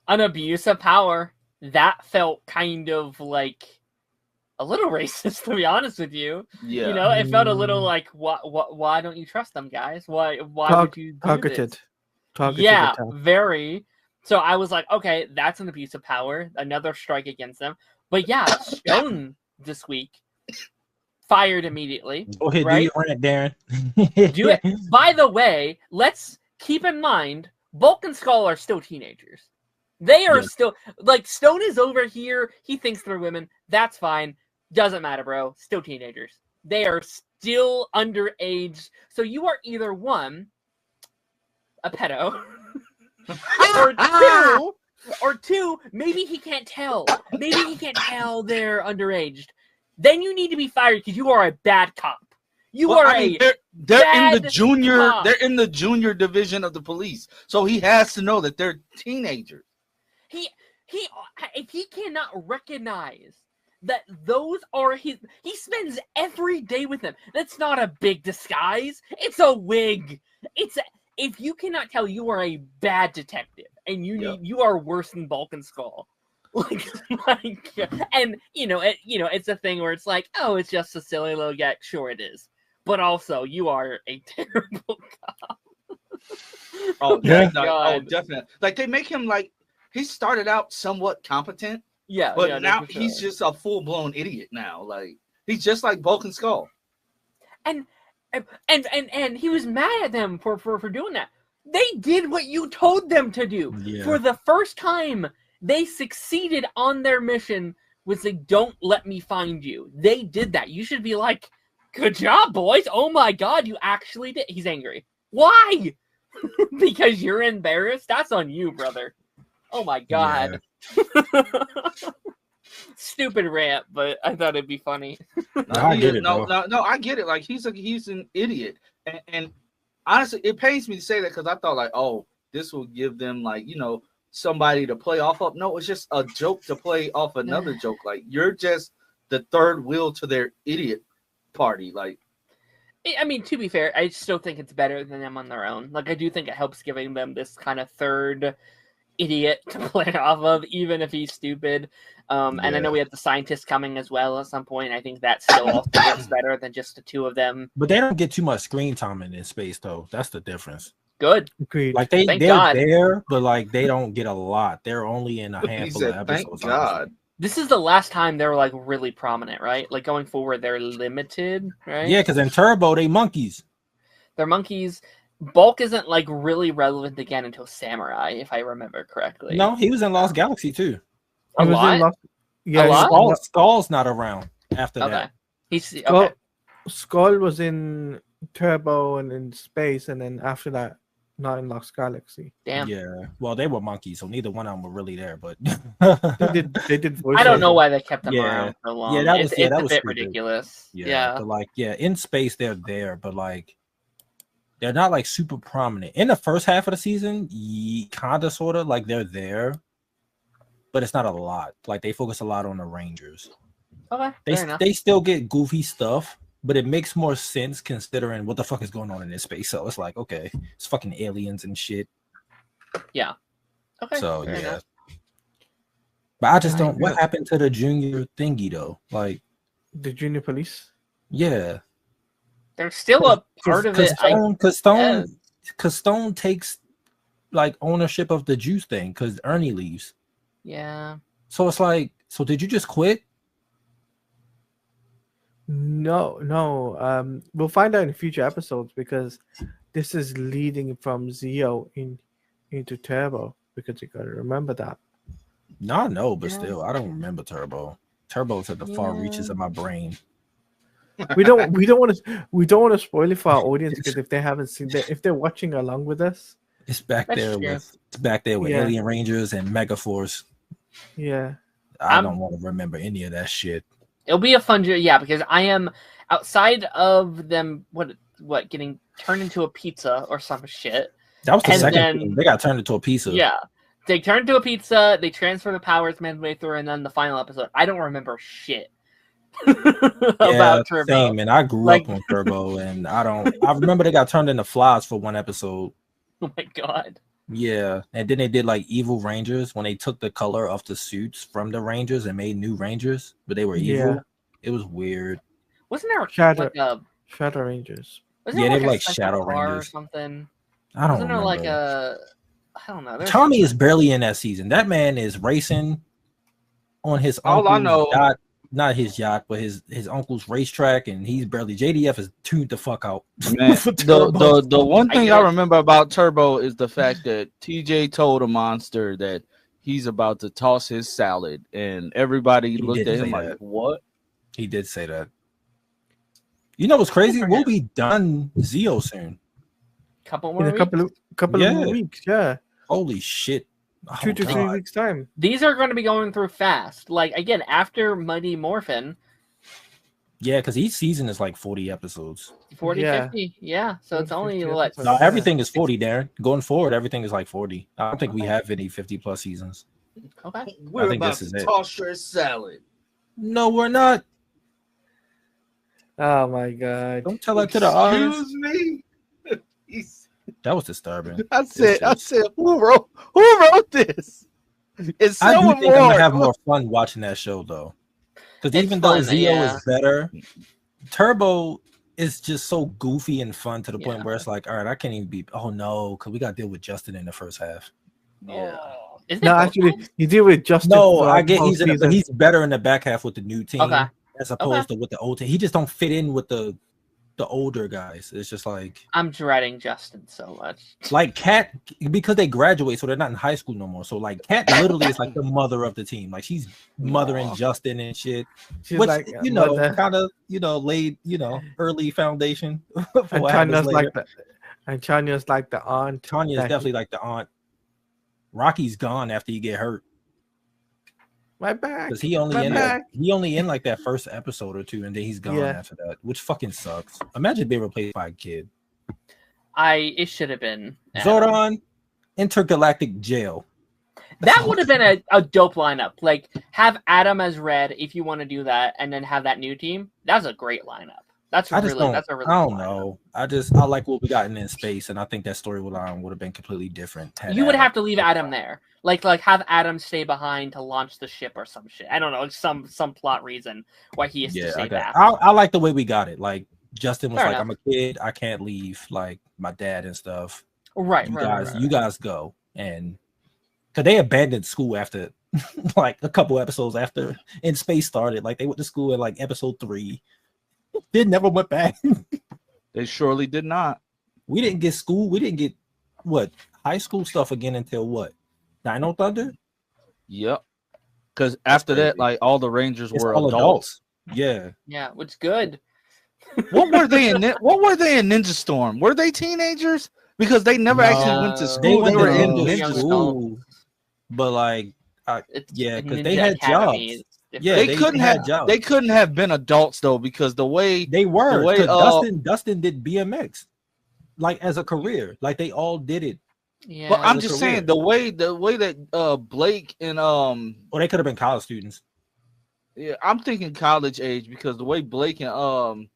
An abuse of power that felt kind of like a little racist, to be honest with you. Yeah, You know, it felt a little like, why don't you trust them, guys? Why would you do targeted? this? Targeted Yeah, attack. very. So I was like, okay, that's an abuse of power, another strike against them. But yeah, Stone this week fired immediately. Okay, right? do you run it, Darren? Do it. By the way, let's keep in mind, Bulk and Skull are still teenagers. They are still like Stone is over here. He thinks they're women. That's fine. Doesn't matter, bro. Still teenagers. They are still underage. So you are either one, a pedo, or two, maybe he can't tell. Maybe he can't tell they're underage. Then you need to be fired because you are a bad cop. They're in the junior. cop. They're in the junior division of the police, so he has to know that they're teenagers. If he cannot recognize that those are his, he spends every day with them. That's not a big disguise. It's a wig. If you cannot tell, you are a bad detective, and you are worse than Bulk and Skull. And it's a thing where it's like, oh, it's just a silly little gag. Sure, it is, but also you are a terrible cop. Oh yeah, definitely. Like they make him like he started out somewhat competent, but now he's just a full blown idiot now. Like he's just like Bulk and Skull. And he was mad at them for doing that. They did what you told them to do. Yeah. For the first time. They succeeded on their mission with like, don't let me find you. They did that. You should be like, good job, boys. Oh my God, you actually did. He's angry. Why? Because you're embarrassed? That's on you, brother. Oh my God. Yeah. Stupid rant, but I thought it'd be funny. I get it. I get it. Like he's an idiot. And honestly, it pains me to say that because I thought like, oh, this will give them like, somebody to play off of. No, it's just a joke to play off another joke. Like you're just the third wheel to their idiot party. Like, I mean, to be fair, I still think it's better than them on their own. Like, I do think it helps giving them this kind of third idiot to play off of, even if he's stupid. And I know we have the scientists coming as well at some point. I think that still also works better than just the two of them. But they don't get too much screen time in space, though. That's the difference. Good. Agreed. Like they're there, but like they don't get a lot. They're only in a handful of episodes. Thank God. This is the last time they were like really prominent, right? Like going forward, they're limited, right? Yeah, because in Turbo, they monkeys. They're monkeys. Bulk isn't like really relevant again until Samurai, if I remember correctly. No, he was in Lost Galaxy too. A lot? Skull's not around after that. Skull was in Turbo and in space, and then after that, not in Lost Galaxy. Damn. Yeah. Well, they were monkeys, so neither one of them were really there. But they did. Voice I don't know why they kept them around so long. Yeah, that was a bit stupid. ridiculous. Yeah. But like, in space they're there, but like they're not like super prominent. In the first half of the season, kinda sorta like they're there, but it's not a lot. Like they focus a lot on the Rangers. Okay. They still get goofy stuff. But it makes more sense considering what the fuck is going on in this space. So it's like, okay, it's fucking aliens and shit. Yeah. Okay. So yeah. But I just don't. What happened to the junior thingy though? Like the junior police? Yeah. They're still a part of it. Because Stone takes like ownership of the juice thing because Ernie leaves. Yeah. So it's like, so did you just quit? No. We'll find out in future episodes because this is leading from Zeo into Turbo because you gotta remember that. No, no, but Yeah. still, I don't remember Turbo. Turbo's at the far reaches of my brain. We don't want to spoil it for our audience because if they haven't seen that, if they're watching along with us, It's back That's there true. with Yeah. Alien Rangers and Megaforce. yeah. I don't want to remember any of that shit. It'll be a fun journey, yeah, because I am outside of them what getting turned into a pizza or some shit. That was the And second then- thing. They got turned into a pizza. Yeah. They turn into a pizza, they transfer the powers midway through, and then the final episode. I don't remember shit about Turbo. Same, and I grew Like- up on Turbo, and I remember they got turned into flies for one episode. Oh my god. Yeah, and then they did like Evil Rangers when they took the color of the suits from the Rangers and made new Rangers, but they were evil. Yeah. It was weird. Wasn't there Shadow- like a Shadow Rangers. wasn't Yeah, there they were like special Shadow car Rangers. or something? I don't Wasn't there remember. like a I don't know. There's Tommy is barely in that season. That man is racing on his All I uncle's know- yacht, not his yacht, but his uncle's racetrack, and he's barely. JDF is tuned the fuck out. Man, for Turbo. the one I thing get I it. remember about Turbo is the fact that TJ told a monster that he's about to toss his salad, and everybody He looked did at him say like, that. "What?" He did say that. You know what's crazy? for We'll him. be done Zeo soon. couple more In a weeks. couple Yeah. of weeks, yeah. Holy shit! Oh, 2 to 3 God. weeks time. These are going to be going through fast. Like again, after Mighty Morphin, Yeah, because each season is like 40 episodes. 40, Yeah. 50. Yeah. So it's 40, only 50 what episodes. No, Yeah. everything is 40, Darren. Going forward, everything is like 40. I don't think we have any 50 plus seasons. okay. We're think about this is to it. toss your salad. No, we're not. Oh my god. Don't tell that to the audience. Excuse me. He's- That was disturbing. I said, just- who wrote this? It's I do someone think I'm more. gonna have more fun watching that show though, because It's even though fun, Zeo yeah. is better, Turbo is just so goofy and fun to the point Yeah. where it's like, all right, I can't even be. Oh no, because we got to deal with Justin in the first half. Yeah. Oh. Isn't it No, both actually, times? you deal with Justin. No, for I the get whole he's in it, but season. he's better in the back half with the new team Okay. as opposed to with the old team. He just don't fit in with the older guys. It's just like I'm dreading Justin so much. Kat, because they graduate, so they're not in high school no more. So like Kat literally is like the mother of the team. Like she's mothering Aw. Justin and shit. She's Which like, you know, mother. kind of laid early foundation for And what happens Tanya's later. like the aunt. Tanya is that he- definitely like the aunt. Rocky's gone after you get hurt my back. because he only My in back. like that first episode or two, and then he's gone Yeah. after that, which fucking sucks. Imagine being replaced by a kid. It should have been Adam. Zordon, Intergalactic Jail. That would have been a dope lineup. Like have Adam as Red if you want to do that, and then have that new team. That's a great lineup. That's I just really don't. that's a really I don't good lineup. know. I like what we got in space, and I think that storyline would have been completely different. had You would Adam- have to leave Adam there. Like have Adam stay behind to launch the ship or some shit. I don't know, some plot reason why he has to Yeah, stay I back. like the way we got it. Like Justin was Fair like, enough. "I'm a kid. I can't leave. Like my dad and stuff. Right, You right, guys, right, you guys go." And because they abandoned school after like a couple episodes after In Space started, like they went to school in like episode 3. They never went back. They surely did not. We didn't get school. We didn't get high school stuff again until what? Dino Thunder. Yep. Because after that, crazy. like all the Rangers It's were all adults. Yeah. Yeah, which good. What were they in? What were they in Ninja Storm? Were they teenagers? Because they never actually went to No. school. They They, went were to in ninja Ninja School. school, but like, It's Yeah, 'cause Ninja they had Academy jobs. is different. Yeah, They, they couldn't had have. jobs. They couldn't have been adults though, because the way they were. the way, 'Cause Dustin did BMX, like as a career. Like they all did it. Yeah. But I'm as a just career. saying the way that Blake and Or they could have been college students. yeah, I'm thinking college age, because the way Blake and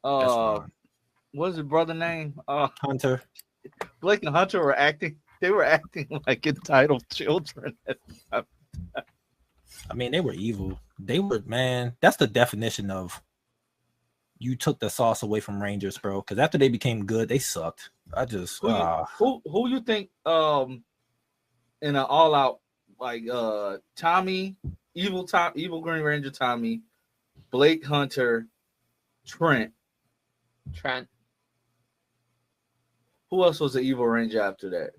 That's fine. what is his brother name? Hunter. Blake and Hunter were acting. They were acting like entitled children. I mean, they were evil. They were, man. That's the definition of you took the sauce away from Rangers, bro. Because after they became good, they sucked. I just Who you think in an all out like Tommy, evil Green Ranger Tommy, Blake Hunter, Trent. Who else was the evil ranger after that?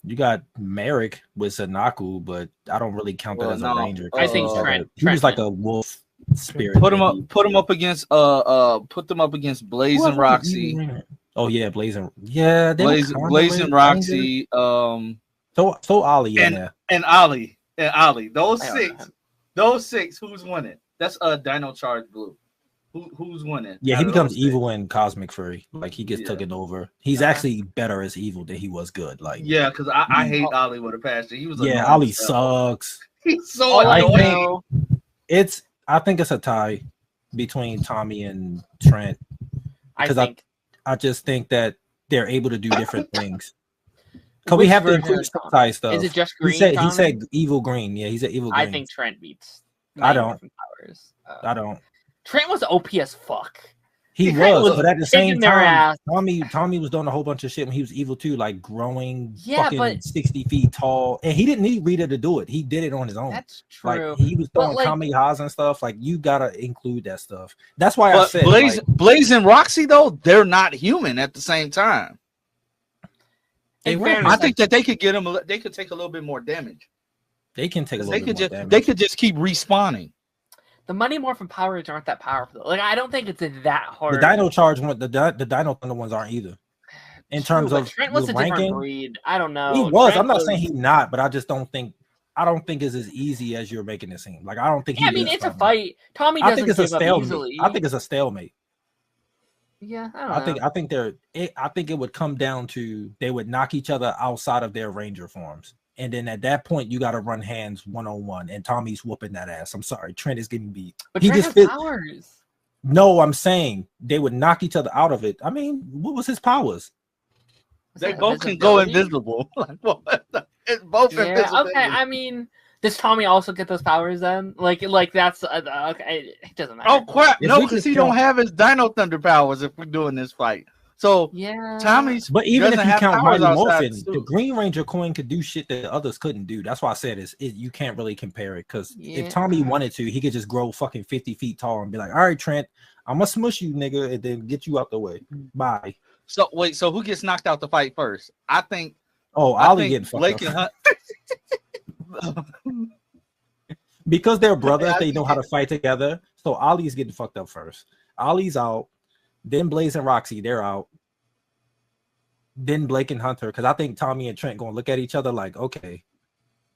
You got Merrick with Sanaku, but I don't really count that as a ranger. I think He was like a wolf spirit. Put them up against Blaze and Roxy. Oh yeah, Blazing. Yeah, Blaze and Roxy. So Ollie in there. And Ollie. Those six. Who's winning? That's Dino Charge Blue. Who's winning? Yeah, he becomes evil in Cosmic Fury. Like he gets taken over. He's actually better as evil than he was good. Like because I hate Ollie with a passion. He was Ollie sucks. He's so annoying. I think it's a tie between Tommy and Trent. I just think that they're able to do different things. Because we have to include tie stuff. Is it just green? He said evil green. Yeah, he said evil green. I think Trent beats. I don't. I don't. Trent was OP as fuck. He was, but at the same time, Tommy was doing a whole bunch of shit when he was evil too, like growing fucking 60 feet tall. And he didn't need Rita to do it. He did it on his own. That's true. Like, he was throwing kamikazes and stuff. Like, you gotta include that stuff. That's why I said Blaze and Roxy, though, they're not human at the same time. I think that they could get them. They could take a little bit more damage. They can take a little bit more damage. They could just keep respawning. The Mighty Morphin Power Rangers aren't that powerful. Like, I don't think it's that hard. The Dino Charge one, the Dino Thunder ones aren't either. In terms of Trent was a different breed. I don't know. He was. Trent I'm not saying he's not, but I just don't think. I don't think it's as easy as you're making it seem. Like I don't think. Yeah, I mean it's a fight. Tommy doesn't give up easily. I think it's a stalemate. Yeah, I don't know. I think it would come down to they would knock each other outside of their Ranger forms. And then at that point, you got to run hands 1-on-1, and Tommy's whooping that ass. I'm sorry, Trent is getting beat. But he Trent has powers. No, I'm saying they would knock each other out of it. I mean, what was his powers? They both can go invisible. It's both invisible. Okay, I mean, does Tommy also get those powers then? Like that's okay. It doesn't matter. Oh crap! No, because he don't have his Dino Thunder powers. If we're doing this fight. So Tommy's, but even if you count Mighty Morphin, the Green Ranger coin could do shit that others couldn't do. That's why I said you can't really compare it. Because if Tommy wanted to, he could just grow fucking 50 feet tall and be like, "All right, Trent, I'm gonna smush you, nigga, and then get you out the way. Bye." So wait, so who gets knocked out the fight first? I think. Oh, Ollie getting fucked up. Because they're brothers, they know how to fight together. So Ollie's getting fucked up first. Ollie's out. Then Blaze and Roxy, they're out. Then Blake and Hunter, because I think Tommy and Trent going to look at each other like, okay,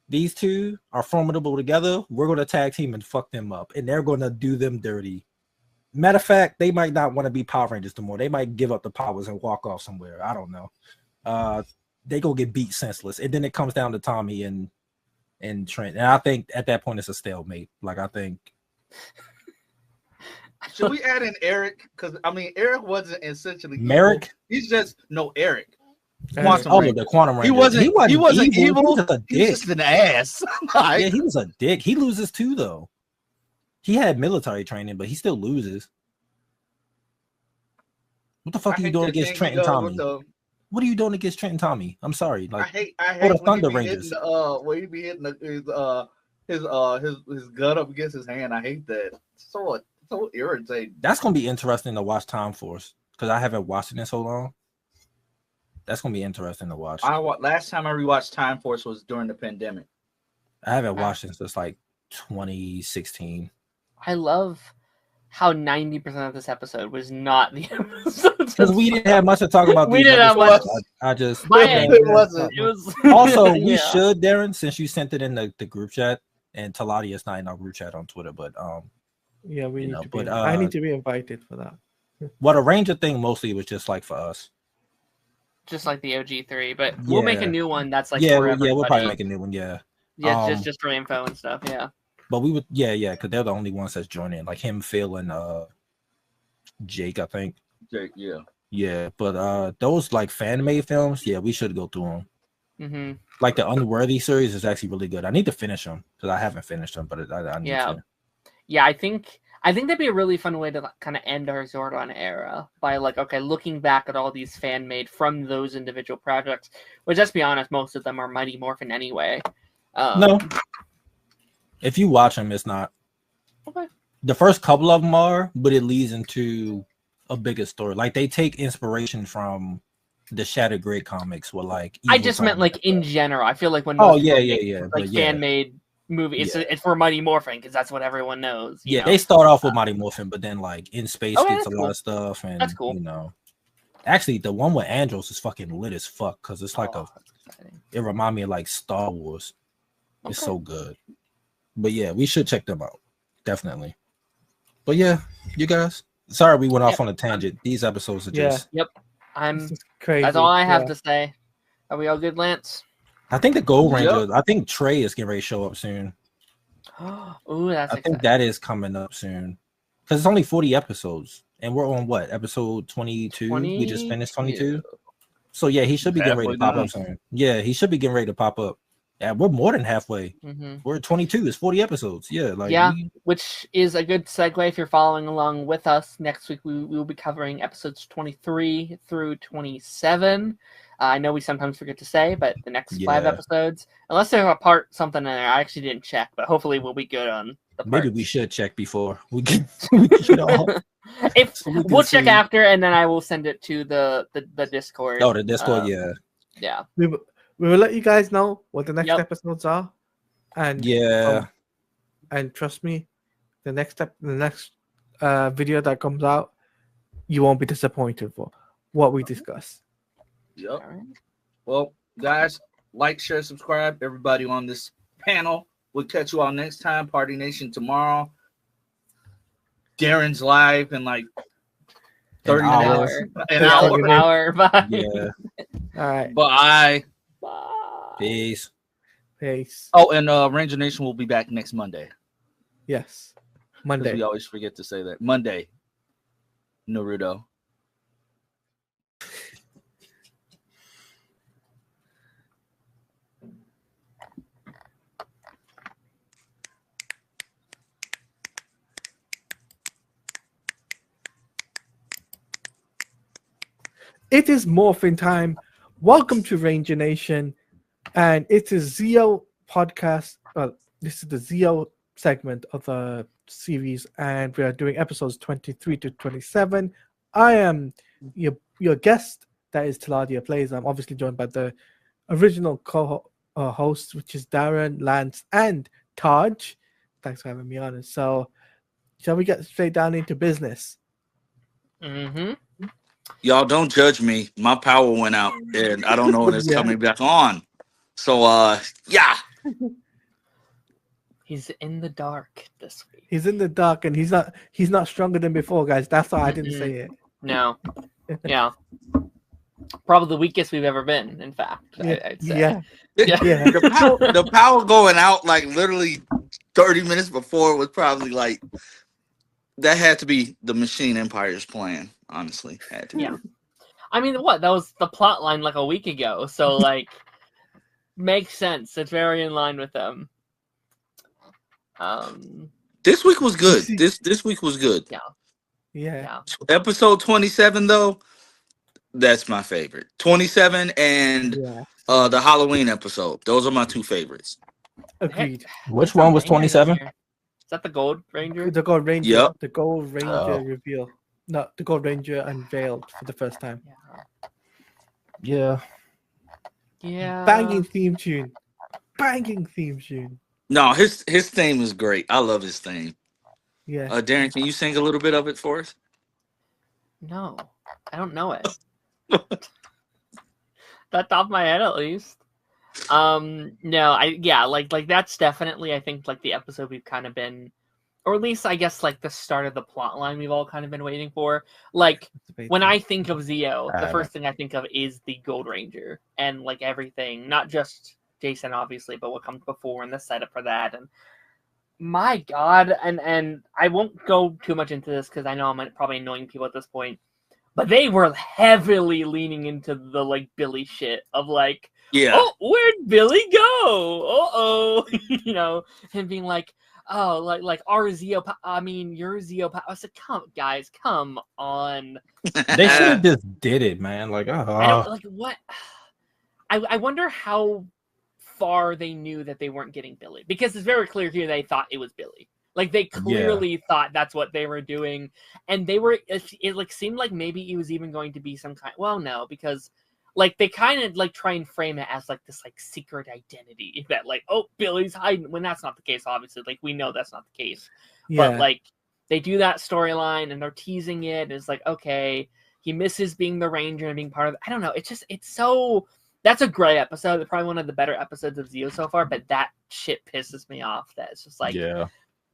these two are formidable together. We're going to tag team and fuck them up, and they're going to do them dirty. Matter of fact, they might not want to be Power Rangers no more. They might give up the powers and walk off somewhere. I don't know. They go get beat senseless, and then it comes down to Tommy and Trent. And I think at that point it's a stalemate. Like I think. Should we add in Eric? Because I mean, Eric wasn't essentially Merrick. Evil. He's just Eric. The Quantum Ranger. He wasn't evil. He was a dick. He was just an ass. Yeah, he was a dick. He loses too, though. He had military training, but he still loses. What the fuck are you doing against Trent and Tommy? What are you doing against Trent and Tommy? I'm sorry. Like I hate the Thunder Rangers. When he be hitting his gun up against his hand. I hate that. So irritating. That's gonna be interesting to watch Time Force because I haven't watched it in so long. That's gonna be interesting to watch. Last time I rewatched Time Force was during the pandemic. I haven't watched it since like 2016. I love how 90% of this episode was not the episode because we didn't have much to talk about. We didn't have much. I just it wasn't. It was also we should, Darren, since you sent it in the group chat, and Taladi is not in our group chat on Twitter, but yeah, we need to be. I need to be invited for that. What a Ranger thing mostly was just like for us, just like the OG3. But we'll make a new one that's like we'll probably make a new one. Yeah, just for info and stuff. Yeah, but we would because they're the only ones that's joining, like him, Phil, and Jake. I think Jake. Yeah, but those like fan made films, we should go through them. Mm-hmm. Like the Unworthy series is actually really good. I need to finish them because I haven't finished them, but I need to. Yeah, I think that'd be a really fun way to kind of end our Zordon era by looking back at all these fan made from those individual projects. Which, let's be honest, most of them are Mighty Morphin anyway. No. If you watch them, it's not. Okay. The first couple of them are, but it leads into a bigger story. Like they take inspiration from the Shattered Grid comics, where like I Evil just meant Tom- like in general. I feel like when Oh most yeah, people yeah, make, yeah. like But yeah, fan made movie, Yeah. it's for Mighty Morphin because that's what everyone knows. you yeah. know? They start off with Mighty Morphin, but then like in space Okay, gets a that's lot cool. of stuff, and That's cool. you know. Actually, the one with Andros is fucking lit as fuck because it's like Oh, that's exciting. it remind me of like Star Wars. It's Okay. so good. But yeah, we should check them out. Definitely. But yeah, you guys. Sorry we went off Yep. on a tangent. These episodes are Yeah. just This I'm. is crazy. That's all I have yeah. to say. Are we all good, Lance? I think the Gold Yep. Ranger, I think Trey is getting ready to show up soon. Ooh, that's I exciting. think that is coming up soon. Because it's only 40 episodes. And we're on what? Episode 22? We just finished 22. So yeah, he should be getting ready to Halfway pop up soon. Yeah, he should be getting ready to pop up. Yeah, we're more than halfway. We're at 22. It's 40 episodes. Yeah, like Yeah. Which is a good segue if you're following along with us. Next week, we will be covering episodes 23 through 27. I know we sometimes forget to say, but the next 5 Yeah. episodes, unless there's a part something in there, I actually didn't check, but hopefully we'll be good on the parts. Maybe we should check before we get off. If So we can we'll check see. after, and then I will send it to the Discord. Oh, the Discord, yeah. Yeah. We will let you guys know what the next Yep. episodes are, and Yeah. and trust me, the next video that comes out, you won't be disappointed for what we discuss. Yep. All right. Well, guys, like, share, subscribe. Everybody on this panel. We'll catch you all next time. Party Nation tomorrow. Darren's live in like 30 An hour. minutes. An Yeah. hour. Hour. Bye. Yeah. All right, Bye. Bye. Peace. peace. Oh, and Ranger Nation will be back next Monday. Yes, 'Cause Monday. we always forget to say that. Monday. Naruto. It is morphin time. Welcome to Ranger Nation, and it is Zio podcast. This is the Zio segment of the series, and we are doing episodes 23 to 27. I am your guest, that is Taladia Plays. I'm obviously joined by the original co-host, which is Darren, Lance, and Taj. Thanks for having me on. So, shall we get straight down into business? Mm-hmm. Y'all don't judge me. My power went out and I don't know when it's Yeah. coming back on. So yeah. He's in the dark this week. He's in the dark, and he's not stronger than before, guys. That's why I didn't say it. No. Yeah. Probably the weakest we've ever been, in fact. I'd say. Yeah. Yeah. Yeah. The power going out like literally 30 minutes before was probably like that had to be the Machine Empire's plan, honestly. Had to be. Yeah. I mean, what? That was the plot line like a week ago. So, like, makes sense. It's very in line with them. This week was good. This week was good. Yeah. Yeah. Episode 27 though, that's my favorite. 27 and Yeah. the Halloween episode. Those are my two favorites. Agreed. Which one was 27? Is that the Gold Ranger? The Gold Ranger. Yep. The Gold Ranger Oh. reveal. No, the Gold Ranger unveiled for the first time. Yeah. Yeah. Banging theme tune. Banging theme tune. No, his theme is great. I love his theme. Yeah. Darren, can you sing a little bit of it for us? No, I don't know it. That top of my head, at least. No, like that's definitely, I think, like the episode we've kind of been, or at least I guess like the start of the plot line we've all kind of been waiting for. Like when I think of Zio, the first thing I think of is the Gold Ranger and like everything, not just Jason obviously, but what comes before and the setup for that. And my God, and I won't go too much into this because I know I'm probably annoying people at this point, but they were heavily leaning into the like Billy shit of like, Yeah. oh, where'd Billy go? You know, him being like, oh, like our Zio, your Zio. I was like, come on. They should have just did it, man. Like, I don't like what. I wonder how far they knew that they weren't getting Billy, because it's very clear here they thought it was Billy. Like they clearly thought that's what they were doing, and they were. It like seemed like maybe it was even going to be some kind. Well, no, because like they kind of like try and frame it as like this like secret identity that like, oh, Billy's hiding, when that's not the case. Obviously, like we know that's not the case. Yeah. But like they do that storyline and they're teasing it. And it's like, okay, he misses being the Ranger and being part of. I don't know. It's so. That's a great episode. It's probably one of the better episodes of Zeo so far. But that shit pisses me off. That it's just like,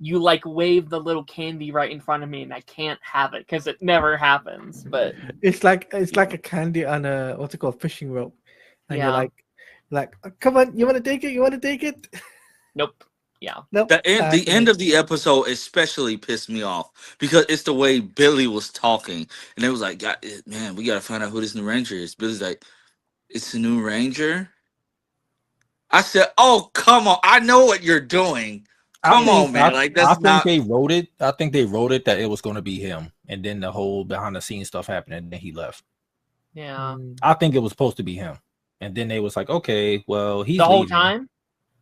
you like wave the little candy right in front of me and I can't have it because it never happens. But it's like a candy on a what's it called, fishing rope, and Yeah. you're like, come on, you want to take it? You want to take it? nope. Yeah. Nope. The end of the episode especially pissed me off because it's the way Billy was talking, and it was like, God, man, we gotta find out who this new Ranger is. Billy's like, it's a new Ranger. I said, oh, come on, I know what you're doing. Come on, man. Like that's not. They wrote it. I think they wrote it that it was going to be him, and then the whole behind the scenes stuff happened, and then he left. Yeah. I think it was supposed to be him, and then they was like, okay, well, he's The whole leaving. time.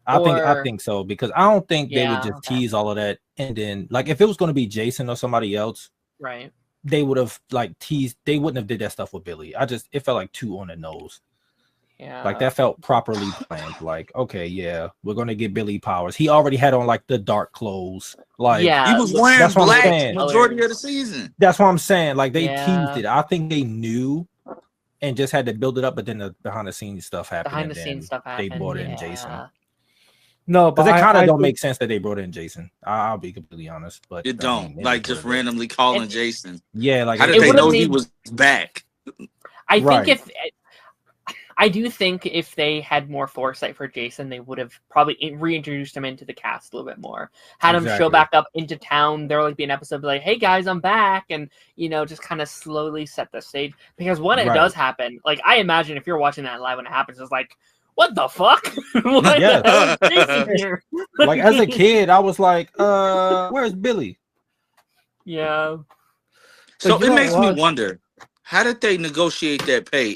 I think so, because I don't think they would just okay. tease all of that, and then like if it was going to be Jason or somebody else, Right. they would have like teased. They wouldn't have did that stuff with Billy. It felt like too on the nose. Yeah. Like that felt properly planned. Like, okay, yeah, we're gonna get Billy powers. He already had on like the dark clothes. Like, yeah. He was wearing that's what I'm black saying. majority of the season. That's what I'm saying. Like they Yeah. teased it. I think they knew and just had to build it up, but then the behind the scenes stuff happened. Behind the and scenes then stuff happened. They brought in Jason. No, but Because it kind of don't think- make sense that they brought in Jason. I'll be completely honest, but It I don't mean, like is just what it is. randomly calling It- Jason. Yeah, like How did It they would've know he made- was back? I Right. think I do think if they had more foresight for Jason, they would have probably reintroduced him into the cast a little bit more. Had him show Exactly. back up into town. There would like be an episode be like, "Hey guys, I'm back," and just kind of slowly set the stage. Because when it Right. does happen, like I imagine if you're watching that live when it happens, it's like, "What the fuck? What Yes. the hell is Jason here?" Like as a kid, I was like, where's Billy? Yeah. So you it know makes what? me wonder, how did they negotiate that pay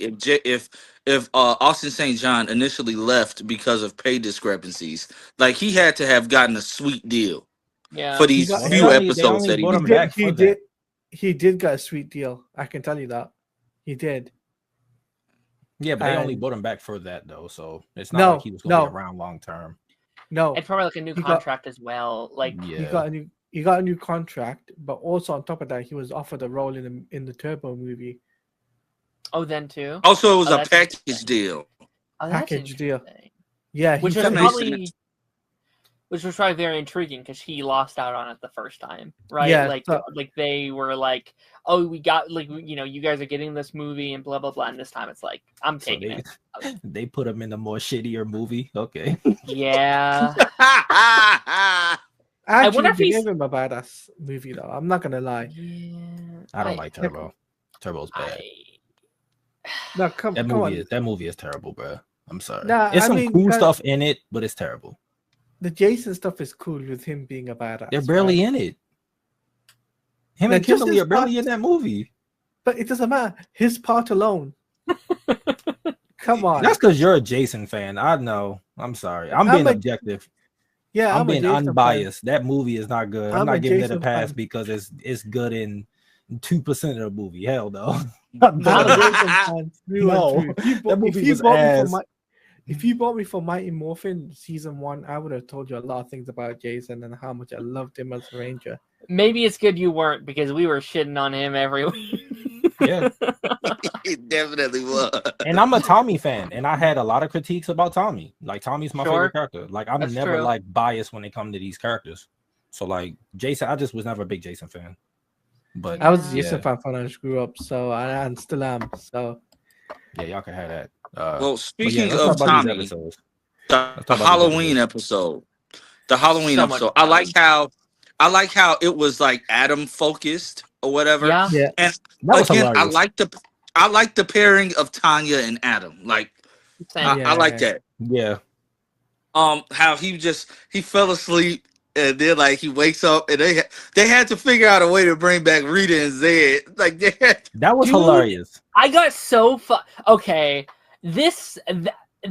if Austin St. John initially left because of pay discrepancies? Like he had to have gotten a sweet deal Yeah. for these got- few They only episodes that he brought was him He back did. He for did. He did get a sweet deal. I can tell you that. He did. Yeah, but they only And- brought him back for that though, so it's not No, like he was going to no. be around long term. No, And probably like a new He got- contract as well. Like Yeah, he got a new contract, but also on top of that, he was offered a role in the Turbo movie. then too. Also, it was Oh, a that's package interesting. deal. Oh, that's package deal. interesting. Yeah, Which he was said makes probably, sense. which was probably very intriguing because he lost out on it the first time, right? Yeah, like so- like they were like, oh, we got like you guys are getting this movie and blah blah blah, and this time it's like I'm so taking they, it. they put him in a more shittier movie. Okay, Yeah, I wonder actually if he's- gave him a badass movie though. I'm not gonna lie. yeah. I don't like Turbo. Turbo's bad. No, come That on. movie is terrible, bro. I'm sorry. Nah, It's I some mean, cool because- stuff in it, but it's terrible. The Jason stuff is cool with him being a badass. They're barely right? in it. Him Now, and just Kimberly his are barely part- in that movie. But it doesn't matter. His part alone. Come on. That's because you're a Jason fan. I know. I'm sorry. I'm being a- objective. Yeah, I'm a being Jason fan. unbiased. That movie is not good. I'm I'm a not giving it a Jason pass fan. because it's good in 2% of the movie. Hell no. I'm a Jason fan through No, and through. that movie If you was bought me ass. for if you bought me for Mighty Morphin season 1, I would have told you a lot of things about Jason and how much I loved him as a Ranger. Maybe it's good you weren't because we were shitting on him every week. Yeah. It definitely was. And I'm a Tommy fan, and I had a lot of critiques about Tommy. Like Tommy's my Sure. favorite character. Like I'm That's never true. like biased when it comes to these characters. So like Jason, I just was never a big Jason fan. But I was a Yeah. Jason fan when I grew up, so and still am. So yeah, y'all can have that. Well, But speaking let's of talk about these Tommy, episodes. the talk about these Halloween episode. The Halloween So much episode. I fun. like how it was like Adam focused or whatever. Yeah. yeah, That was Again, hilarious. I like the pairing of Tanya and Adam. Like Same. I like that. Yeah. How he fell asleep and then like he wakes up and they had to figure out a way to bring back Rita and Zed. Like they had, That was Dude. hilarious. I got so okay.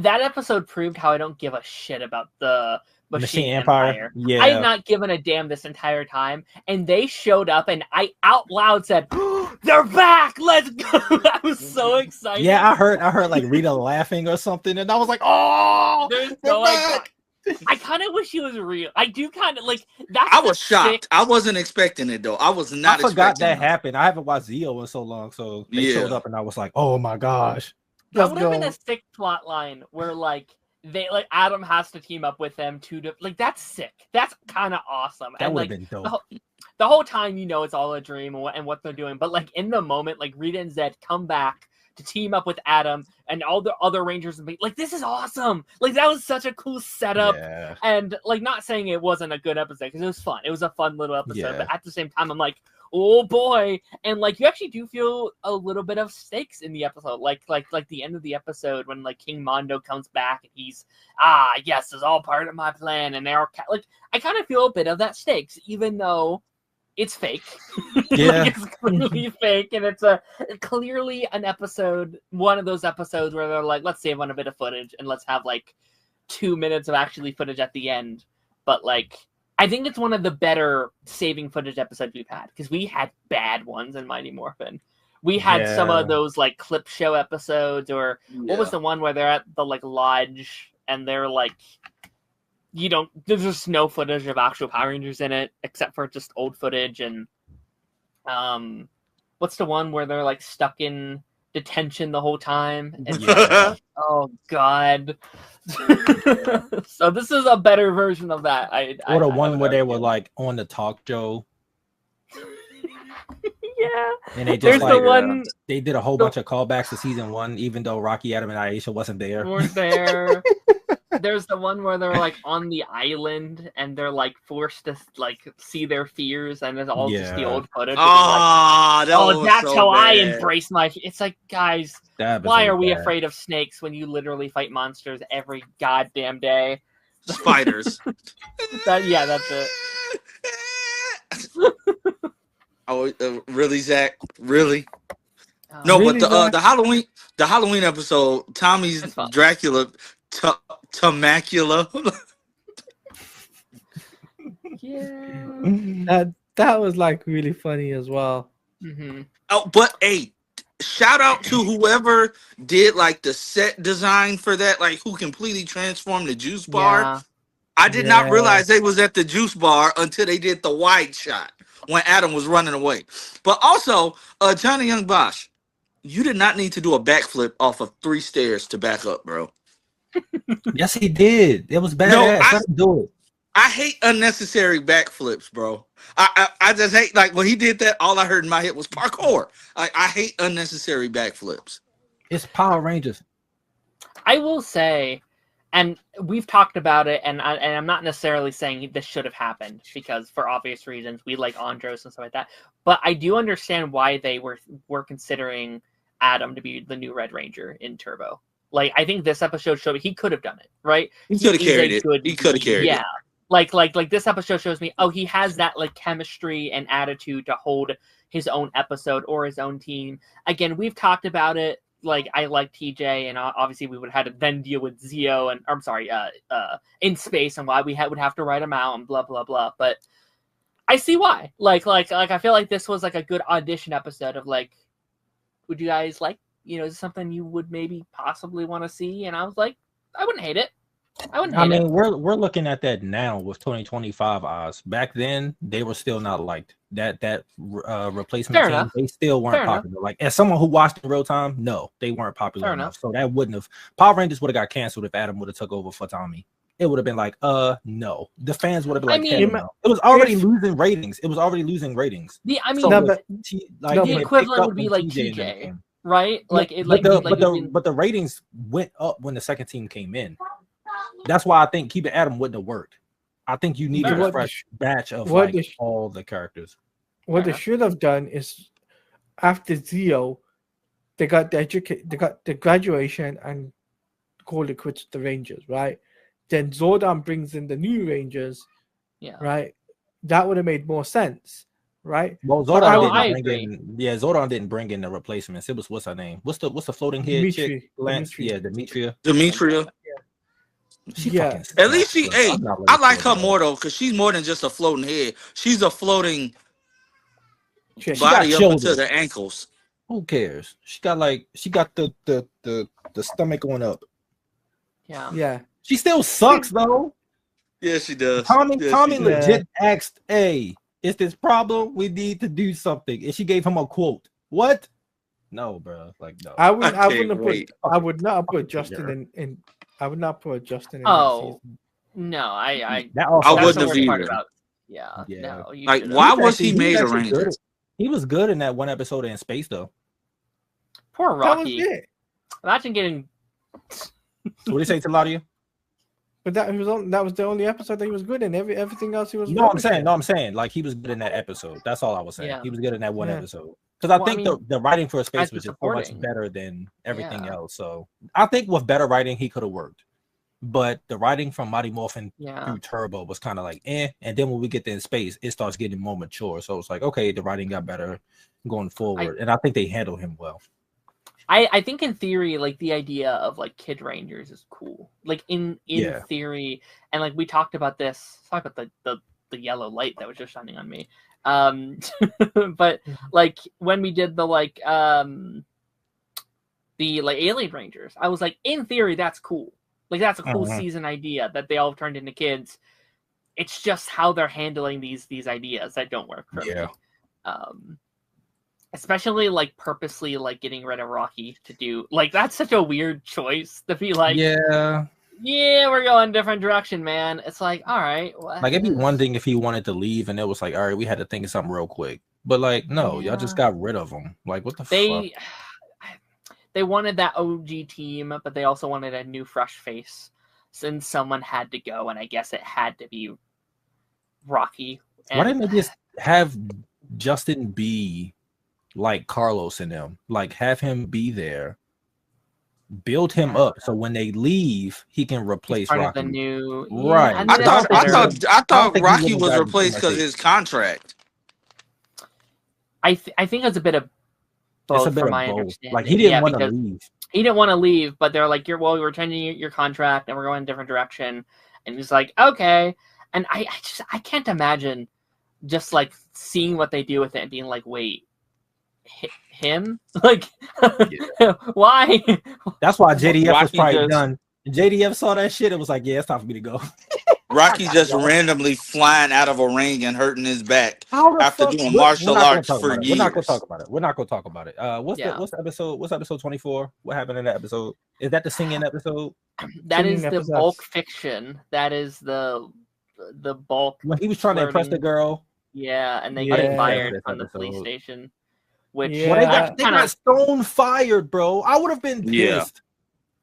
that episode proved how I don't give a shit about the Machine Empire. Empire. Yeah. I have not given a damn this entire time, and they showed up, and I out loud said, "They're back! Let's go!" I was so excited. Yeah, I heard like Rita laughing or something, and I was like, "Oh, They're they're so back!" I kind of wish he was real. I do kind of like that. I was shocked. I wasn't expecting it though. I was not. I forgot expecting that it. happened. I haven't watched Zio in so long, so they showed up, and I was like, "Oh my gosh!" That would have been a sick plot line where like they like Adam has to team up with them to like that's sick. That's kind of awesome. That would have like, been dope. The whole time you know it's all a dream and what they're doing, but like in the moment, like Rita and Zed come back to team up with Adam and all the other Rangers and be like, this is awesome. Like that was such a cool setup. Yeah. And like not saying it wasn't a good episode because it was fun. It was a fun little episode, Yeah. but at the same time, I'm like, oh boy. And like you actually do feel a little bit of stakes in the episode. Like the end of the episode when like King Mondo comes back and he's yes, it's all part of my plan. And they're like I kind of feel a bit of that stakes, even though it's fake. Yeah. Like, it's clearly fake, and it's clearly an episode, one of those episodes where they're like, let's save on a bit of footage and let's have like 2 minutes of actually footage at the end. But like, I think it's one of the better saving footage episodes we've had because we had bad ones in Mighty Morphin. We had some of those like clip show episodes, or what was the one where they're at the like lodge and they're like, there's just no footage of actual Power Rangers in it except for just old footage. And what's the one where they're like stuck in detention the whole time? And oh god. So this is a better version of that. Or the one where they were like on the talk show. Yeah. And they just they did a whole bunch of callbacks to season 1, even though Rocky, Adam, and Aisha weren't there. There's the one where they're like on the island and they're like forced to like see their fears, and it's all just the old footage. That's how I embrace my. It's like, guys, why are we afraid of snakes when you literally fight monsters every goddamn day? Spiders. That's it. Oh, really, Zach? Really? No, really, but the Halloween episode, Tommy's Dracula, Temacula. Yeah. That was like really funny as well. Mm-hmm. Oh, but hey, shout out to whoever did like the set design for that, like who completely transformed the juice bar. Yeah. I did not realize they was at the juice bar until they did the wide shot when Adam was running away. But also, Johnny Young Bosch, you did not need to do a backflip off of 3 stairs to back up, bro. Yes, he did. It was badass. No, do it. I hate unnecessary backflips, bro. I just hate, like, when he did that, all I heard in my head was parkour. I hate unnecessary backflips. It's Power Rangers. I will say, and we've talked about it, and I'm not necessarily saying this should have happened because for obvious reasons we like Andros and stuff like that. But I do understand why they were considering Adam to be the new Red Ranger in Turbo. Like, I think this episode showed he could have done it, right? He could have carried it. He could have carried it. Yeah. Like this episode shows me, he has that like chemistry and attitude to hold his own episode or his own team. Again, we've talked about it. Like, I like TJ, and obviously we would have had to then deal with Zio and in space and why we would have to write him out and blah blah blah. But I see why. Like I feel like this was like a good audition episode of like, would you guys like, is this something you would maybe possibly want to see? And I was like, I wouldn't hate it. We're looking at that now with 2025 eyes. Back then, they were still not liked. That replacement Fair team, enough. they still weren't popular. Like, as someone who watched in real time, no, they weren't popular enough. So that wouldn't have. Power Rangers would have got canceled if Adam would have took over for Tommy. It would have been like, no. The fans would have been like, no. It was already losing ratings. The equivalent would be like TJ, right? But the ratings went up when the second team came in. That's why I think keeping Adam wouldn't have worked. I think you needed a fresh batch of all the characters. What they should have done is, after Zio, they got the graduation and called it quits the Rangers, right? Then Zordon brings in the new Rangers, right? That would have made more sense, right? Well, But I Zordon would- didn't bring in. Yeah, Zordon didn't bring in the replacements. It was what's her name? What's the floating head chick? Lance. Dimitri. Yeah, Demetria. Demetria. She Yeah. fucking. At least she, sucks, hey, bro. I'm not I looking like her forward to more though, because she's more than just a floating head. She's a floating Chick. She got body up into shoulders. the ankles. Who cares? She got the stomach going up. Yeah. Yeah. She still sucks though. Yeah, she does. Tommy Yeah, Tommy she does. legit asked, "Hey, is this problem? We need to do something." And she gave him a quote. What? No, bro. Like no. I I can't wouldn't wait. put. I would not put Fucking Justin in. I would not put Justin in Oh. that season. No, I That also I that's wouldn't the have worst part either. about. Yeah. Yeah. No, you Like, should've. why was he actually- made a actually ranger? good. He was good in that one episode in space though. Poor That was Rocky. it. Imagine getting. What do you say to Ladia? But that was the only episode that he was good in. Everything else he was. No, rubbish in. I'm saying like he was good in that episode. That's all I was saying. Yeah. He was good in that one Yeah. episode. Because I Well, I think mean, the writing for as space the was just so much supporting. better than everything Yeah. else. So I think with better writing he could have worked. But the writing from Mighty Morphin Yeah. through Turbo was kind of like and then when we get to in space, it starts getting more mature. So it's like, okay, the writing got better going forward. And I think they handled him well. I think in theory, like the idea of like Kid Rangers is cool. Like in Yeah. theory, and like we talked about this. Talk about the yellow light that was just shining on me. But like when we did the Alien Rangers, I was like, in theory, that's cool. Like that's a cool season idea that they all turned into kids. It's just how they're handling these ideas that don't work for Yeah. me. Especially like purposely like getting rid of Rocky to do like that's such a weird choice to be like Yeah. we're going a different direction, man. It's like, all right, what Like it'd be is- one thing if he wanted to leave and it was like, all right, we had to think of something real quick. But like, no, y'all just got rid of him. Like, what the fuck? They wanted that OG team, but they also wanted a new fresh face. Since someone had to go, and I guess it had to be Rocky. Why didn't they just have Justin be like Carlos and them? Like have him be there, build him up, so when they leave, he can replace part Rocky. of the new Right. I, mean, I that's thought better. I I thought think he Rocky would've was gotten replaced too much because hate. his contract. I think it's a bit of both, It's a bit from of my both. understanding. Like he didn't Yeah, want to because leave. he didn't want to leave, but they're like, we're changing your contract and we're going a different direction. And he's like, okay. And I can't imagine just like seeing what they do with it and being like, wait, him? Like, why? That's why JDF was Rocky probably just- done. JDF saw that shit. It was like, yeah, it's time for me to go. Rocky just randomly flying out of a ring and hurting his back How the after fuck? doing We're martial not gonna arts talk for about it. years. We're not gonna talk about it. We're not gonna talk about it. What's Yeah. the episode? What's episode 24? What happened in that episode? Is that the singing episode? That is Singing the episodes. bulk fiction. That is the bulk. When he was trying to impress the flirting. girl. Yeah, and they Yeah. get fired This from the police episode. station. Which Yeah. Well, I they kinda- got Stone fired, bro. I would have been pissed. Yeah.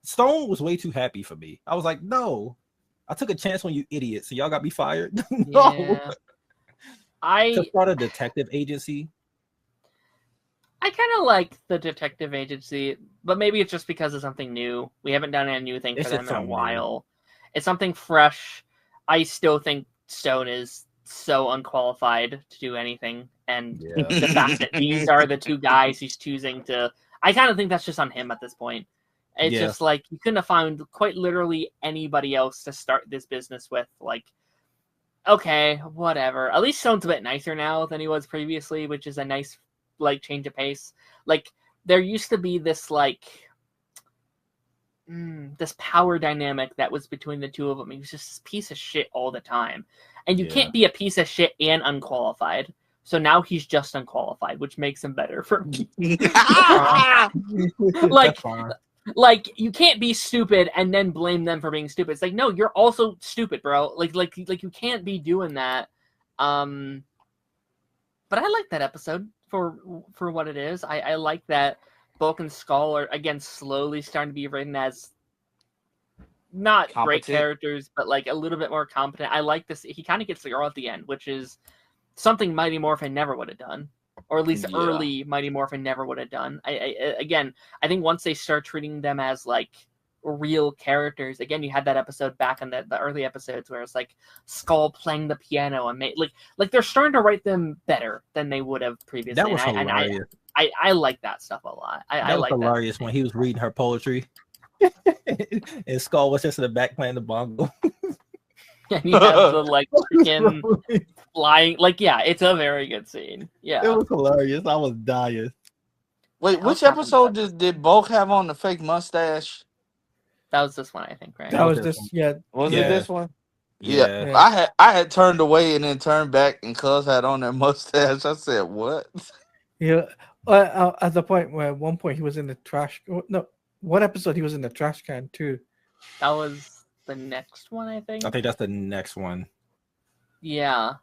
Stone was way too happy for me. I was like, no, I took a chance on you idiots, so y'all got me fired. No. Yeah. To start a detective agency. I kind of like the detective agency, but maybe it's just because of something new. We haven't done a new thing It's for just them in a something new. while. It's something fresh. I still think Stone is so unqualified to do anything, and Yeah. the fact that these are the two guys he's choosing to, I kind of think that's just on him at this point. It's Yeah. just like you couldn't have found quite literally anybody else to start this business with. Like, okay, whatever. At least Stone's a bit nicer now than he was previously, which is a nice like change of pace. Like there used to be this like this power dynamic that was between the two of them. He was just this piece of shit all the time, and you Yeah. can't be a piece of shit and unqualified. So now he's just unqualified, which makes him better for me. Like, That's fine. like you can't be stupid and then blame them for being stupid. It's like, no, you're also stupid, bro. Like you can't be doing that. But I like that episode for what it is. I like that Bulk and Skull are again slowly starting to be written as not great Competent. characters, but like a little bit more competent. I like this. He kind of gets the girl at the end, which is something Mighty Morphin never would have done, or at least Yeah. early Mighty Morphin never would have done. I think once they start treating them as like real characters. Again, you had that episode back in the early episodes where it's like Skull playing the piano and like they're starting to write them better than they would have previously. That was hilarious. I like that stuff a lot. I was like hilarious that when he was reading her poetry. And Skull was just in the back playing the bongo. And you have the like freaking flying. Like, yeah, it's a very good scene. Yeah, It was hilarious. I was dying. Wait, which episode did Bulk have on the fake mustache? that was this one, I think, right? That was this this. Yeah. Was Yeah. it this one? Yeah. Yeah. I had turned away and then turned back, and Cuz had on that mustache. I said, "What?" Yeah. At the point where at one point he was in the trash. No, one episode he was in the trash can too. That was the next one, I think. I think that's the next one. Yeah,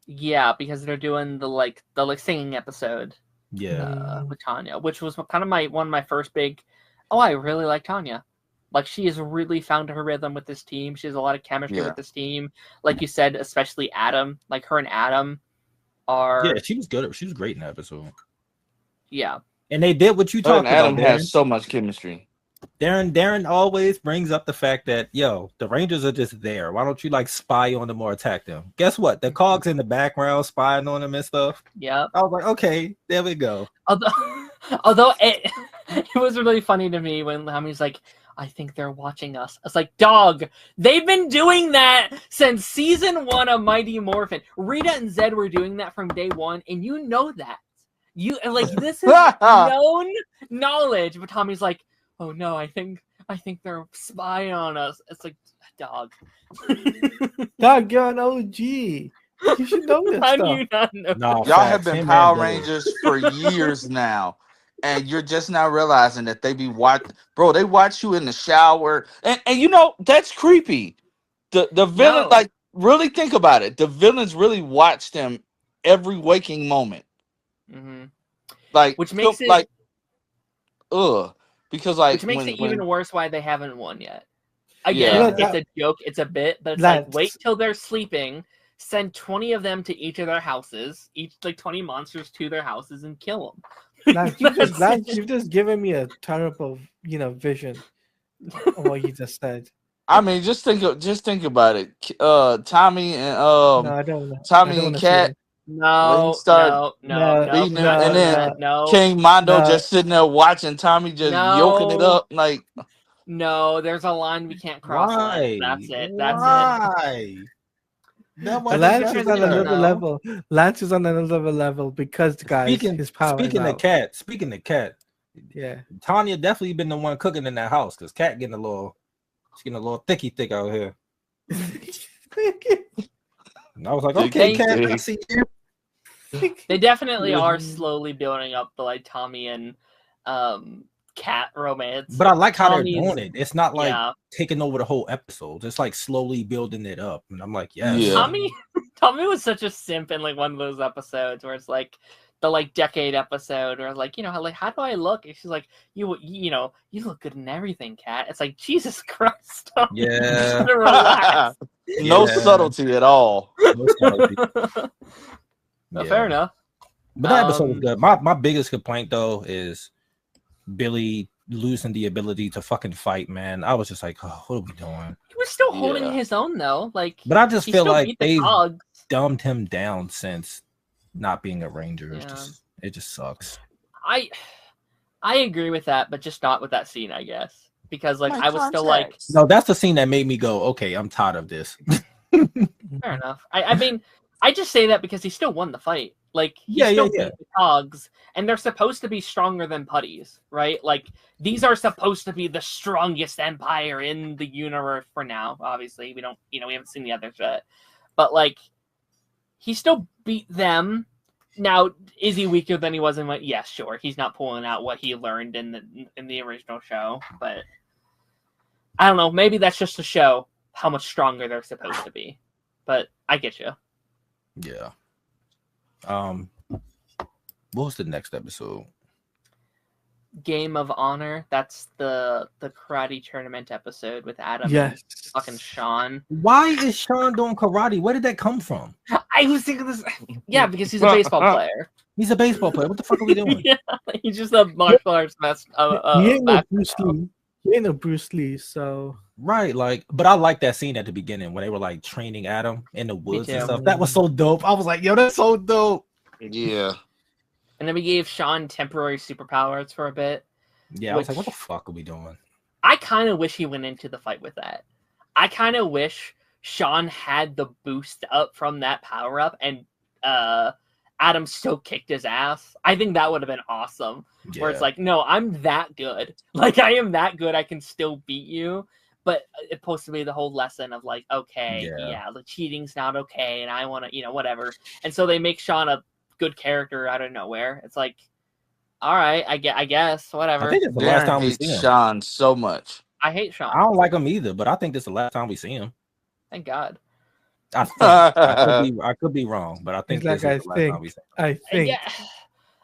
because they're doing the singing episode. Yeah. With Tanya, which was kind of one of my first big. Oh, I really like Tanya. Like, she has really found her rhythm with this team. She has a lot of chemistry with this team. Like you said, especially Adam. Like, her and Adam are. Yeah, she was good. She was great in that episode. Yeah. And they did what you Her talked and about. Adam has so much chemistry. Darren always brings up the fact that, yo, the Rangers are just there. Why don't you like spy on them or attack them? Guess what? The Cogs in the background spying on them and stuff. Yep. I was like, okay, there we go. Although it was really funny to me when Hami's like, I think they're watching us. It's like, dog, they've been doing that since season 1 of Mighty Morphin. Rita and Zed were doing that from day 1, and you know that. You like, this is known knowledge. But Tommy's like, oh no, I think they're spying on us. It's like, dog. Dog, you're an OG. You should know this How stuff. do you not know? No, Y'all have been Power Rangers for years now, and you're just now realizing that they be bro. They watch you in the shower, and you know that's creepy. The villain, No. like, really think about it. The villains really watch them every waking moment, Mm-hmm. like, Which makes it like, because like which makes it even worse why they haven't won yet. Again, Yeah. it's a joke, it's a bit, but it's like, wait till they're sleeping, send 20 of them to each of their houses, each like 20 monsters to their houses, and kill them. Lance, you've just given me a terrible, vision of what you just said. I mean, just think about it. Tommy and No, I don't know. Tommy and Kat. No, start beating him, and then King Mondo just sitting there watching Tommy just yoking it up like. No, there's a line we can't cross. Why? That's it. Why? Lance is on another level. Lance is on another level because the guy his power. Speaking of Kat, yeah, Tanya definitely been the one cooking in that house because Kat getting a little thick out here. And I was like, okay, Kat, I see you. They definitely are slowly building up the like Tommy and Kat romance. But I like how Tommy's, they're doing it. It's not like taking over the whole episode. It's like slowly building it up. And I'm like, yes. Yeah. Tommy was such a simp in like one of those episodes where it's like the like decade episode or like, like, how do I look? And she's like, you look good in everything, Kat. It's like, Jesus Christ. Yeah. Relax. No subtlety at all. No subtlety. Fair enough. But that episode was good. My biggest complaint though is Billy losing the ability to fucking fight, man. I was just like, oh, what are we doing? He was still holding his own though. Like, but I just feel like they Cogs. dumbed him down since not being a Ranger. Yeah. It just sucks. I agree with that, but just not with that scene, I guess. Because like I was still like, no, that's the scene that made me go, okay, I'm tired of this. fair enough. I mean, I just say that because he still won the fight. Like, he still beat the Cogs, and they're supposed to be stronger than putties, right? Like, these are supposed to be the strongest empire in the universe for now. Obviously, we don't, we haven't seen the others yet. But like, he still beat them. Now, is he weaker than he was in what? Yes, sure. He's not pulling out what he learned in the original show, but I don't know. Maybe that's just to show how much stronger they're supposed to be. But I get you. Yeah. What was the next episode? Game of Honor. That's the karate tournament episode with Adam and fucking Sean. Why is Sean doing karate? Where did that come from? I was thinking this. Yeah, because he's a baseball player. He's a baseball player. What the fuck are we doing? Yeah, he's just a martial arts master. He ain't no Bruce Lee. He ain't no Bruce Lee, so Right, like, but I like that scene at the beginning when they were like training Adam in the woods and too. stuff. That was so dope. I was like, yo, that's so dope. Yeah. And then we gave Sean temporary superpowers for a bit. Yeah, I was like, what the fuck are we doing? I kind of wish he went into the fight with that. I kind of wish Sean had the boost up from that power up and Adam still kicked his ass. I think that would have been awesome. Yeah. Where it's like, no, I'm that good. Like, I am that good. I can still beat you. But it's supposed to be the whole lesson of like, okay, yeah, the cheating's not okay, and I want to, whatever. And so they make Sean a good character out of nowhere. It's like, all right, I guess, whatever. I think it's the last time we hates see him. Sean so much. I hate Sean. I don't like him either, but I think this is the last time we see him. Thank God. I think I could be wrong, but I think It's this like, is the last time we see him. I think. Yeah.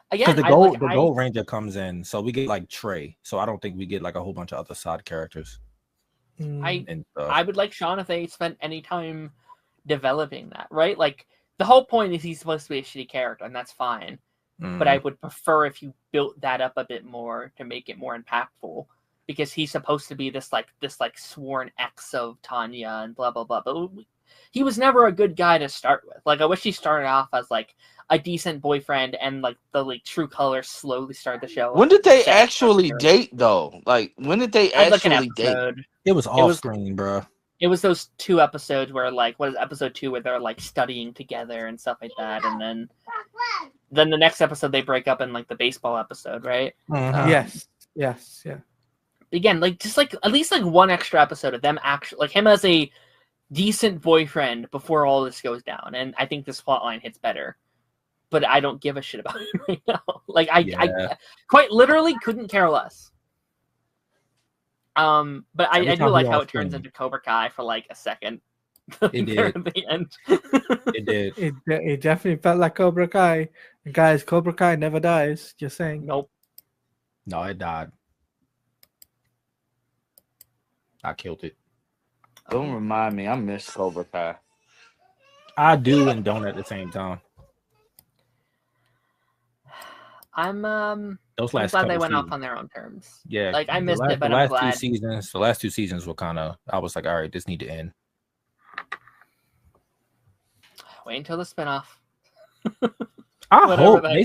Because Again, the Gold Ranger comes in, so we get like Trey. So I don't think we get like a whole bunch of other side characters. And I would like Sean if they spent any time developing that, right? Like the whole point is he's supposed to be a shitty character, and that's fine. But I would prefer if you built that up a bit more to make it more impactful, because he's supposed to be this sworn ex of Tanya and blah blah blah. But he was never a good guy to start with. Like I wish he started off as like a decent boyfriend, and like the true colors slowly started to show. When did they actually date though? Like when did they actually date? It was off screen, bro. It was those 2 episodes where like, what is episode 2 where they're like studying together and stuff like that, and then the next episode they break up in like the baseball episode, right? Yes. Yeah. Again, like just like at least like one extra episode of them actually like him as a decent boyfriend before all this goes down, and I think this plotline hits better. But I don't give a shit about him right now. Like I quite literally couldn't care less. But I do like how it turns into Cobra Kai for like a second. It did at the end. It did. It definitely felt like Cobra Kai. And guys, Cobra Kai never dies. Just saying. Nope. No, it died. I killed it. Don't remind me. I miss Cobra Kai. I do and don't at the same time. I'm Those glad they went off on their own terms. Yeah, like I missed it, but the I'm last glad. The last 2 seasons were kind of. I was like, all right, this need to end. Wait until the spinoff. I hope they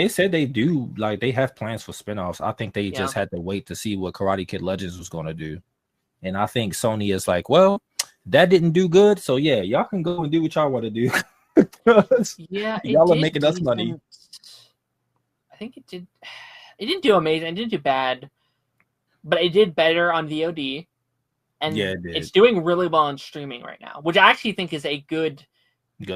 said they do, like they have plans for spinoffs. I think they just had to wait to see what Karate Kid Legends was going to do, and I think Sony is like, well, that didn't do good, so yeah, y'all can go and do what y'all want to do. Yeah, y'all are making us money. I think it did. It didn't do amazing. It didn't do bad, but it did better on VOD, and it's doing really well on streaming right now, which I actually think is a good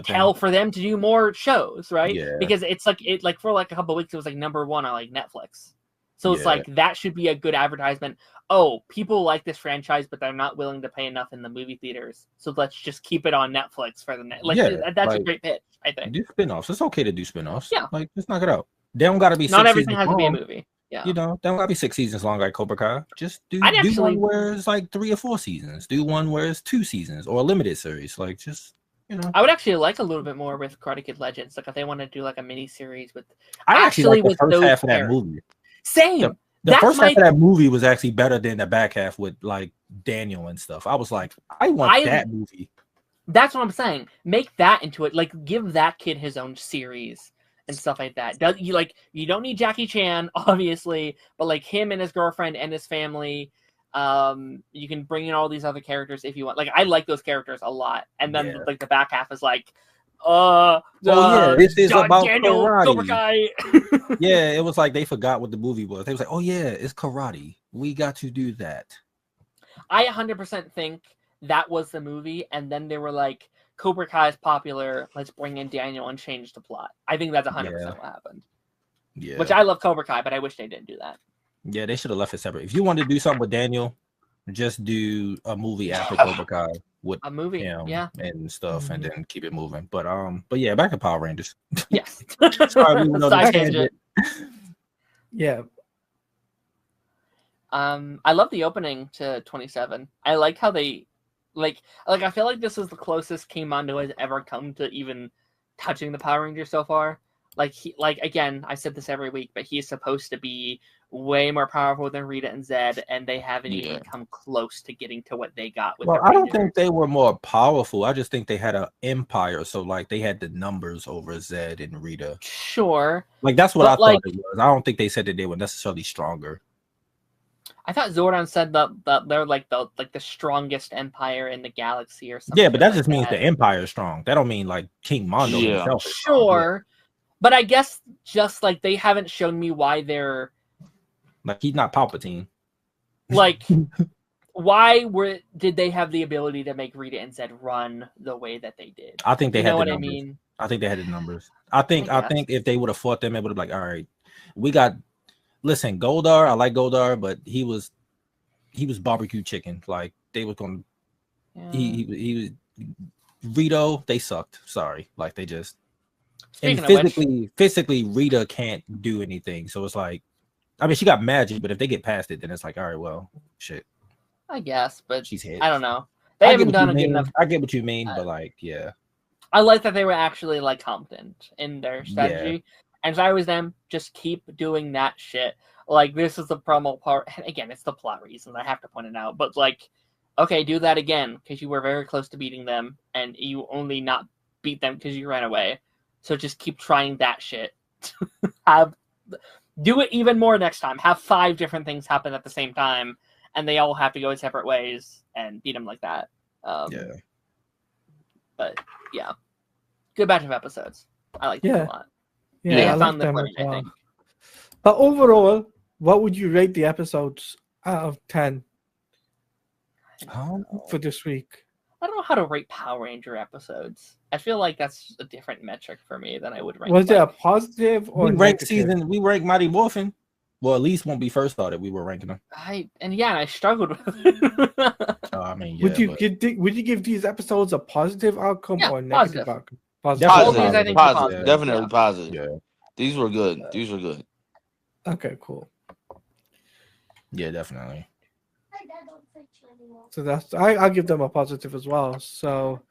tell for them to do more shows, right? Yeah. Because it's like for like a couple of weeks it was like #1 on like Netflix, so it's like that should be a good advertisement. Oh, people like this franchise, but they're not willing to pay enough in the movie theaters, so let's just keep it on Netflix for the that's a great pitch. I think do spinoffs. It's okay to do spinoffs. Yeah, like just knock it out. They don't got to be. Not everything has to be a movie. Yeah, they don't got to be 6 seasons long like Cobra Kai. Just do one where it's like 3 or 4 seasons. Do one where it's 2 seasons or a limited series. Like just. I would actually like a little bit more with Karate Kid Legends. Like if they want to do like a mini series with. I actually like the first half of that movie. Same. The first half of that movie was actually better than the back half with like Daniel and stuff. I was like, I want that movie. That's what I'm saying. Make that into it. Like give that kid his own series and stuff like that. You don't need Jackie Chan, obviously, but like him and his girlfriend and his family. You can bring in all these other characters if you want. Like I like those characters a lot, and then like the back half is like, this is about Daniel, karate. Cobra Kai. Yeah, it was like they forgot what the movie was. They was like, oh yeah, it's karate. We got to do that. I 100% think that was the movie, and then they were like, Cobra Kai is popular. Let's bring in Daniel and change the plot. I think that's 100% what happened. Yeah, which I love Cobra Kai, but I wish they didn't do that. Yeah, they should have left it separate. If you wanted to do something with Daniel, just do a movie after Cobra Kai with a movie, and stuff, and then keep it moving. But yeah, back to Power Rangers. Yes. Sorry, we went on this tangent. Yeah. I love the opening to 27. I like how they like I feel like this is the closest King Mondo has ever come to even touching the Power Rangers so far. Like again, I said this every week, but he's supposed to be way more powerful than Rita and Zed, and they haven't even come close to getting to what they got with. Well, the I don't Rangers. think they were more powerful. I just think they had an empire, so like they had the numbers over Zed and Rita. Sure, like that's what But, I thought like- it was. I don't think they said that they were necessarily stronger. I thought Zordon said that they're like the strongest empire in the galaxy or something. Yeah, but that like just means the empire is strong. That don't mean like King Mondo Yeah. himself is strong. Sure, but I guess just like they haven't shown me why they're Like he's not Palpatine. like why did they have the ability to make Rita and Zed run the way that they did? I think they You had know the what numbers. I mean? I think they had the numbers. I think guess. if they would have fought them, it would have like, all right, we got. Listen, Goldar. I like Goldar, but he was barbecue chicken. Like they was going. Yeah. He was Rito. They sucked. Sorry, like they just. Speaking And of which, physically, Rita can't do anything. So it's like, I mean, she got magic, but if they get past it, then it's like, all right, well, shit, I guess, but she's hit. I don't know. They I get haven't what done you a good mean. enough. I get what you mean, but like, yeah, I like that they were actually like competent in their strategy. And if I was them, just keep doing that shit. Like this is the promo part. And again, it's the plot reason. I have to point it out. But like, okay, do that again because you were very close to beating them, and you only not beat them because you ran away. So just keep trying that shit. Do it even more next time. Have 5 different things happen at the same time, and they all have to go separate ways and beat them like that. yeah. But yeah, good batch of episodes. I like them a lot. Yeah, They I have like found their them as footing, I well. think. But overall, what would you rate the episodes out of 10 for this week? I don't know how to rate Power Ranger episodes. I feel like that's a different metric for me than I would rank. Was it a like, positive or We ranked negative? we ranked Mighty Morphin. Well, at least when we first started, we were ranking them. I struggled with it. I mean, yeah, Would you but- would you give these episodes a positive outcome Yeah, or a negative positive. outcome? Definitely All these, I think, were positive, positive. definitely Yeah. positive. yeah, These were good. These were good. Okay, cool. yeah, definitely. So that's I'll give them a positive as well. So,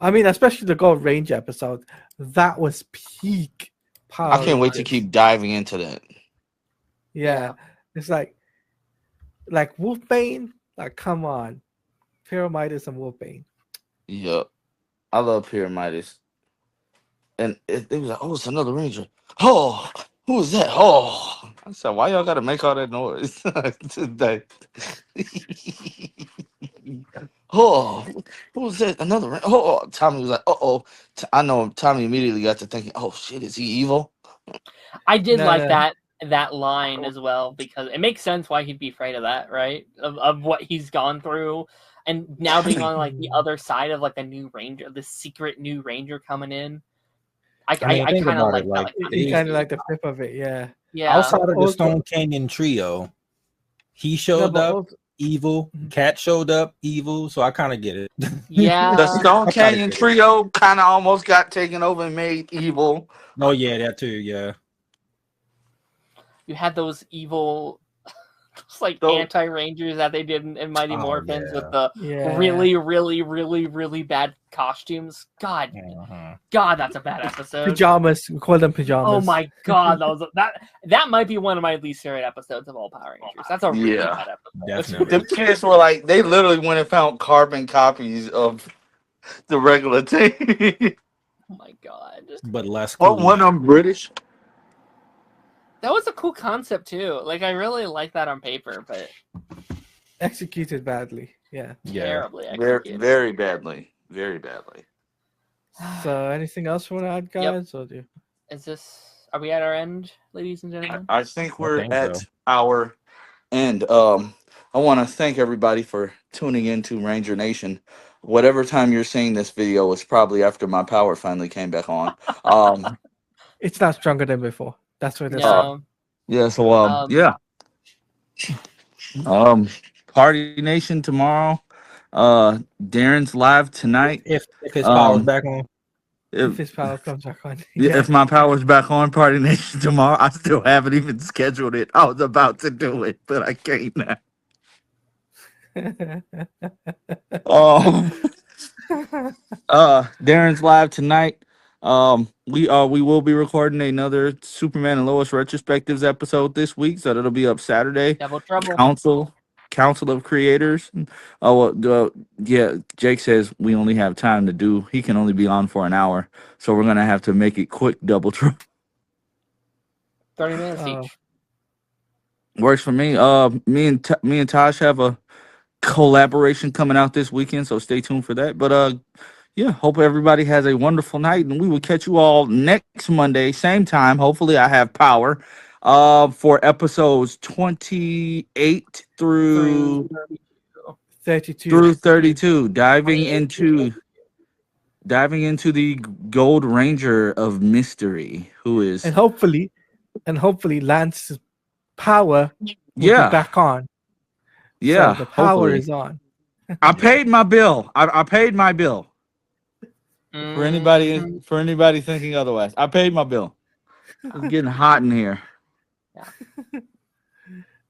I mean, especially the Gold Range episode, that was peak Power. I can't wait to Rangers. keep diving into that. Yeah, it's like Wolfbane. Like, come on, Pyramidas and Wolfbane. Yup. I love Pyramidas. And it was like, oh, it's another Ranger. Oh, who is that? Oh. I said, why y'all got to make all that noise today? Oh, who's that? Another Ranger. Oh, Tommy was like, uh-oh. I know Tommy immediately got to thinking, oh, shit, is he evil? I did No, like no. that line as well because it makes sense why he'd be afraid of that, right? Of what he's gone through, and now being on like the other side of like a new Ranger, the secret new Ranger coming in. I think kind of about like it, that. like, Like, You kind of like the flip of it, yeah. yeah, Outside of the Also- Stone Canyon trio, he No, showed but up also- evil. Mhm. Cat showed up evil. So I kind of get it. yeah. The Stone I gotta Canyon get it. trio kind of almost got taken over and made evil. Oh yeah, that too. Yeah. You had those evil, just like Those- anti-Rangers that they did in Mighty Oh, Morphins yeah. with the Yeah. really, really, really, really bad costumes. God, that's a bad episode. Pajamas. We call them pajamas. Oh my god, that might be one of my least favorite epiposode of all Power Rangers. That's a really Yeah. bad episode. Definitely. The kids were like, they literally went and found carbon copies of the regular team. Oh my god, But less cool. What one of them British? that was a cool concept too. Like I really like that on paper, but Executed badly. Yeah. Yeah. terribly Very, executed. very badly. Very badly. So, anything else you want to add, guys? Or do you... Are we at our end, ladies and gentlemen? I think we're think at so. our end. I want to thank everybody for tuning into Ranger Nation. Whatever time you're seeing this video was probably after my power finally came back on. It's not stronger than before. That's what it is. No. Yeah, so yeah. Party Nation tomorrow. Darren's live tonight. If his power's Um, back on. If If, his power comes back on. if my power's back on Party Nation tomorrow, I still haven't even scheduled it. I was about to do it, but I can't now. Darren's live tonight. We will be recording another Superman and Lois retrospectives episode this week, so that'll be up Saturday. Double trouble. Council of Creators. Oh well, yeah. Jake says we only have time to do. He can only be on for an hour, so we're gonna have to make it quick. Double trouble 30 minutes Oh. each. works for me. Me and Tosh have a collaboration coming out this weekend, so stay tuned for that. But yeah, hope everybody has a wonderful night, and we will catch you all next Monday, same time. Hopefully, I have power. For episodes 28 through 32. 32, diving into the Gold Ranger of Mystery, who is And hopefully Lance's power will be back on. Yeah, So the power hopefully. is on. I paid my bill. I paid my bill. For Mhm. anybody thinking otherwise, I paid my bill. It's getting hot in here.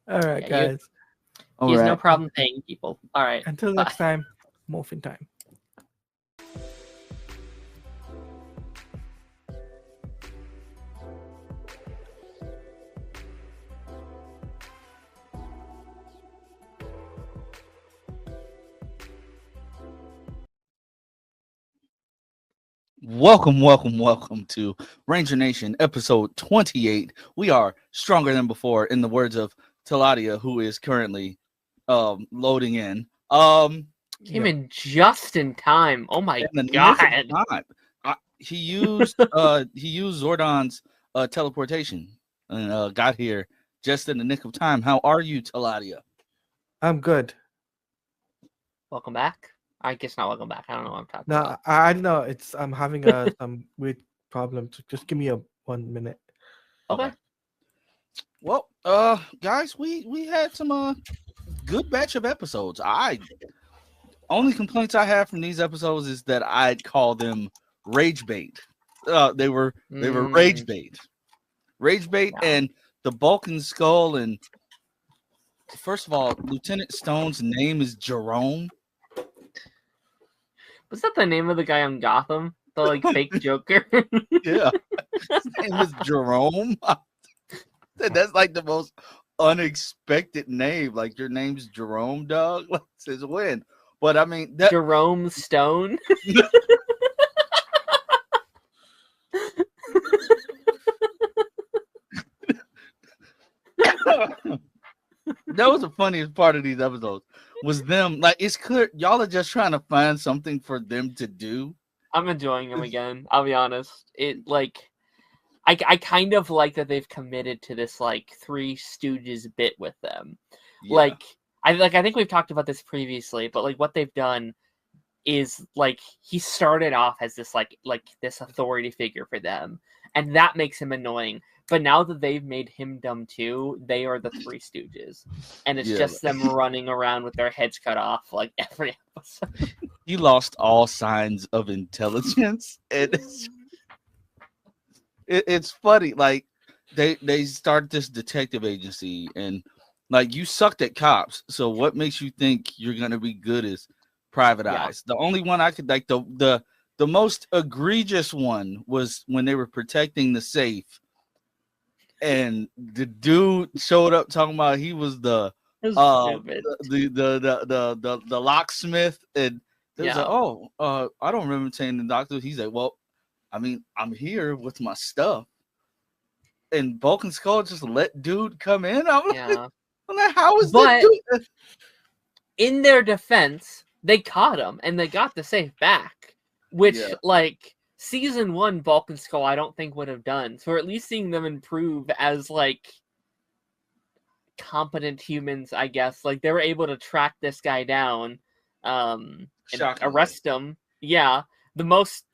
All right, Yeah, guys. He has no right. problem paying people. All right. Until Bye. next time, morphin time. Welcome to Ranger Nation, episode 28. We are stronger than before, in the words of Taladia, who is currently loading in. Came in just in time. Oh my in the nick god. of time. He used Zordon's teleportation and got here just in the nick of time. How are you, Taladia? I'm good. Welcome back. I guess not welcome back. I don't know what I'm talking No, about. I don't know. I'm having some weird problem. So just give me 1 minute. Okay. Well, guys, we had some good batch of episodes. Only complaints I have from these episodes is that I'd call them rage bait. They were rage bait. Yeah. And the Balkan skull. And first of all, Lieutenant Stone's name is Jerome. Was that the name of the guy on Gotham? The like fake Joker? Yeah, his name is Jerome. That's like the most unexpected name. Like, your name's Jerome, dog. Like, since when? But I mean, that Jerome Stone. that was the funniest part of these episodes. Was them, like, it's clear y'all are just trying to find something for them to do. I'm enjoying them again. I'll be honest. It like I kind of like that they've committed to this like Three Stooges bit with them. Yeah. Like I think we've talked about this previously, but like what they've done is like he started off as this like this authority figure for them, and that makes him annoying. But now that they've made him dumb too, they are the Three Stooges, and it's just them running around with their heads cut off like every episode. He lost all signs of intelligence, and it's funny. Like, they start this detective agency, and like, you sucked at cops, so what makes you think you're gonna be good as Private Eyes? The only one I could, like, the most egregious one was when they were protecting the safe, and the dude showed up talking about he was the locksmith, and there's like, I don't remember saying the doctor. He's like, well, I mean, I'm here with my stuff, and Balkan Skull just let dude come in. I'm like, how is this dude? In their defense, they caught him and they got the safe back, which like season 1 Balkan Skull I don't think would have done. So we're at least seeing them improve as like competent humans, I guess. Like they were able to track this guy down, and arrest him. Yeah, the most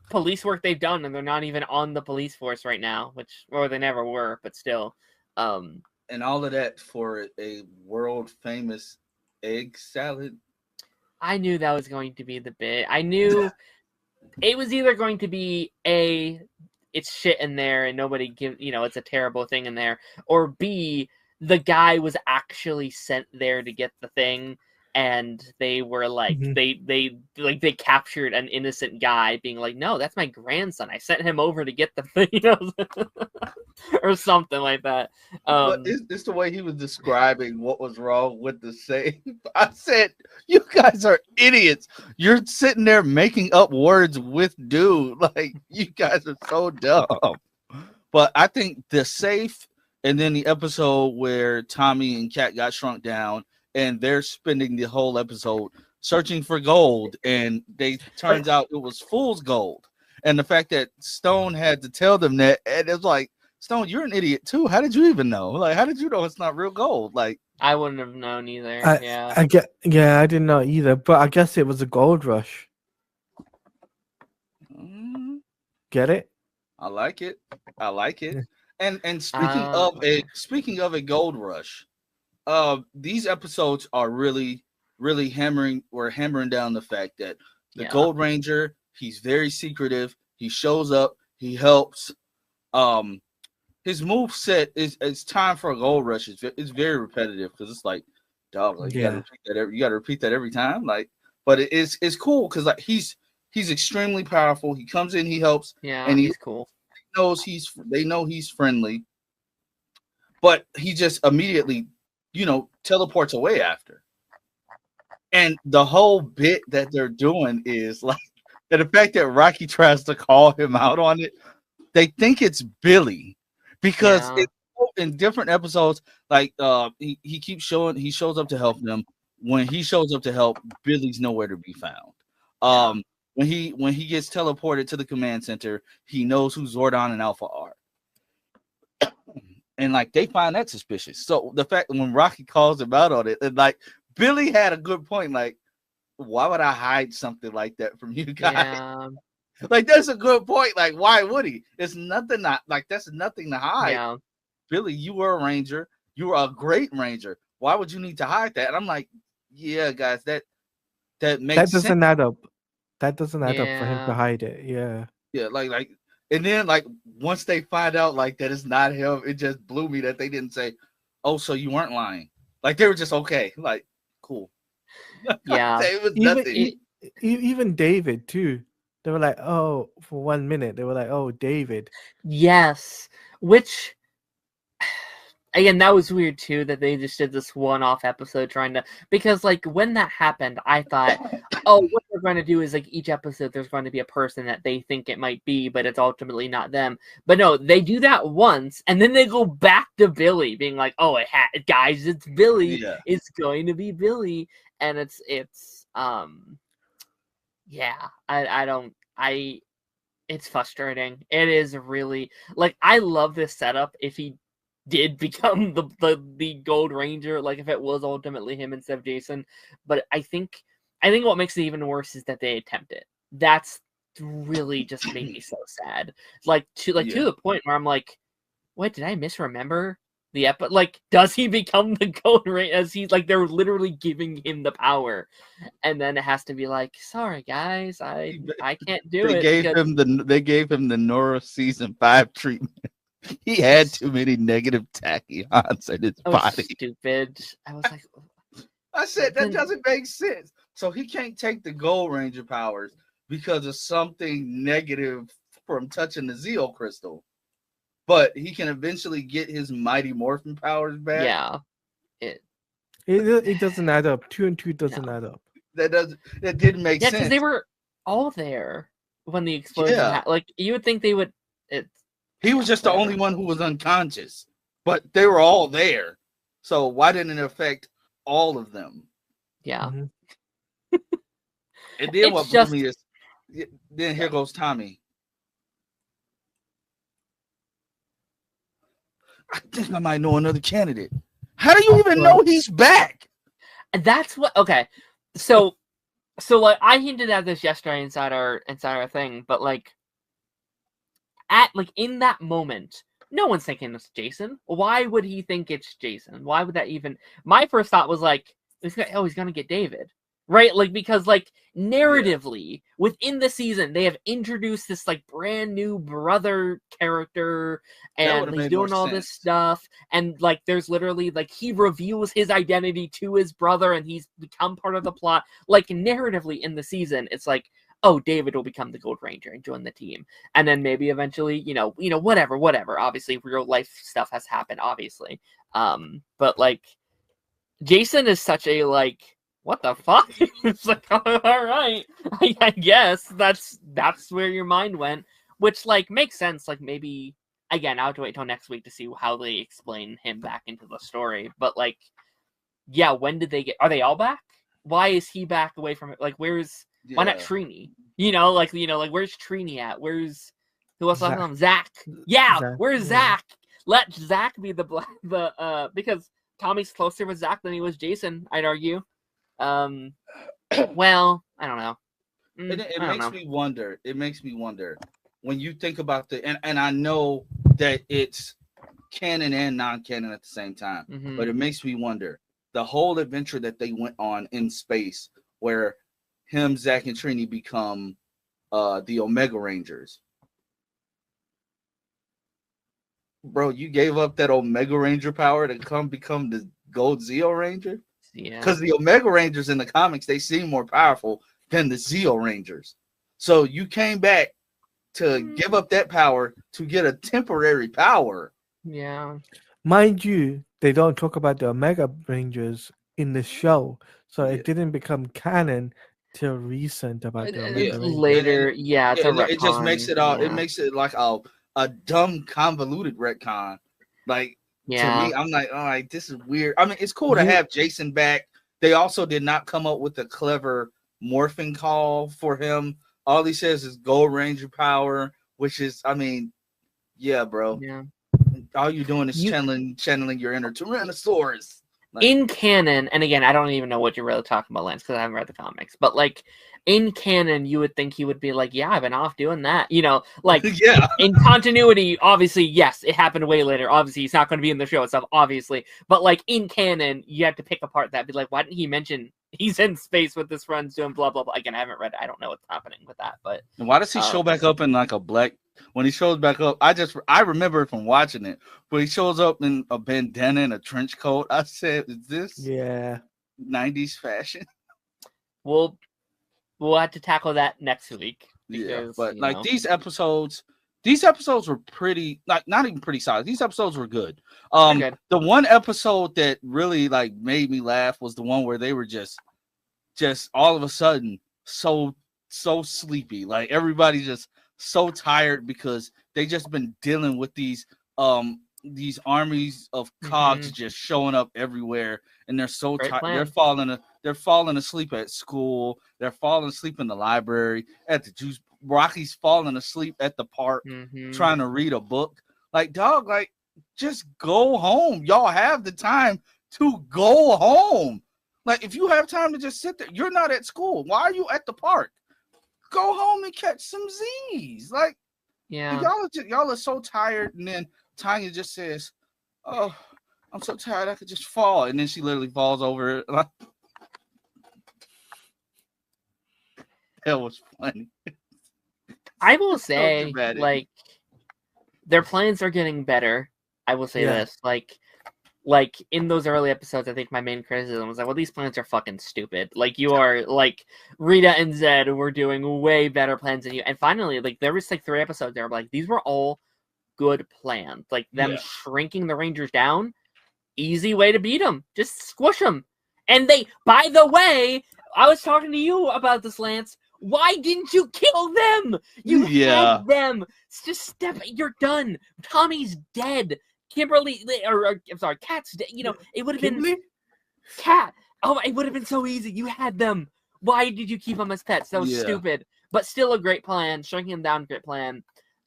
police work they've done, and they're not even on the police force right now, or they never were, but still. And all of that for a world famous egg salad. I knew that was going to be the bit. I knew it was either going to be A, it's shit in there and nobody it's a terrible thing in there, or B, the guy was actually sent there to get the thing and they were like, they captured an innocent guy, being like, "No, that's my grandson. I sent him over to get the," or something like that. But it's the way he was describing what was wrong with the save. I said, "You guys are idiots. You're sitting there making up words with dude. Like, you guys are so dumb." But I think the safe, and then the episode where Tommy and Kat got shrunk down, and they're spending the whole episode searching for gold, and turns out it was fool's gold. And the fact that Stone had to tell them that, and it's like, Stone, you're an idiot too. How did you even know? Like, how did you know it's not real gold? Like, I wouldn't have known either. I didn't know either, but I guess it was a gold rush. Get it? I like it. I like it. Yeah. And speaking of a gold rush, these episodes are really hammering down the fact that the Gold Ranger, he's very secretive. He shows up, he helps. His move set it's time for a gold rush. It's very repetitive because it's like, dog, like you gotta repeat that every time. Like, but it's cool because like he's extremely powerful. He comes in, he helps, and he's cool. They know he's friendly, but he just immediately, teleports away after. And the whole bit that they're doing is like, and the fact that Rocky tries to call him out on it, they think it's Billy because in different episodes, like he shows up to help them. When he shows up to help, Billy's nowhere to be found. When he gets teleported to the command center, he knows who Zordon and Alpha are. And like they find that suspicious. So the fact that when Rocky calls him out on it, and like Billy had a good point, like, why would I hide something like that from you guys? Yeah. Like that's a good point. Like, why would he? It's nothing that's nothing to hide. Yeah. Billy, you were a ranger. You were a great ranger. Why would you need to hide that? And I'm like, yeah, guys, that makes that doesn't sense. add up. That doesn't add up for him to hide it. Yeah. Yeah, like, and then like once they find out like that it's not him, it just blew me that they didn't say, "Oh, so you weren't lying." Like they were just okay, like cool. Yeah, it was nothing. Even David too. They were like, "Oh," for 1 minute. They were like, "Oh, David." Yes, which. Again, that was weird too that they just did this one-off episode trying to, because like when that happened, I thought, oh, what they're going to do is like each episode there's going to be a person that they think it might be, but it's ultimately not them. But no, they do that once and then they go back to Billy being like, oh, guys, it's Billy. Yeah. It's going to be Billy. And it's frustrating. It is really like, I love this setup. If he did become the Gold Ranger, like if it was ultimately him instead of Jason, but I think what makes it even worse is that they attempt it. That's really just made me so sad. To the point where I'm like, what, did I misremember the episode? Like, does he become the Gold Ranger as he's like they're literally giving him the power, and then it has to be like, sorry guys, I can't do it. They gave him the Nora season 5 treatment. He had too many negative tachyons in his body. Stupid. I was like, I said that doesn't make sense. So he can't take the Gold Ranger powers because of something negative from touching the Zeo crystal, but he can eventually get his Mighty Morphin powers back. Yeah, it doesn't add up. 2 and 2 doesn't add up. That didn't make sense. Yeah, because they were all there when the explosion happened. Like you would think they would. He was just the only one who was unconscious, but they were all there. So why didn't it affect all of them? Yeah. Mm-hmm. And then what blew me is, then here goes Tommy. I think I might know another candidate. How do you even know he's back? That's what. Okay, so like I hinted at this yesterday inside our thing, but like. In that moment, no one's thinking it's Jason. Why would he think it's Jason? Why would that even? My first thought was like, he's gonna get David. right? Like, because like narratively within the season they have introduced this like brand new brother character, That and would've he's made more doing all this sense. stuff, and like there's literally like he reveals his identity to his brother and he's become part of the plot. Like narratively in the season it's like, oh, David will become the Gold Ranger and join the team, and then maybe eventually whatever, obviously real life stuff has happened, obviously, but like Jason is such a like, what the fuck? It's like, all right, I guess that's where your mind went, which like makes sense. Like maybe again, I'll have to wait till next week to see how they explain him back into the story. But like, yeah, when did they get? Are they all back? Why is he back away from it? Like, where's why not Yeah. Trini? Like where's Trini at? Where's who else left Zach. on? Zach. Yeah, Zach, where's yeah. Zach? Let Zach be the because Tommy's closer with Zach than he was Jason, I'd argue. Well, I don't know. It I don't makes know. me wonder. It makes me wonder when you think about and I know that it's canon and non-canon at the same time, Mhm. but it makes me wonder the whole adventure that they went on in space, where him, Zach, and Trini become the Omega Rangers. Bro, you gave up that Omega Ranger power to come become the Gold Zeo Ranger? Yeah. Because the Omega Rangers in the comics, they seem more powerful than the Zeo Rangers. So you came back to give up that power to get a temporary power. Yeah. Mind you, they don't talk about the Omega Rangers in the show, so Yeah. it didn't become canon till recent about the Omega Rangers. Later, yeah, it's a It just makes it all. retcon, It makes it like a dumb, convoluted retcon. Like yeah. to me, I'm like, all right, this is weird. I mean, it's cool to have Jason back. They also did not come up with a clever morphing call for him. All he says is Gold Ranger power, which is, I mean, yeah, bro. Yeah. All you're doing is channeling your inner Tyrannosaurus. Like, In canon, and again, I don't even know what you're really talking about, Lance, because I haven't read the comics. But like in canon, you would think he would be like, "Yeah, I've been off doing that." Like yeah. in continuity, obviously, yes, it happened way later. Obviously, he's not going to be in the show and stuff, obviously. But like in canon, you have to pick apart that. Be like, why didn't he mention he's in space with his friends doing blah blah blah? Again, I haven't read it. I don't know what's happening with that. But And why does he show back up in like a black? When he shows back up, I remember it from watching it. When he shows up in a bandana and a trench coat, I said, "Is this 90s fashion?" we'll have to tackle that next week. Yeah, Because, but like these episodes were pretty, like not even pretty solid. These episodes were good. Good. The one episode that really like made me laugh was the one where they were just all of a sudden so sleepy. Like everybody just so tired because they just been dealing with these armies of cogs just showing up everywhere, and they're so tired. They're falling asleep at school. They're falling asleep in the library, at the juice. Rocky's falling asleep at the park trying to read a book. Like, dog, like just go home. Y'all have the time to go home. Like, if you have time to just sit there, you're not at school. Why are you at the park? Go home and catch some Z's. Like, yeah, y'all are so tired. And then Tanya just says, "Oh, I'm so tired, I could just fall." And then she literally falls over it. That was funny. I will say, dramatic. like, their plans are getting better. I will say this, like in those early episodes, I think my main criticism was like, well, these plans are fucking stupid. Like, you are like Rita and Zed were doing way better plans than you. And finally, like there was like 3 episodes there, like these were all good plans. Like them shrinking the Rangers down, easy way to beat them. Just squish them. And they, by the way, I was talking to you about this, Lance. Why didn't you kill them? You had them. Just step. You're done. Tommy's dead. Kimberly, or I'm sorry, Kat's dead. It would have been Kat. Oh, it would have been so easy. You had them. Why did you keep them as pets? That was stupid. But still a great plan. Shrinking them down, great plan.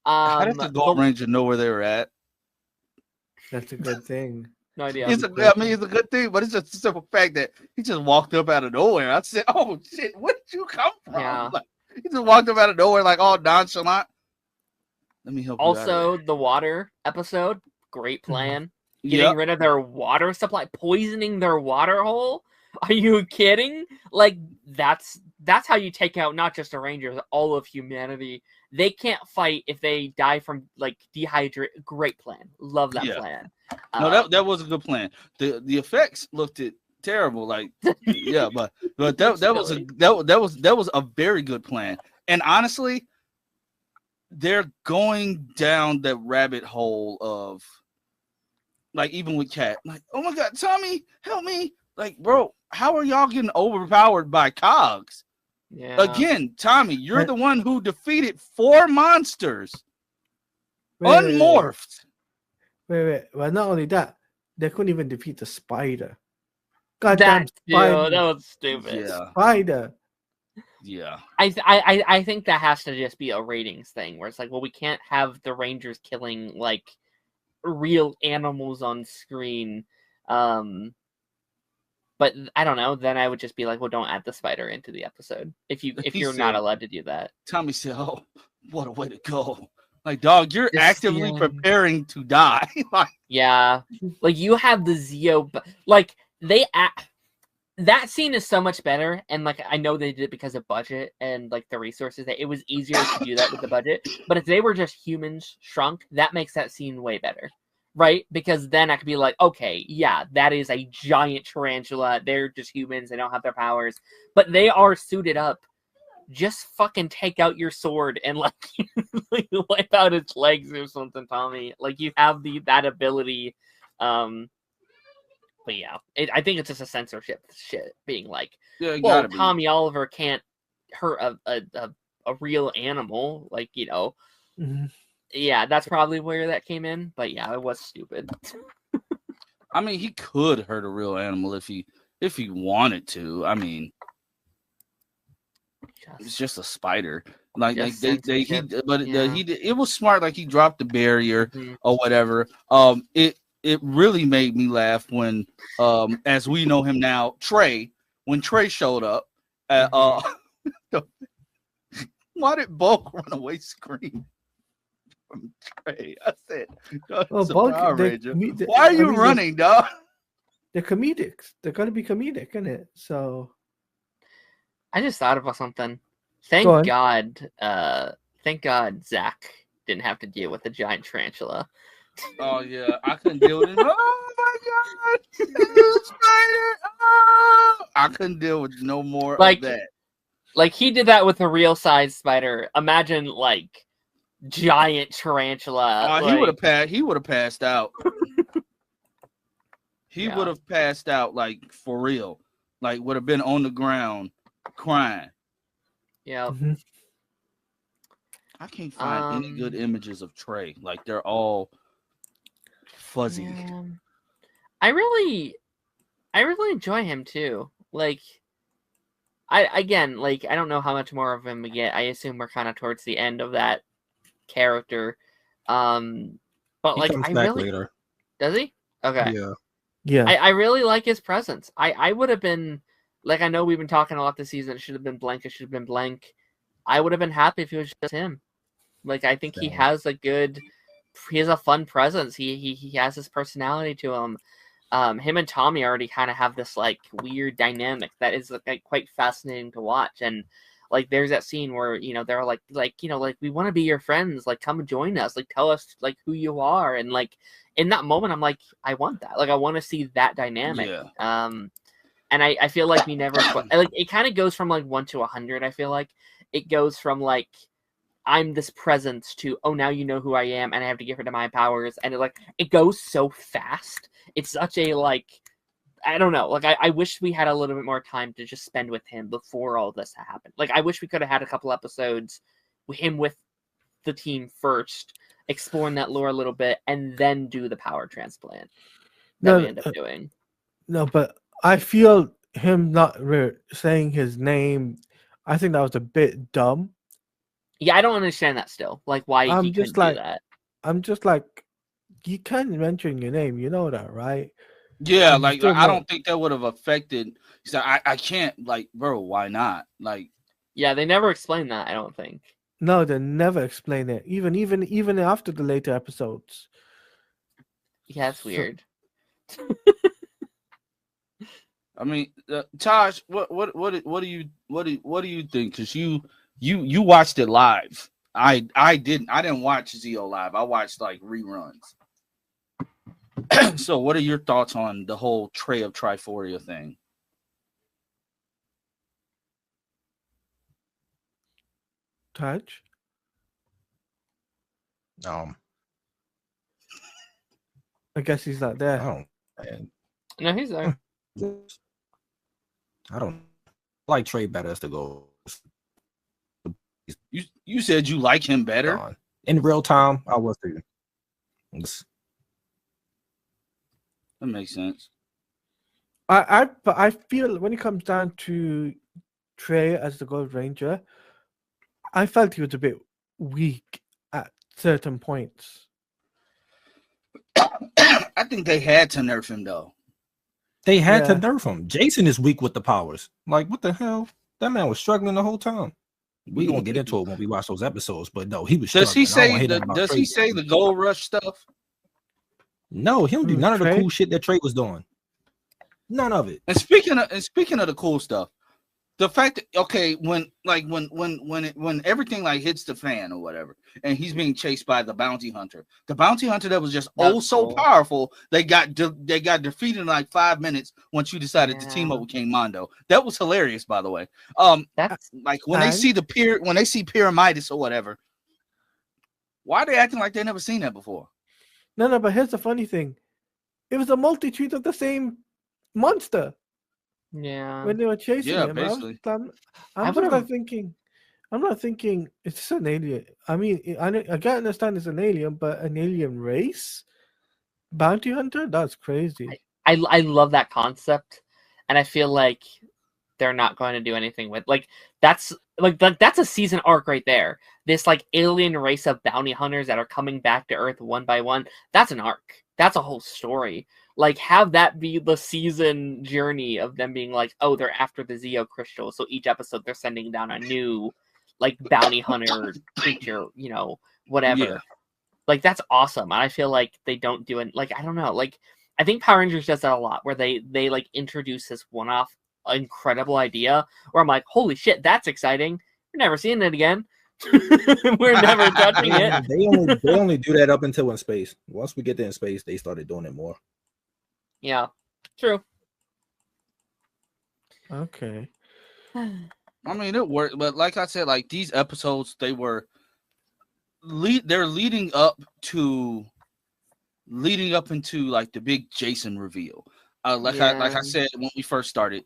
How did the Gold Ranger know where they were at? That's a good thing. No idea. It's a good thing, but it's just the simple fact that he just walked up out of nowhere. I said, "Oh shit, where did you come from?" Yeah. Like, he just walked up out of nowhere, like all nonchalant. Let me help you. Also, the water episode, great plan. Getting rid of their water supply, poisoning their water hole. Are you kidding? Like that's how you take out not just the Rangers, all of humanity. They can't fight if they die from like dehydrate. Great plan. Love that plan. No, that was a good plan. The effects looked terrible. Like yeah, but that was a very good plan. And honestly, they're going down the rabbit hole of like even with Cat, like, oh my god, Tommy, help me. Like, bro, how are y'all getting overpowered by cogs? Yeah. Again, Tommy, you're the one who defeated 4 monsters. Unmorphed. Wait. Well, not only that, they couldn't even defeat the spider. Goddamn spider. That was stupid. Yeah. Spider. Yeah. I think that has to just be a ratings thing where it's like, well, we can't have the Rangers killing like real animals on screen. But I don't know. Then I would just be like, well, don't add the spider into the episode if you're not allowed to do that. Tommy said, "Oh, what a way to go!" Like, dog, you're Just, actively preparing to die. Like, yeah, like you have the Zeo, like that scene is so much better, and like I know they did it because of budget and like the resources. That it was easier to do that with the budget. But if they were just humans shrunk, that makes that scene way better. Right? Because then I could be like, okay, yeah, that is a giant tarantula. They're just humans. They don't have their powers. But they are suited up. Just fucking take out your sword and, like, wipe out its legs or something, Tommy. Like, you have that ability. But, yeah. I think it's just a censorship shit. Being like, well, Tommy Oliver can't hurt a real animal. Like, you know. Mm-hmm. Yeah, that's probably where that came in, but yeah, it was stupid. I mean, he could hurt a real animal if he wanted to. I mean, it's just a spider. It was smart. Like he dropped the barrier or whatever. It really made me laugh when, as we know him now, when Trey showed up. Why did Bulk run away screaming? From Trey. I said, Power Ranger. Why are you running, dog? They're comedics. They're gonna be comedic, isn't it? So I just thought about something. Thank God Zach didn't have to deal with the giant tarantula. Oh yeah, I couldn't deal with it. Oh my god, spider! Oh! I couldn't deal with no more of that. Like he did that with a real size spider. Imagine like giant tarantula. He would have passed out. He would have passed out, like, for real. Like, would have been on the ground crying. Yeah. I can't find any good images of Trey. Like, they're all fuzzy. I really enjoy him too. Like, I don't know how much more of him we get. I assume we're kind of towards the end of that character, but he like comes back later. Does he? Okay. Yeah. I really like his presence. I would have been like, I know we've been talking a lot this season. It should have been blank. It should have been blank. I would have been happy if it was just him. Like I think he has a fun presence. He has his personality to him. Him and Tommy already kind of have this like weird dynamic that is like quite fascinating to watch. And like there's that scene where, you know, they're like we want to be your friends, like come and join us, like tell us like who you are. And like in that moment I'm like, I want that. Like I want to see that dynamic. And I feel like we never like it kind of goes from like 1 to 100. I feel like it goes from like I'm this presence to, oh, now you know who I am and I have to get rid of my powers. And it goes so fast. It's such a like, I don't know. Like I wish we had a little bit more time to just spend with him before all this happened. Like I wish we could have had a couple episodes with him with the team first, exploring that lore a little bit, and then do the power transplant that we end up doing. No, but I feel him not saying his name. I think that was a bit dumb. Yeah, I don't understand that still. Like why he couldn't do that. I'm just like, you can't mention your name. You know that, right? Yeah, like I don't think that would have affected. He said, I can't, like, bro, why not? Like, yeah, they never explained that, I don't think. No, they never explain it. Even after the later episodes. Yeah, it's weird. I mean, Taj, what do you think? Because you watched it live. I didn't watch Zio live. I watched like reruns. So, what are your thoughts on the whole Tray of Triforia thing? Touch. I guess he's not there. I don't. No, he's there. I don't like Trey better as the goal. You said you like him better in real time. I was too. That makes sense. But I feel when it comes down to Trey as the Gold Ranger, I felt he was a bit weak at certain points. I think they had to nerf him though. They had to nerf him. Jason is weak with the powers. Like, what the hell? That man was struggling the whole time. We gonna get into it when we watch those episodes, but no, he was. Does he say Does he say the Gold Rush stuff? No, he don't do none of the cool shit that Trey was doing. None of it. And speaking of the cool stuff, the fact that when everything like hits the fan or whatever, and he's being chased by the bounty hunter that was just so powerful, they got defeated in like 5 minutes once you decided to team up with King Mondo. That was hilarious, by the way. That's like when they see Pyramidas or whatever. Why are they acting like they never seen that before? No, but here's the funny thing: it was a multitude of the same monster. Yeah. When they were chasing him, basically. I'm not thinking it's an alien. I mean, I can't understand it's an alien, but an alien race bounty hunter? That's crazy. I love that concept, and I feel like they're not going to do anything with that's a season arc right there. This like alien race of bounty hunters that are coming back to Earth one by one. That's an arc. That's a whole story. Like, have that be the season journey of them being like, oh, they're after the Zeo crystal. So each episode they're sending down a new like bounty hunter creature, whatever. Yeah. Like, that's awesome. And I feel like they don't do it. Like, I don't know. Like, I think Power Rangers does that a lot where they like introduce this one-off incredible idea where I'm like, holy shit, that's exciting. We're never seeing it again. We're never touching it. They only do that up until in space. Once we get there in space, they started doing it more. Yeah, true. Okay. I mean, it worked, but like I said, like these episodes, they're leading up into like the big Jason reveal. Like I said when we first started,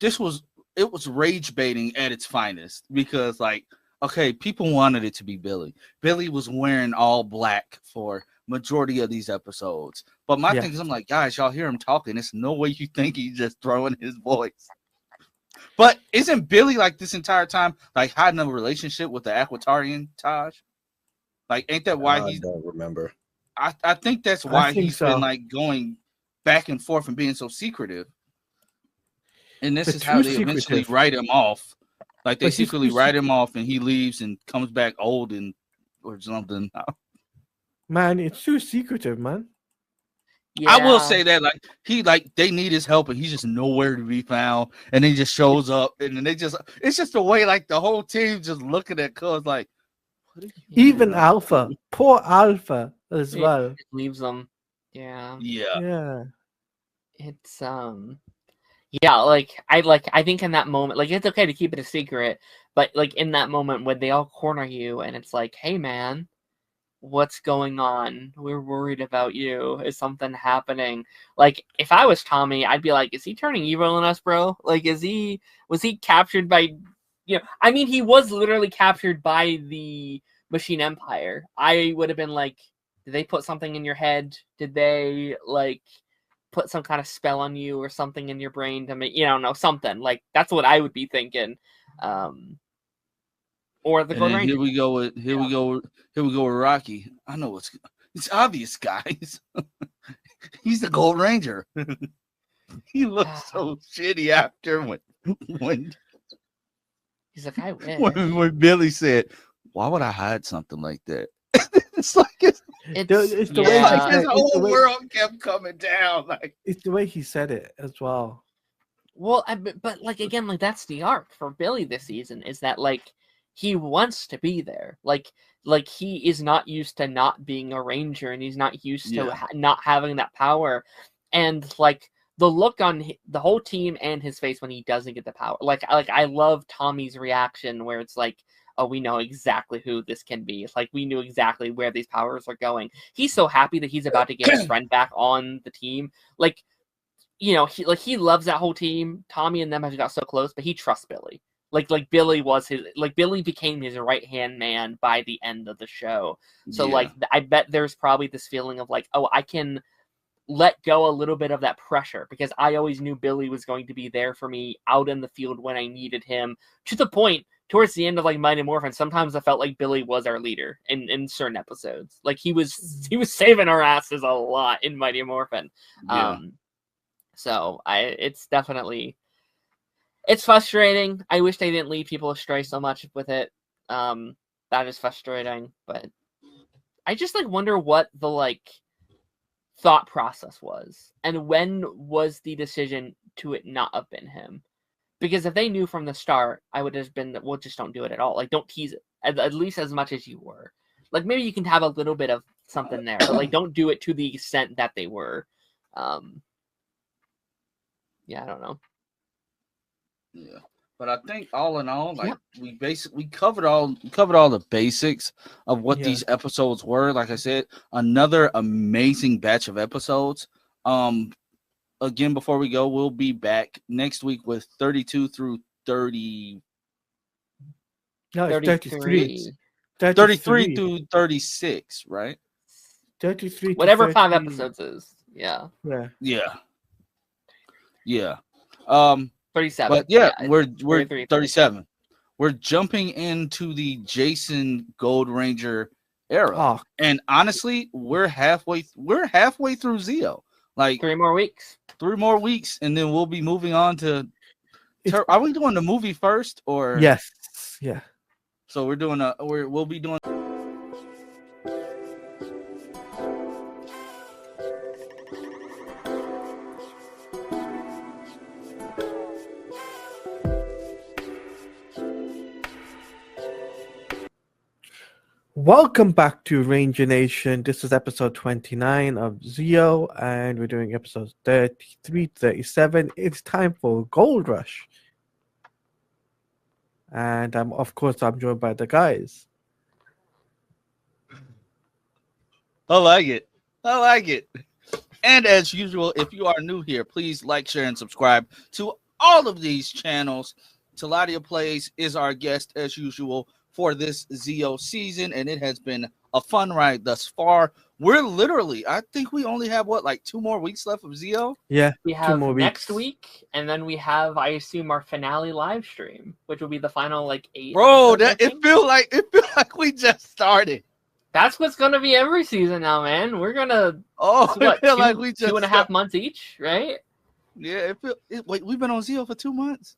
it was rage baiting at its finest because people wanted it to be Billy. Billy was wearing all black for majority of these episodes. But my thing is, I'm like, guys, y'all hear him talking. There's no way you think he's just throwing his voice. But isn't Billy like this entire time like hiding a relationship with the Aquatarian, Taj? Like, ain't that why I don't remember? I think that's why he's been like going back and forth and being so secretive. And this is how they eventually write him off. Like they secretly write him off and he leaves and comes back old or something. Man, it's too secretive, man. Yeah. I will say that they need his help and he's just nowhere to be found. And he just shows up and then it's just the way like the whole team just looking at Cuz like even Alpha, poor Alpha as well. It leaves them. Yeah. It's I think in that moment, like, it's okay to keep it a secret, but like in that moment when they all corner you and it's like, hey man, what's going on? We're worried about you. Is something happening? Like, if I was Tommy, I'd be like, is he turning evil on us, bro? Like, was he captured by, I mean, he was literally captured by the Machine Empire. I would have been like, did they put something in your head? Did they like put some kind of spell on you or something in your brain to make, something like that's what I would be thinking. Or the Gold Ranger. Here we go with Rocky. I know it's obvious, guys. He's the Gold Ranger. He looks so shitty after when he's like, I wish. When Billy said, "Why would I hide something like that?" It's like it's the way his whole world kept coming down. Like, it's the way he said it as well. Well, but like again, like that's the arc for Billy this season is that like he wants to be there. Like he is not used to not being a ranger, and he's not used to not having that power, and like the look on the whole team and his face when he doesn't get the power. Like I love Tommy's reaction where it's like, oh, we know exactly who this can be. It's like we knew exactly where these powers are going. He's so happy that he's about to get his friend back on the team. Like, you know, he loves that whole team. Tommy and them have got so close, but he trusts Billy. Like Billy became his right hand man by the end of the show. So like I bet there's probably this feeling of like, oh, I can let go a little bit of that pressure because I always knew Billy was going to be there for me out in the field when I needed him. To the point towards the end of like Mighty Morphin, sometimes I felt like Billy was our leader in certain episodes. Like he was saving our asses a lot in Mighty Morphin. So it's definitely. It's frustrating. I wish they didn't lead people astray so much with it. That is frustrating, but I just like wonder what the like thought process was, and when was the decision to it not have been him? Because if they knew from the start, I would have been, well, just don't do it at all. Like, don't tease it at least as much as you were. Like, maybe you can have a little bit of something there, but like, don't do it to the extent that they were. Yeah, I don't know. Yeah, but I think all in all, like we basically covered all the basics of what these episodes were. Like I said, another amazing batch of episodes. Again, before we go, we'll be back next week with 32 through 30. No, it's 33. 33 through 36, right? 33. Whatever 5 episodes is. Yeah. 37. But we're 37. We're jumping into the Jason Gold Ranger era. And honestly, we're halfway through Zeo. Like 3 more weeks. 3 more weeks, and then we'll be moving on to are we doing the movie first or Yes. Yeah. So we'll be doing Welcome back to Ranger Nation. This is episode 29 of Zeo, and we're doing episodes 33, 37. It's time for Gold Rush. And I'm joined by the guys. I like it. And as usual, if you are new here, please like, share, and subscribe to all of these channels. Taladia Plays is our guest as usual for this Zeo season, and it has been a fun ride thus far. We're literally, I think we only have 2 more weeks left of Zeo. Yeah, we have 2 more next week, and then we have, I assume, our finale live stream, which will be the final 8. Bro, it feel like we just started. That's what's gonna be every season now, man. We're gonna like we just 2.5 months each, right? Yeah, wait, we've been on Zeo for 2 months.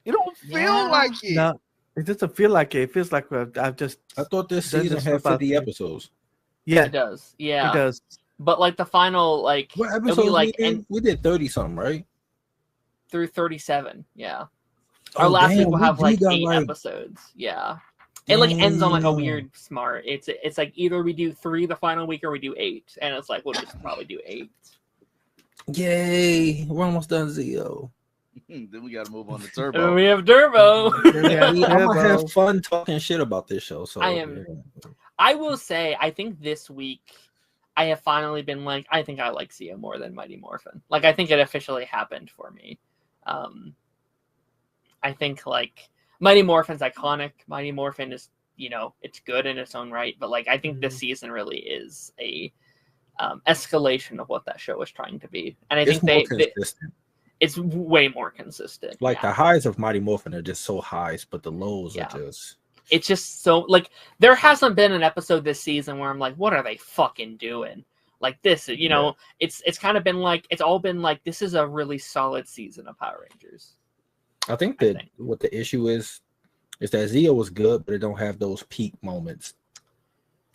It don't feel like it. No. It doesn't feel like it. It feels like I thought this season had 50 episodes. Yeah, it does. Yeah, it does. But the final what episodes we did 30 something, right? Through 37. Yeah. Our last week will have 8 episodes. Yeah. It ends on a weird smart. It's like either we do 3 the final week or we do 8, and it's like we'll just probably do 8. Yay! We're almost done, Zeo. Then we got to move on to Turbo. And we have Turbo. I'm gonna have fun talking shit about this show. So I will say, I think this week I have finally been I think I like Zeo more than Mighty Morphin. I think it officially happened for me. I think Mighty Morphin's iconic. Mighty Morphin is, it's good in its own right, but I think this season really is a escalation of what that show was trying to be, and I think it's way more consistent. The highs of Mighty Morphin are just so highs, but the lows are just. It's just so there hasn't been an episode this season where I'm like, what are they fucking doing? This, it's kind of been it's all been this is a really solid season of Power Rangers. I think that what the issue is that Zeo was good, but it don't have those peak moments.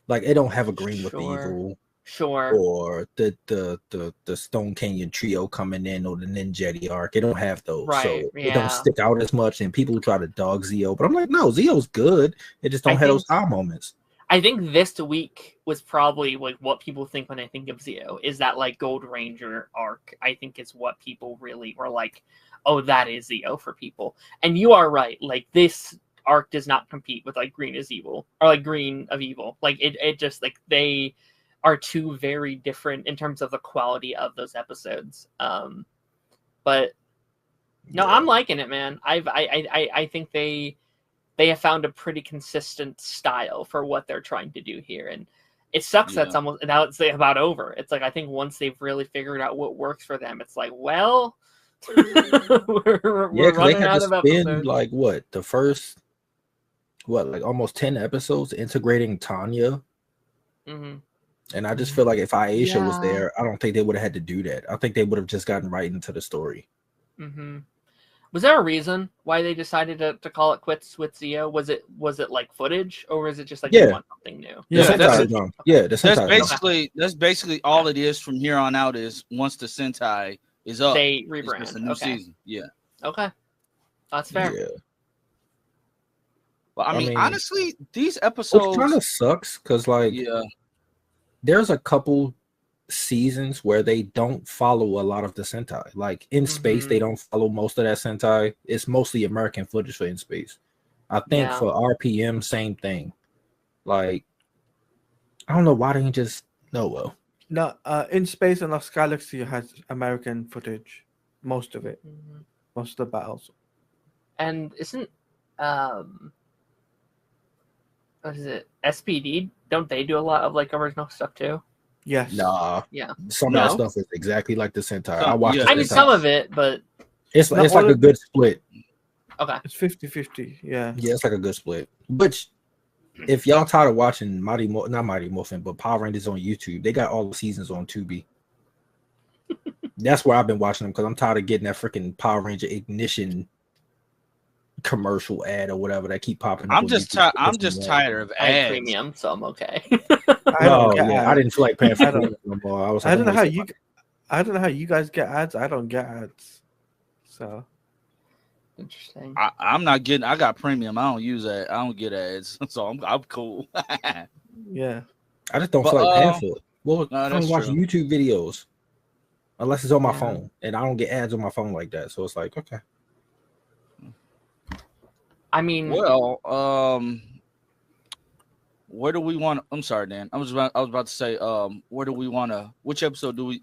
It don't have a Green with Evil. Sure. or the Stone Canyon trio coming in, or the Ninjetti arc. It don't have those, Right, so it yeah. don't stick out as much. And people try to dog Zio, but I'm like, no, Zio's good. It just don't I have those think- eye moments. I think this week was probably like what people think when they think of Zio is that like Gold Ranger arc. I think is what people really were like, oh, that is Zio for people. And you are right. Like this arc does not compete with like Green is Evil or like Green of Evil. Like it just like they are two very different in terms of the quality of those episodes. But no, I'm liking it, man. I think they have found a pretty consistent style for what they're trying to do here, and it sucks that it's almost now it's about over. It's like I think once they've really figured out what works for them, it's like, well, we're Yeah, because they running had out to of spend episodes. like the first like almost 10 episodes integrating Tanya. Mm-hmm. And I just feel like if Aisha was Yeah. there, I don't think they would have had to do that. I think they would have just gotten right into the story. Mm-hmm. Was there a reason why they decided to call it quits with Zio? Was it like footage, or was it just like Yeah. they want something new? The Yeah, Sentai that's- drum. Yeah, the Sentai. That's basically all it is from here on out. Is once the Sentai is up, They it's just rebrand. a new Okay. season. Yeah. Okay. That's fair. Yeah. But I mean, mean, honestly, these Which episodes kind of sucks because like yeah. there's a couple seasons where they don't follow a lot of the Sentai. Like in space, they don't follow most of that Sentai. It's mostly American footage for in space. I think Yeah. for RPM, same thing. Like I don't know why they didn't just well. No, in space and Lost Galaxy has American footage, most of it, Mhm. most of the battles. And isn't what is it? SPD? Don't they do a lot of like original stuff too? Yes. Nah. Yeah. Some No. of that stuff is exactly like the Sentai. Some- I watched yeah. the I mean Sentai. some of it, but It's Not like all a of good split. okay. It's 50-50. Yeah. Yeah, it's like a good split. Which, if y'all tired of watching not Mighty Morphin, but Power Rangers on YouTube, they got all the seasons on Tubi. That's where I've been watching them because I'm tired of getting that freaking Power Ranger Ignition commercial ad or whatever that keep popping up. I'm on just YouTube. I'm just tired of I have ads. premium, so I'm okay. I don't Oh get yeah, ads. I didn't feel like paying for I don't- premium no more. I was. I Like, don't know I'm how wasting you. I don't know how you guys get ads. I don't get ads. So Interesting. I'm not getting. I got premium. I don't use that. I don't get ads, so I'm cool. yeah. I just don't But, feel like paying for it. Well, no, I that's don't watch true. YouTube videos unless it's on my Yeah. phone, and I don't get ads on my phone like that. So it's like, okay. I mean, Well, where do we want? I'm sorry, Dan. I was about to say, where do we want to? Which episode do we?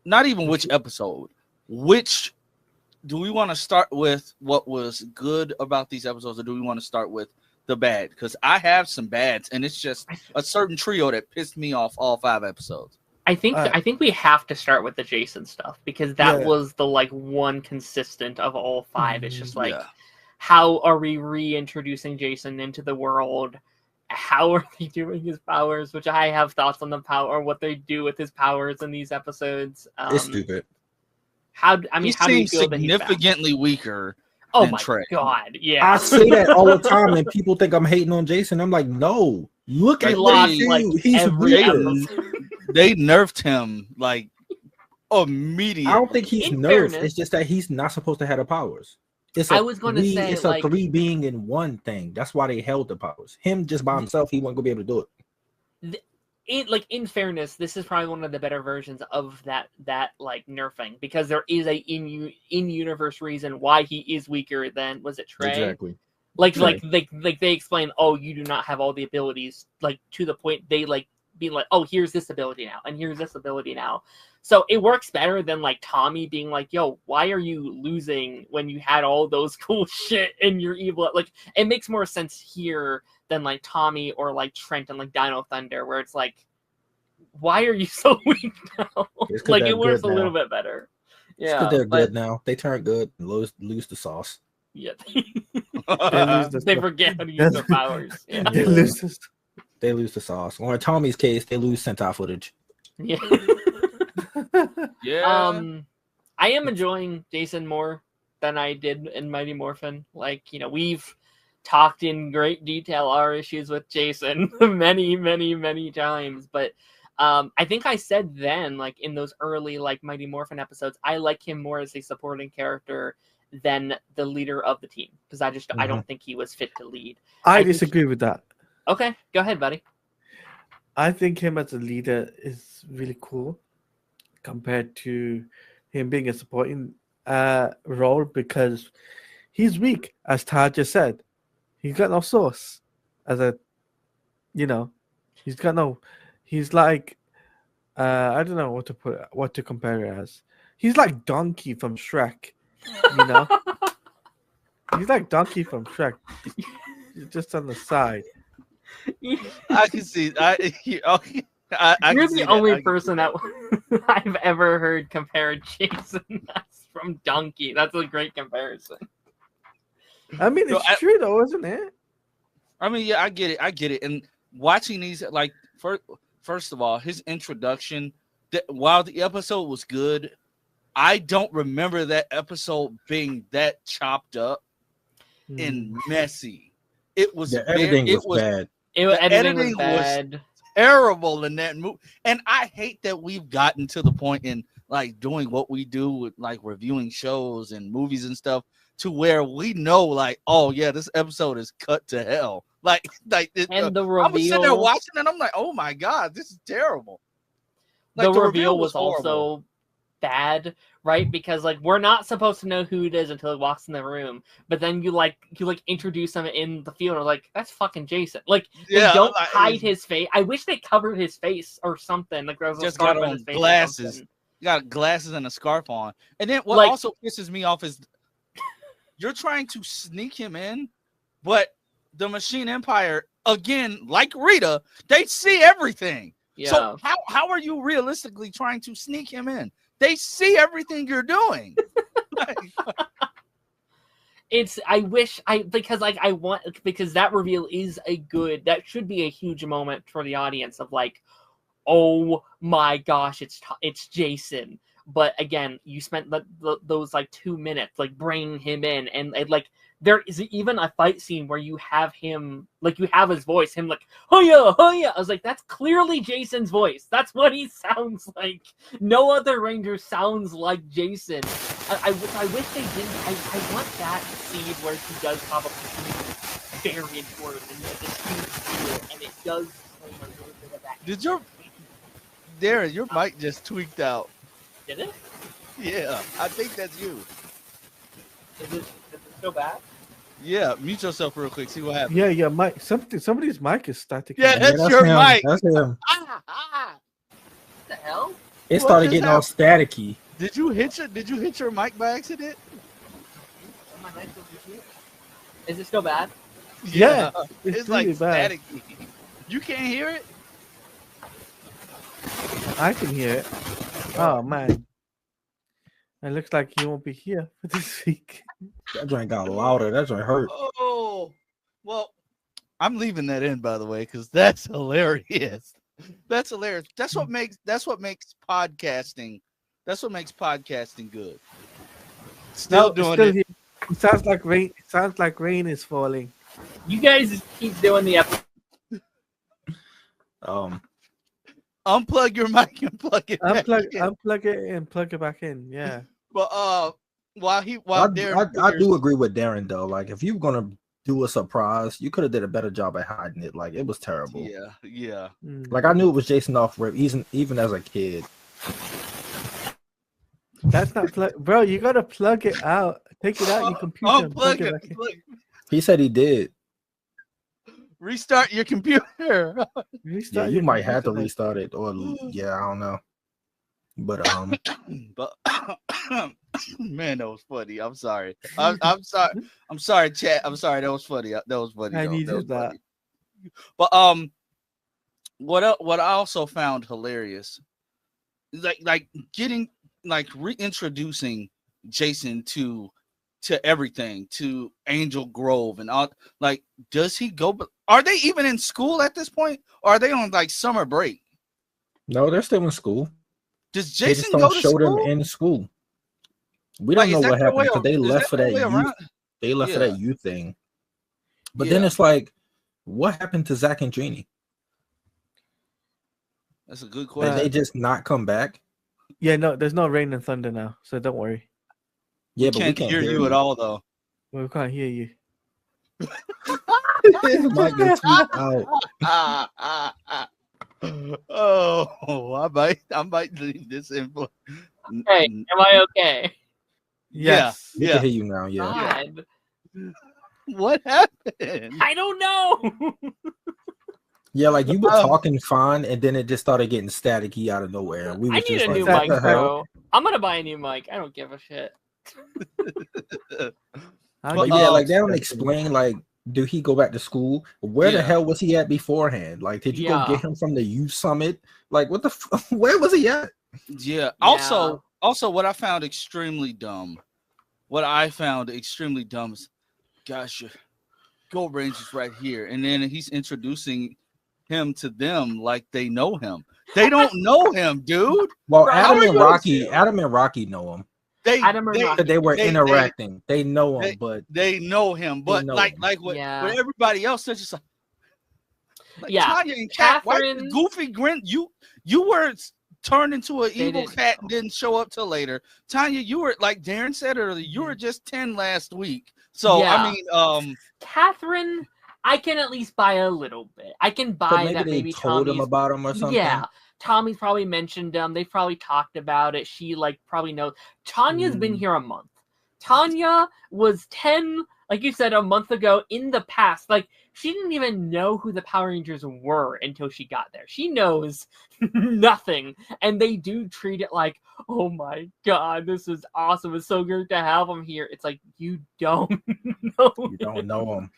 Not even which episode. Which do we want to start with? What was good about these episodes, or do we want to start with the bad? Because I have some bads, and it's just a certain trio that pissed me off all 5 episodes. I think we have to start with the Jason stuff because that Yeah. was the like one consistent of all 5. It's just like, Yeah. how are we reintroducing Jason into the world? How are they doing his powers? Which I have thoughts on the power or what they do with his powers in these episodes. It's stupid. How He do you seems feel that he's back? significantly weaker. Oh than my Trey. god, yeah. I say that all the time, and people think I'm hating on Jason. I'm like, no, look Like, at what lost, he do. like, He's every weaker. episode. They nerfed him like immediately. I don't think he's In nerfed. fairness- It's just that he's not supposed to have the powers. It's I was gonna say, it's like- a 3 being in one thing. That's why they held the powers. Him just by himself, he wasn't gonna be able to do it. In fairness, this is probably one of the better versions of that like nerfing because there is a in universe reason why he is weaker than was it Trey? Exactly. Like Trey. they explain, oh, you do not have all the abilities, like to the point they like being like, oh, here's this ability now and here's this ability now. So it works better than like Tommy being like, yo, why are you losing when you had all those cool shit and you're evil? Like it makes more sense here than like Tommy or like Trent and like Dino Thunder, where it's like, why are you so weak now? It's 'cause Like they're it works a good little now. bit better. It's Yeah, because they're but good now. They turn good and lose the sauce. yeah, They lose the they forget how to use their powers. Yeah. They lose this- They lose the sauce. Or in Tommy's case, they lose Sentai footage. Yeah. yeah. I am enjoying Jason more than I did in Mighty Morphin. Like, we've talked in great detail our issues with Jason many, many, many times, but I think I said then, like in those early like Mighty Morphin episodes, I like him more as a supporting character than the leader of the team because I don't think he was fit to lead. I think disagree with that. Okay, go ahead, buddy. I think him as a leader is really cool compared to him being a supporting role because he's weak, as Todd just said. He's got no source as a, he's like, I don't know what to compare it as. He's like Donkey from Shrek, He's like Donkey from Shrek, just on the side. I can see. You're the only person that I've ever heard compare Jason from Donkey. That's a great comparison. I mean, it's true though, isn't it? I mean, yeah, I get it. And watching these, like, first of all, his introduction, while the episode was good, I don't remember that episode being that chopped up and messy. It was everything was bad. Editing was bad. Terrible in that movie, and I hate that we've gotten to the point in like doing what we do with like reviewing shows and movies and stuff to where we know like, oh yeah, this episode is cut to hell. Like and the reveal, I was sitting there watching and I'm like, oh my god, this is terrible. Like, the reveal was also bad, right? Because like we're not supposed to know who it is until he walks in the room, but then you introduce him in the field, and like that's fucking Jason. Like they don't hide his face. I wish they covered his face or something. Like there was just a scarf got on on his face. Glasses. You got glasses and a scarf on. And then what also pisses me off is you're trying to sneak him in, but the Machine Empire, again, like Rita, they see everything. Yeah. So how are you realistically trying to sneak him in? They see everything you're doing. Because that reveal is that should be a huge moment for the audience of like, oh my gosh, it's Jason. But again, you spent those like 2 minutes like bringing him in, and like there is even a fight scene where you have him, like you have his voice, him like, "Hoya, hoya." I was like, that's clearly Jason's voice. That's what he sounds like. No other Ranger sounds like Jason. I wish they didn't. I want that scene where he does pop up very important and this huge deal, and it does claim a little bit of that. Darren, your mic just tweaked out. Did it? Yeah, I think that's you. Is it so bad? Yeah, mute yourself real quick. See what happens. Yeah, your mic. Somebody's mic is starting. Yeah, that's your him. mic. That's him. What the hell? It started getting all staticky. Did you hit your mic by accident? Is it still bad? Yeah, it's really like bad. staticky. You can't hear it? I can hear it. Oh man, it looks like he won't be here for this week. That joint got louder. That joint hurt. Oh, well, I'm leaving that in, by the way, because that's hilarious. That's hilarious. That's what makes podcasting. That's what makes podcasting good. Still doing it. It sounds like rain. It sounds like rain is falling. You guys just keep doing the episode. Unplug your mic and plug it. Unplug it and plug it back in. Yeah. But I do agree with Darren though. Like if you're gonna do a surprise, you could have did a better job at hiding it. Like it was terrible. Yeah. Like I knew it was Jason off rip, even as a kid. That's not bro. You gotta plug it out. Take it out your computer. Unplug it. He said he did. Restart your computer. You might have to restart it, or I don't know. But man, that was funny. I'm sorry. I'm sorry. I'm sorry, chat. I'm sorry. That was funny. That was funny. I needed that. But what I also found hilarious, like getting reintroducing Jason to everything, to Angel Grove and all. Like, does he go? Are they even in school at this point? Or are they on like summer break? No, they're still in school. Does Jason go to school? Them in school. We don't know what happened because they left for that youth. They left for that youth thing. But then it's like, what happened to Zach and Jeannie? That's a good Did question. they just not come back? Yeah, no, there's no rain and thunder now, so don't worry. Yeah, but we can't hear you at all, though. We can't hear you. His mic is tweaked out. Oh, I might leave this in. Hey, am I okay? Yes. We can hear you now. Yeah. God. What happened? I don't know. Yeah, like you were talking fine, and then it just started getting staticky out of nowhere. And we I was need just a like, new what mic, the hell? bro. I'm gonna buy a new mic. I don't give a shit. But yeah, like they don't explain. Like, do he go back to school? Where the Yeah. hell was he at beforehand? Like, did you go Yeah. get him from the youth summit? Like, what the? Where was he at? Yeah. Also, what I found extremely dumb. Is, gosh, your Gold Ranger's right here, and then he's introducing him to them like they know him. They don't know him, dude. Well, Bro, Adam how and Rocky know him. Adam and Rocky. They were interacting. They know him, but they know him. But know like him. with Yeah. everybody else, they're just like Yeah. Tanya and Cat. Why Catherine- Goofy grin? You were turned into an evil didn't cat know. and didn't show up till later. Tanya, you were like Darren said earlier. You were just 10 last week. So Yeah. I mean, Catherine, I can at least buy a little bit. I can but buy maybe that. they Maybe told him Tommy's. about him or something. Yeah, Tommy's probably mentioned them. They've probably talked about it. She like probably knows. Tanya's been here a month. Tanya was 10, like you said, a month ago in the past. Like she didn't even know who the Power Rangers were until she got there. She knows nothing, and they do treat it like, oh my god, this is awesome. It's so good to have them here. It's like you don't know. You don't know him.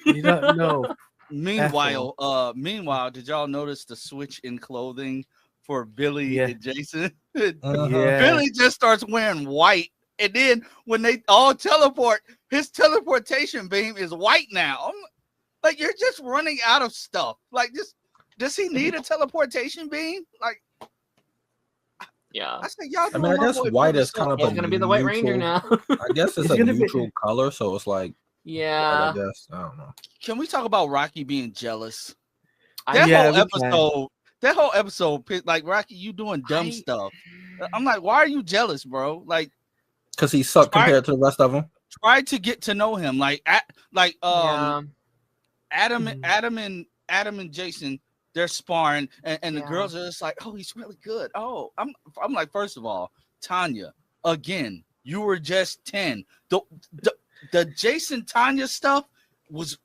You don't know. Meanwhile, did y'all notice the switch in clothing for Billy and Jason? Uh-huh. Yeah. Billy just starts wearing white, and then when they all teleport, his teleportation beam is white now. Like you're just running out of stuff. Like, does he need a teleportation beam? Like, Yeah. I said, y'all. I mean, I guess white is kind of He's gonna be the White Ranger now. I guess it's a neutral color, so it's like, Yeah. I guess I don't know. Can we talk about Rocky being jealous? Yeah, That whole episode, like Rocky, you doing dumb stuff. I'm like, why are you jealous, bro? Like, because he sucked compared to the rest of them. Try to get to know him, Adam and Jason, they're sparring, and the girls are just like, oh, he's really good. Oh, I'm like, first of all, Tanya, again, you were just 10. The Jason Tanya stuff was,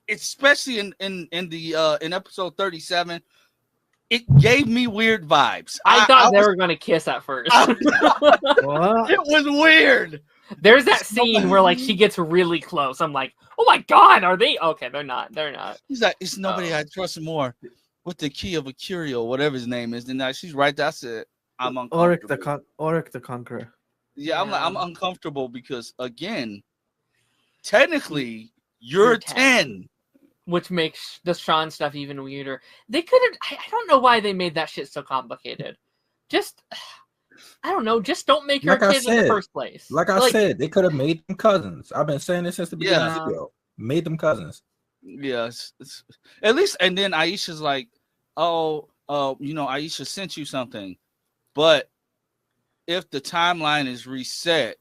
especially in episode 37. It gave me weird vibes. I thought they were gonna kiss at first. What? It was weird. There's that scene where like she gets really close. I'm like, oh my god, are they? Okay, they're not. They're not. He's like, it's nobody I trust more with the key of a curio, whatever his name is. And she's right there. I said, I'm uncomfortable. Auric the Conqueror. Yeah, I'm uncomfortable because again, technically, you're 10. Which makes the Sean stuff even weirder. They could have. I don't know why they made that shit so complicated. Just, I don't know. Just don't make her a kid in the first place. Like I said, they could have made them cousins. I've been saying this since the beginning of the video. Made them cousins. Yes, at least. And then Aisha's like, Aisha sent you something, but if the timeline is reset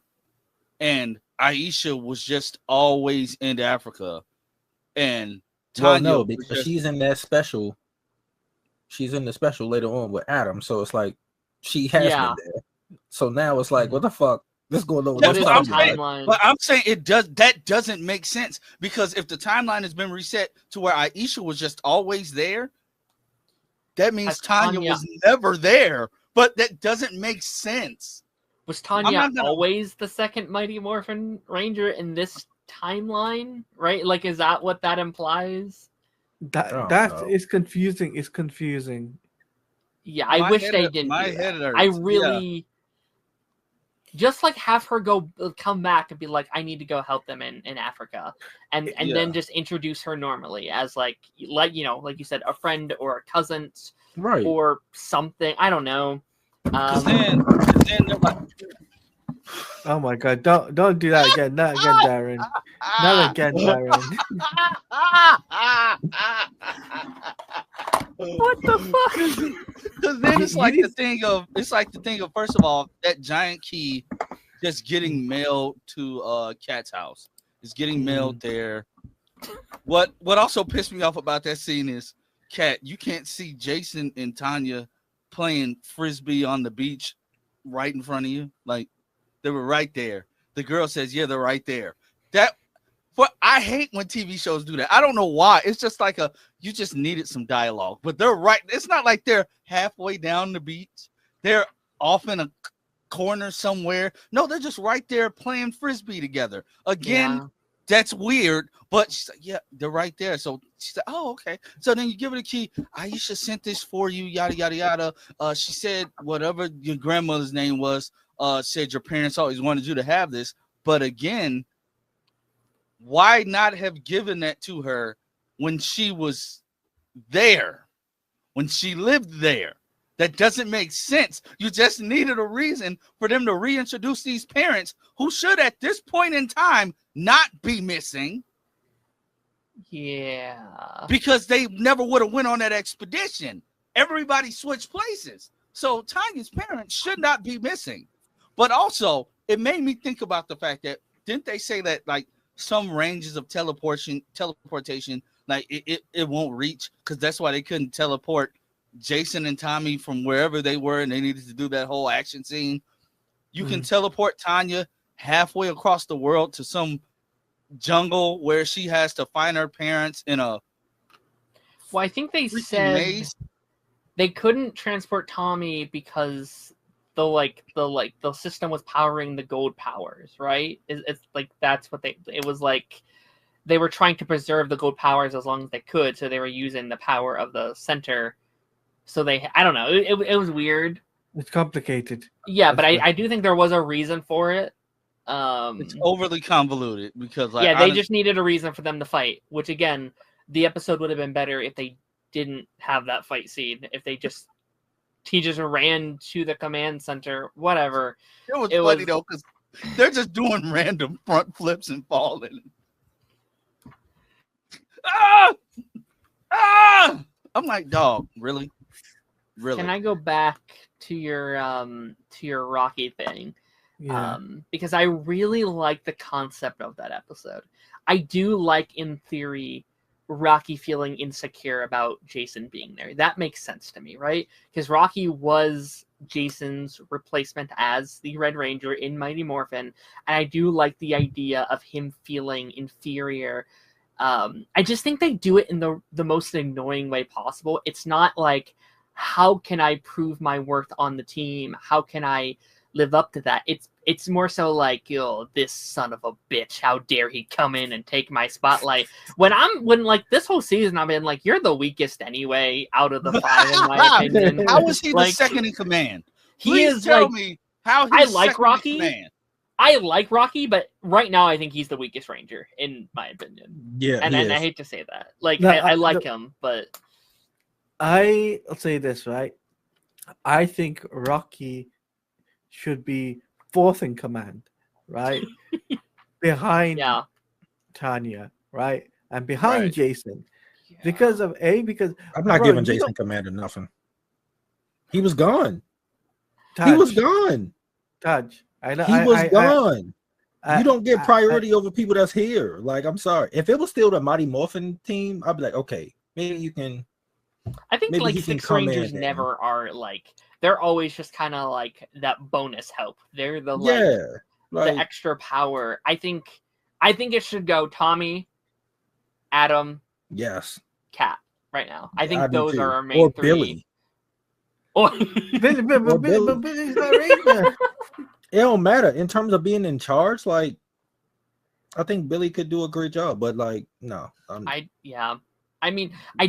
and Aisha was just always in Africa, and Tanya because she's in that special. She's in the special later on with Adam, so it's like she has been there. So now it's like, what the fuck? What's going on? That's what I'm saying. But I'm saying that doesn't make sense because if the timeline has been reset to where Aisha was just always there, that means Tanya was never there. But that doesn't make sense. Was Tanya always the second Mighty Morphin Ranger in this timeline? Right? Like, is that what that implies? That is confusing. It's confusing. Yeah, I wish they didn't. My head hurts. I really just like have her come back and be like, I need to go help them in Africa, and then just introduce her normally as like you said, a friend or a cousin, right, or something. I don't know. Then they're like, oh my god! Don't do that again! Not again, Darren! Not again, Darren! What the fuck? Because then it's like the thing of first of all, that giant key just getting mailed to Cat's house. It's getting mailed there. What also pissed me off about that scene is, Cat, you can't see Jason and Tanya playing frisbee on the beach right in front of you. Like, they were right there. The girl says, yeah, they're right there. I hate when TV shows do that. I don't know why. It's just like you just needed some dialogue. But they're right. It's not like they're halfway down the beach. They're off in a corner somewhere. No, they're just right there playing frisbee together. Again, that's weird. But she's like, yeah, they're right there. So she said, oh, okay. So then you give her the key. Aisha sent this for you, yada, yada, yada. She said whatever your grandmother's name was, said your parents always wanted you to have this. But again, why not have given that to her when she was there, when she lived there? That doesn't make sense. You just needed a reason for them to reintroduce these parents who should at this point in time not be missing. Yeah. Because they never would have went on that expedition. Everybody switched places. So Tanya's parents should not be missing. But also, it made me think about the fact that, didn't they say that like some ranges of teleportation, like it won't reach, because that's why they couldn't teleport Jason and Tommy from wherever they were, and they needed to do that whole action scene. You can teleport Tanya halfway across the world to some jungle where she has to find her parents in a I think they said maze. They couldn't transport Tommy because the system was powering the gold powers, right? It's like that's what it was like. They were trying to preserve the gold powers as long as they could, so they were using the power of the center. So I don't know. It was weird. It's complicated. Yeah, but I do think there was a reason for it. It's overly convoluted because they just needed a reason for them to fight. Which again, the episode would have been better if they didn't have that fight scene. If he just ran to the command center, whatever. It was funny though, because they're just doing random front flips and falling. I'm like, dog, really? Can I go back to your Rocky thing? Yeah. Because I really like the concept of that episode. I do like, in theory, Rocky feeling insecure about Jason being there. That makes sense to me, right? Because Rocky was Jason's replacement as the Red Ranger in Mighty Morphin, and I do like the idea of him feeling inferior. I just think they do it in the most annoying way possible. It's not like, how can I prove my worth on the team? How can I live up to that? It's more so like, yo, this son of a bitch, how dare he come in and take my spotlight? When like this whole season, I've been like, you're the weakest anyway out of the 5, in my opinion. How is he the second in command? Please tell me how he's second in command. I like Rocky, but right now I think he's the weakest Ranger, in my opinion. Yeah, and I hate to say that. Like, No, I like him, but I'll say this, right? I think Rocky should be 4th in command, right? Behind Tanya, right? And behind Jason. Because I'm not giving Jason command or nothing. He was gone. Taj, he was gone. Taj, I know. He was gone. You don't get priority over people that's here. Like, I'm sorry. If it was still the Mighty Morphin team, I'd be like, okay, maybe you can. I think like 6 Rangers never are like, they're always just kind of like that bonus help. They're the the extra power. I think it should go Tommy, Adam, yes, Cat right now. I think I those too. are our main or 3. Billy. Or Billy's not Ranger. It don't matter in terms of being in charge. Like, I think Billy could do a great job, but like, no. I mean, I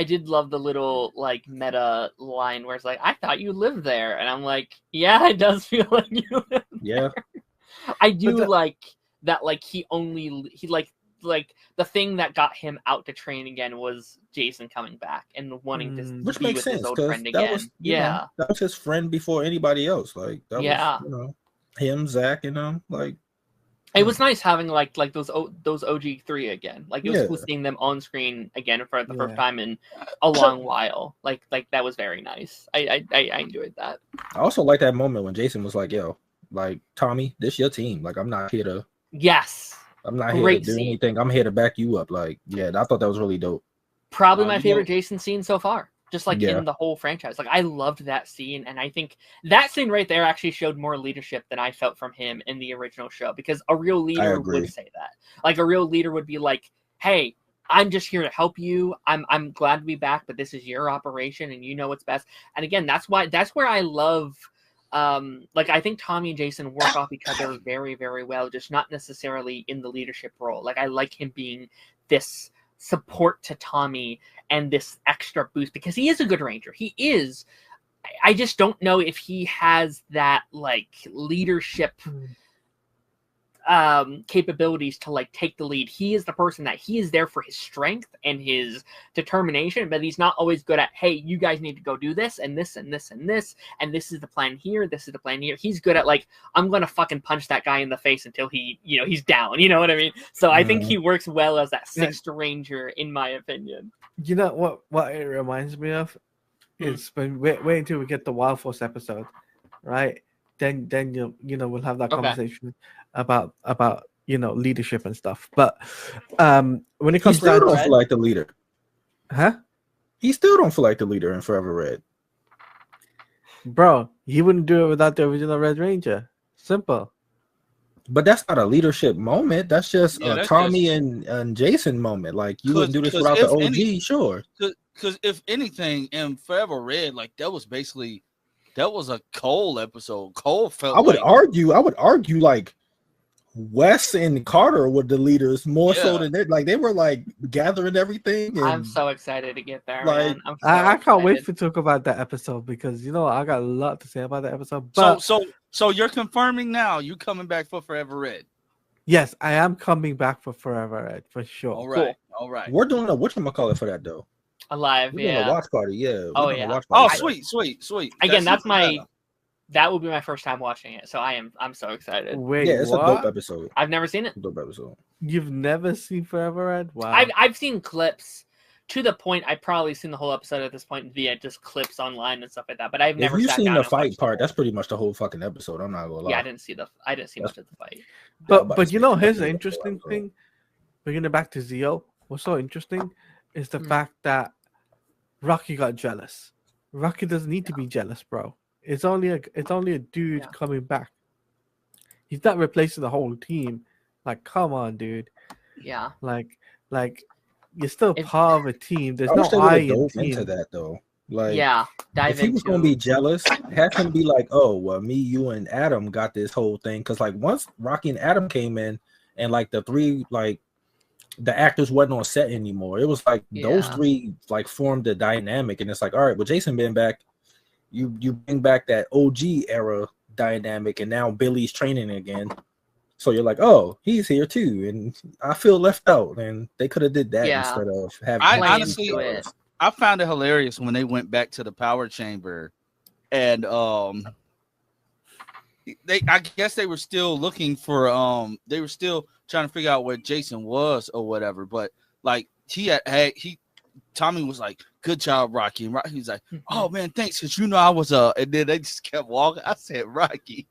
did love the little like meta line where it's like, I thought you lived there, and I'm like, yeah, it does feel like you live there. I do like that. Like he like the thing that got him out to train again was Jason coming back and wanting to which be makes with sense, his old friend that again. was, that was his friend before anybody else. Like, that was, him, Zach, like. It was nice having like those OG3 again. Like it was Yeah. cool seeing them on screen again for the first Yeah. time in a long while. Like that was very nice. I enjoyed that. I also like that moment when Jason was like, "Yo, like Tommy, this your team. Like I'm not here to Yes. do Great scene. anything. I'm here to back you up." Like, yeah, I thought that was really dope. Probably my you favorite know- Jason scene so far. Just like Yeah. in the whole franchise. Like I loved that scene, and I think that scene right there actually showed more leadership than I felt from him in the original show. Because a real leader agree. would say that. Like a real leader would be like, "Hey, I'm just here to help you. I'm glad to be back, but this is your operation, and you know what's best." And again, that's where I love. Like I think Tommy and Jason work off each other very, very well. Just not necessarily in the leadership role. Like I like him being this support to Tommy and this extra boost because he is a good ranger. He is. I just don't know if he has that like leadership capabilities to like take the lead. He is the person that he is there for his strength and his determination, but he's not always good at, hey, you guys need to go do this and this and this and this and this is the plan here, this is the plan here. He's good at like, I'm gonna fucking punch that guy in the face until he, he's down. You know what I mean? So I think he works well as that sixth ranger, in my opinion. You know what it reminds me of is when wait until we get the Wild Force episode, right? Then we'll have that Okay. conversation about leadership and stuff. But when it He comes still down don't to feel like the leader. huh, He still don't feel like the leader in Forever Red. bro, he wouldn't do it without the original Red Ranger. Simple. But that's not a leadership moment. That's just Yeah, a that's Tommy just- and Jason moment. Like you wouldn't do this 'cause without the if OG, any- sure. Because if anything, in Forever Red, like that was a Cole episode. Cole felt I would like argue like Wes and Carter were the leaders more so Yeah. than they were like gathering everything. And I'm so excited to get there, like, man. I'm so I can't wait excited. to talk about that episode because I got a lot to say about that episode. But so you're confirming now you coming back for Forever Red. yes, I am coming back for Forever Red for sure. All right, all right. we're doing a whatchamacallit for that though. Alive, We're doing a yeah. watch party, yeah. Oh, We're doing a yeah. watch Oh, party for that. sweet. Again, that's even better. that will be my first time watching it, so I'm so excited. Wait, Yeah, it's a what? dope episode. I've never seen it. Dope episode. You've never seen Forever Red? Wow. I've seen clips to the point I've probably seen the whole episode at this point via just clips online and stuff like that. But I've never If you've sat seen down the and fight watched part, the that's pretty much the whole fucking episode. I'm not gonna lie. Yeah, I didn't see much of the fight. But about to here's say, the interesting thing. Bringing it back to Zio, what's so interesting is the fact that Rocky got jealous. Rocky doesn't need to be jealous, bro. It's only a dude Yeah. coming back. He's not replacing the whole team. Like, come on, dude. Yeah. Like you're still If- part of a team. There's I no wish they I would in have dove team. into that though. Like, Yeah. Dive if he was into gonna be jealous, have him be like, "Oh, well, me, you, and Adam got this whole thing." Because like once Rocky and Adam came in, and like the three the actors wasn't on set anymore. It was like those Yeah. three like formed a dynamic, and it's like, all right, well, Jason being back, you bring back that OG era dynamic, and now Billy's training again. So you're like, oh, he's here too, and I feel left out, and they could have did that Yeah. instead of having. I him Play honestly- into it. I found it hilarious when they went back to the power chamber, and I guess they were still looking for they were still trying to figure out where Jason was or whatever. But like Tommy was like, "Good job, Rocky," and Rocky was like, "Oh man, thanks," because I was and then they just kept walking. I said, "Rocky,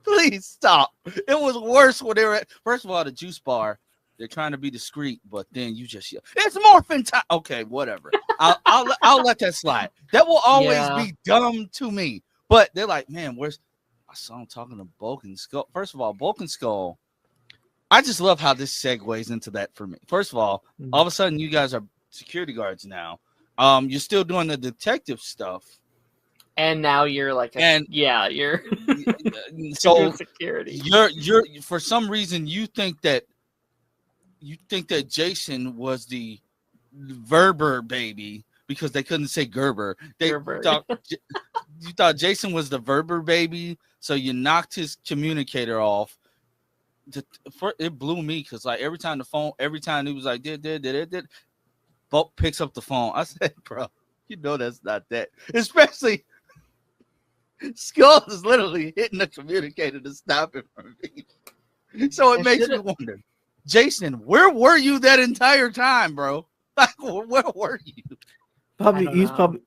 please stop." It was worse when they were at, first of all, the juice bar. They're trying to be discreet, but then you just yell, "It's morphin' time." Okay, whatever. I'll let that slide. That will always Yeah. be dumb to me. But they're like, "Man, I saw him talking to Bulk and Skull." First of all, Bulk and Skull. I just love how this segues into that for me. First of all of a sudden you guys are security guards now. You're still doing the detective stuff. And now you're like, you're So doing security. you're for some reason you think that Jason was the Verber baby because they couldn't say Gerber. Gerber. You thought Jason was the Verber baby, so you knocked his communicator off. It blew me because like every time he was like did, Bulk picks up the phone. I said, "Bro, you know that's not that." Especially Skull is literally hitting the communicator to stop it from being. So it makes me wonder, Jason, where were you that entire time, bro? Like, where were you?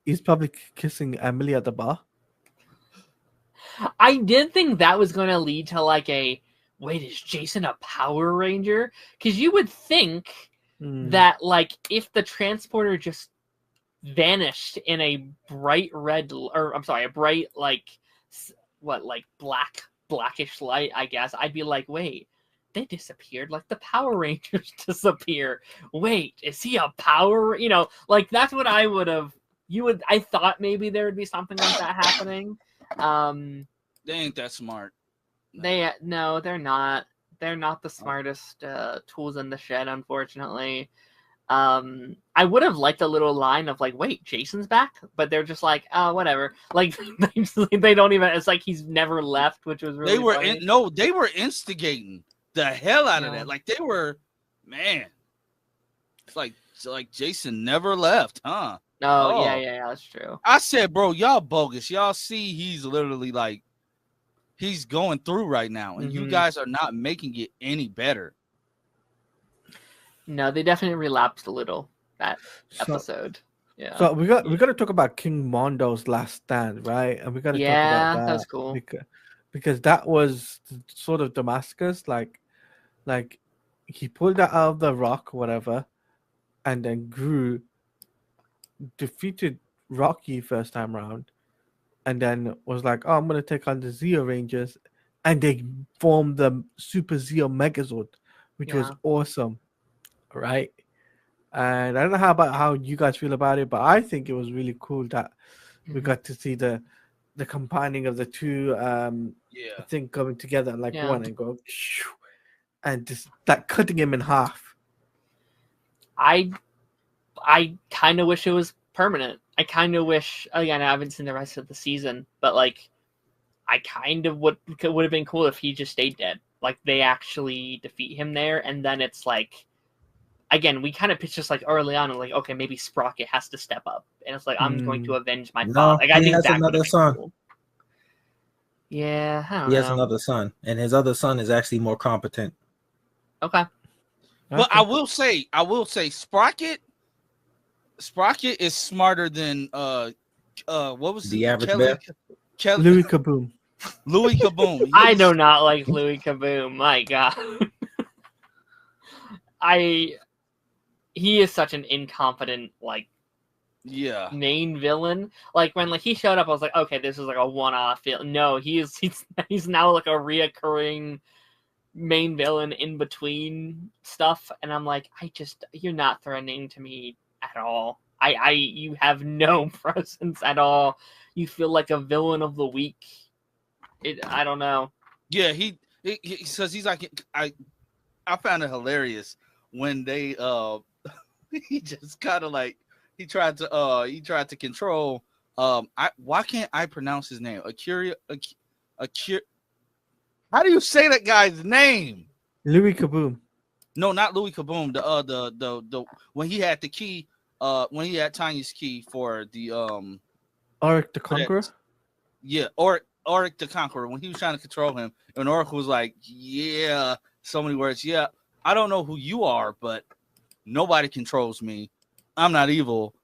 He's probably kissing Emily at the bar. I did think that was going to lead to like a wait, is Jason a Power Ranger? Because you would think that like if the transporter just vanished in a bright red, or I'm sorry, a bright like blackish light, I guess I'd be like, wait, they disappeared like the Power Rangers disappear. Wait, is he a Power? You know, like that's what I would have. I thought maybe there would be something like that happening. They ain't that smart. No. They're not. They're not the smartest tools in the shed, unfortunately. I would have liked a little line of like, wait, Jason's back, but they're just like, oh, whatever. Like they don't even. It's like he's never left, which was really. They were instigating the hell out of that. Like they were, man. It's like Jason never left, huh? No, yeah, that's true. I said, bro, y'all bogus. Y'all see, he's literally like, he's going through right now, and you guys are not making it any better. No, they definitely relapsed a little that episode. Yeah. So we got to talk about King Mondo's last stand, right? And we got to talk about that. That was cool. Because that was sort of Damascus, like he pulled that out of the rock, whatever, and then Gru defeated Rocky first time around, and then was like, "Oh, I'm gonna take on the Zeo Rangers," and they formed the Super Zeo Megazord, which was awesome, right? And I don't know how you guys feel about it, but I think it was really cool that we got to see the combining of the two thing coming together like one and go, and just that cutting him in half. I kind of wish it was permanent. I kind of wish, again, I haven't seen the rest of the season, but like, I kind of would have been cool if he just stayed dead. Like they actually defeat him there, and then it's like, again, we kind of pitched this like early on, like, okay, maybe Sprocket has to step up, and it's like, I'm going to avenge my father. Like I think has that another son. Cool. Yeah, I don't know. He has another son, and his other son is actually more competent. Okay. But I will say, Sprocket is smarter than what was the average Louis Kaboom. Louis Kaboom. I do not like Louis Kaboom. My God. He is such an incompetent main villain. Like when he showed up, I was like, okay, this is like a one-off villain. No, he's now like a reoccurring main villain in between stuff, and I'm like, you're not threatening to me at all. You have no presence at all. You feel like a villain of the week. I don't know. Yeah, he says he's like, I found it hilarious when they he just kind of like he tried to control why can't I pronounce his name? Akira. How do you say that guy's name? Louis Kaboom. No, not Louis Kaboom. The when he had the key, when he had Tanya's key for the Auric the Conqueror. Yeah, Auric the Conqueror. When he was trying to control him, and Auric was like, "Yeah, so many words. Yeah, I don't know who you are, but nobody controls me. I'm not evil.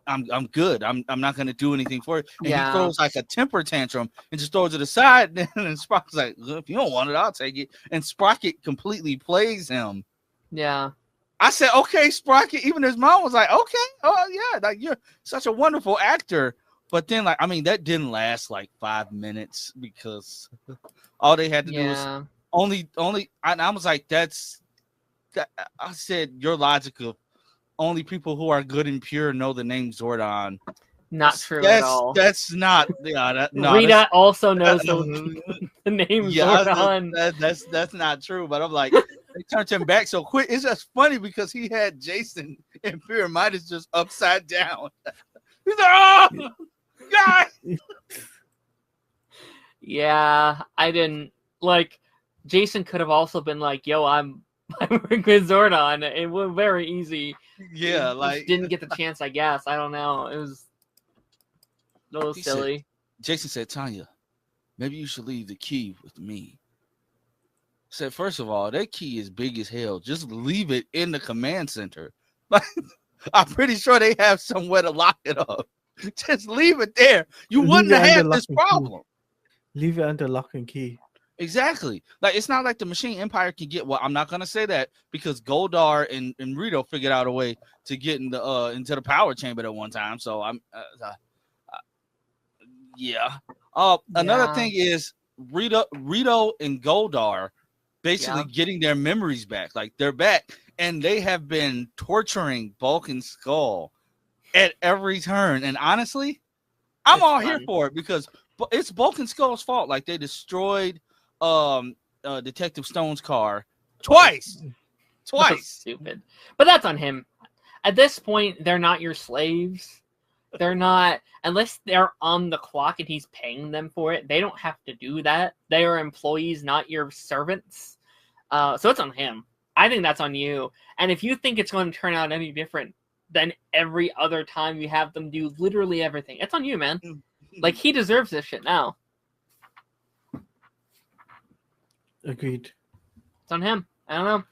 I'm good. I'm not gonna do anything for it." And he throws like a temper tantrum and just throws it aside. And then Sprocket's like, "If you don't want it, I'll take it." And Sprocket completely plays him. Yeah. I said, "Okay, Sprocket." Even his mom was like, "Okay, oh yeah, like you're such a wonderful actor." But then, that didn't last like 5 minutes because all they had to do was only. I was like, "That's." I said, "Your logic of only people who are good and pure know the name Zordon." Not true at all. That's not. Yeah, Rita also knows the name Zordon. That's not true. But I'm like, they turned him back so quick. It's just funny because he had Jason and Pyramidas just upside down. He's like, "Oh, guys." Yeah, I didn't like. Jason could have also been like, "Yo, I'm with Zordon." It was very easy. Yeah, didn't get the chance. I guess I don't know. It was A little He silly. Jason said, Tanya, maybe you should leave the key with me. Said, first of all, that key is big as hell. Just leave it in the command center. Like, I'm pretty sure they have somewhere to lock it up. Just leave it there. You Leave wouldn't it have under had lock this and key. problem. Leave it under lock and key. Exactly. Like, it's not like the Machine Empire can get. Well, I'm not gonna say that because Goldar and Rito figured out a way to get in the into the power chamber at one time. So I'm yeah. Another Yeah. thing is Rito and Goldar basically getting their memories back. Like, they're back, and they have been torturing Bulk and Skull at every turn. And honestly, I'm It's all here fun. for it because it's Bulk and Skull's fault. Like, they destroyed Detective Stone's car twice. That's stupid. But that's on him. At this point, they're not your slaves. They're not, unless they're on the clock and he's paying them for it. They don't have to do that. They are employees, not your servants. So it's on him. I think that's on you. And if you think it's going to turn out any different than every other time you have them do literally everything, it's on you, man. Like, he deserves this shit now. Agreed. It's on him. I don't know.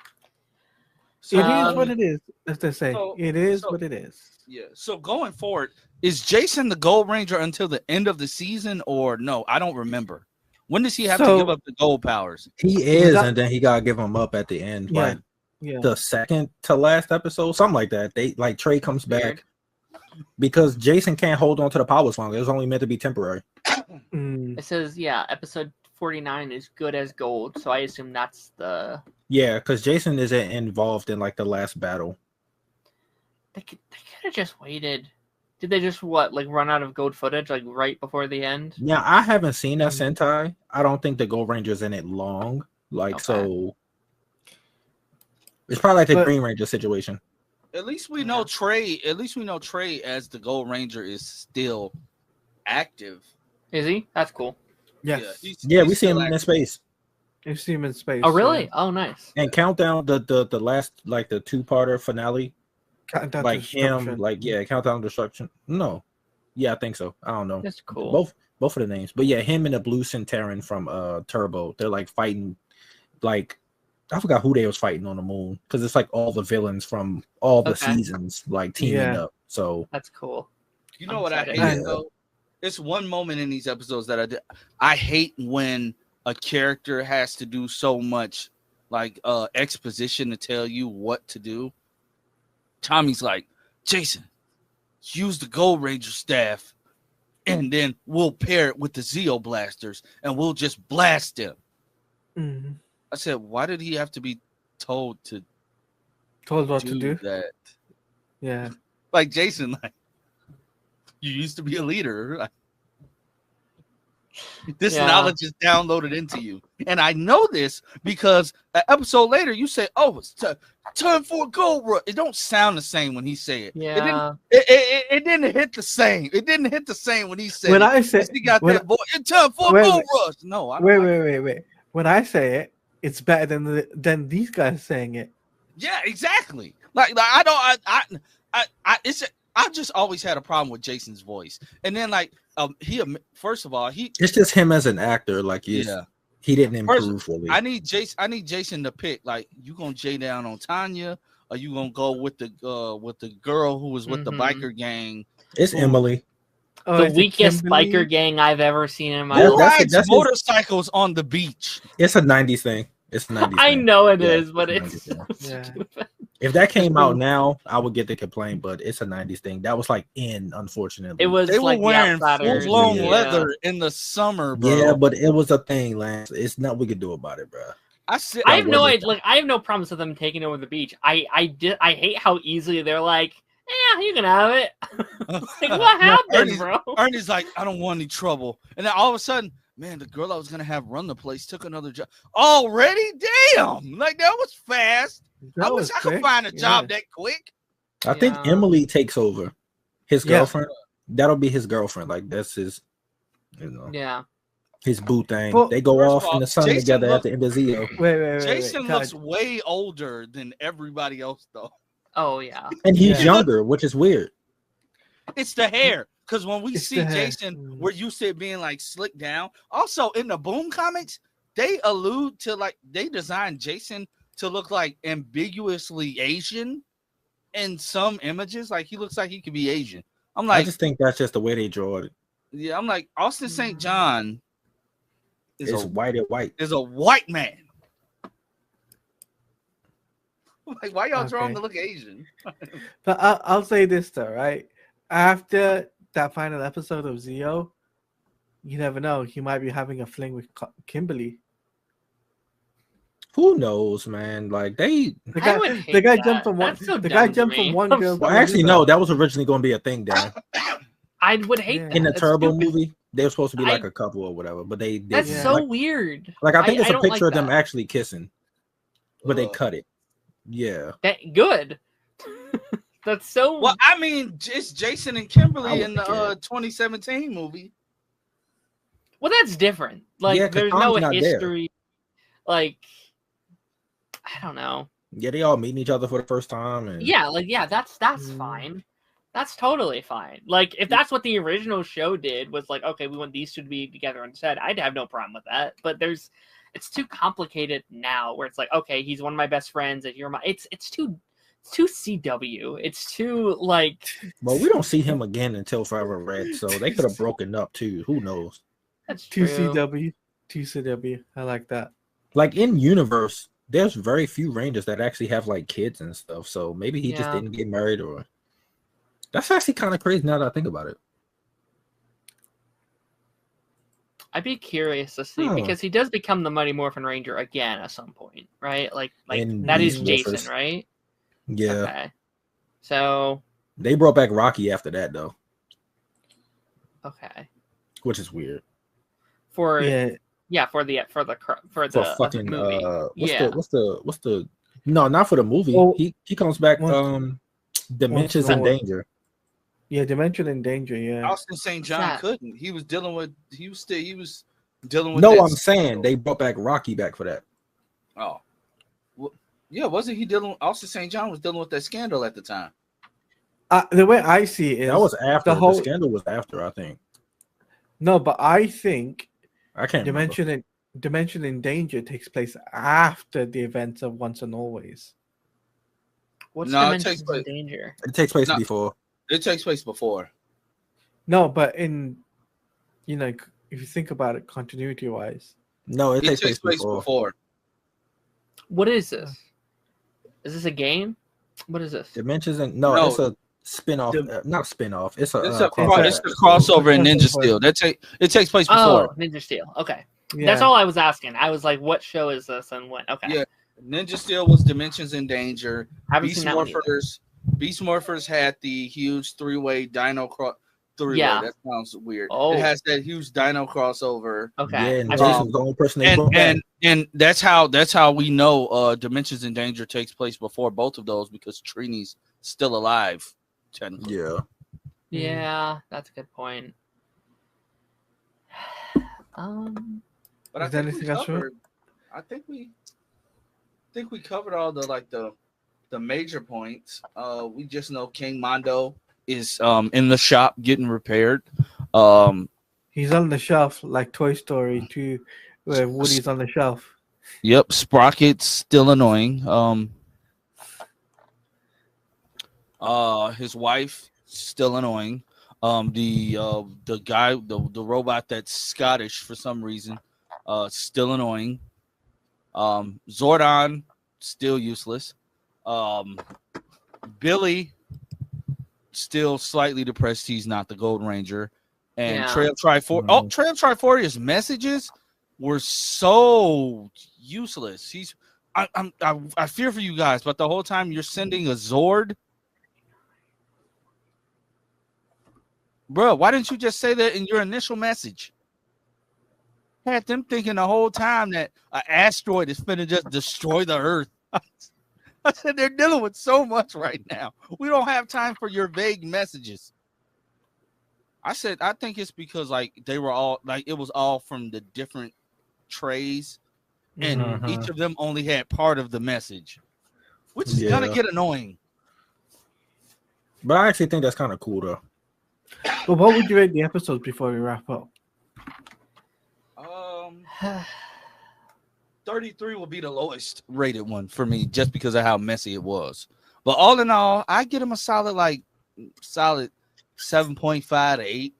So, It is what it is, as they say. so- It is so- what it is. yeah. So going forward, is Jason the Gold Ranger until the end of the season, or no? I don't remember. When does he have to So- give up the gold powers? He is, Without- and then he gotta give him up at the end. Yeah. Like Yeah. the second to last episode, something like that. They like Trey comes Weird. back because Jason can't hold on to the powers long. It was only meant to be temporary. Mm. It says, yeah, episode 49 is good as gold. So I assume that's the... Yeah, because Jason isn't involved in like the last battle. They could have just waited. Did they just, run out of gold footage, right before the end? Now I haven't seen that Sentai. I don't think the Gold Ranger's in it long. Like Okay. so, it's probably like the But- Green Ranger situation. At least we know Trey. At least we know Trey as the Gold Ranger is still active. Is he? That's cool. Yes. Yeah, we he's see him still in active. space. You see him in space. Oh, really? yeah. Oh, nice. And Countdown, the last like the 2-parter finale, Countdown to like him, Destruction. like Countdown to Destruction. No, yeah, I think so. I don't know. That's cool. Both of the names, but yeah, him and the Blue Centauran from Turbo. They're like fighting, like I forgot who they was fighting on the moon because it's like all the villains from all the Okay. seasons like teaming Yeah. up. So That's cool. You know I'm what I excited. hate Yeah. though? It's one moment in these episodes that I hate when a character has to do so much like exposition to tell you what to do. Tommy's like, Jason, use the Gold Ranger staff, and then we'll pair it with the Zeo blasters, and we'll just blast them. Mhm. I said, why did he have to be told to Told what to do do. that? Yeah. Like Jason, like you used to be a leader. Like, this Yeah. knowledge is downloaded into you, and I know this because an episode later you say, "Oh, it's turn for a gold rush." It don't sound the same when he say it. Yeah. It didn't hit the same. It didn't hit the same when he said When it. I say He got when- that voice. It turned for a Wait, gold wait. rush. No, I don't like wait. When I say it, it's better than these guys saying it. Yeah, exactly. Like I've just always had a problem with Jason's voice, and then first of all it's just him as an actor. Like he didn't First, improve really. I need Jason to pick. Like, you gonna J down on Tanya, or you gonna go with the girl who was with the Mhm. biker gang? It's Emily. Oh, The is it weakest Kimberly? biker gang I've ever seen in my Yeah, Who life. that's- rides his- motorcycles on the beach? It's a 90s thing. It's a 90s I thing. know it Yeah, is, but it's it's a so 90s thing. Yeah. stupid. If that came It's out been- now, I would get the complaint, but it's a 90s thing. That was like unfortunately. It was They were like wearing the Outsiders. full blown Yeah. leather in the summer, bro. Yeah, but it was a thing, Lance. It's nothing we could do about it, bro. I said, I have no wasn't- idea. Like, I have no problems with them taking over the beach. I hate how easily they're like, "Yeah, you can have it." Like, what happened, bro? Ernie's like, I don't want any trouble, and then all of a sudden, man, the girl I was gonna have run the place took another job already. Damn, like that was fast. I That wish was I could quick. find a job Yeah. that quick. I think Yeah. Emily takes over. His Yeah. girlfriend. That'll be his girlfriend. Like that's his, Yeah. his boo thing. Well, they go first of off all, in the sun Jason together look- at the end of Zeo. Wait. Jason Todd. looks way older than everybody else, though. Oh yeah. And he's Yeah. younger, which is weird. It's the hair. Because when we It's see the- Jason, we're used to it being like slicked down. Also, in the Boom comics, they allude to like they designed Jason to look like ambiguously Asian in some images. Like he looks like he could be Asian. I'm I like, just think that's just the way they draw it. yeah, I'm like Austin St. John It's white and white. is a white man. Like, why y'all draw him Okay. to look Asian? But I'll say this though, right? After that final episode of Zeo, you never know. He might be having a fling with Kimberly. Who knows, man? Like they. I would hate The guy that. jumped from one. That's so The guy dumb to jumped me. from one girl. Well, to actually, another. no. That was originally going to be a thing, Dan. I would hate Yeah. that. In the That's Turbo stupid. movie, they were supposed to be like I- a couple or whatever, but they That's didn't. Yeah. so like, weird. like I think it's a don't picture like of them that. actually kissing, but they Ugh. cut it. Yeah. That good. That's so. Well, I mean, it's Jason and I Kimberly wouldn't in the care. 2017 movie. Well, that's different. Like, Yeah, 'cause there's Tom's no not there. history. Like, I don't know. Yeah, they all meeting each other for the first time, and Yeah, like, yeah, that's Mm. fine. That's totally fine. Like, if that's what the original show did, was like, okay, we want these two to be together instead, I'd have no problem with that. But it's too complicated now, where it's like, okay, he's one of my best friends, and you're my. It's too CW. It's too like. well, we don't see him again until Forever Red, so they could have broken up too. Who knows? That's Two true. CW. I like that. Like in universe, there's very few Rangers that actually have like kids and stuff. So maybe he just Yeah. didn't get married, or that's actually kind of crazy now that I think about it. I'd be curious to see Huh. because he does become the Mighty Morphin Ranger again at some point, right? Like In that is Beast Jason, Morphers. right? Yeah, Okay. So they brought back Rocky after that though, okay. which is weird. For Yeah. for the For fucking movie. what's the no, not for the movie. Well, he comes back. once- Dimensions once in more. Danger. Yeah. Dimension in Danger. Yeah. Austin St. John that? couldn't. He was dealing with. He was dealing with. No, that I'm saying scandal. they brought back Rocky back for that. Oh, well, yeah. Wasn't he dealing? Austin St. John was dealing with that scandal at the time. The way I see it is That was after the whole. scandal was after, I think. No, but I think I can't remember. Dimension in Danger takes place after the events of Once and Always. What's No, it Dimensions takes in place- Danger? It takes place No. before. It takes place before. No, but in if you think about it continuity wise, No, it It takes takes place place before. before. What is this? Is this a game? What is this? Dimensions and No. it's a spin-off. Not spin-off. It's a It's crossover. a crossover in Ninja Crossover. Steel. It takes place Oh, before. Ninja Steel. Okay. yeah. That's all I was asking. I was like, what show is this and when? Okay. Yeah. Ninja Steel was Dimensions in Danger. Haven't Beast seen that one either. Morphers had the huge three-way Dino three-way. Yeah. That sounds weird. Oh. It has that huge Dino crossover. Okay. Yeah, and I've Jason- seen- Jason's the only person they brought back. And that's how we know Dimensions in Danger takes place before both of those because Trini's still alive technically. Yeah. Yeah, that's a good point. But Is there anything else, Ru? I think we covered all the major points. We just know King Mondo is in the shop getting repaired. He's on the shelf like Toy Story 2, where Woody's on the shelf. Yep, Sprocket's still annoying. His wife still annoying. The guy, the robot that's Scottish for some reason, still annoying. Zordon still useless. Billy still slightly depressed. He's not the Gold Ranger. And Yeah. Trail Triforia's messages were so useless. I fear for you guys, but the whole time you're sending a Zord. Bro, why didn't you just say that in your initial message? Had them thinking the whole time that an asteroid is finna just destroy the Earth. I said they're dealing with so much right now. We don't have time for your vague messages. I said I think it's because they were all it was all from the different trays, and each of them only had part of the message, which is gonna get annoying. But I actually think that's kind of cool though. But what would you rate the episodes before we wrap up? 33 will be the lowest rated one for me, just because of how messy it was. But all in all, I get him a solid 7.5 to 8.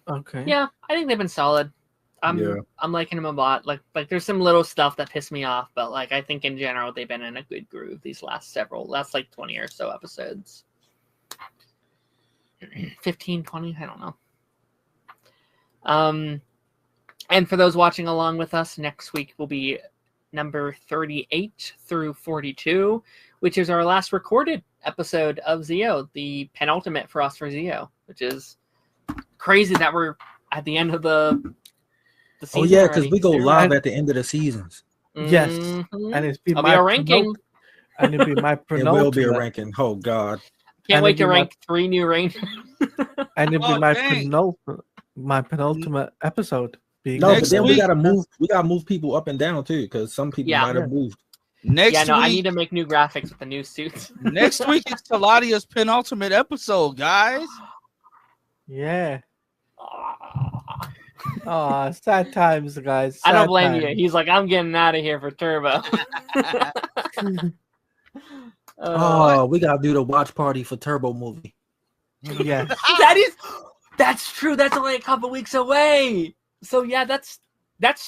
Okay. Yeah, I think they've been solid. I'm liking them a lot. Like there's some little stuff that pissed me off, but like I think in general they've been in a good groove these last 20 or so episodes. 15, 20, I don't know. And for those watching along with us, next week will be number 38 through 42, which is our last recorded episode of Zeo, the penultimate for us for Zeo, which is crazy that we're at the end of the season. Oh yeah, because already. we go live at the end of the seasons. Yes, Mhm. and it's been I'll be our ranking. And it'll be my It will be a penultimate. ranking. Oh God. Can't And wait it'll to be rank 3 new rangers. And it'll be Oh, my dang. penultimate episode. Being No, but Next then we week- gotta move. We gotta move people up and down too, because some people Yeah. might have moved. Next Yeah, no, week, I need to make new graphics with the new suits. next week is Taladia's penultimate episode, guys. Yeah. Oh, sad times, guys. I don't sad blame you. times. He's like, I'm getting out of here for Turbo. Oh, we gotta do the watch party for Turbo movie. Yeah. That's true. That's only a couple weeks away. So yeah, that's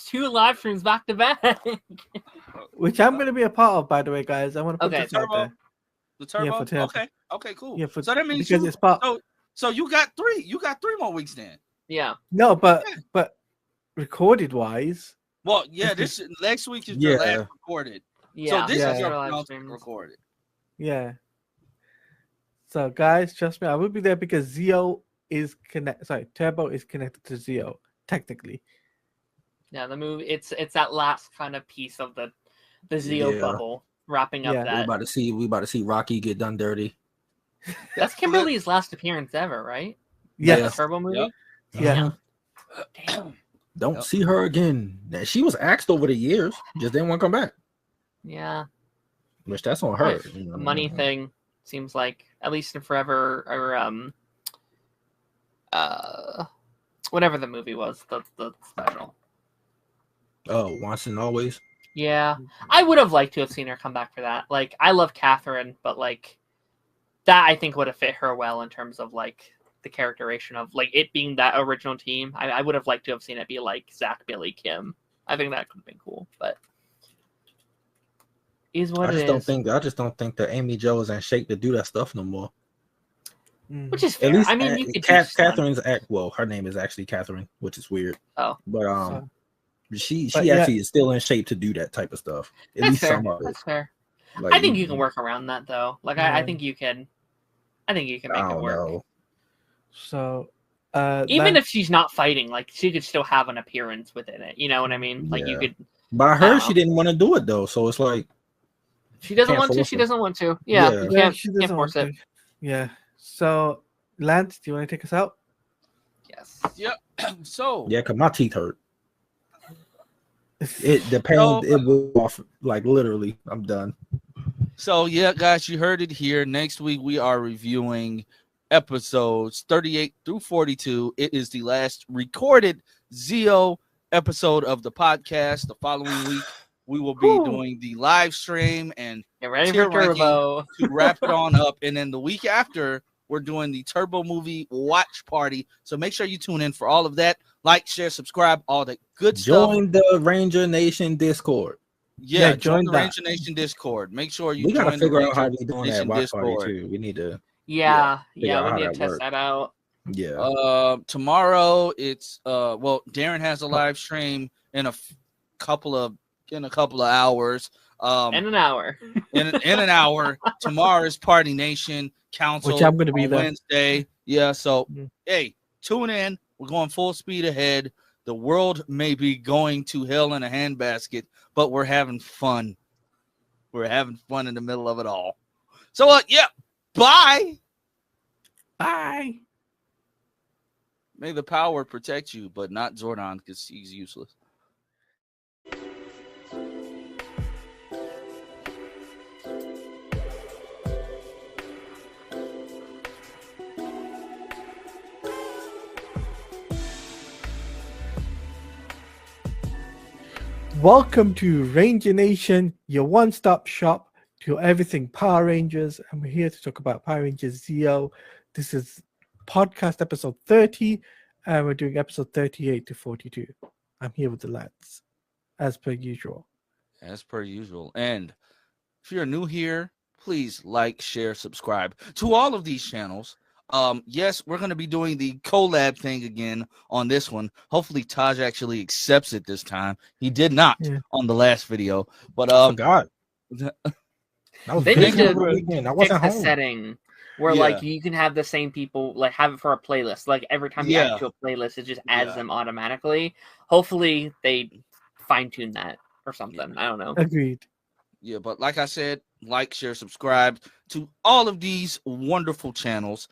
2 live streams back to back. Which I'm going to be a part of, by the way, guys. I want to put Okay. this out Turbo? there. The Turbo? for Turbo. Okay, cool. Yeah, so that means because it's part. so you got 3. You got 3 more weeks then. Yeah. No, but recorded wise. Well, yeah, It's this next week is your Yeah. last recorded. Yeah. So this Yeah. is your live penultimate streams. recorded. Yeah. So guys, trust me, I will be there because Zeo is Turbo is connected to Zeo, technically. Yeah, the movie it's that last kind of piece of the Zeo Yeah. bubble wrapping up Yeah. We that. about to see Rocky get done dirty. That's Kimberly's last appearance ever, right? Yes. The Turbo movie? Yep. Yeah. Damn. Don't Yep. see her again. She was axed over the years, just didn't want to come back. Yeah. Which that's on her. A money thing seems like, at least in Forever or whatever the movie was, the special. Oh, once and always. Yeah, I would have liked to have seen her come back for that. Like, I love Catherine, but like that, I think would have fit her well in terms of like the characterization of like it being that original team. I would have liked to have seen it be like Zach, Billy, Kim. I think that could have been cool, but is what I it just is. don't think that Amy Jo is in shape to do that stuff no more. Which is At fair. least I mean, you could do Catherine's her name is actually Catherine, which is weird. Oh. But she But yeah. actually is still in shape to do that type of stuff. At That's least fair. some of it. That's fair. Like, I think you can work around that though. Like I Yeah. think you can. I think you can I make it don't work. know. So Even if she's not fighting, like she could still have an appearance within it. You know what I mean? Like you Yeah. could. But I I heard don't she know. didn't want to do it though, so it's like She doesn't Can't want to. force She her. doesn't want to. Yeah, Yeah. you yeah, can't, she can't doesn't force want it. to. Yeah. So Lance, do you want to take us out? Yes. Yep. So yeah, cause my teeth hurt. The pain No. it was off like literally. I'm done. So yeah, guys, you heard it here. Next week we are reviewing episodes 38 through 42. It is the last recorded Zeo episode of the podcast. The following week we will be Whew. doing the live stream and Get ready Tier for Turbo. to wrap it on up. And then the week after, we're doing the Turbo movie watch party. So make sure you tune in for all of that. Like, share, subscribe, all that good stuff. Join the Ranger Nation Discord. Yeah, Yeah, join join the that. Ranger Nation Discord. Make sure you We gotta join the figure out how Ranger we doing that Nation watch party Discord. too. We need to Yeah, figure yeah, out we how need to that test works. that out. yeah. Tomorrow it's Darren has a live stream in a couple of hours. In an hour. in an hour. Tomorrow is Party Nation Council, Which I'm gonna be on there. Wednesday. Yeah, so Mhm. hey, tune in. We're going full speed ahead. The world may be going to hell in a handbasket, but we're having fun. We're having fun in the middle of it all. So yeah, bye. Bye. May the power protect you, but not Zordon because he's useless. Welcome to Ranger Nation, your one-stop shop to everything Power Rangers. And we're here to talk about Power Rangers Zeo. This is podcast episode 30, and we're doing episode 38 to 42. I'm here with the lads, as per usual. As per usual. And if you're new here, please like, share, subscribe to all of these channels. Yes, we're going to be doing the collab thing again on this one. Hopefully Taj actually accepts it this time. He did not on the last video, but I forgot. That was They busy need over the to weekend. I pick wasn't the home. setting where like you can have the same people, like have it for a playlist. Like every time you add to a playlist, it just adds them automatically. Hopefully they fine tune that or something. I don't know. Agreed. Yeah, but like I said, like, share, subscribe to all of these wonderful channels.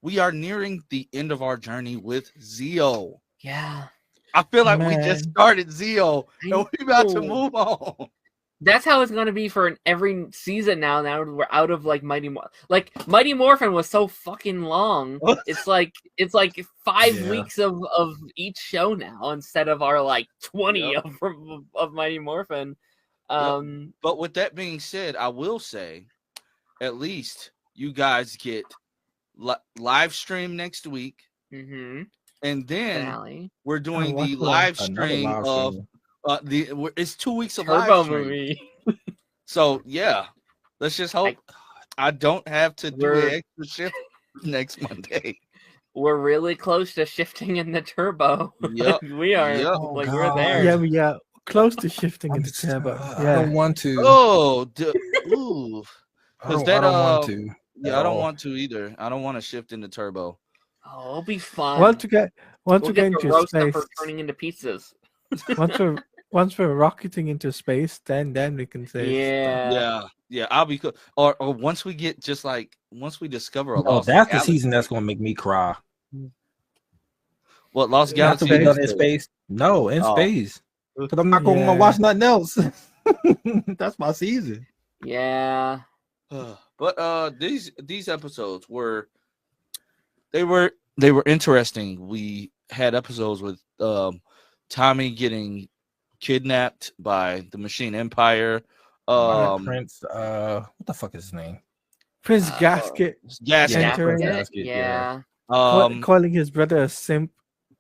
We are nearing the end of our journey with Zeo. Yeah. I feel like we just started Zeo and we're about to know. move on. That's how it's going to be for every season now. Now we're out of like Mighty Morphin was so fucking long. It's like 5 weeks of each show now instead of our like 20 of Mighty Morphin. But with that being said, I will say at least you guys get live stream next week. Mm-hmm. And then we're doing the live stream of it's 2 weeks of Turbo live stream. movie. So yeah, let's just hope I don't have to do an extra shift next Monday. We're really close to shifting in the turbo. Yep. We are like we're there. Yeah, we are close to shifting into turbo. I don't want to. Oh, ooh. I don't want to. Yeah, I don't want to either. I don't want to shift into turbo. Oh, it'll be fun. Once we get into space, for turning into pizzas. once we're rocketing into space, then we can say yeah. I'll be cool. Or once we get once we discover a lost that's galaxy. the season that's gonna make me cry. What Lost Galaxy? In space? No, in space. Because I'm not gonna watch nothing else. That's my season. Yeah. But these episodes were interesting. We had episodes with Tommy getting kidnapped by the Machine Empire. Prince, what the fuck is his name? Prince Gasket. Gasket. Yeah. Calling his brother a simp.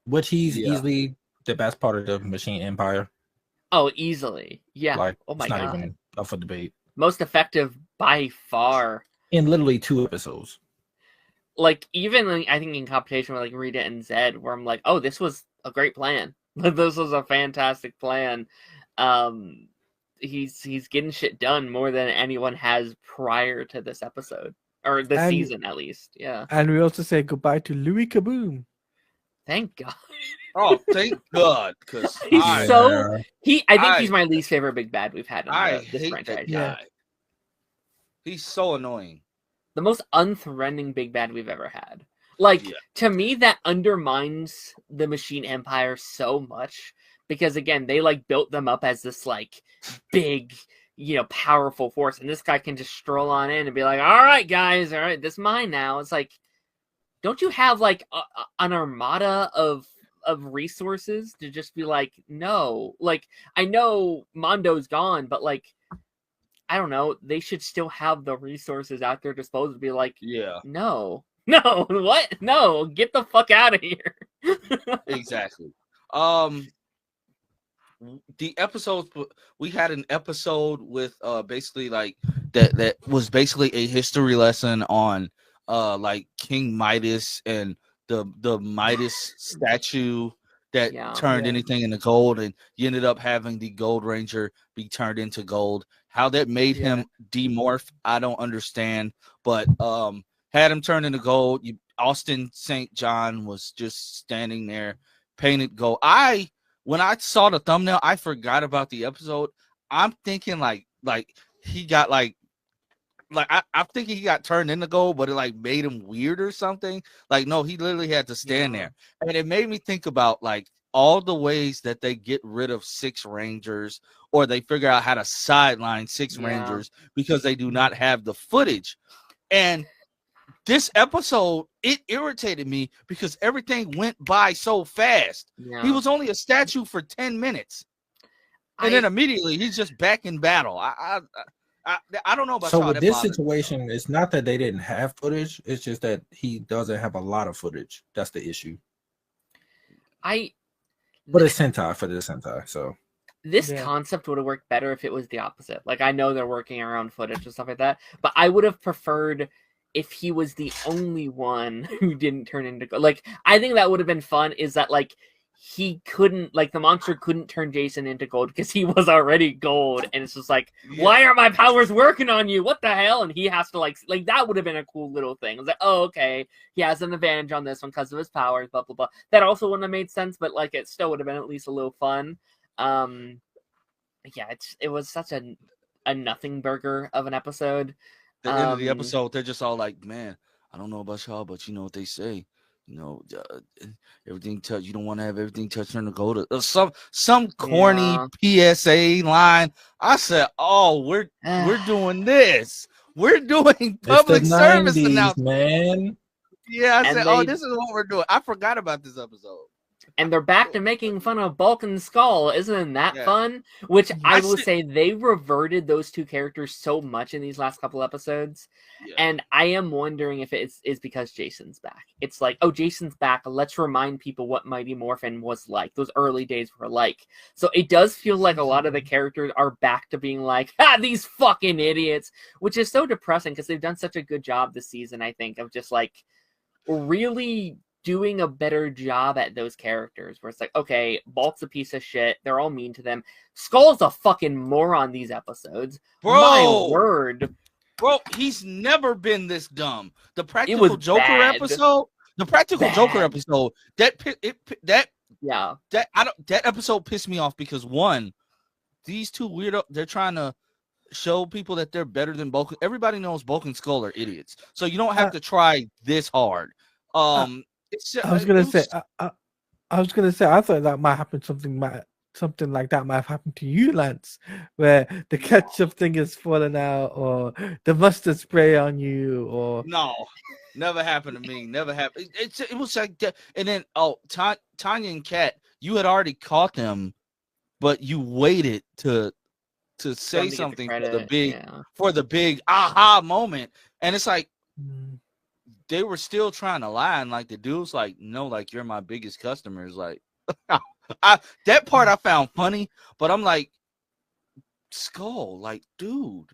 Which he's easily the best part of the Machine Empire. Oh, easily. Yeah. Like, oh my it's not god. even up for debate. Most effective by far. In literally 2 episodes. Like even I think in competition with like Rita and Zed, where I'm like, oh, this was a great plan. This was a fantastic plan. He's getting shit done more than anyone has prior to this episode or this season at least. Yeah. And we also say goodbye to Louis Kaboom. Thank God. Oh, thank God, because I think he's my least favorite big bad we've had in this franchise. That guy. He's so annoying. The most unthreatening big bad we've ever had. Like to me, that undermines the Machine Empire so much because again, they like built them up as this like big, powerful force, and this guy can just stroll on in and be like, "All right, guys, all right, this is mine now." It's like, don't you have like an armada of resources to just be like, no, like I know Mondo's gone, but like I don't know, they should still have the resources at their disposal to be like, no, what? No, get the fuck out of here. Exactly. The episodes, we had an episode with basically like that was basically a history lesson on like King Midas and the Midas statue that turned anything into gold, and you ended up having the Gold Ranger be turned into gold. How that made him demorph, I don't understand, but had him turned into gold. Austin St. John was just standing there, painted gold. When I saw the thumbnail, I forgot about the episode. I'm thinking like he got I'm thinking he got turned into gold, but it like made him weird or something. Like, no, he literally had to stand there. And it made me think about like all the ways that they get rid of 6 Rangers, or they figure out how to sideline 6 Rangers because they do not have the footage. And this episode, it irritated me because everything went by so fast. He was only a statue for 10 minutes. and then immediately he's just back in battle. I don't know about So y'all. with That this bothers me. situation, it's not that they didn't have footage. It's just that he doesn't have a lot of footage. That's the issue. But it's Sentai for this Sentai, so This Yeah. concept would have worked better if it was the opposite. Like, I know they're working around footage and stuff like that, but I would have preferred if he was the only one who didn't turn into gold. Like, I think that would have been fun. Is that like he couldn't, like, the monster couldn't turn Jason into gold because he was already gold, and it's just like, why are my powers working on you? What the hell? And he has to like that would have been a cool little thing. It's like, oh, okay, he has an advantage on this one because of his powers, blah blah blah. That also wouldn't have made sense, but like it still would have been at least a little fun. Yeah, it was such a nothing burger of an episode. The end of the episode, they're just all like, "Man, I don't know about y'all, but you know what they say, you know, everything touch. You don't want to have everything touch on the gold." Some corny PSA line. I said, "Oh, we're doing this. We're doing public it's the service 90s, announcement, man." Yeah, I And said, "Oh, this is what we're doing." I forgot about this episode. And they're back to making fun of Bulk and Skull. Isn't that Yeah. fun? Which I will said- say they reverted those two characters so much in these last couple episodes. Yeah. And I am wondering if it is because Jason's back. It's like, oh, Jason's back. Let's remind people what Mighty Morphin was like. Those early days were like. So it does feel like a lot of the characters are back to being like, these fucking idiots. Which is so depressing because they've done such a good job this season, I think, of just like really doing a better job at those characters where it's like, okay, Bulk's a piece of shit. They're all mean to them. Skull's a fucking moron these episodes. Bro, my word. Bro, he's never been this dumb. The Practical Joker bad. episode, Joker episode, that episode pissed me off because one, these two weirdo, they're trying to show people that they're better than Bulk. Everybody knows Bulk and Skull are idiots, so you don't have to try this hard. I was gonna say, I thought that might happen. Something like that might have happened to you, Lance, where the ketchup thing is falling out, or the mustard spray on you, or no, never happened to me. Never happened. It was like that. And then Tanya and Kat, you had already caught them, but you waited to say something for the big aha moment, and it's like. They were still trying to lie, and like the dude's like, no, like you're my biggest customers. Like, that part I found funny, but I'm like, Skull, like, dude,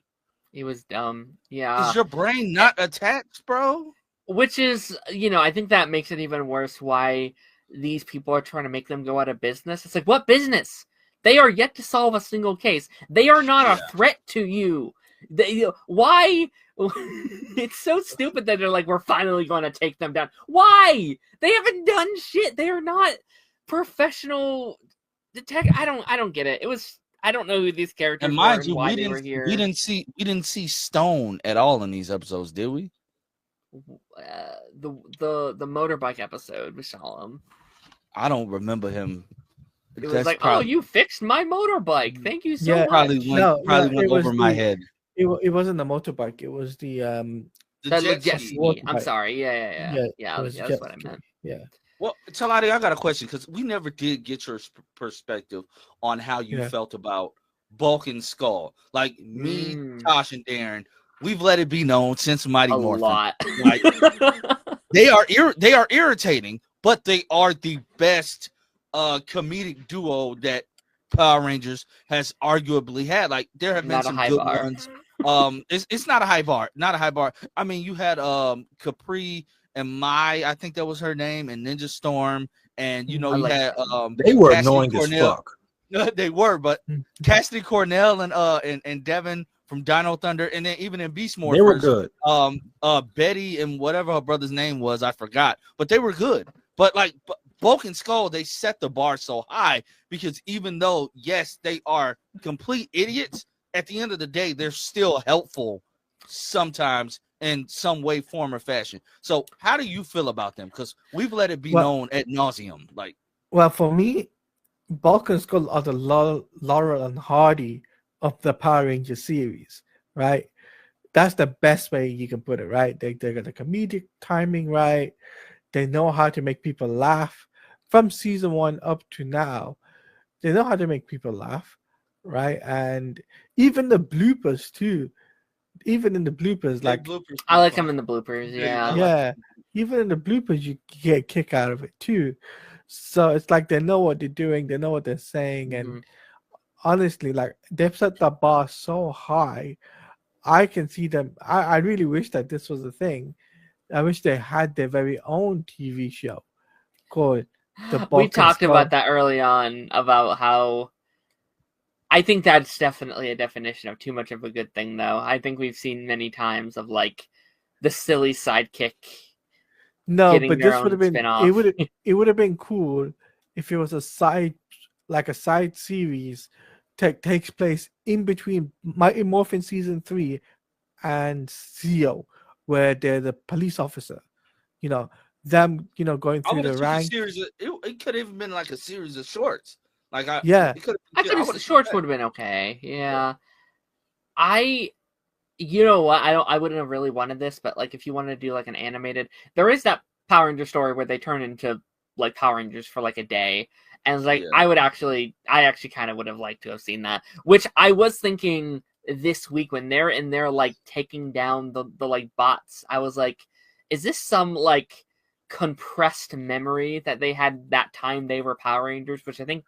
he was dumb. Yeah, is your brain not attached, bro? Which is, I think that makes it even worse. Why these people are trying to make them go out of business? It's like, what business? They are yet to solve a single case. They are not a threat to you. Why? It's so stupid that they're like, we're finally going to take them down. Why? They haven't done shit. They are not professional detectives. I don't get it. I don't know who these characters and mind were and you, why they were here. We didn't see Stone at all in these episodes, did we? The motorbike episode, we saw him. I don't remember him. It was like, oh, you fixed my motorbike. Thank you so much. Probably went over my head. It wasn't the motorbike. It was the jet ski. I'm sorry. Yeah. That's what I meant. Yeah. Well, Talati, I got a question because we never did get your perspective on how you felt about Bulk and Skull. Like me, Tosh, and Darren, we've let it be known since Mighty Morphin. Lot. Like, they are irritating, but they are the best comedic duo that Power Rangers has arguably had. Like there have been some good ones. It's not a high bar. I mean, you had Capri and Mai, I think that was her name, and Ninja Storm, and you had they were Cassidy annoying Cornell. as fuck. They were, but Cassidy Cornell and Devin from Dino Thunder, and then even in Beast Morphers, they were good. Betty and whatever her brother's name was, I forgot, but they were good. But like Bulk and Skull, they set the bar so high because even though yes, they are complete idiots, at the end of the day, they're still helpful sometimes in some way, form, or fashion. So how do you feel about them? Because we've let it be known ad nauseum. Like, well, for me, Bulk and Skull are the Laurel and Hardy of the Power Ranger series, right? That's the best way you can put it, right? They got the comedic timing right. They know how to make people laugh from season 1 up to now. They know how to make people laugh. right? And even the bloopers too. Even in the bloopers, like I like them in the bloopers. Yeah. yeah, even in the bloopers, you get a kick out of it too. So it's like they know what they're doing, they know what they're saying, and Mhm. honestly, like they've set the bar so high. I can see them. I really wish that this was a thing. I wish they had their very own TV show called The We Bulk and talked Skull. about that early on about how I think that's definitely a definition of too much of a good thing, though. I think we've seen many times of like the silly sidekick No, getting but their this would own have been spin-off. it would have been cool if it was a side series takes place in between Mighty Morphin season 3 and Zeo, where they're the police officer. You know, them, going I through would the have took a rank. series. It could have even been like a series of shorts. Like Yeah. it could. I could have shorts would have been okay. Yeah. You know what? I wouldn't have really wanted this, but like if you wanted to do like an animated, there is that Power Ranger story where they turn into like Power Rangers for like a day. And it's like Yeah. I actually kind of would have liked to have seen that. Which I was thinking this week when they're in there like taking down the like bots. I was like, is this some like compressed memory that they had that time they were Power Rangers, which I think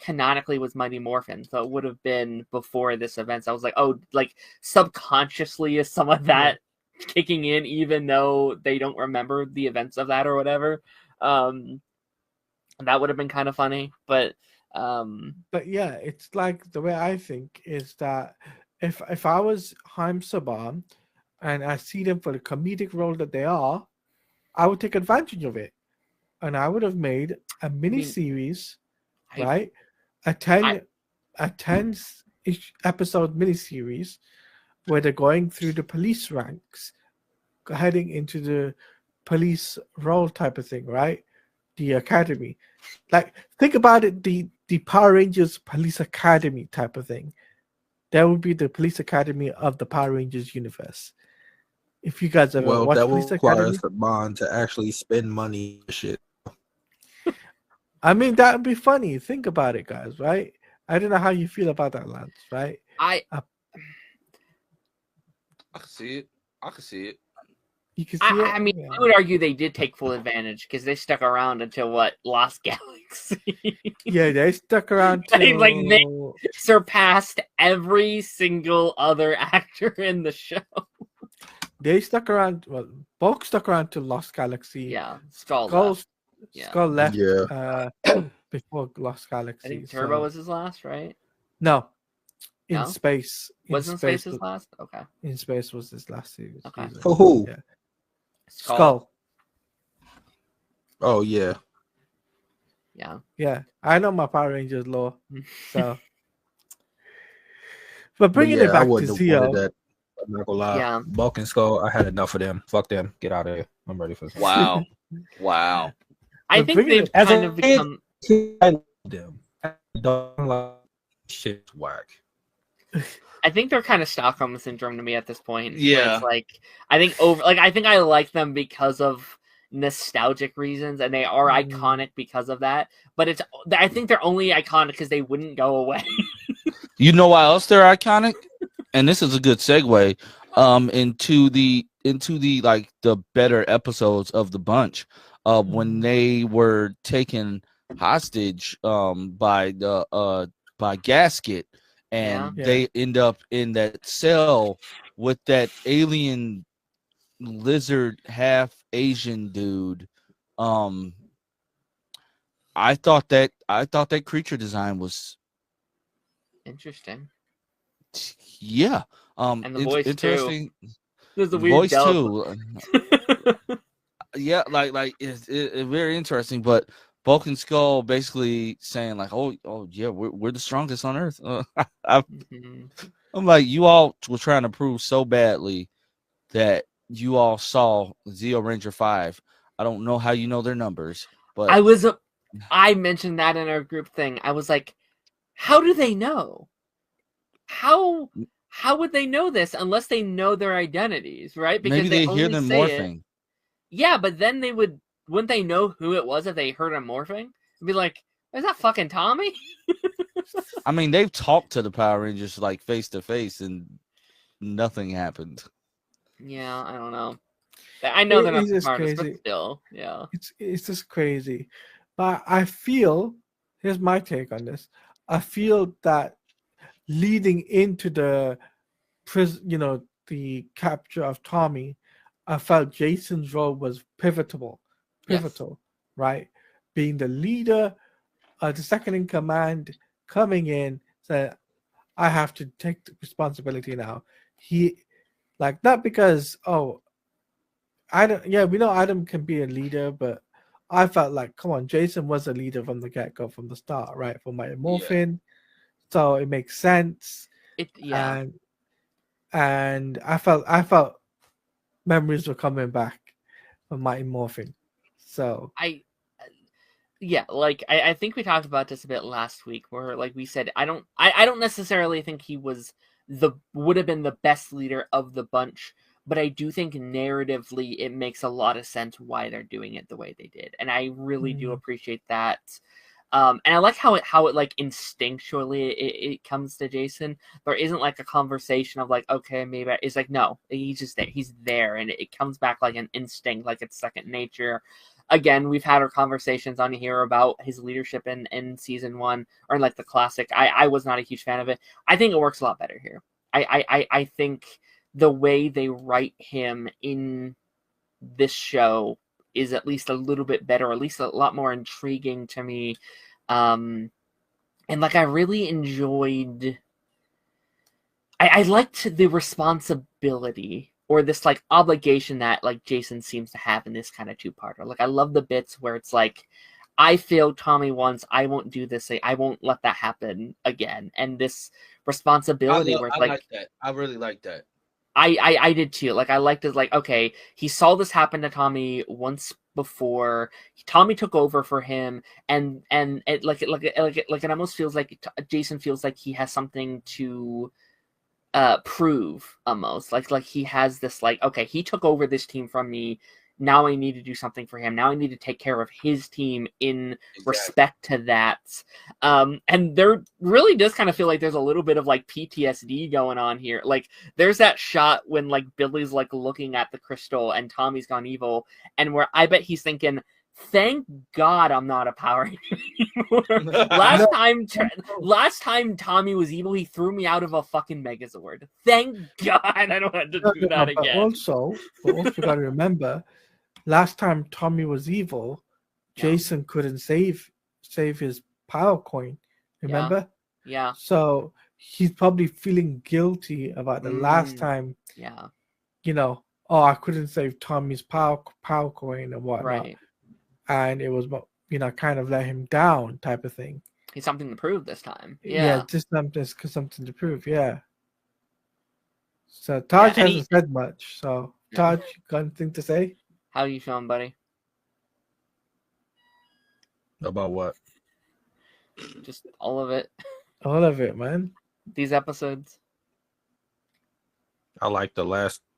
canonically was Mighty Morphin, so it would have been before this event. So I was like, oh, like subconsciously is some of that kicking in, even though they don't remember the events of that or whatever. That would have been kind of funny, but yeah, it's like the way I think is that if I was Haim Saban and I see them for the comedic role that they are, I would take advantage of it, and I would have made a mini series, right? A 10 episode miniseries where they're going through the police ranks, heading into the police role type of thing, right? The academy. Like, think about it, the Power Rangers Police Academy type of thing. That would be the police academy of the Power Rangers universe. If you guys ever watched that will Police require Academy, us to bond to actually spend money and shit. I mean, that would be funny. Think about it, guys, right? I don't know how you feel about that, Lance, right? I can see it. I can see it. You can see it. I mean, Yeah. I would argue they did take full advantage because they stuck around until what, Lost Galaxy. Yeah, they stuck around till they surpassed every single other actor in the show. they stuck around. Well, Bulk stuck around to Lost Galaxy. Yeah, Skull left. Yeah. Skull left. Yeah. Before Lost Galaxy. I think Turbo was his last, right? No. In No? space. Wasn't Space his last? Okay. In Space was his last series. Okay. season. For who? Yeah. Skull. Oh yeah. Yeah. Yeah. I know my Power Rangers lore. So. But bringing it I back to wouldn't have wanted Zeo. that. I'm not gonna lie. Yeah. Bulk and Skull, I had enough of them. Fuck them. Get out of here. I'm ready for this. Wow. Wow. I But think bringing they've it- As kind a of become. I love them. I don't like shit's whack. I think they're kind of Stockholm syndrome to me at this point. where Yeah. It's like I think I like them because of nostalgic reasons, and they are iconic because of that. But I think they're only iconic because they wouldn't go away. You know why else they're iconic? And this is a good segue into the like the better episodes of the bunch. When they were taken hostage by Gasket, and they end up in that cell with that alien lizard half Asian dude. I thought that creature design was Interesting. yeah. And the voice interesting. too. There's a Voice weird too. Yeah, like it's very interesting. But Bulk and Skull basically saying like, oh yeah, we're the strongest on Earth. I'm like, you all were trying to prove so badly that you all saw Zeo Ranger 5. I don't know how you know their numbers, but I mentioned that in our group thing. I was like, how do they know? How would they know this unless they know their identities, right? Because maybe they hear only them say morphing. Yeah, but then wouldn't they know who it was if they heard him morphing? They'd be like, is that fucking Tommy? I mean, they've talked to the Power Rangers like face to face, and nothing happened. Yeah, I don't know. I know they're not It's the just smartest, but crazy. still, yeah. It's just crazy. But I feel, here's my take on this. I feel that leading into the the capture of Tommy, I felt Jason's role was pivotal, Yes. right? Being the leader, the second in command, coming in, said, I have to take the responsibility now. He, like, not because, Adam, yeah, we know Adam can be a leader, but I felt like, come on, Jason was a leader from the get go, from the start, right? For my morphin, so it makes sense. Yeah. And I felt memories were coming back of Mighty Morphin. So I think we talked about this a bit last week, where like we said, I don't necessarily think he would have been the best leader of the bunch, but I do think narratively it makes a lot of sense why they're doing it the way they did, and I really do appreciate that. And I like how it like instinctually it comes to Jason. There isn't like a conversation of like, okay, maybe it's like, no, he's just there. He's there, and it comes back like an instinct, like it's second nature. Again, we've had our conversations on here about his leadership in season 1, or in like the classic. I was not a huge fan of it. I think it works a lot better here. I think the way they write him in this show is at least a little bit better, or at least a lot more intriguing to me. And like I really enjoyed, I liked the responsibility, or this like obligation that like Jason seems to have in this kind of two-parter. Like I love the bits where it's like, I failed Tommy once, I won't do this, I won't let that happen again. And this responsibility where it's like that. I really like that. I did too. Like I liked it. Like, okay, he saw this happen to Tommy once before. Tommy took over for him, and it almost feels like Jason feels like he has something to prove, almost like he has this like, okay, he took over this team from me. Now I need to do something for him. Now I need to take care of his team in respect to that. And there really does kind of feel like there's a little bit of like PTSD going on here. Like there's that shot when like Billy's like looking at the crystal and Tommy's gone evil, and where I bet he's thinking, thank God I'm not a Power Ranger anymore. Last time Tommy was evil, he threw me out of a fucking Megazord. Thank God I don't have to do that again. But also got to remember, last time Tommy was evil, Jason couldn't save his power coin. Remember? Yeah. So he's probably feeling guilty about the last time. Yeah. I couldn't save Tommy's power coin and whatnot. Right. And it was, kind of let him down type of thing. He's something to prove this time. Yeah, just something to prove. Yeah. So Taj hasn't said much. So Taj, you got anything to say? How are you feeling, buddy? About what? Just all of it. All of it, man. These episodes. I like the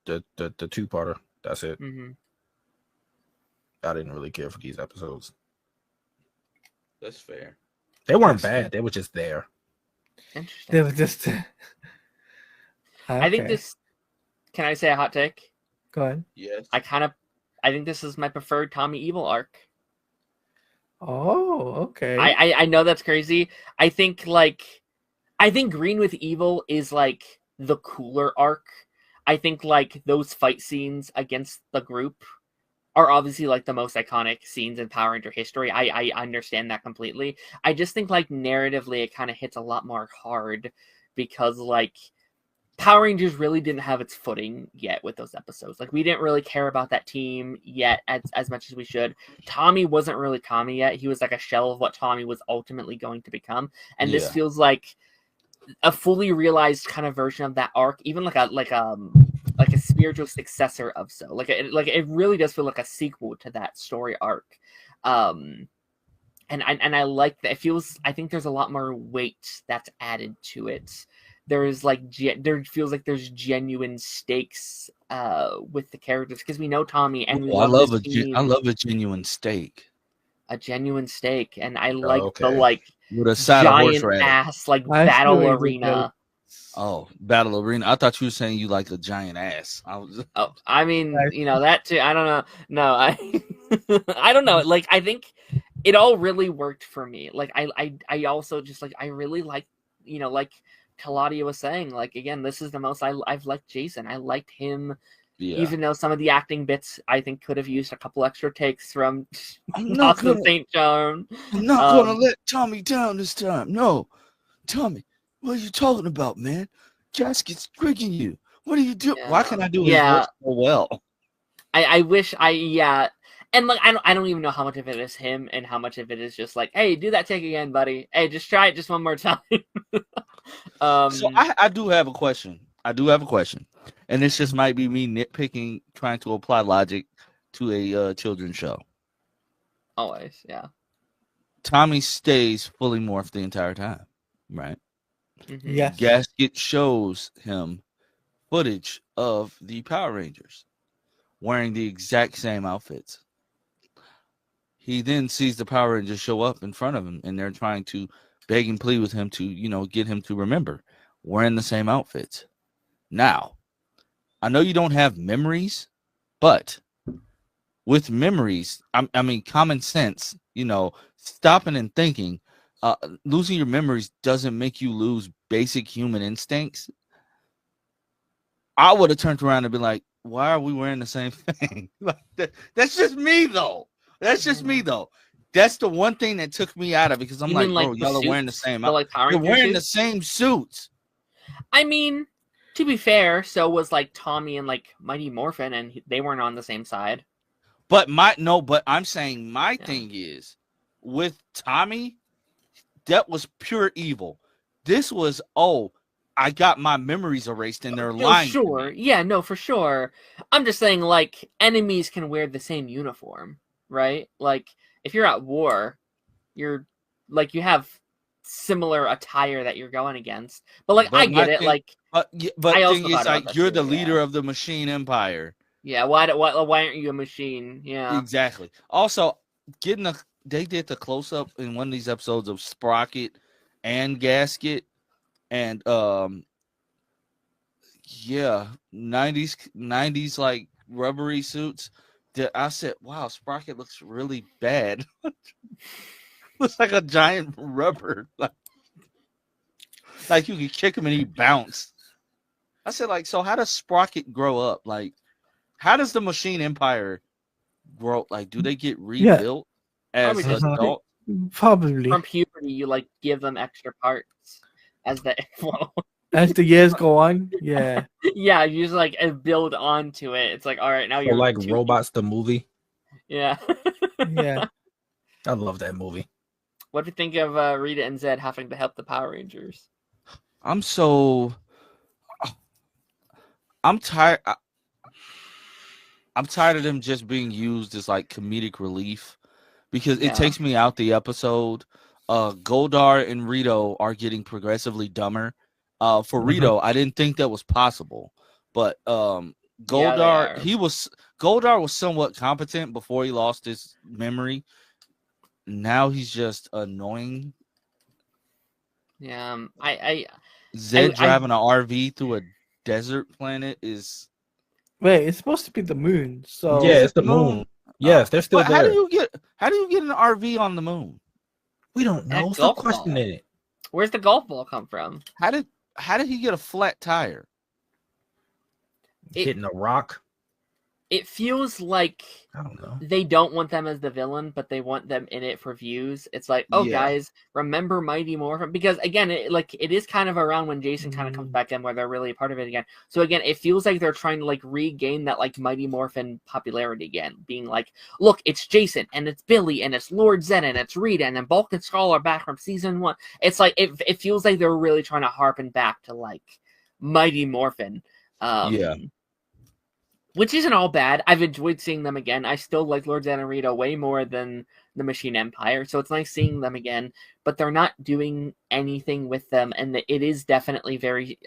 two-parter. That's it. Mm-hmm. I didn't really care for these episodes. That's fair. They weren't bad. They were just there. Interesting. They were just. Okay. I think this. Can I say a hot take? Go ahead. Yes. I think this is my preferred Tommy Evil arc. Oh, okay. I know that's crazy. I think Green with Evil is like the cooler arc. I think like those fight scenes against the group are obviously like the most iconic scenes in Power Ranger history. I understand that completely. I just think like narratively it kind of hits a lot more hard, because like Power Rangers really didn't have its footing yet with those episodes. Like we didn't really care about that team yet as much as we should. Tommy wasn't really Tommy yet. He was like a shell of what Tommy was ultimately going to become. And this feels like a fully realized kind of version of that arc, even like a spiritual successor of so. Like it really does feel like a sequel to that story arc. And I like that. It feels, I think there's a lot more weight that's added to it. There's like there feels like there's genuine stakes with the characters, because we know Tommy and we I love a genuine steak. a genuine steak, and I like the okay. like With a side of giant horseradish. ass like I battle feel it's arena. Oh, battle arena. I thought you were saying you like a giant ass. I was. Oh, I mean, I- you know that too. I don't know. No, I I don't know. Like I think it all really worked for me. Like I also just like I really like, you know, like Claudia was saying, like again, this is the most I've liked Jason. I liked him, Yeah. even though some of the acting bits I think could have used a couple extra takes from I'm not Dawson gonna. St. John. I'm not gonna Um, let Tommy down this time. No, Tommy, what are you talking about, man? Gasket's tricking you. What are you doing? Why can't I do his Yeah. voice so well? I wish and like I don't even know how much of it is him and how much of it is just like, hey, do that take again, buddy. Hey, just try it just one more time. So I do have a question. And this just might be me nitpicking, trying to apply logic to a children's show. always, yeah. Tommy stays fully morphed the entire time, right? Mhm. Yes. Gasket shows him footage of the Power Rangers wearing the exact same outfits. He then sees the Power Rangers show up in front of him, and they're trying to beg and plead with him to, you know, get him to remember wearing the same outfits. Now, I know you don't have memories, but with memories, I mean, common sense, you know, stopping and thinking, losing your memories doesn't make you lose basic human instincts. I would have turned around and been like, why are we wearing the same thing? Like that's just me, though. That's just me, though. That's the one thing that took me out of it, because I'm You like, mean, bro, like, the y'all are wearing the suits? same The, like, Power You're Ranger wearing the suits? same suits. I mean, to be fair, so was like Tommy and like Mighty Morphin, and they weren't on the same side. But I'm saying my thing is with Tommy, that was pure evil. This was, I got my memories erased and they're No, lying. sure. Yeah, no, for sure. I'm just saying, like, enemies can wear the same uniform, right? Like, if you're at war, you're like you have similar attire that you're going against. But like, I get it. Like, but I thing also is, thought about like, that you're too, the leader yeah. of the Machine Empire. Yeah, why aren't you a machine? Yeah. Exactly. Also, they did the close up in one of these episodes of Sprocket and Gasket, and 90s like rubbery suits. That I said, wow, Sprocket looks really bad. Looks like a giant rubber, like you could kick him and he bounce. I said, like, so how does Sprocket grow up? Like, how does the Machine Empire grow? Like, do they get rebuilt as Probably just adults? Probably. from puberty, you like give them extra parts as they flow. As the years go on, yeah. Yeah, you just like build onto it. It's like, all right, now So you're like two- Robots the movie. Yeah. Yeah. I love that movie. What do you think of Rita and Zed having to help the Power Rangers? I'm tired. I'm tired of them just being used as like comedic relief, because Yeah. it takes me out the episode. Goldar and Rito are getting progressively dumber. For Rito, I didn't think that was possible, but Goldar, Goldar was somewhat competent before he lost his memory. Now he's just annoying. Yeah, Zed driving an RV through a desert planet is. Wait, it's supposed to be the moon. So Yeah, it's the moon. Yes, they're still But there. how do you get an RV on the moon? We don't know. That Stop golf questioning it. Where's the golf ball come from? How did he get a flat tire? Hitting a rock. It feels like I don't know. they don't want them as the villain, but they want them in it for views. It's like, oh, Yeah. guys, remember Mighty Morphin? Because again, it is kind of around when Jason kind of comes back in, where they're really a part of it again. So again, it feels like they're trying to like regain that like Mighty Morphin popularity again, being like, look, it's Jason and it's Billy and it's Lord Zed and it's Rita and then Bulk and Skull are back from season 1. It's like it feels like they're really trying to harpen back to like Mighty Morphin. Yeah. Which isn't all bad. I've enjoyed seeing them again. I still like Lord Zed and Rita way more than the Machine Empire, so it's nice seeing them again. But they're not doing anything with them, and it is definitely very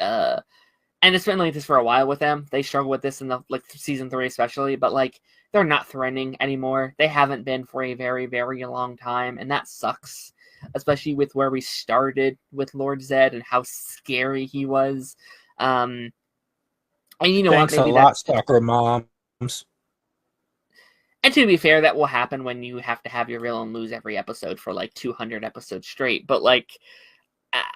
and it's been like this for a while with them. They struggle with this in the season 3 especially, but like they're not threatening anymore. They haven't been for a very, very long time, and that sucks. Especially with where we started with Lord Zed and how scary he was. And you know Thanks what? Maybe a lot, soccer moms. And to be fair, that will happen when you have to have your villain lose every episode for like 200 episodes straight. But like,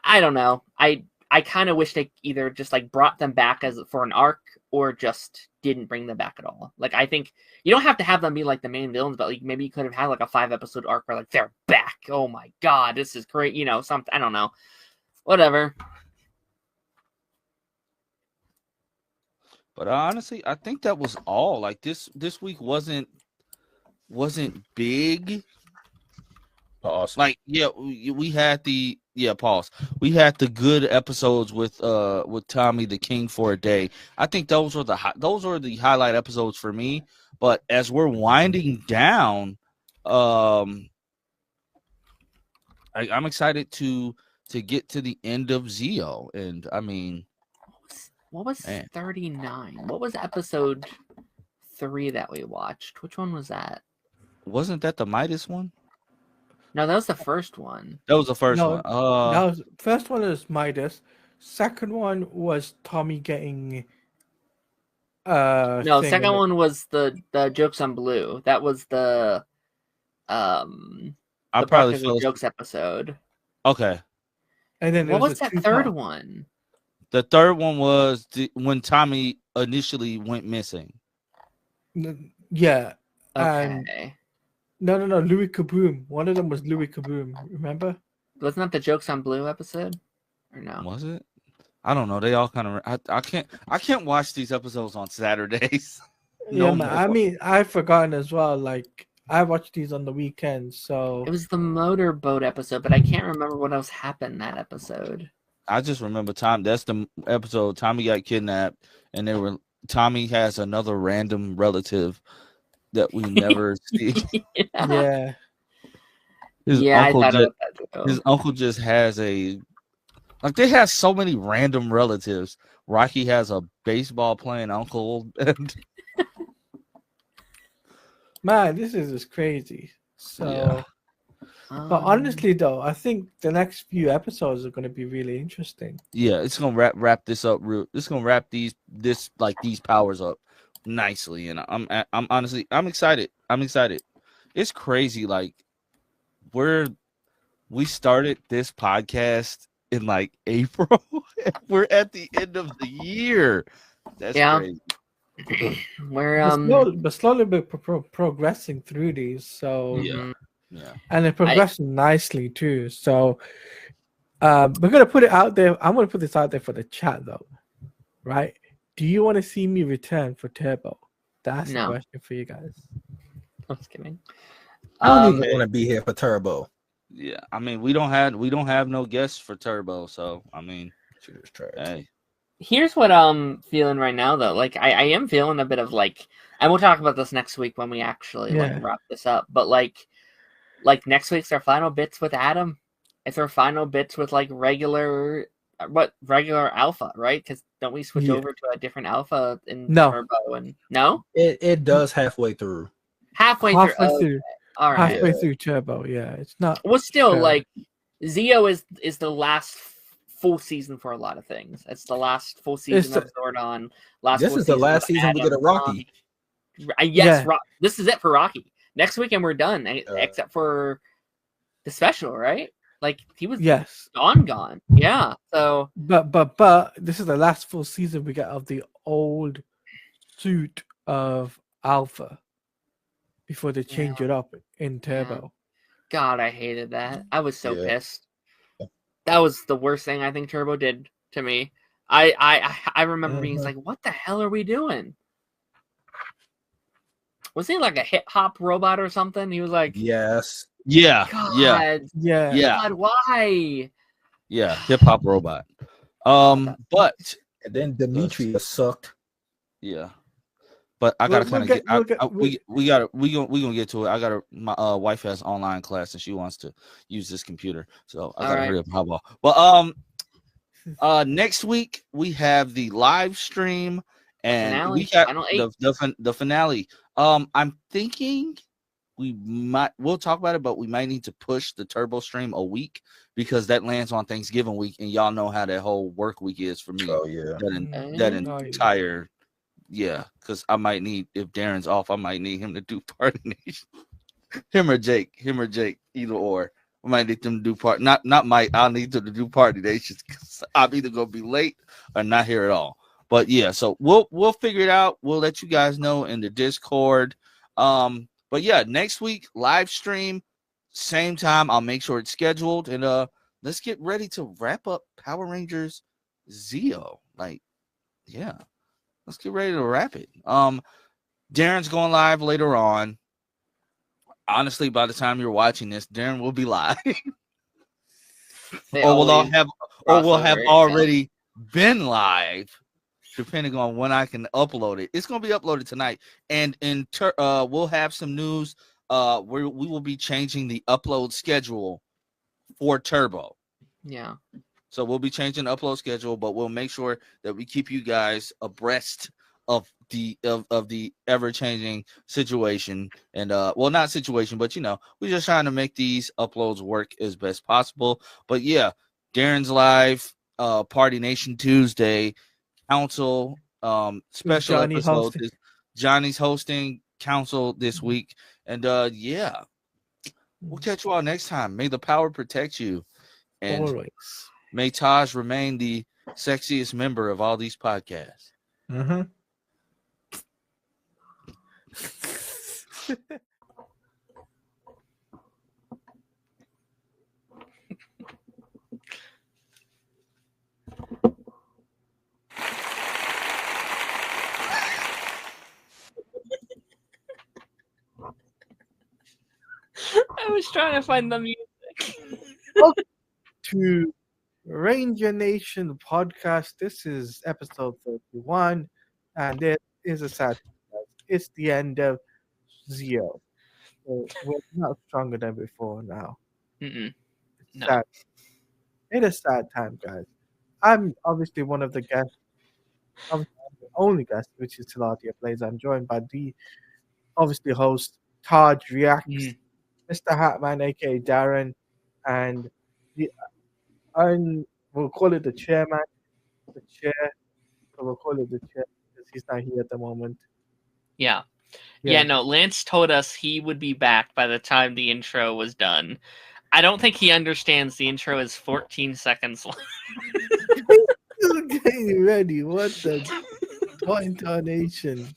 I don't know. I kind of wish they either just like brought them back as for an arc or just didn't bring them back at all. Like, I think you don't have to have them be like the main villains, but like maybe you could have had like a 5-episode arc where like they're back. Oh my god, this is great. You know, something. I don't know. Whatever. But honestly, I think that was all. Like this week wasn't big. Pause. Like we had the pause. We had the good episodes with Tommy the King for a day. I think those were the highlight episodes for me. But as we're winding down, I'm excited to get to the end of Zio, and I mean, what was 39? What was episode 3 that we watched? Which one was that? Wasn't that the Midas one? No, that was the first one. That was the first one. that was first one is Midas. Second one was Tommy getting. No, second one was the Jokes on Blue. That was the I probably feel jokes episode. Okay. And then what was that third one? The third one was when Tommy initially went missing. Yeah. Okay. No, Louis Kaboom. One of them was Louis Kaboom. Remember? Wasn't that the Jokes on Blue episode? Or no? Was it? I don't know. They all kind of. I can't watch these episodes on Saturdays. Yeah, man. I mean, I've forgotten as well. Like I watched these on the weekends, so it was the motorboat episode, but I can't remember what else happened that episode. I just remember that's the episode Tommy got kidnapped, and Tommy has another random relative that we never see. Yeah. His uncle just has they have so many random relatives. Rocky has a baseball playing uncle. Man, this is just crazy. So, yeah. But honestly, though, I think the next few episodes are going to be really interesting. Yeah, it's gonna wrap this up. It's gonna wrap these powers up nicely, and I'm honestly excited. I'm excited. It's crazy. Like we started this podcast in like April. We're at the end of the year. That's crazy. We're slowly progressing through these. So yeah, and they're progressing nicely too. So we're gonna put it out there. I'm gonna put this out there for the chat though, right? Do you want to see me return for Turbo? That's the question for you guys. I'm just kidding. I don't even want to be here for Turbo. Yeah, I mean we don't have no guests for Turbo, so I mean, hey. Here's what I'm feeling right now, though. Like, I am feeling a bit of like, and we'll talk about this next week when we actually like wrap this up. But like next week's our final bits with Adam. It's our final bits with like regular alpha, right? Because don't we switch over to a different alpha in Turbo? And no, it does halfway through. Halfway through. All right. Halfway through Turbo, yeah. It's not. Well, still like Zio is the last full season for a lot of things. It's the last full season of Zordon. This is the last season we get a Rocky. Yes, this is it for Rocky. Next weekend we're done, except for the special, right? Like he was gone. Yeah. So, but this is the last full season we get of the old suit of Alpha before they change it up in Turbo. God, I hated that. I was so pissed. That was the worst thing I think Turbo did to me. I remember being like, "What the hell are we doing?" Was he like a hip hop robot or something? He was like, "Yes, yeah, God, God, why?" Yeah, hip hop robot. But and then Demetrius sucked. Yeah, but I gotta we gonna get to it. My wife has online class and she wants to use this computer, so I gotta hurry up. But Next week we have the live stream and finale, we have final 8. the finale. I'm thinking we'll talk about it, but we might need to push the turbo stream a week because that lands on Thanksgiving week, and y'all know how that whole work week is for me. Oh yeah. That entire because I might need, if Darren's off, I might need him to do Party Nation. him or Jake, either or. I might need them to do part. Not Mike. I'll need them to do Party Nation because I'm either gonna be late or not here at all. But yeah, so we'll figure it out. We'll let you guys know in the Discord. But yeah, next week live stream, same time. I'll make sure it's scheduled, and let's get ready to wrap up Power Rangers Zeo. Like, yeah, let's get ready to wrap it. Darren's going live later on. Honestly, by the time you're watching this, Darren will be live, or we'll have already been live, depending on when I can upload it. It's gonna be uploaded tonight, and we'll have some news. We will be changing the upload schedule for Turbo. Yeah. So we'll be changing the upload schedule, but we'll make sure that we keep you guys abreast of the ever-changing situation. And well, not situation, but we're just trying to make these uploads work as best possible. But yeah, Darren's live, Party Nation Tuesday, Council special Johnny episode. hosting. Johnny's hosting Council this week. And yeah, we'll catch you all next time. May the power protect you. And Always. may Taj remain the sexiest member of all these podcasts. Mm-hmm. I was trying to find the music. To Ranger Nation podcast. This is episode 31, and it is a sad. It's the end of Zeo. So we're not stronger than before now. Mm-mm. It's No. sad. It is sad time, guys. I'm obviously one of the guests. Obviously, I'm the only guest, which is Tilatia Plays. I'm joined by the obviously host Taj Reacts, Mr. Hatman, aka Darren, and we'll call it the chairman, the chair. So we'll call it the chair because he's not here at the moment. Yeah. No, Lance told us he would be back by the time the intro was done. I don't think he understands the intro is 14 seconds long. Getting ready. What intonation?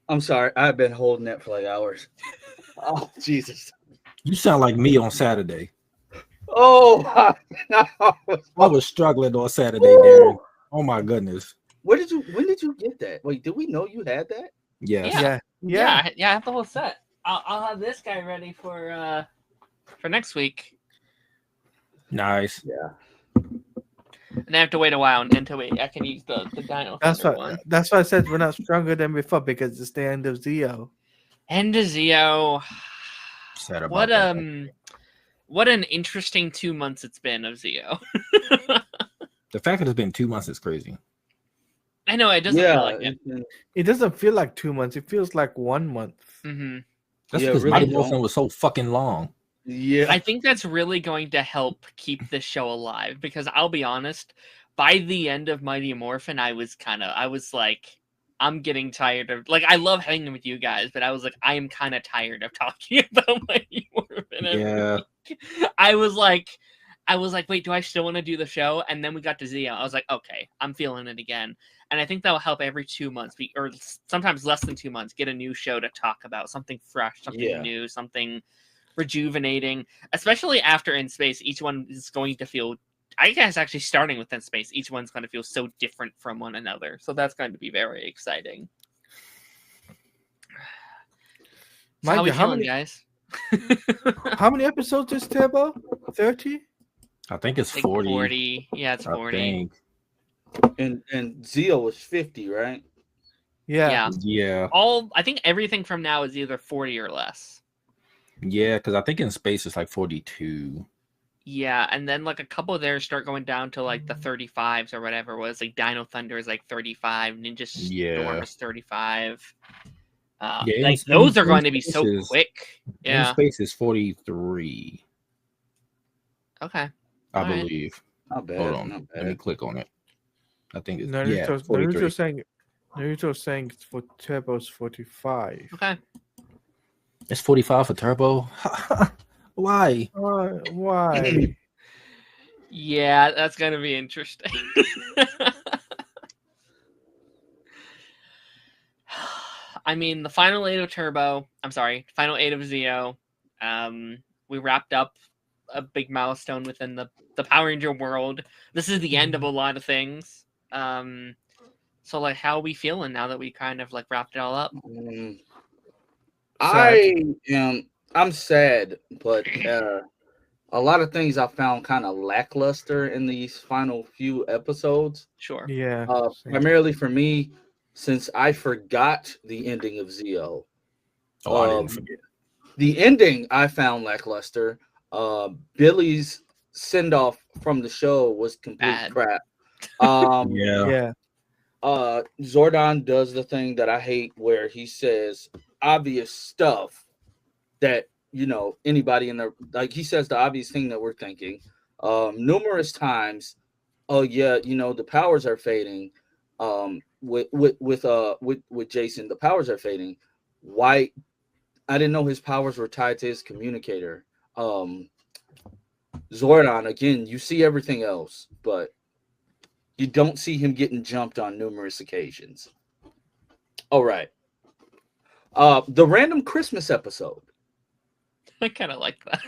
I'm sorry. I've been holding that for like hours. Oh, Jesus. You sound like me on Saturday. Oh, I was struggling on Saturday, Darren. Oh my goodness. when did you get that? Wait, did we know you had that? Yes. Yeah. I have the whole set. I'll have this guy ready for next week. Nice. Yeah. And I have to wait a while until I can use the Dino That's Thunder why. one. That's why I said we're not stronger than before because it's the end of Zeo. End of Zeo. Sad about that. What an interesting 2 months it's been of Zeo. The fact that it's been 2 months is crazy. I know it doesn't feel like it. It doesn't feel like 2 months. It feels like 1 month. Mm-hmm. That's Yeah, because really Mighty don't. Morphin was so fucking long. Yeah. I think that's really going to help keep this show alive because I'll be honest, by the end of Mighty Morphin, I was like, I'm getting tired of, like, I love hanging with you guys, but I was like, I am kind of tired of talking about Mighty Morphin. Yeah. I was like, wait, do I still want to do the show? And then we got to Zeo. I was like, okay, I'm feeling it again. And I think that will help every 2 months, or sometimes less than 2 months, get a new show to talk about, something fresh, something new, something rejuvenating. Especially after In Space, each one is going to feel, I guess actually starting with In Space, each one's going to feel so different from one another. So that's going to be very exciting. So how we feeling, guys? How many episodes is Turbo? 30? I think it's Like 40. 40. Yeah, it's 40. I think. And Zeo was 50, right? Yeah. Yeah. I think everything from now is either 40 or less. Yeah, because I think In Space it's like 42. Yeah, and then like a couple of theirs start going down to like the 35s or whatever it was. Like Dino Thunder is like 35, Ninja Storm Yeah. is 35. Yeah, Like those are going to be so quick. In Yeah. Space is 43, Okay. I All right. believe. Not bad. Hold on, Not let me bad. click on it. I think it's Naruto's saying for Turbo's 45. Okay. It's 45 for Turbo. Why? Why? Yeah, that's gonna be interesting. I mean, the final 8 of Turbo. I'm sorry, final 8 of Zeo. We wrapped up a big milestone within the Power Ranger world. This is the end of a lot of things. So like, how are we feeling now that we kind of like wrapped it all up? I'm sad, but a lot of things I found kind of lackluster in these final few episodes. Sure. Yeah. Primarily for me, since I forgot the ending of Zeo. Oh, I didn't forget. The ending I found lackluster. Billy's send off from the show was complete crap. Yeah. Zordon does the thing that I hate, where he says obvious stuff that, you know, anybody in the, like, he says the obvious thing that we're thinking numerous times. Oh yeah, you know, the powers are fading. With Jason, the powers are fading. Why? I didn't know his powers were tied to his communicator. Zordon, again, you see everything else, but you don't see him getting jumped on numerous occasions. All right. The random Christmas episode. I kind of like that.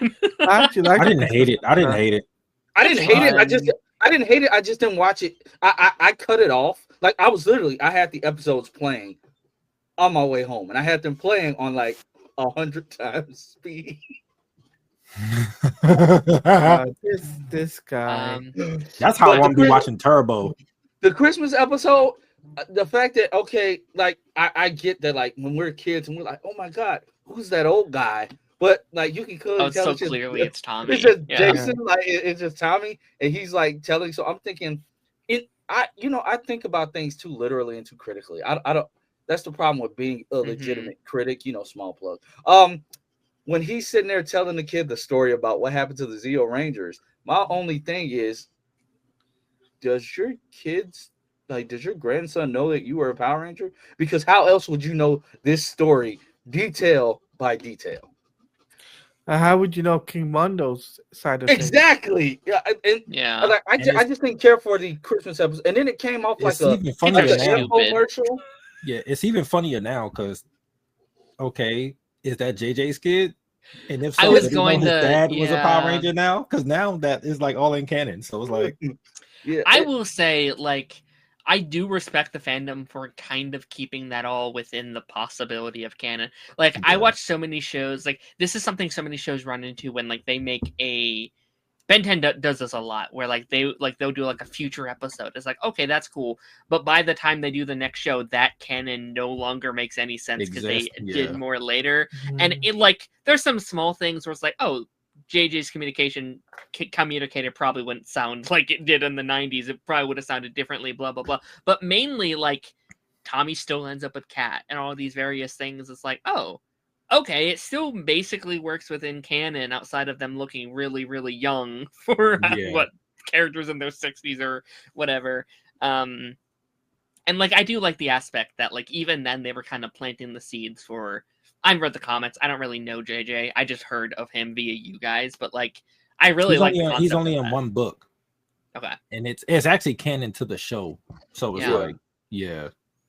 I actually like. I didn't hate it. I didn't hate it. I didn't hate it. I didn't hate it. I just didn't watch it. I cut it off. Like, I was literally, I had the episodes playing on my way home, and I had them playing on like 100 times speed. This guy. That's how I want to be watching Turbo. The Christmas episode, the fact that, okay, like, I get that, like, when we're kids and we're like, oh my god, who's that old guy? But like, you can clearly tell so clearly it's Tommy. It's just Jason, like, it's just Tommy, and he's like telling. So I'm thinking, I think about things too literally and too critically. I don't. That's the problem with being a legitimate critic. You know, small plug. When he's sitting there telling the kid the story about what happened to the Zeo Rangers, my only thing is, does your grandson know that you were a Power Ranger? Because how else would you know this story detail by detail? How would you know King Mondo's side of exactly? things? Yeah, like, I just didn't care for the Christmas episode, and then it came off like a commercial. Yeah, it's even funnier now because, okay, is that JJ's kid? And if so, I was his dad was a Power Ranger now, because now that is like all in canon. So it's like, I will say, like, I do respect the fandom for kind of keeping that all within the possibility of canon. Like, I watch so many shows. Like, this is something so many shows run into when, like, they make a Ben 10 does this a lot, where they'll do like a future episode. It's like, okay, that's cool, but by the time they do the next show, that canon no longer makes any sense because they did more later. And it, like, there's some small things where it's like, oh, JJ's communicator probably wouldn't sound like it did in the 90s. It probably would have sounded differently, blah blah blah. But mainly, like, Tommy still ends up with Kat and all these various things. It's like, oh, okay, it still basically works within canon outside of them looking really, really young for what characters in their 60s or whatever. And like, I do like the aspect that, like, even then they were kind of planting the seeds for. I read the comics. I don't really know JJ. I just heard of him via you guys, but like, I really like. He's only in one book. Okay, and it's actually canon to the show, so it's like,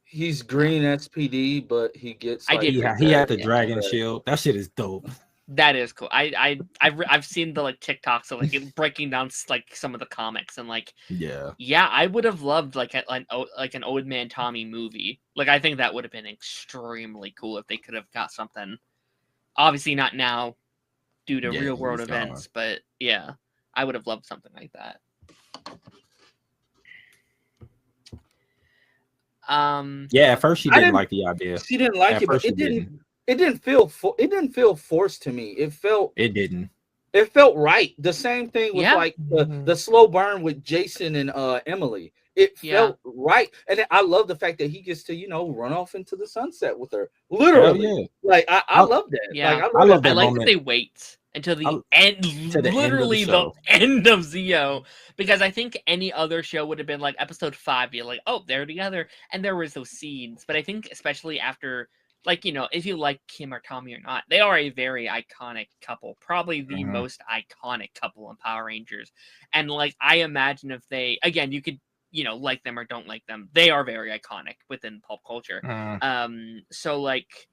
he's green SPD, but he gets. Like, he had the dragon shield. That shit is dope. That is cool. I've seen the like TikToks of like breaking down like some of the comics and like I would have loved like an Old Man Tommy movie. Like, I think that would have been extremely cool if they could have got something. Obviously not now due to real world events, but yeah, I would have loved something like that. At first she didn't like the idea. She didn't like it, but it didn't feel forced to me. It didn't. It felt right. The same thing with Yeah. like the slow burn with Jason and Emily. It Yeah. felt right, and I love the fact that he gets to run off into the sunset with her. Hell Literally, yeah. like I I, love that. Yeah. Like I I love love that. I that like that moment. they wait until the end, To the end of the literally the show. end of Zio, because I think any other show would have been like episode 5, you're like, oh, they're together, and there was those scenes. But I think especially after, like, if you like Kim or Tommy or not, they are a very iconic couple, probably the Mhm. most iconic couple in Power Rangers. And like, I imagine if they, again, you could like them or don't like them, they are very iconic within pop culture. So like,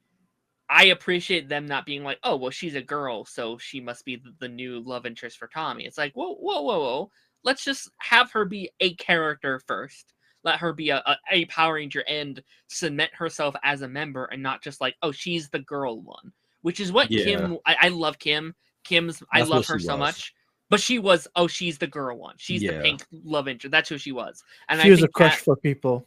I appreciate them not being like, oh, well, she's a girl, so she must be the new love interest for Tommy. It's like, whoa, whoa, whoa, whoa. Let's just have her be a character first. Let her be a Power Ranger and cement herself as a member, and not just like, oh, she's the girl one. Which is what Yeah. Kim. I love Kim. I That's love what her she so was. much. But she was, oh, she's the girl one. She's the Yeah. pink love interest. That's who she was. And She I was a think crush that, for people.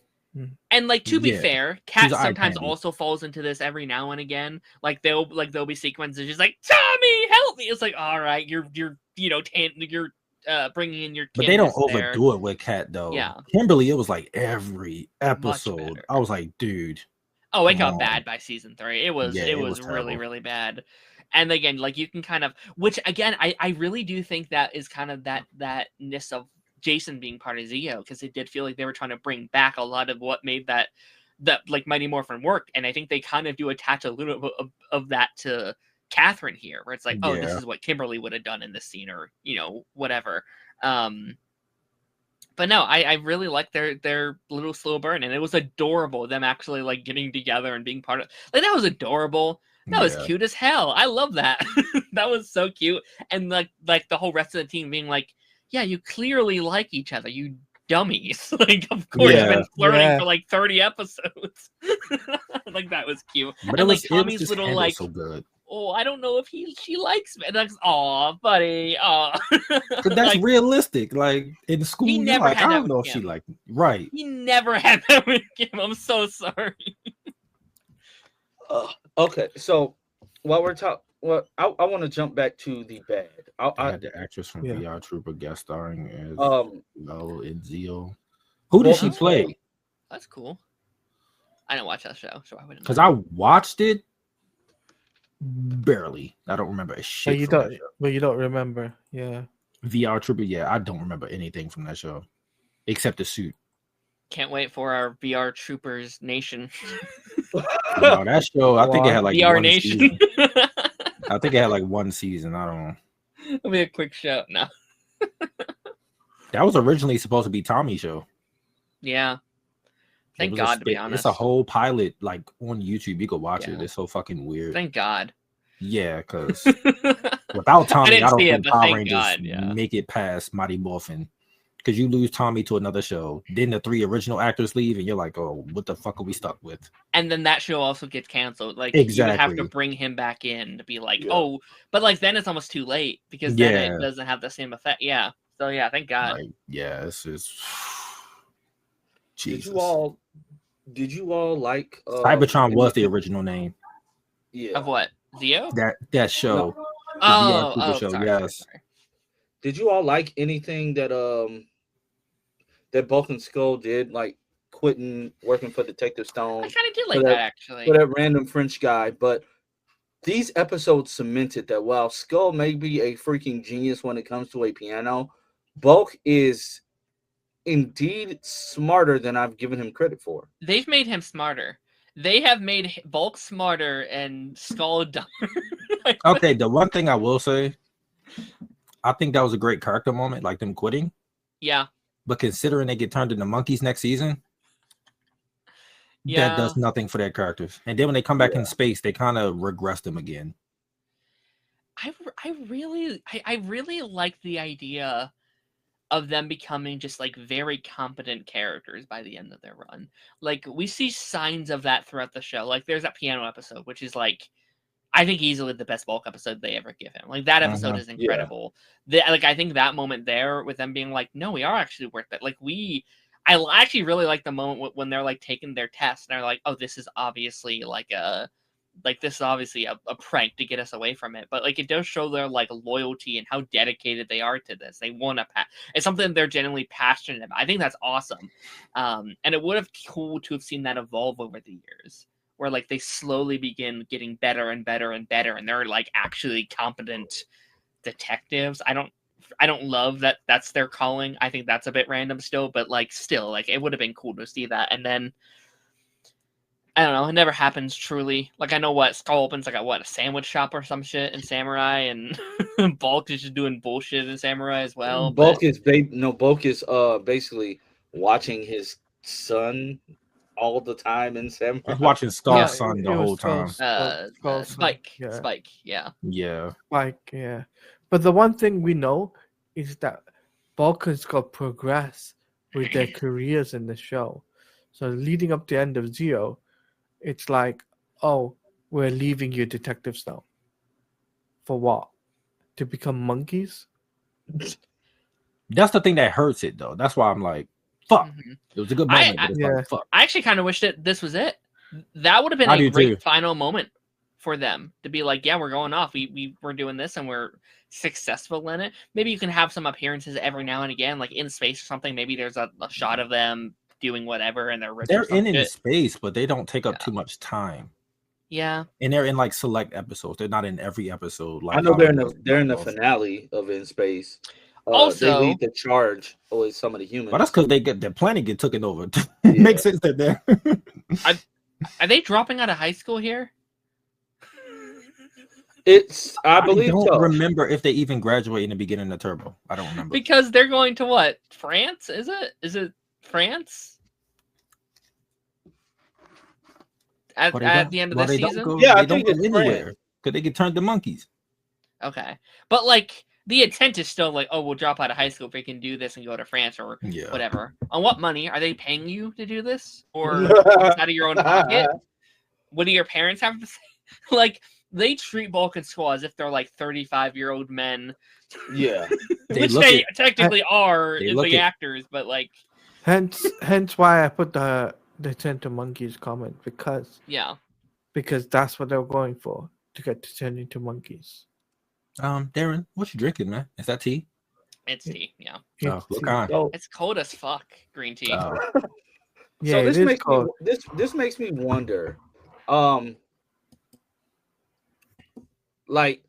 and like, to be Yeah. fair, She's Kat an eye sometimes candy. also falls into this every now and again. Like there'll be sequences she's like, Tommy, help me. It's like, all right, you're you're bringing in your But they don't Kimness there. overdo it with Kat though. Yeah. Kimberly, it was like every episode. better. I was like, dude. Oh, it come got on. bad by season 3. It was Yeah, it it was was really, terrible. really bad. And again, like, you can kind of, which again, I really do think that is kind of that-ness of Jason being part of Zio, because it did feel like they were trying to bring back a lot of what made that like Mighty Morphin work. And I think they kind of do attach a little bit of that to Catherine here, where it's like, oh, this Yeah. is what Kimberly would have done in this scene, or whatever. But no, I really like their little slow burn, and it was adorable, them actually like getting together and being part of, like, that was adorable. That was Yeah. cute as hell. I love that. That was so cute. And like the whole rest of the team being like, yeah, you clearly like each other, you dummies. Like, of course, Yeah. you've been flirting Yeah. for like 30 episodes. Like, that was cute. But And like it was Tommy's just little handled like, so good. oh, I don't know if she likes me. And like, aw, buddy, aw. But that's Like, realistic. Like in school, he you're never like, had I that don't know with if she Kim. like me. Right. He never had that with Kim. I'm so sorry. Okay, so while we're talking, well, I want to jump back to the bad. They had the actress from Yeah. VR Trooper guest starring as in Zio. Who did she Well, play? That's cool. I didn't watch that show, so I wouldn't. Because I watched it barely. I don't remember a shit. But you don't remember. Yeah. VR Trooper, yeah, I don't remember anything from that show except the suit. Can't wait for our VR Troopers Nation. No, that show, I think it had like VR one Nation. season. I think it had like one season. I don't know. It'll be a quick show. No. That was originally supposed to be Tommy's show. Yeah. Thank It was God, to be honest. It's a whole pilot like on YouTube. You could watch Yeah. it. It's so fucking weird. Thank God. Yeah, because without Tommy, didn't I don't see it, think but Power thank Rangers God, yeah. make it past Mighty Morphin. Because you lose Tommy to another show, then the 3 original actors leave, and you're like, oh, what the fuck are we stuck with? And then that show also gets canceled. Like, you would have to Exactly. bring him back in to be like, Yeah. oh, but like then it's almost too late, because then Yeah. it doesn't have the same effect. Yeah. So yeah, thank God. Like, yeah, this is Jesus. Did you all like Cybertron was the original name. Yeah. Of what? Zio? That show. Oh, VR Trooper show, sorry, yes. sorry. Did you all like anything that that Bulk and Skull did, like quitting working for Detective Stone I kind of did like for that, actually. for that random French guy? But these episodes cemented that while Skull may be a freaking genius when it comes to a piano, Bulk is indeed smarter than I've given him credit for. They've made him smarter. They have made Bulk smarter and Skull dumber. Okay, the one thing I will say, I think that was a great character moment, like them quitting. Yeah. But considering they get turned into monkeys next season, Yeah. that does nothing for their characters. And then when they come back Yeah. in space, they kind of regress them again. I really like the idea of them becoming just like very competent characters by the end of their run. Like, we see signs of that throughout the show. Like, there's that piano episode, which is like, I think easily the best Bulk episode they ever give him. Like, that episode is incredible. I think that moment there with them being like, no, we are actually worth it. Like, I actually really like the moment when they're like taking their test and they're like, oh, this is obviously like a like this is obviously a prank to get us away from it, but like it does show their like loyalty and how dedicated they are to this. They want to it's something they're genuinely passionate about. I think that's awesome. And it would have cool to have seen that evolve over the years, where like they slowly begin getting better and better and better, and they're like actually competent detectives. I don't love that that's their calling. I think that's a bit random still, but like still, like it would have been cool to see that. And then I don't know, it never happens truly. Like I know what Skull opens like a sandwich shop or some shit in Samurai, and Bulk is just doing bullshit in Samurai as well. Bulk is basically watching his son all the time in Samurai. I was watching Skull's Yeah, son the it was whole time. Skull's son, Spike. yeah. Spike, yeah. Yeah. Like, yeah. But the one thing we know is that Bulk and Skull progress with their careers in the show. So leading up to the end of Zero, it's like, oh, we're leaving you detectives now. For what? To become monkeys? That's the thing that hurts it though. That's why I'm like, fuck. Mhm. It was a good moment, but it's like, fuck. I actually kind of wish that this was it. That would have been I a do great too. final moment for them to be like, yeah, we're going off. We're doing this and we're successful in it. Maybe you can have some appearances every now and again, like in space or something. Maybe there's a shot of them doing whatever and they're in space, but they don't take up too much time. Yeah, and they're in like select episodes. They're not in every episode. Like I know they're in the finale of In Space. Also, they lead the charge with some of the humans. But that's because their planet get taken over. It makes sense that they're. Are they dropping out of high school here? I believe don't so. remember if they even graduate in the beginning of Turbo. I don't remember. Because they're going to what? France? Is it France? At the end of this season? Yeah, I think it's anywhere. Because they get turned to monkeys. Okay. But like the intent is still like, oh, we'll drop out of high school if we can do this and go to France or whatever. On what money? Are they paying you to do this? Or out of your own pocket? What do your parents have to say? Like, they treat Bulk and Skull as if they're like 35-year-old men. Yeah. Which they technically are the actors, but like. Hence why I put the turn to monkeys comment, because that's what they were going for, to get to turn into monkeys. Darren, what you drinking, man? Is that tea? It's tea, yeah. Oh, what kind? It's cold as fuck, green tea. Yeah, so this makes me wonder, like,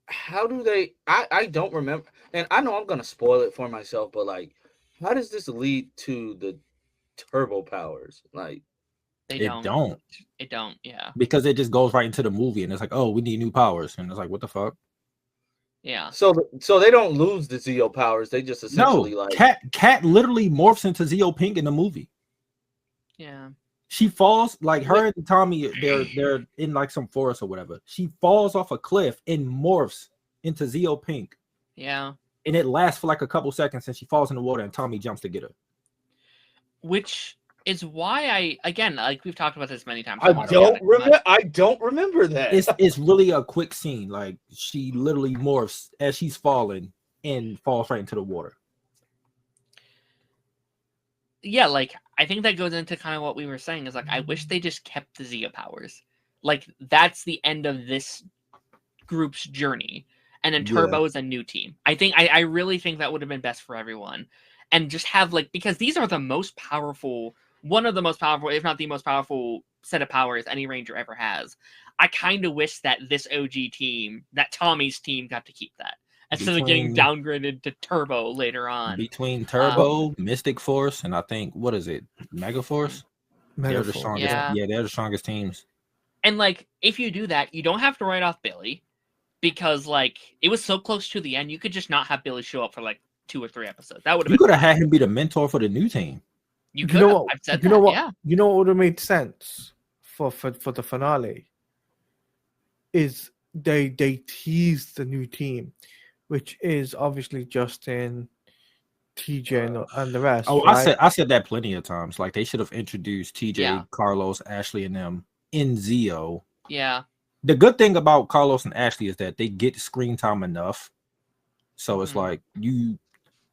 how do they? I don't remember, and I know I'm gonna spoil it for myself, but like, how does this lead to the turbo powers? Like, It don't, yeah. Because it just goes right into the movie, and it's like, oh, we need new powers, and it's like, what the fuck? Yeah. So they don't lose the Zeo powers. They just essentially Cat literally morphs into Zeo Pink in the movie. Yeah. She falls, like her and Tommy, they're in like some forest or whatever. She falls off a cliff and morphs into Zeo Pink. Yeah. And it lasts for like a couple seconds, and she falls in the water, and Tommy jumps to get her. Which is why again, like we've talked about this many times. I don't remember that. It's really a quick scene. Like, she literally morphs as she's falling and falls right into the water. Yeah, like I think that goes into kind of what we were saying, is like, I wish they just kept the Zeo powers. Like, that's the end of this group's journey. And then Turbo is a new team. I really think that would have been best for everyone. And just have, like, because these are the most powerful, one of the most powerful, if not the most powerful set of powers any Ranger ever has. I kind of wish that this OG team, that Tommy's team, got to keep that. Instead of getting downgraded to Turbo later on. Between Turbo, Mystic Force, and I think, what is it? Mega Force? They're the strongest. Yeah, they're the strongest teams. And, like, if you do that, you don't have to write off Billy. Because, like, it was so close to the end, you could just not have Billy show up for, like, 2 or 3 episodes. That would have. You could have had him be the mentor for the new team. You know what? Yeah. You know what would have made sense for the finale is they teased the new team, which is obviously Justin, TJ, and the rest. Oh, right? I said that plenty of times. Like, they should have introduced TJ, Carlos, Ashley, and them in Zeo. Yeah. The good thing about Carlos and Ashley is that they get screen time enough. So it's like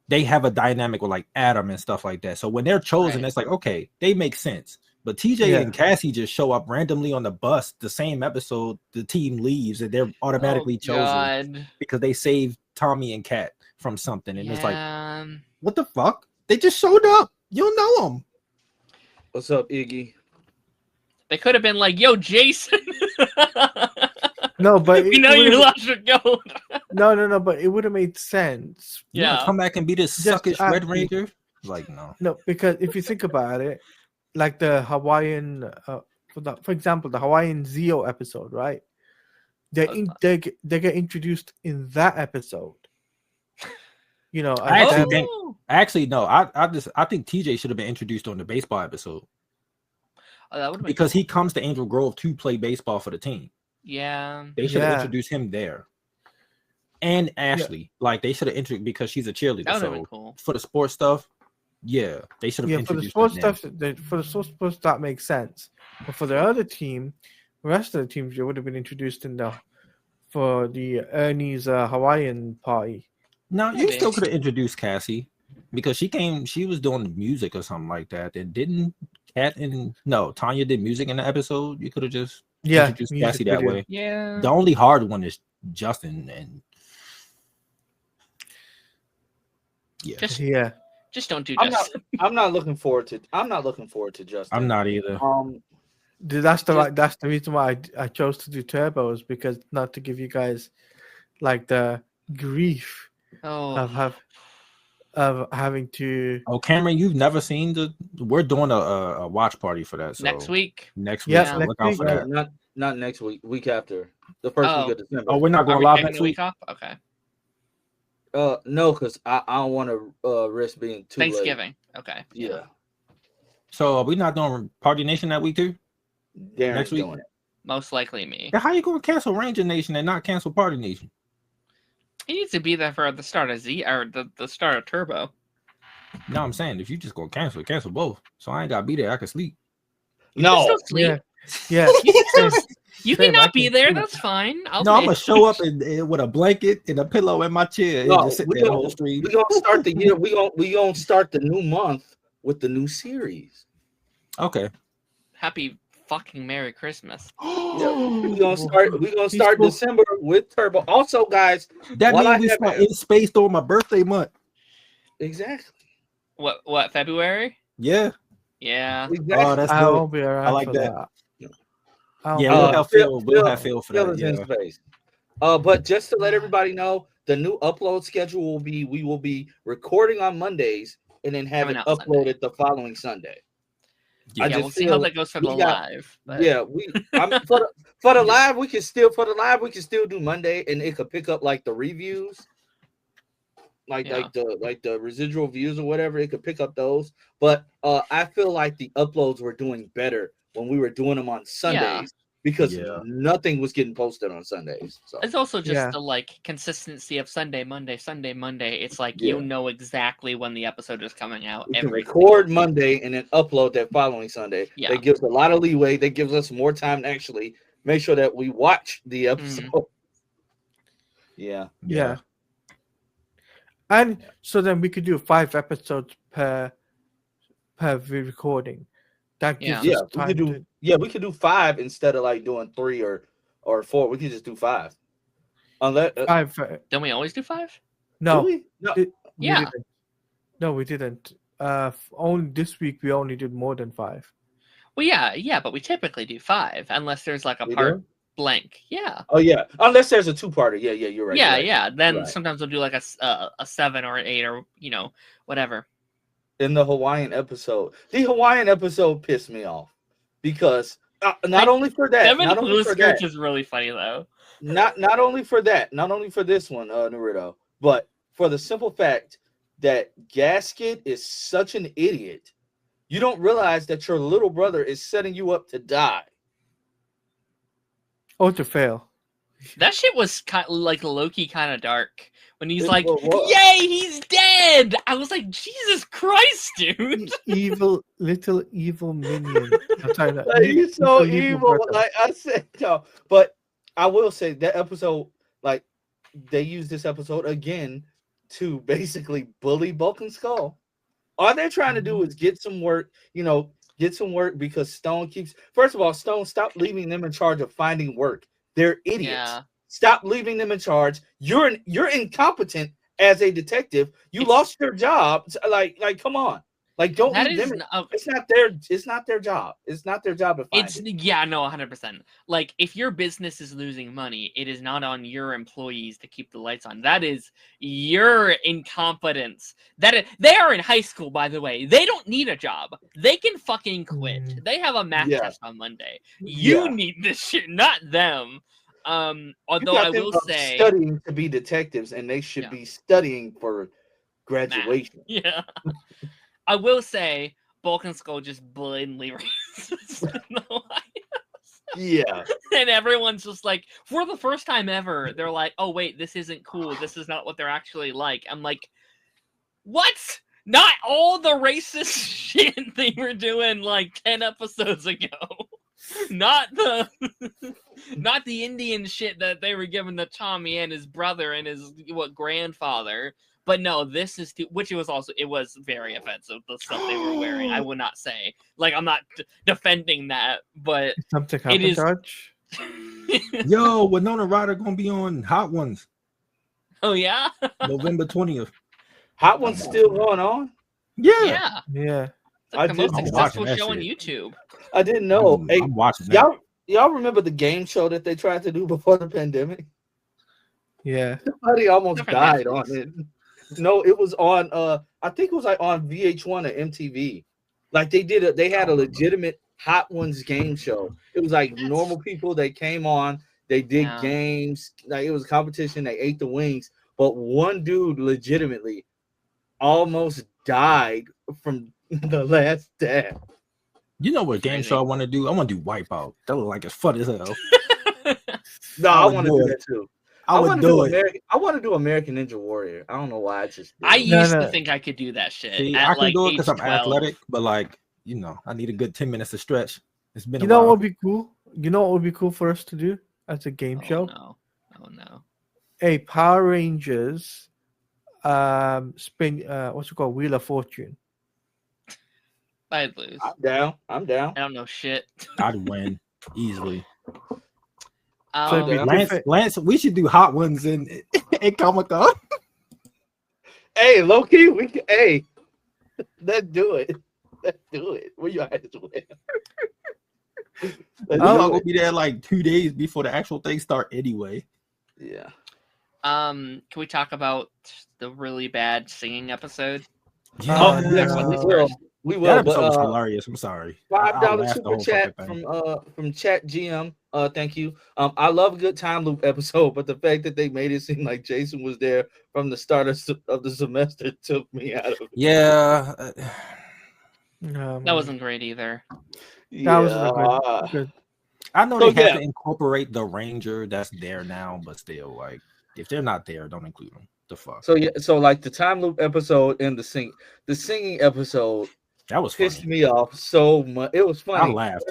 they have a dynamic with like Adam and stuff like that. So when they're chosen, it's like, okay, they make sense. But TJ Yeah. and Cassie just show up randomly on the bus the same episode. The team leaves and they're automatically chosen because they saved Tommy and Kat from something. And it's like, what the fuck? They just showed up. You don't know them. What's up, Iggy? They could have been like, "Yo, Jason." No, but we know you lost your gold. No, but it would have made sense. Yeah, come back and be this suckish Red Ranger. Like, no, because if you think about it, like the Hawaiian, for example, the Hawaiian Zio episode, right? They get introduced in that episode. You know, I think TJ should have been introduced on the baseball episode. That would because he comes to Angel Grove to play baseball for the team. Yeah, they should have introduced him there. And Ashley, like they should have introduced because she's a cheerleader. That so would be cool. For the sports stuff, they should have introduced for the sports stuff. For the sports stuff, that makes sense. But for the other team, the rest of the teams, they would have been introduced for the Ernie's Hawaiian party. No, you still could have introduced Cassie because she was doing music or something like that. And didn't Tanya did music in the episode. You could have just introduced Cassie that way. Yeah. The only hard one is Justin and just don't do Justin. I'm not looking forward to Justin. I'm not either. That's the reason why I chose to do turbos, because not to give you guys like the grief of having to. Oh, Cameron, you've never seen we're doing a watch party for that. So next week. So look out for that. Not next week. Week after the first week of December. Oh, we're not going live next week. Okay. No, because I don't want to risk being too Thanksgiving. late. Okay. Yeah. So are we not doing Party Nation that week too? Darren's next week? doing it. Most likely me. Now, how you going to cancel Ranger Nation and not cancel Party Nation? He needs to be there for the start of the start of Turbo. No, I'm saying if you just gonna cancel both. So I ain't gotta be there. I can sleep. No. Still sleep. Yeah. You cannot be there. That's fine. I'm gonna show up with a blanket and a pillow in my chair and just sit there the whole stream. We're gonna start the year. We gonna start the new month with the new series. Okay. Happy fucking Merry Christmas. We're gonna start December with Turbo. Also, guys, that means we start in space during my birthday month. Exactly. What February? Yeah. Exactly. Oh, that's I won't be around. I like for that. We'll have Phil for that. In space. But just to let everybody know, the new upload schedule will be: we will be recording on Mondays and then have it uploaded the following Sunday. We'll see how that goes for the live. But... Yeah, for the live we can still do Monday, and it could pick up like the reviews, like the residual views or whatever. It could pick up those. But I feel like the uploads were doing better when we were doing them on Sundays because nothing was getting posted on Sundays. So it's also just the consistency of Sunday, Monday. It's like you know exactly when the episode is coming out. We can record Monday and then upload that following Sunday. Yeah. That gives a lot of leeway. That gives us more time to actually make sure that we watch the episode. Yeah. And so then we could do 5 episodes per recording. That gives us time we could do 5 instead of like doing 3 or 4. We could just do 5. Unless 5. Don't we always do 5? No. No. We didn't. Only this week we only did more than 5. Well, yeah, but we typically do 5 unless there's like a part blank. Yeah. Oh yeah, unless there's a 2-parter. Yeah, you're right. Yeah. Then sometimes we'll do like a 7 or an 8 or whatever. In the Hawaiian episode, pissed me off because not only for that, Devin Blue's character is really funny though. Not only for this one, Naruto, but for the simple fact that Gasket is such an idiot. You don't realize that your little brother is setting you up to die. Or to fail. That shit was like low-key kind of dark. When he's like, yay, he's dead! I was like, Jesus Christ, dude! Little evil minion. He's so evil. Like I said, no. But I will say that episode, like, they used this episode again to basically bully Bulk and Skull. All they're trying to do is get some work, get some work because Stone keeps. First of all, Stone, stop leaving them in charge of finding work. They're idiots. Yeah. Stop leaving them in charge. You're incompetent as a detective. You lost your job. Like, come on. Like, don't That leave them. is okay. It's not their job. It's not their job to find it. Yeah, no, 100%. Like, if your business is losing money, it is not on your employees to keep the lights on. That is your incompetence. They are in high school, by the way. They don't need a job. They can fucking quit. They have a math test on Monday. You need this shit, not them. Although I will say, studying to be detectives, and they should be studying for graduation. Yeah. I will say, Bulk and Skull just blatantly racist. Yeah. And everyone's just like, for the first time ever, they're like, oh, wait, this isn't cool. This is not what they're actually like. I'm like, what? Not all the racist shit they were doing like 10 episodes ago. Not the Indian shit that they were giving to Tommy and his brother and his grandfather. But no, this is which it was very offensive, the stuff they were wearing. I would not say, like, I'm not defending that, but something it is. Judge. Yo, Winona Ryder gonna be on Hot Ones. Oh yeah, November 20th. Hot Ones still going on? Yeah. Yeah. It's like the most I'm successful watching that show on shit. YouTube. I didn't know. Hey, I'm watching that. Y'all remember the game show that they tried to do before the pandemic? Yeah. Somebody almost Different died Netflix. on it. No, it was on I think it was like on VH1 or MTV. Like they had a legitimate Hot Ones game show. It was like normal people that came on, they did games, like it was a competition, they ate the wings, but one dude legitimately almost died from the last dance. You know what game show I want to do? I want to do Wipeout. That look like it's fun as hell. No, I want to do that too. I would do it. I want to do American Ninja Warrior. I don't know why. I used to think I could do that shit. See, at I can like do it age because I'm 12. athletic, but like, you know, I need a good 10 minutes to stretch. It's been You a know while. what would be cool? You know what would be cool for us to do as a game show? No. Oh no. A Power Rangers spin what's it called? Wheel of Fortune. I'd lose. I'm down. I don't know shit. I'd win easily. So Lance, we should do Hot Ones in Comic-Con. Hey, low key, let's do it. Let's do it. Where you at? We're gonna be there like 2 days before the actual thing start anyway. Yeah. Can we talk about the really bad singing episode? Yeah. We will. That episode was but, hilarious. I'm sorry. $5 super chat from Chat GM. Thank you. I love a good time loop episode, but the fact that they made it seem like Jason was there from the start of the semester took me out of it. Yeah. That wasn't great either. That was good. I know they have to incorporate the Ranger that's there now, but still, like, if they're not there, don't include them. The fuck. So like the time loop episode and the singing episode. That was pissed me off so much. It was funny. I laughed.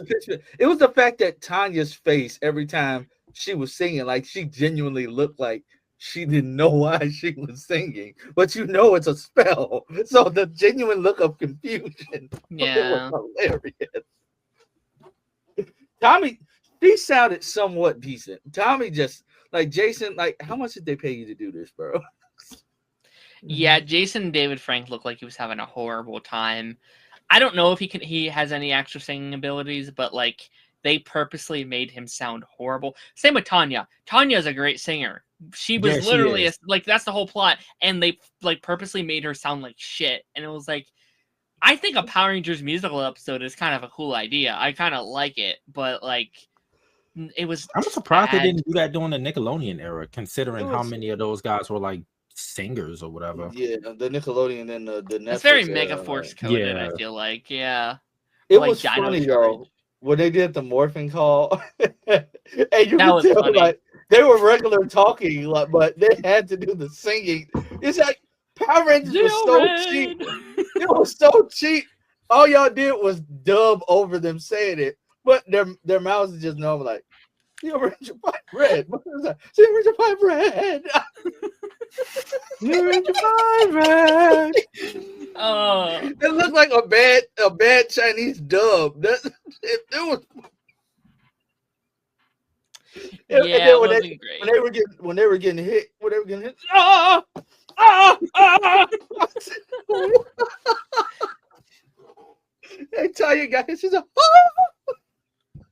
It was the fact that Tanya's face every time she was singing, like she genuinely looked like she didn't know why she was singing, but you know it's a spell. So the genuine look of confusion, yeah, was hilarious. Tommy, she sounded somewhat decent. Tommy just like Jason, like how much did they pay you to do this, bro? Yeah, Jason and David Frank looked like he was having a horrible time. I don't know if he has any extra singing abilities, but like they purposely made him sound horrible. Same with Tanya. Tanya's a great singer. She was literally like that's the whole plot, and they like purposely made her sound like shit. And it was like, I think a Power Rangers musical episode is kind of a cool idea. I kind of like it, but like it was. I'm surprised they didn't do that during the Nickelodeon era, considering how many of those guys were like singers or whatever. Yeah, the Nickelodeon and the Netflix. It's very Mega Force coded. I feel like, yeah. It was funny though when they did the morphing call, and you could tell funny. Like they were regular talking, like, but they had to do the singing. It's like Power Rangers was so cheap. It was so cheap. All y'all did was dub over them saying it, but their mouths is just normal, like Ranger Pipe Red. Ranger Pipe Red. Blue Ranger pirate. Oh, It looked like a bad Chinese dub. It was. And yeah, then it when wasn't great. when they were getting hit, ah, ah, ah. They tell you guys, she's like, ah.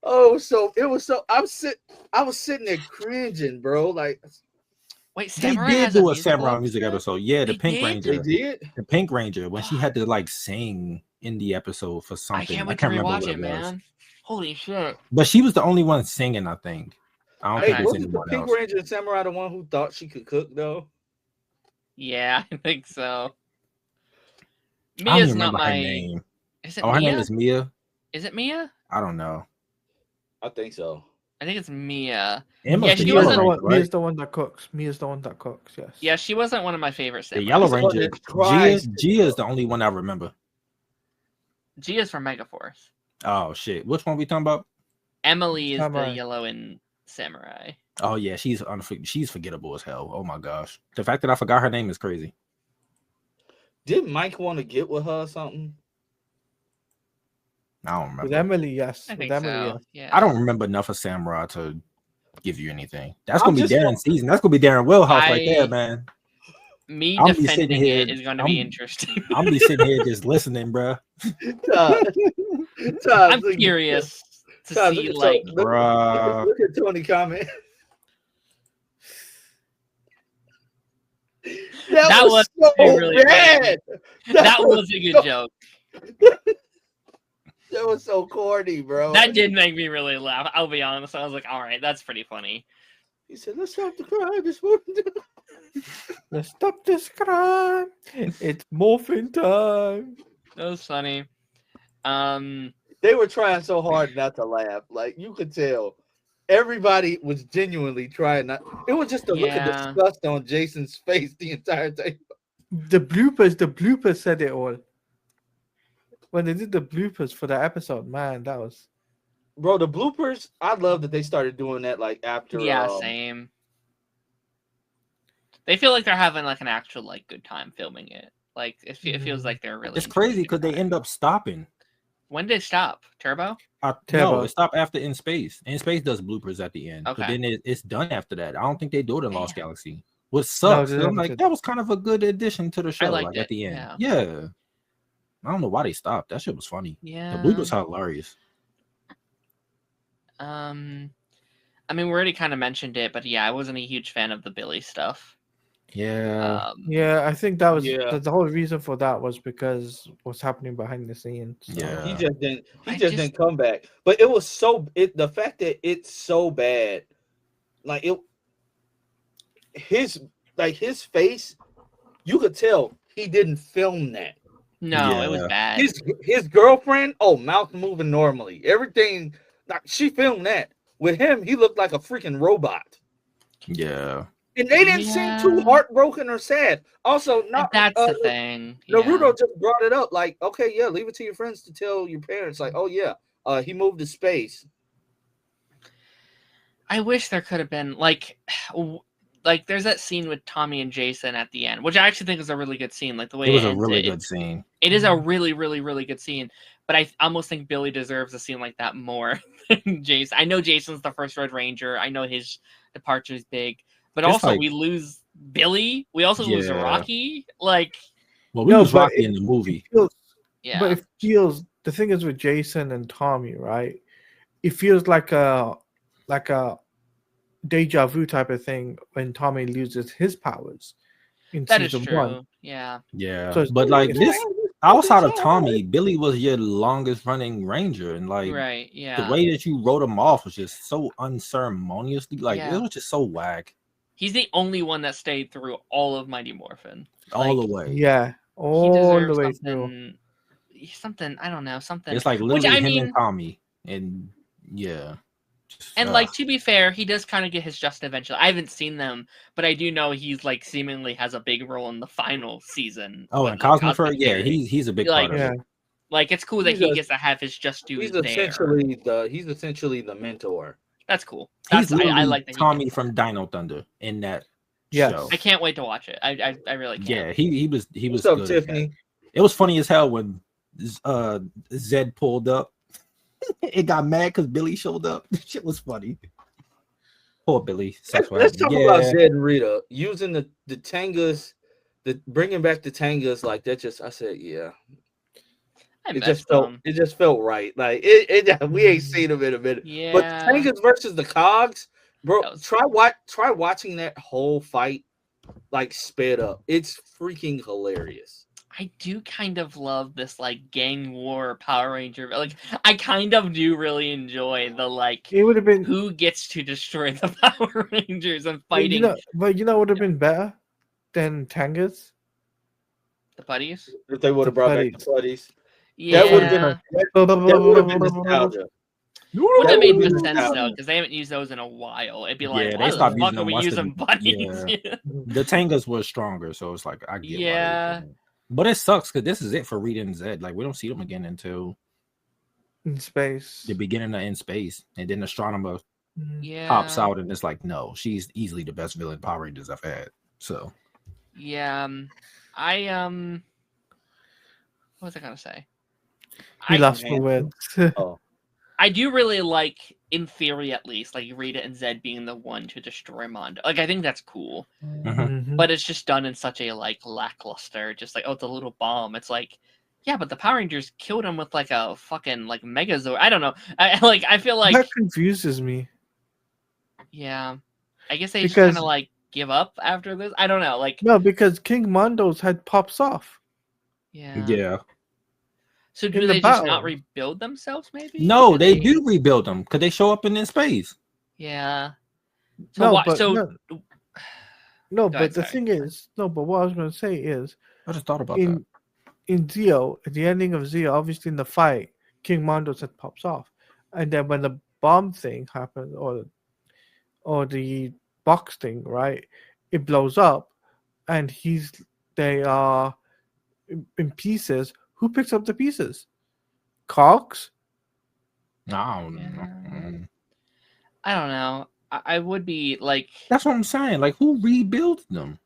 Oh, so it was so I was sitting there cringing, bro. Like Wait, They Samurai did has do a musical Samurai music episode. Yeah, the They Pink did? Ranger. they did. The Pink Ranger when she had to like sing in the episode for I something. can't wait to remember rewatch what it, was. man. Holy shit! But she was the only one singing, I think. I don't Hey, think it was wasn't the anyone Pink else. Ranger and Samurai the one who thought she could cook though? Yeah, I think so. I don't Mia's even not remember her my. name. Is it Oh, her Mia? name is Mia. Is it Mia? I don't know. I think so. I think it's Mia. Emma's Yeah, the she Yellow wasn't- Ranger, Mia's right? the one that cooks. Mia's the one that cooks. Yes. Yeah, she wasn't one of my favorite The samurais. Yellow Oh, Ranger. that's Christ. Gia is the only one I remember. Gia's from Megaforce. Oh shit! Which one we talking about? Emily is Samurai. the yellow in Samurai. Oh yeah, she's forgettable as hell. Oh my gosh, the fact that I forgot her name is crazy. Did Mike want to get with her or something? I don't With remember. Emily, yes. I With think Emily, so. yes. Yeah. I don't remember enough of Samurai to give you anything. That's I'm gonna be just- Darren's season. That's gonna be Darren Willhouse right I- there, man. Me I'll be sitting defending here- it is going to be interesting. I'm be sitting here just listening, bro. Todd, I'm look- curious to Todd, see, look at like, Tony- look- Bruh. Look at Tony comment. That was so really bad. that was a good joke. That was so corny, bro. That did make me really laugh. I'll be honest. I was like, all right, that's pretty funny. He said, "Let's stop the crime." This morning." Let's stop this crime. It's morphin time. That was funny. They were trying so hard not to laugh. Like you could tell, everybody was genuinely trying not. It was just a look of Yeah. disgust on Jason's face the entire time. The bloopers said it all. When they did the bloopers for the episode, man, that was Bro, the bloopers. I love that they started doing that. Like after, Yeah, same. They feel like they're having like an actual like good time filming it. Like it feels like they're really. It's crazy enjoying because their they time. end up stopping. When did it stop? Turbo? No, Turbo. it stopped after In Space. In Space does bloopers at the end, but Okay. then it's done after that. I don't think they do it in Lost Damn. Galaxy. What sucks? they I'm never like, did. that was kind of a good addition to the show. liked Like it, at the end, yeah. yeah. I don't know why they stopped. That shit was funny. Yeah. The bloopers are hilarious. I mean, we already kind of mentioned it, but yeah, I wasn't a huge fan of the Billy stuff. Yeah, yeah. I think that was Yeah. the whole reason for that was because what's happening behind the scenes. So. Yeah. He just didn't. He I just just- didn't come back. But it was so. The fact that it's so bad, like it. His face, you could tell he didn't film that. No, it was Yeah. bad. His girlfriend, mouth moving normally, everything. Like she filmed that. With him, he looked like a freaking robot. yeah. And they didn't seem too Yeah. heartbroken or sad. Also, And not that's the thing. Naruto just brought it up. Like, okay, yeah, leave it to your friends to tell your parents. Like, oh yeah, he moved to space. I wish there could have been like there's that scene with Tommy and Jason at the end, which I actually think is a really good scene. Like the way It was a ends really it, good scene. It is a really, really, really good scene. But I almost think Billy deserves a scene like that more than Jason. I know Jason's the first Red Ranger. I know his departure is big, but It's also like- we lose Billy. We also lose Yeah. Rocky. Like, Well, we No, was but Rocky it- in the movie. yeah, But it feels the thing is with Jason and Tommy, right? It feels like a deja vu type of thing when Tommy loses his powers in that is season true. one. Yeah, Yeah, So it's- but like it's- this, outside of Tommy, Billy was your longest running Ranger, and like right. Yeah, the way that you wrote him off was just so unceremoniously. Like Yeah. it was just so whack he's the only one that stayed through all of Mighty Morphin. all Like, the way. Yeah, He all the deserves way through. something. I don't know, something. It's like Which, literally I him mean- and Tommy, and yeah. Just, And like, to be fair, he does kind of get his just eventually. I haven't seen them, but I do know he's like seemingly has a big role in the final season. oh, with, and like, Cosmic, yeah, Fury. he's a big Like, part of Yeah, it. Like, it's cool that He's he a- gets to have his just dues He's there. essentially the mentor. That's cool. He's I literally like that. Tommy from Dino Thunder in that Yes. show. I can't wait to watch it. I really can't. Yeah, he was What's up, good at that. Tiffany? It was funny as hell when Zed pulled up. It got mad because Billy showed up. Shit was funny. Poor Billy. Let's talk about Zed and Rita using the Tangas, bringing back the Tangas like that. Just I said, yeah. It just felt right. Like we ain't seen them in a minute. Yeah. But Tangas versus the Cogs, bro. Try watching that whole fight like sped up. It's freaking hilarious. I do kind of love this like gang war Power Ranger. Like I kind of do really enjoy the like It would have been who gets to destroy the Power Rangers and fighting. But you know what would have been better than Tangas? The buddies. If they would have brought back the buddies. Yeah. That would have been nostalgia. Wouldn't have made good sense though, because they haven't used those in a while. It'd be like, Yeah, why they the stopped fuck using are them we once using buddies? Yeah. The Tangas were stronger, so it's like I get. Yeah. But it sucks because this is it for Rita and Zed. Like we don't see them again until In space. the beginning of In Space, and then Astronomer Yeah. pops out, and it's like, no, she's easily the best villain Power Rangers I've had. So Yeah. What was I gonna say? He lost for words. I do really like, in theory at least, like Rita and Zed being the one to destroy Mondo. Like I think that's cool. Mhm. But it's just done in such a like lackluster, just like, oh, it's a little bomb. It's like, yeah, but the Power Rangers killed him with like a fucking like Megazord. I don't know. I feel like That confuses me. yeah. I guess they just Because- kind of like give up after this. I don't know. Like No, because King Mondo's head pops off. yeah. So In do the they just battle. not rebuild themselves? Maybe no, Or they do rebuild them because they show up in space. Yeah. So No, what? but So no, Go but ahead, the sorry. thing is, no, but what I was going to say is, I just thought about that. in Zeo, at the ending of Zeo, obviously in the fight, King Mondo's head pops off, and then when the bomb thing happens, or the box thing, right, it blows up, and they are in pieces. Who picks up the pieces? Cogs? I don't know. Yeah. I don't know. I would be like, That's what I'm saying. Like, who rebuilds them?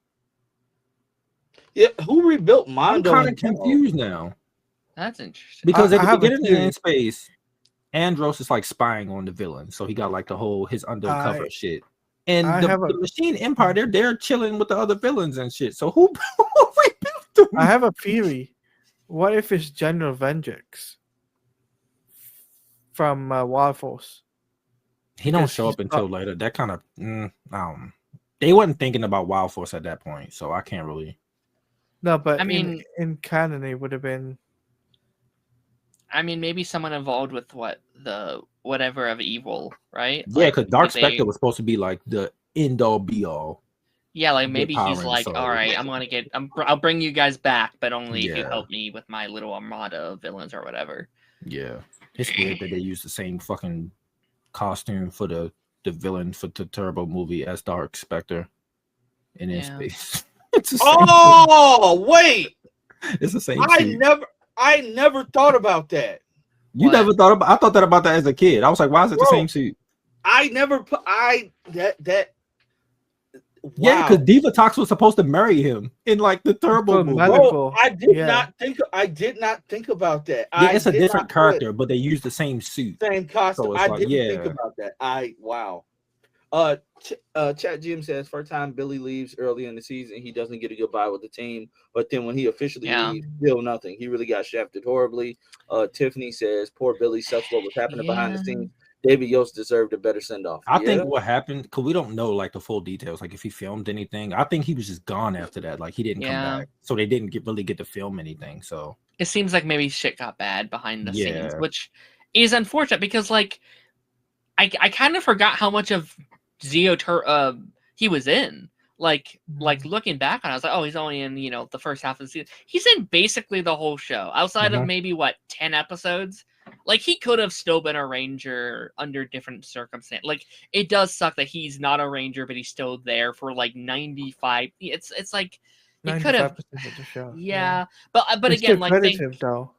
Yeah, who rebuilt I'm Mondo? kind of and Dog? confused now that's interesting. because I at the have a beginning of theory. In Space, Andros is like spying on the villain, so he got like the whole his undercover shit. And I the, have a- the Machine Empire, they're there chilling with the other villains and shit. So who rebuilt them? I have a theory. What if it's General Vengeance from Wild Force? He don't Because show he's up until later. That kind of they wasn't thinking about Wild Force at that point, so I can't really. No, but I mean- in canon, it would have been. I mean, maybe someone involved with whatever of evil, right? Yeah, because Dark they- Spectre was supposed to be like the end all be all. Yeah, like the maybe Power he's Rangers, like, so- all right, I'll bring you guys back, but only if you Yeah. help me with my little armada of villains or whatever. Yeah, it's weird that they use the same fucking costume for the villain for the Turbo movie as Dark Spectre in Yeah. space. It's the same. Oh wait, It's the same. I suit. never thought about that. You What? never thought about? I thought that about that as a kid. I was like, why is it the Bro. same suit? I never put that. Yeah, Wow. because Diva Tox was supposed to marry him in like the Turbo Well, movie. Medical. Bro, I did Yeah. not think about that. Yeah, it's a did different not put character, but they use the same suit. Same costume. So it's I like, didn't yeah. think about that. Wow. Chat Jim says first time Billy leaves early in the season, he doesn't get a goodbye with the team, but then when he officially Yeah. leaves, still nothing. He really got shafted horribly. Tiffany says poor Billy sucks what was happening behind the Yeah. scenes. David Yost deserved a better send off. I think what happened, because we don't know like the full details, like if he filmed anything. I think he was just gone after that. Like he didn't Yeah. come back, so they didn't really get to film anything. So It seems like maybe shit got bad behind the scenes, Yeah. which is unfortunate because like I kind of forgot how much of Zeo he was in. Like looking back on it, I was like, oh, he's only in, the first half of the season. He's in basically the whole show, outside of maybe 10 episodes. Like he could have still been a ranger under different circumstances. Like it does suck that he's not a ranger, but he's still there for like 95. It's like it could have. 95% of the show. Yeah, but It's again, still like credited, though.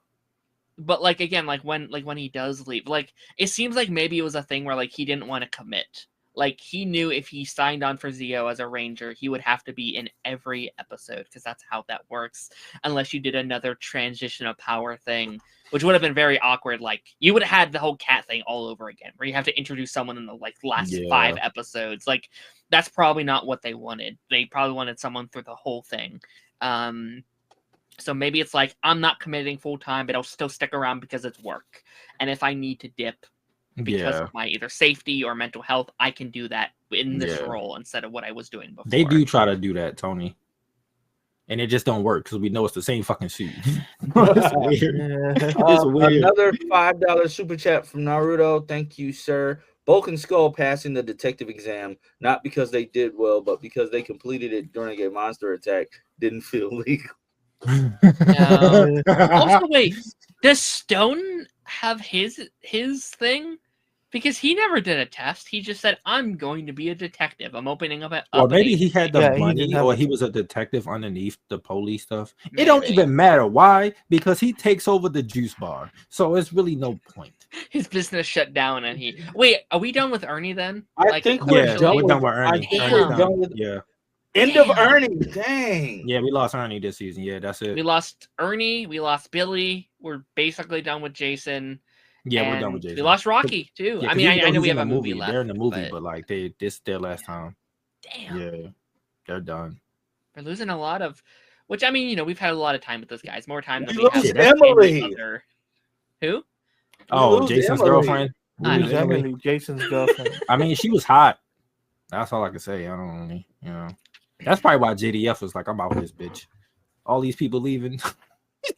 but like again, like when he does leave, like it seems like maybe it was a thing where like he didn't want to commit. Like he knew if he signed on for Zio as a ranger, he would have to be in every episode because that's how that works. Unless you did another transition of power thing, which would have been very awkward. Like you would have had the whole cat thing all over again, where you have to introduce someone in the like last 5 episodes. Like that's probably not what they wanted. They probably wanted someone through the whole thing. So maybe it's like I'm not committing full time, but I'll still stick around because it's work. And if I need to dip because of my either safety or mental health, I can do that in this role instead of what I was doing before. They do try to do that, Tony, and it just don't work because we know it's the same fucking suit. It's weird. It's weird. Another $5 super chat from Naruto. Thank you, sir. Bulk and Skull passing the detective exam, not because they did well, but because they completed it during a monster attack. Didn't feel legal. Also, wait, does Stone have his thing? Because he never did a test. He just said, "I'm going to be a detective. I'm opening up." Or maybe he had the money, or he was a detective underneath the police stuff. Maybe. It don't even matter. Why? Because he takes over the juice bar, so it's really no point. His business shut down, and he wait. Are we done with Ernie then? I think we're done with Ernie. End of Ernie. Dang. Yeah, we lost Ernie this season. Yeah, that's it. We lost Ernie. We lost Billy. We're basically done with Jason. Yeah, we're done with Jason. We lost Rocky too. Yeah, I mean, I know we have a movie left. They're in the movie, but like this is their last time. Damn. Yeah, they're done. We're losing a lot of, which I mean, we've had a lot of time with those guys. More time than we have. Emily. Who? Oh, Jason's girlfriend. Emily, Jason's girlfriend. I mean, she was hot. That's all I can say. I don't really, That's probably why JDF was like, I'm out with this bitch. All these people leaving.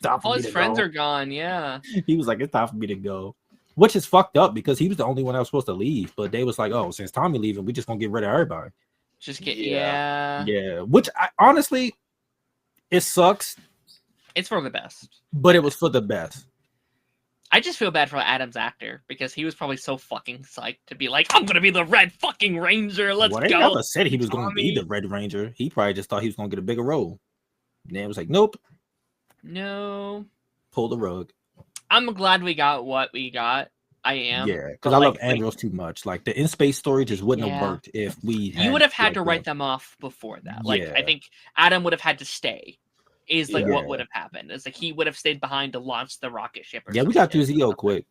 All his friends are gone. Yeah. He was like, it's time for me to go. Which is fucked up because he was the only one that was supposed to leave. But they was like, oh, since Tommy leaving, we just gonna get rid of everybody. Just get yeah. Which honestly, it sucks. It's for the best. But it was for the best. I just feel bad for Adam's actor because he was probably so fucking psyched to be like, I'm gonna be the Red fucking Ranger. Let's go. They never said he was gonna be the Red Ranger. He probably just thought he was gonna get a bigger role. And then it was like, nope. No. Pull the rug. I'm glad we got what we got. I am. Yeah, because I love Andros too much. Like the in-space story just wouldn't have worked if we You would have had to write them off before that. Like I think Adam would have had to stay. Is like what would have happened. It's like he would have stayed behind to launch the rocket ship. Or we got through Zio quick.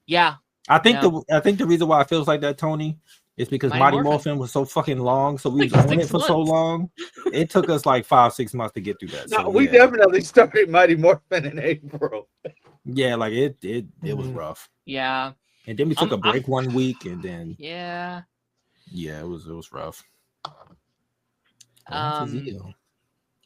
Yeah. I think the reason why it feels like that, Tony, is because Mighty Morphin was so fucking long. So we was on it for so long. It took us like 5-6 months to get through that. No, we definitely started Mighty Morphin in April. Yeah, like it was rough. Yeah. And then we took a break 1 week, and then yeah, it was rough.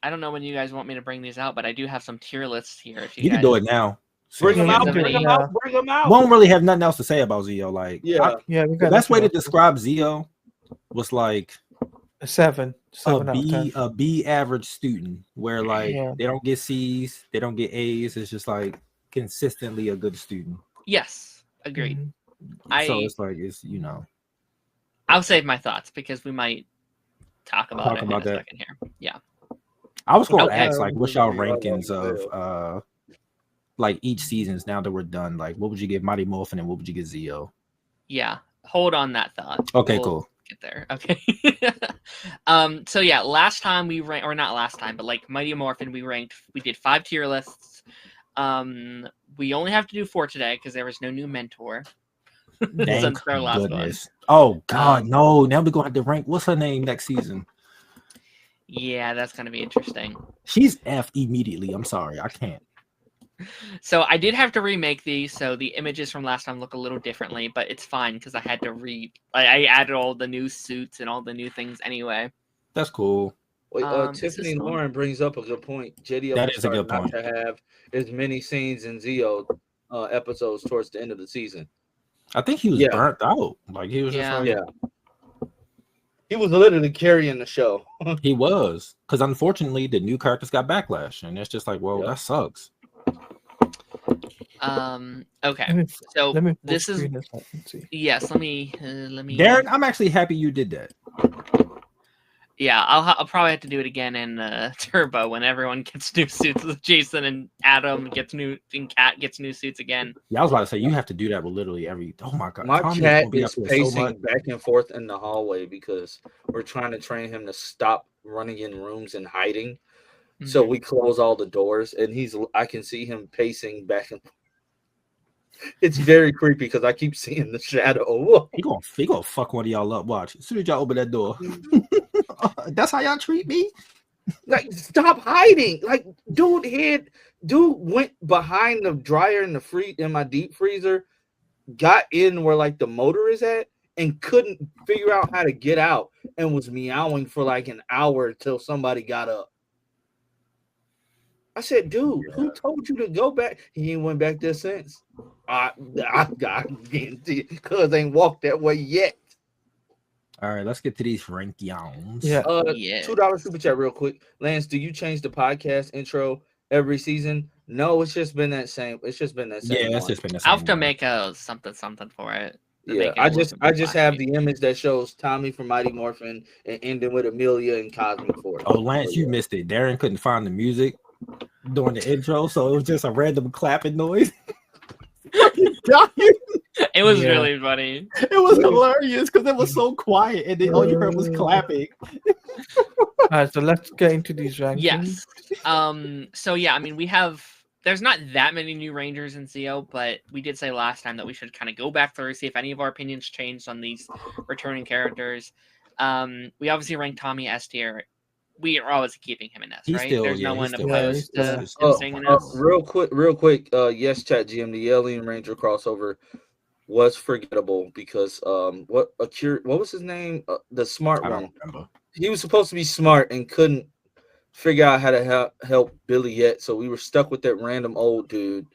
I don't know when you guys want me to bring these out, but I do have some tier lists here. If you can do it now. Bring them out. Bring them out. Won't really have nothing else to say about Zio. Like, the best way to describe Zio was like a 7 a B average student, where like they don't get C's, they don't get A's. It's just like consistently a good student. Yes, agreed. So it's like I'll save my thoughts because we might talk about it in a second here. Yeah. I was going to ask, like, what's y'all rankings of like each seasons now that we're done? Like, what would you give Mighty Morphin and what would you give Zio? Yeah, hold on that thought. Okay, cool. Get there. Okay. So yeah, last time we ranked, or not last time, but like Mighty Morphin, we did 5 tier lists. We only have to do 4 today because there was no new mentor. Thank goodness. Oh God, no! Now we're gonna have to rank. What's her name next season? Yeah, that's gonna be interesting. She's F immediately. I'm sorry, I can't. So I did have to remake these, so the images from last time look a little differently, but it's fine because I had to I added all the new suits and all the new things anyway. That's cool. Wait, Tiffany Lauren brings up a good point. JD that is a good point. To have as many scenes in Zio episodes towards the end of the season. I think he was burnt out. Like he was just like, he was literally carrying the show. He was, because unfortunately the new characters got backlash, and it's just like, well, that sucks. Okay. So this is yes. Let me. Darren, I'm actually happy you did that. Yeah, I'll probably have to do it again in Turbo when everyone gets new suits. Jason and Adam gets new, and Kat gets new suits again. Yeah, I was about to say you have to do that with literally every. Oh my god, My Tommy cat gonna be up is there so much. pacing back and forth in the hallway because we're trying to train him to stop running in rooms and hiding. So we close all the doors, and I can see him pacing back and forth. It's very creepy because I keep seeing the shadow. He gonna fuck one of y'all up. Watch. As soon as y'all open that door. That's how y'all treat me? Like, stop hiding. Like, dude went behind the dryer in my deep freezer, got in where like the motor is at, and couldn't figure out how to get out, and was meowing for like an hour till somebody got up. I said, dude, who told you to go back? He ain't went back there since. I guarantee cuz ain't walked that way yet. All right, let's get to these rankings. Yeah. $2 super chat real quick. Lance, do you change the podcast intro every season? No, it's just been that same. It's just been that same. Yeah, it's one. just been the same. I'll have to one. make a something for it. Yeah, I just have the image that shows Tommy from Mighty Morphin and ending with Amelia and Cosmic Force. Oh, Lance, you missed it. Darren couldn't find the music during the intro, so it was just a random clapping noise. It was really funny. It was hilarious because it was so quiet, and then all you heard was clapping. All right, so let's get into these rankings. Yes. So yeah, I mean, there's not that many new Rangers in CO, but we did say last time that we should kind of go back through, see if any of our opinions changed on these returning characters. We obviously ranked Tommy S tier. We are always keeping him in S, right? There's no one opposed to him staying in S. Real quick. Yes, chat GM. The Alien Ranger crossover was forgettable because what was his name? The smart one. I don't remember. He was supposed to be smart and couldn't figure out how to help Billy yet, so we were stuck with that random old dude.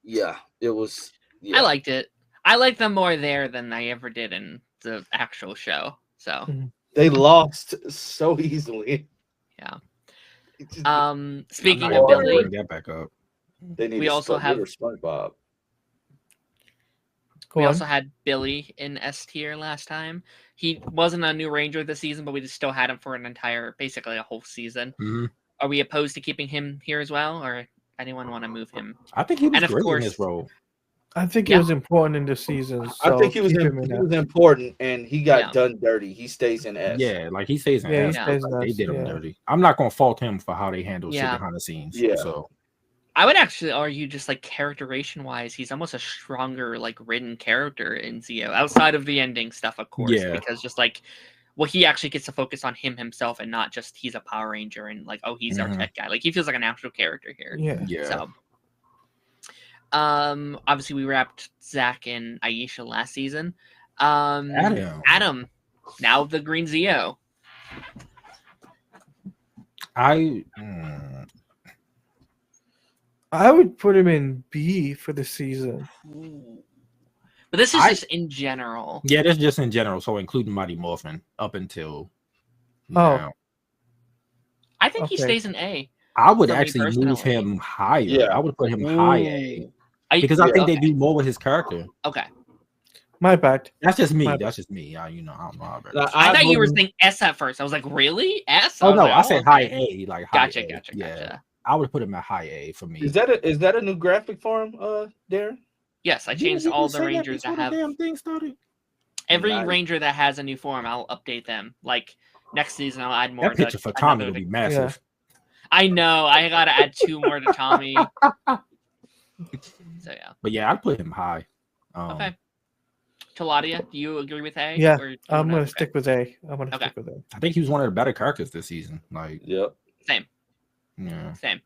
Yeah, it was. Yeah. I liked it. I liked them more there than I ever did in the actual show. So they lost so easily. Yeah. Speaking of Billy, bring that back up. We also have SpongeBob. We also had Billy in S tier last time. He wasn't a new Ranger this season, but we just still had him for basically a whole season. Mm-hmm. Are we opposed to keeping him here as well, or anyone want to move him? I think he was great in his role. I think he was important in the season. So I think he was important, and he got done dirty. He stays in S. Yeah, like he stays in S. They did him dirty. I'm not going to fault him for how they handled shit behind the scenes. Yeah. So I would actually argue, just like characterization wise, he's almost a stronger like written character in Zio outside of the ending stuff, of course. Yeah. Because just like, well, he actually gets to focus on himself and not just he's a Power Ranger and like, oh, he's our tech guy. Like he feels like an actual character here. Yeah. So, obviously we wrapped Zach and Aisha last season. Adam, now the Green Zio. I would put him in B for the season. Ooh. But this is just in general. Yeah, that's just in general. So including Mighty Morphin up until now. I think he stays in A. I would actually move him higher. Yeah. I would put him high A. Because I think they do more with his character. Okay. My bad. That's just me. That's just me. I don't know how I thought you were saying S at first. I was like, really? S? Oh, no. I said high A. Like high Gotcha. Gotcha. I would put him at high A for me. Is that a new graphic for him, Darren? Yes, I changed all the Rangers that have. Damn thing started. Every Ranger that has a new form, I'll update them. Like next season, I'll add more. That picture for Tommy will be massive. Yeah. I know. I gotta add 2 more to Tommy. So yeah. But yeah, I'd put him high. Okay. Taladia, do you agree with A? Yeah, I'm gonna stick with A. Stick with A. I think he was one of the better characters this season. Like, yep. Same. Yeah. Same.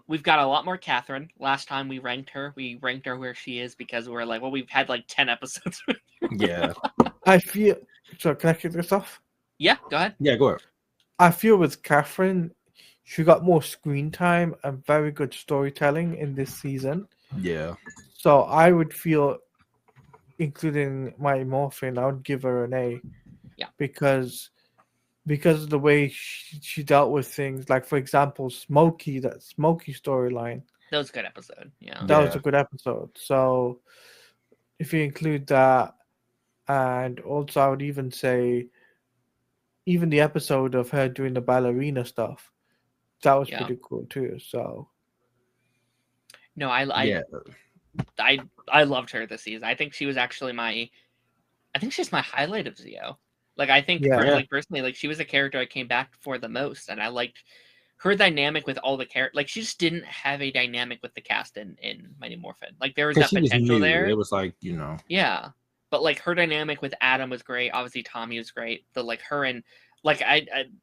We've got a lot more Catherine. Last time we ranked her where she is because we're like, well, we've had like 10 episodes. Yeah. I feel. So can I kick this off? Yeah, go ahead. Yeah, go ahead. I feel with Catherine, she got more screen time and very good storytelling in this season. Yeah. So I would feel, including my Morphin, I would give her an A. Yeah. Because of the way she dealt with things, like for example, Smokey storyline. That was a good episode. Yeah. That was a good episode. So if you include that, and also I would even say even the episode of her doing the ballerina stuff, that was Yeah. pretty cool too. So No, I loved her this season. I think she was actually I think she's my highlight of Zio. Like I think Yeah. like personally, like she was a character I came back for the most, and I liked her dynamic with all the characters. Like she just didn't have a dynamic with the cast in Mighty Morphin. Like there was that Because she was potential new. there. It was like, Yeah. But like her dynamic with Adam was great. Obviously Tommy was great. The like her and like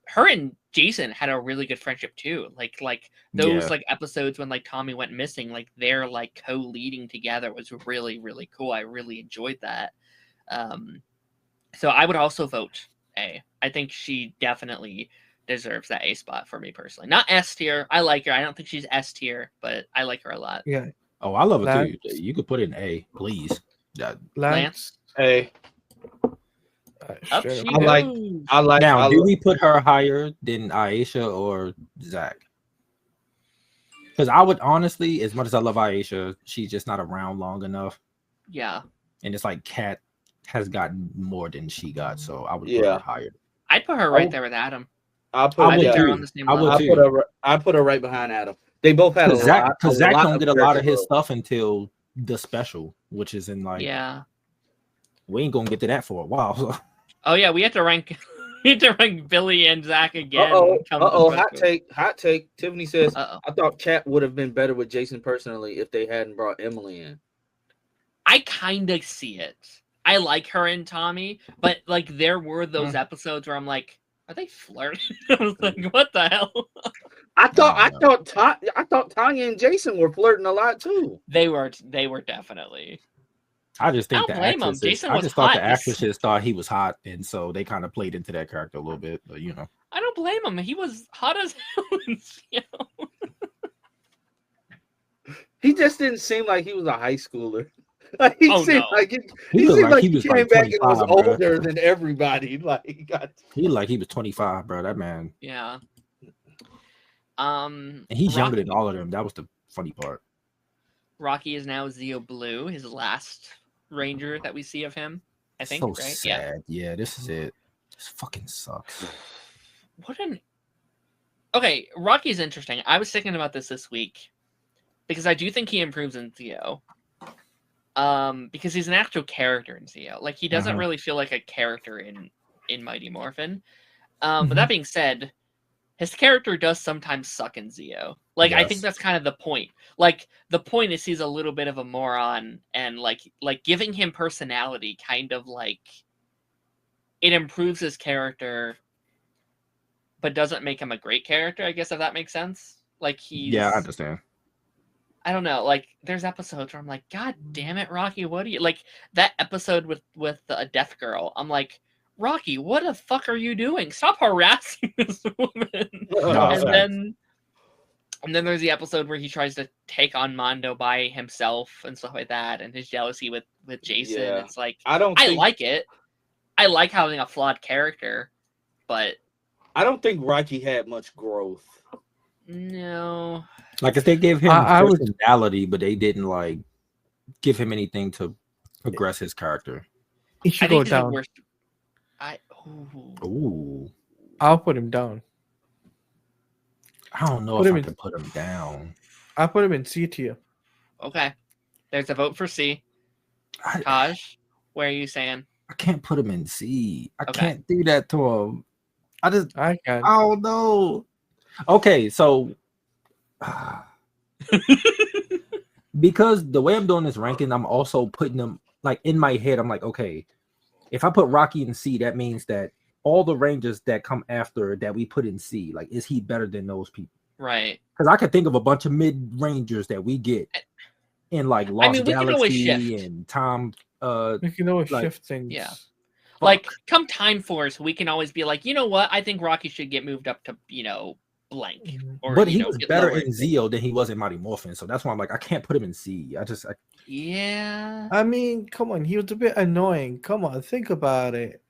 her and Jason had a really good friendship too. Like those Yeah. like episodes when like Tommy went missing, like they're like co-leading together was really, really cool. I really enjoyed that. So I would also vote A. I think she definitely deserves that A spot for me personally. Not S tier. I like her. I don't think she's S tier, but I like her a lot. yeah, Oh, I love it Lance? too. You could put it in A, please. Lance. Hey, Up straight she up. I like- goes. I like. Now, I do lo- we put her higher than Aisha or Zach? Because I would honestly, as much as I love Aisha, she's just not around long enough. Yeah. And it's like Kat has gotten more than she got, so I would put Yeah. her higher. I'd put her right there with Adam. I'll put. I would yeah, they're too. on the same I would level. too. I put her right behind Adam. They both had a Because lot. Zach lot don't get a lot of character his growth. stuff until the special, which is in like Yeah. we ain't gonna get to that for a while. So. Oh yeah, we have to rank Billy and Zach again. Hot take. Tiffany says, Uh-oh. I thought Kat would have been better with Jason personally if they hadn't brought Emily in. I kind of see it. I like her and Tommy, but like there were those episodes where I'm like, are they flirting? I was like, what the hell? I thought Tanya and Jason were flirting a lot too. They were definitely. I just think I don't blame him. actresses. Jason I was just thought the hot. actresses thought he was hot, and so they kind of played into that character a little bit. But I don't blame him. He was hot as hell. He just didn't seem like he was a high schooler. Like, he Oh, seemed no. like He looked like he was came like back and was 25, bro. older than everybody. Like he was 25, bro. That man, Yeah. and he's younger than all of them. That was the funny part. Rocky is now Zio Blue, his last Ranger that we see of him. I think, so right? sad. Yeah, this is it. This fucking sucks. Okay, Rocky's interesting. I was thinking about this week because I do think he improves in Zio. Because he's an actual character in Zio. Like he doesn't really feel like a character in Mighty Morphin. But that being said, his character does sometimes suck in Zio. Like I think that's kind of the point. Like the point is he's a little bit of a moron, and like giving him personality kind of like it improves his character, but doesn't make him a great character. I guess if that makes sense. Like Yeah, I understand. I don't know. Like, there's episodes where I'm like, God damn it, Rocky, what do you like? That episode with a deaf girl. I'm like, Rocky, what the fuck are you doing? Stop harassing this woman. And then there's the episode where he tries to take on Mondo by himself and stuff like that, and his jealousy with Jason. Yeah. It's like I like it. I like having a flawed character, but I don't think Rocky had much growth. No. Like if they gave him I would- personality, but they didn't like give him anything to progress his character. He I should go think he's the down. worst. Ooh, I'll put him down. I don't know Put if him I in- can put him down. I'll put him in C tier. Okay. There's a vote for C. I Taj, where are you saying? can't put him in C. I Okay. can't do that to him. I I can. don't know. Okay, so because the way I'm doing this ranking, I'm also putting them like in my head. I'm like, okay, if I put Rocky in C, that means that all the Rangers that come after that we put in C, like, is he better than those people? Right. Because I could think of a bunch of mid Rangers that we get in like Lost we can always Galaxy shift. and Tom. We can always like- shift things. Yeah. Like, come Time Force, we can always be like, you know what? I think Rocky should get moved up to, blank. Mhm. Or, But you he know, was get better lower. in Zeo than he was in Mighty Morphin, so that's why I'm like, I can't put him in C. Yeah. I mean, come on, he was a bit annoying. Come on, think about it.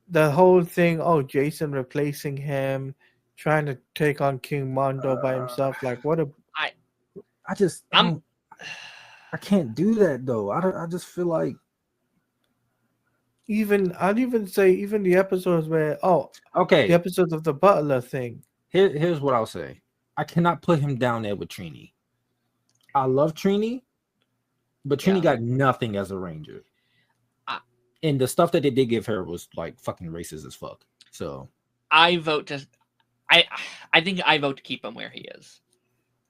The whole thing, Jason replacing him, trying to take on King Mondo by himself. Like, what a I just I can't do that though. I just feel like I'd even say even the episodes where the Okay, episodes of the Butler thing. here's what I'll say. I cannot put him down there with Trini. I love Trini, but Trini Yeah. got nothing as a ranger. And the stuff that they did give her was like fucking racist as fuck. So I vote to. I think I vote to keep him where he is.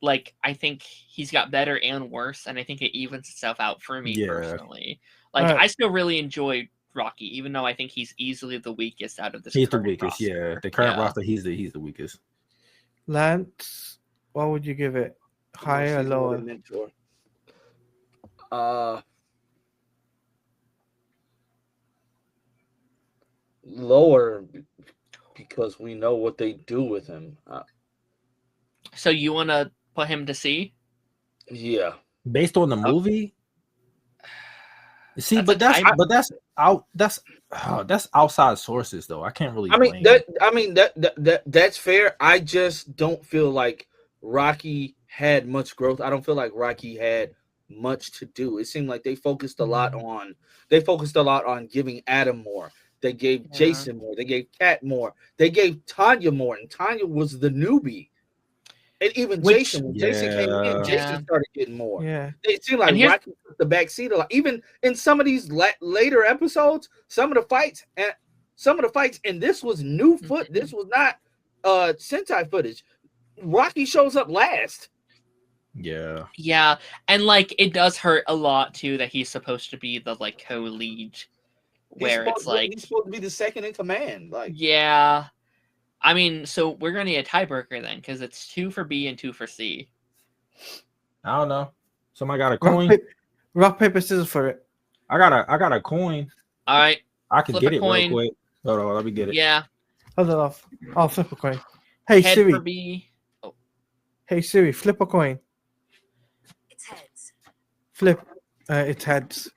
Like, I think he's got better and worse, and I think it evens itself out for me personally. Like, Alright. I still really enjoy Rocky, even though I think he's easily the weakest out of this. he's the current weakest. roster. Yeah, the current Yeah. roster, he's the weakest. Lance, what would you give it? Higher or Season with a lower? mentor. Lower because we know what they do with him. So you want to put him to C? Yeah. Based on the movie. See, That's but a that's time- but that's out. That's outside sources though. I can't really. I mean that's fair. I just don't feel like Rocky had much growth. I don't feel like Rocky had much to do. It seemed like they focused a lot on giving Adam more. They gave Yeah. Jason more. They gave Kat more. They gave Tanya more, and Tanya was the newbie. And even Jason, when Jason came in, Yeah. Jason started getting more. Yeah. It seemed like And here's- Rocky took the back seat a lot. Even in some of these later episodes, some of the fights, and this was new foot. This was not Sentai footage. Rocky shows up last. Yeah. Yeah, and like it does hurt a lot too that he's supposed to be the like co-lead, where it's like he's supposed to be the second in command. Like, yeah. I mean, so we're gonna need a tiebreaker then, because it's 2 for B and 2 for C. I don't know. Somebody got a coin. Rock, paper, scissors for it. I got a coin. All right. I could Flip get a it coin. real quick. Hold on, let me get it. Yeah. Hold it off. I'll flip a coin. Hey Head Siri. for B. Hey Siri, flip a coin. It's heads. Flip. It's heads.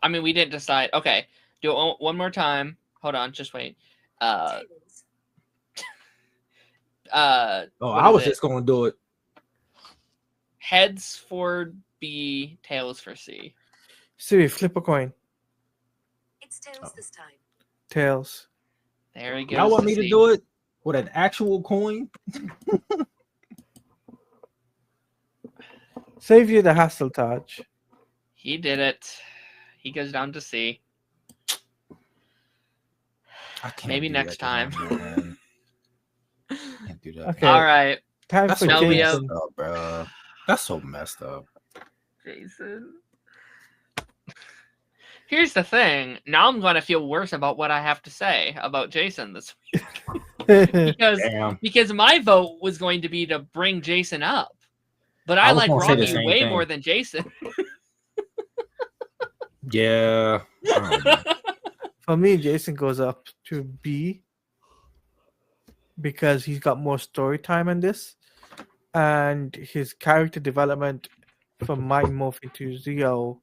I mean, we didn't decide. Okay. Do it one more time. Hold on. Just wait. Tails. Oh, what I is was it? just gonna do it. Heads for B, tails for C. Siri, flip a coin. It's tails this time. Tails. There we go. Y'all want me to do it with an actual coin? Save you the hassle, Taj. He did it. He goes down to C. I can't Maybe do next that to him, time. man. Can't do that. Okay. All right, Time That's for so Now we messed Jason. up, bro. That's so messed up. Jason. Here's the thing. Now I'm going to feel worse about what I have to say about Jason this week Damn. because my vote was going to be to bring Jason up, but I I was like gonna say the Rocky same way thing. more than Jason. Yeah. I don't know. For me, Jason goes up to B because he's got more story time in this, and his character development from Mighty Morphin to Zeo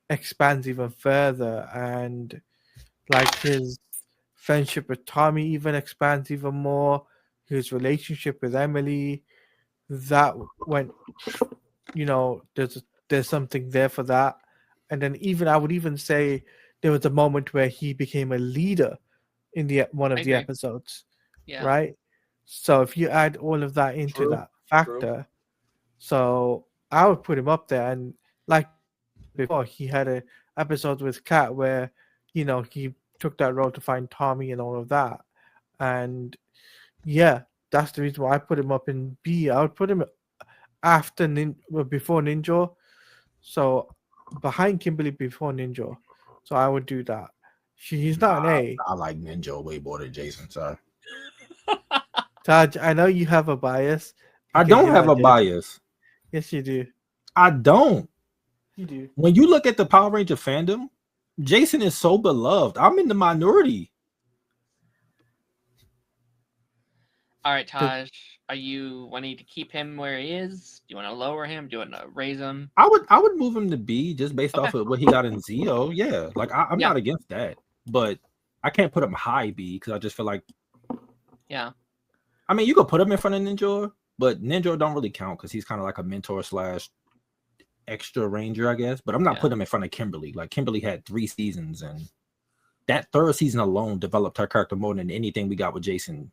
expands even further, and like his friendship with Tommy even expands even more. His relationship with Emily, that went, there's something there for that, and then even I would even say there was a moment where he became a leader in one of I the agree. episodes, Yeah. right? So if you add all of that into True, that factor, so I would put him up there. And like before, he had a episode with Kat where he took that role to find Tommy and all of that, and yeah, that's the reason why I put him up in B. I would put him after before Ninja, so behind Kimberly before Ninja. So I would do that. He's not an A. I like Ninja way more than Jason. Sorry. Taj, I know you have a bias. I because don't you have a like Jason. bias. Yes, you do. I don't. You do. When you look at the Power Ranger fandom, Jason is so beloved. I'm in the minority. All right, Taj. Are you wanting to keep him where he is? Do you want to lower him? Do you want to raise him? I would move him to B just based off of what he got in Zeo. Yeah, like I'm Yeah. not against that, but I can't put him high B because I just feel like, Yeah. I mean, you could put him in front of Ninja, but Ninja don't really count because he's kind of like a mentor / extra ranger, I guess. But I'm not Yeah. putting him in front of Kimberly. Like Kimberly had 3 seasons and that third season alone developed her character more than anything we got with Jason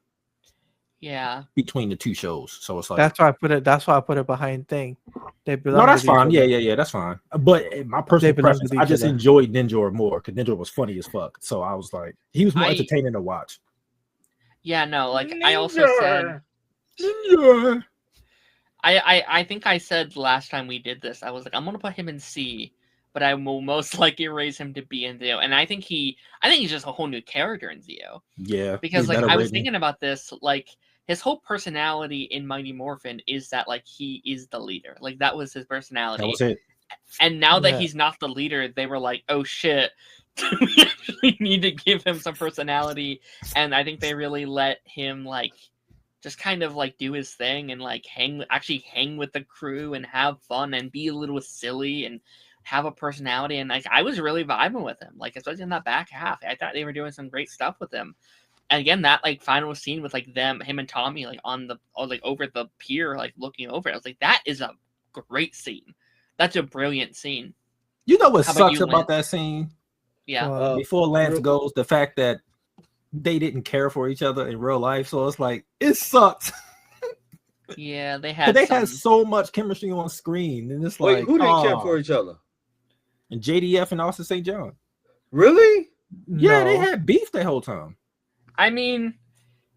Yeah. between the two shows. So it's like That's why I put it. That's why I put it behind thing. They belong. no, that's with each fine. other. Yeah, that's fine. But my personal belong preference, with I each just other. enjoyed Ninja more because Ninja was funny as fuck. So I was like, he was more entertaining to watch. Yeah, no, like I also said, Ninja. I think I said last time we did this, I was like, I'm gonna put him in C, but I will most likely raise him to B in Zio. And I think he's just a whole new character in Zio. Yeah, Because he's like better I was written. thinking about this, like his whole personality in Mighty Morphin is that like he is the leader. Like that was his personality. That was it. And now that Yeah. he's not the leader, they were like, oh shit, we actually need to give him some personality. And I think they really let him like just kind of like do his thing and like hang with the crew and have fun and be a little silly and have a personality. And like I was really vibing with him, like especially in that back half. I thought they were doing some great stuff with him. And again, that like final scene with like him and Tommy like over the pier, like looking over it, I was like, that is a great scene. That's a brilliant scene. You know what How about sucks you, about Lance? that scene? Yeah. Before Lance real- goes, the fact that they didn't care for each other in real life. So it's like it sucks. Yeah, they 'Cause had they some... had so much chemistry on screen, and it's Wait, like who didn't care aw. for each other? And JDF and Austin St. John. Really? Yeah, they No, had beef the whole time. I mean,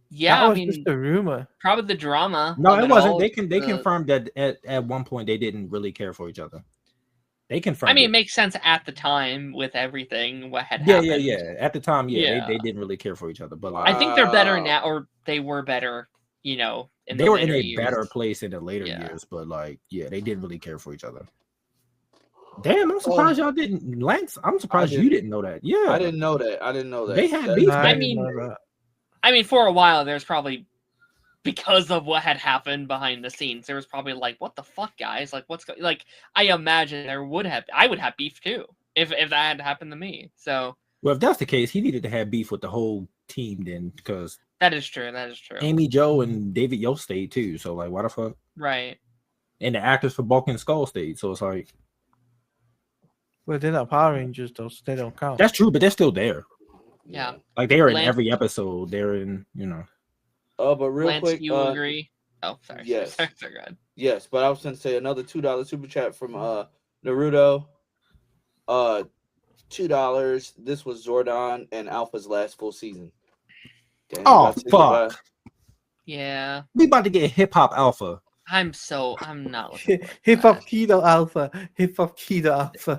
yeah, that I was mean, just a rumor. probably the drama. No, of it it wasn't. all, They the- confirmed that at one point they didn't really care for each other. They confirmed. I mean, it it. makes sense at the time with everything what had Yeah, happened. yeah. At the time, Yeah. they didn't really care for each other. But Wow. like, I think they're better now, or they were better, in they the were in later a years. better place in the later Yeah. years. But like, yeah, they didn't really care for each other. Damn, I'm surprised y'all didn't. Lance, I'm surprised you didn't know that. Yeah, I didn't know that. They had That- beef. No, I didn't mean- know that. I mean, for a while, there's probably, because of what had happened behind the scenes, there was probably like, what the fuck, guys? Like, like, I imagine I would have beef too, if that had happened to me. So, well, if that's the case, he needed to have beef with the whole team then, because that is true. Amy Joe and David Yost stayed too. So like, why the fuck? Right. And the actors for Bulk and Skull stayed. So it's like, Well, they're not Power Rangers, though, so they don't count. that's true, but they're still there. Yeah. Like they are in Lance- every episode. They're in, but real Lance, quick, you agree? Oh, sorry. yes. Sorry, go ahead. yes, but I was going to say another $2 super chat from Naruto. $2. This was Zordon and Alpha's last full season. Damn, Oh, about to say goodbye. fuck. Yeah. We about to get Hip Hop Alpha. I'm not looking forward to Hip Hop that. Keto Alpha. Hip Hop Keto Alpha.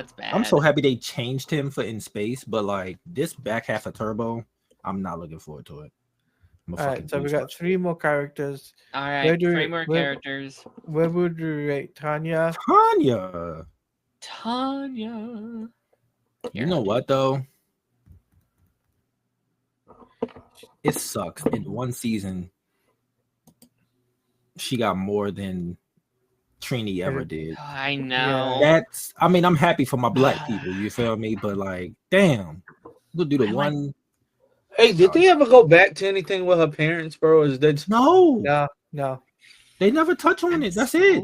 It's bad. I'm so happy they changed him for In Space, but like this back half of Turbo, I'm not looking forward to it. All right, so we got 3 more characters. All Where right, do- 3 more where- characters. Where would you rate Tanya? Tanya. Tanya. You know what though? It sucks. In one season, she got more than Trini ever did. I know. I mean, I'm happy for my black people, you feel me? But like, damn, we'll do the I like- one. Hey, did they ever go back to anything with her parents, bro? Is that No, No. they never touch on it. That's it.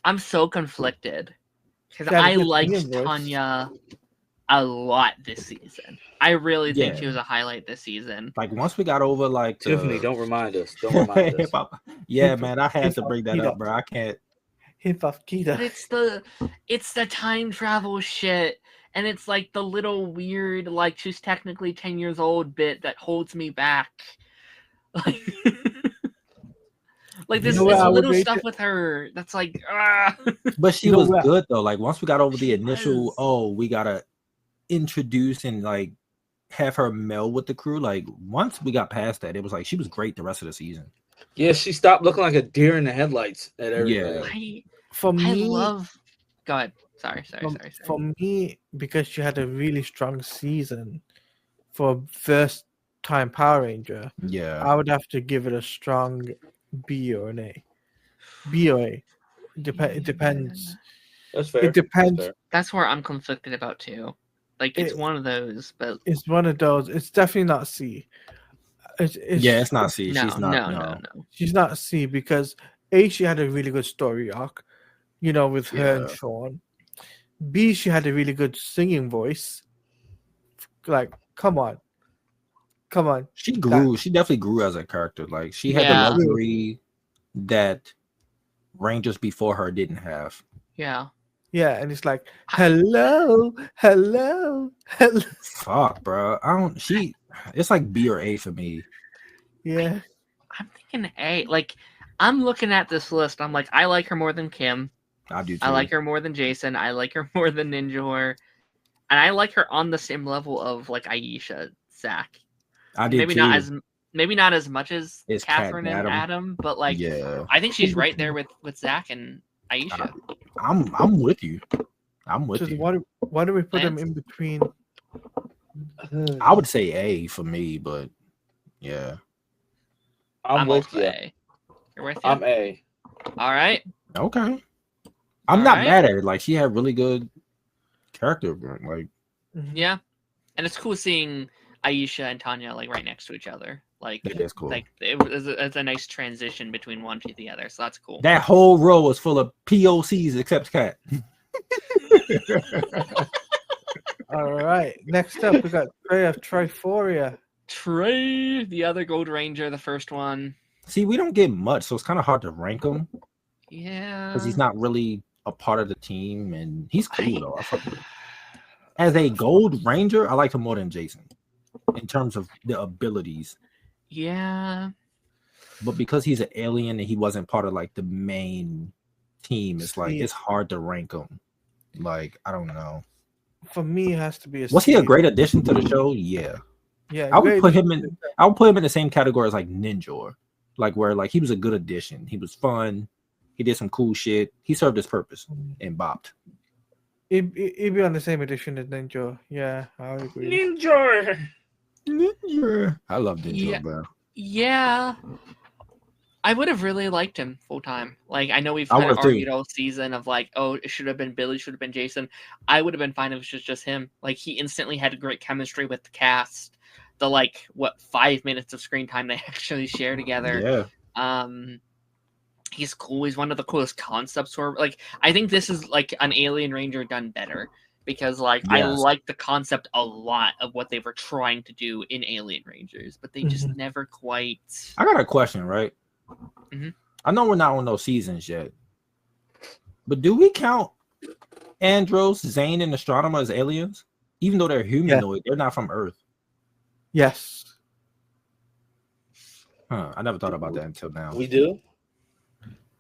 I'm so conflicted because She had a I good liked singing voice. Tanya a lot this season. I really think Yeah. she was a highlight this season. Like once we got over like Tiffany? the Don't remind us. Don't remind us. hip-hop. Yeah, man, I had to Hip-hop, bring that hip-hop. up, bro. I can't. Hip Hop But Keto. it's the time travel shit. And it's like the little weird, like she's technically 10 years old bit that holds me back. Like, like You this, know what this I would little rate stuff it? with her that's like, ah. But she You know was what? good though. Like once we got over the She initial, was. oh, we gotta introduce and like have her meld with the crew. Like once we got past that, it was like she was great the rest of the season. Yeah, she stopped looking like a deer in the headlights at everything. Yeah. For I me, love. Go ahead. Sorry. for me, because she had a really strong season for first time Power Ranger, Yeah. I would have to give it a strong B or an A. B or A. It depends. That's fair. It depends. That's fair. That's where I'm conflicted about too. Like it's It- one of those, but It's one of those. It's definitely not C. Yeah, it's not C. no, She's not. no. She's not C because A, she had a really good story arc, with her and Yeah. Sean. B, she had a really good singing voice. Like, come on. She grew. She definitely grew as a character. Like she had the Yeah. luxury that Rangers before her didn't have. Yeah. Yeah, and it's like, hello. Fuck, bro. I don't. She. It's like B or A for me. Yeah. I'm thinking A. Like, I'm looking at this list. I'm like, I like her more than Kim. I do too. I like her more than Jason. I like her more than Ninjor. And I like her on the same level of like Aisha, Zach. I did Maybe too. not as much as It's Kat Catherine and and Adam. Adam, but like Yeah, I think she's right there with Zach and Aisha. I'm with you. I'm with So you. why do we put them Lance? in between? I would say A for me, but yeah. I'm with also you. A. You're with you? I'm A. All right. Okay. I'm All not right. mad at it. Like she had really good character. Like Yeah. And it's cool seeing Aisha and Tanya like right next to each other. Like that is cool. Like it's a nice transition between one to the other. So that's cool. That whole row was full of POCs except Kat. All right. Next up, we got Trey of Triforia. Trey, the other Gold Ranger, the first one. See, we don't get much, so it's kind of hard to rank him Yeah. because he's not really a part of the team, and he's cool though. I fuck with him. As a Gold Ranger, I like him more than Jason in terms of the abilities. Yeah. But because he's an alien and he wasn't part of like the main team, it's like Yeah. it's hard to rank him. Like I don't know. For me, it has to be a Was he a C. great addition to the show? Yeah, Yeah, I would great put him addition. in. I would put him in the same category as like Ninjor, like where like he was a good addition. He was fun. He did some cool shit. He served his purpose and bopped. It'd be on the same edition as Ninja. Yeah, I agree. Ninja. Ninja. I love Ninja, Yeah. bro. Yeah. I would have really liked him full time. Like I know we've I kind of would've too. argued all season of like, oh, it should have been Billy, should have been Jason. I would have been fine if it was just him. Like he instantly had great chemistry with the cast. The 5 minutes of screen time they actually share together. Yeah. He's cool. He's one of the coolest concepts. Like I think this is like an Alien Ranger done better because like I Yes. like the concept a lot of what they were trying to do in Alien Rangers, but they just never quite. I got a question, right? Mhm. I know we're not on those seasons yet, but do we count Andros, Zane, and Astronomer as aliens? Even though they're humanoid, they're not from Earth. Yes. Huh, I never thought about that until now. We do.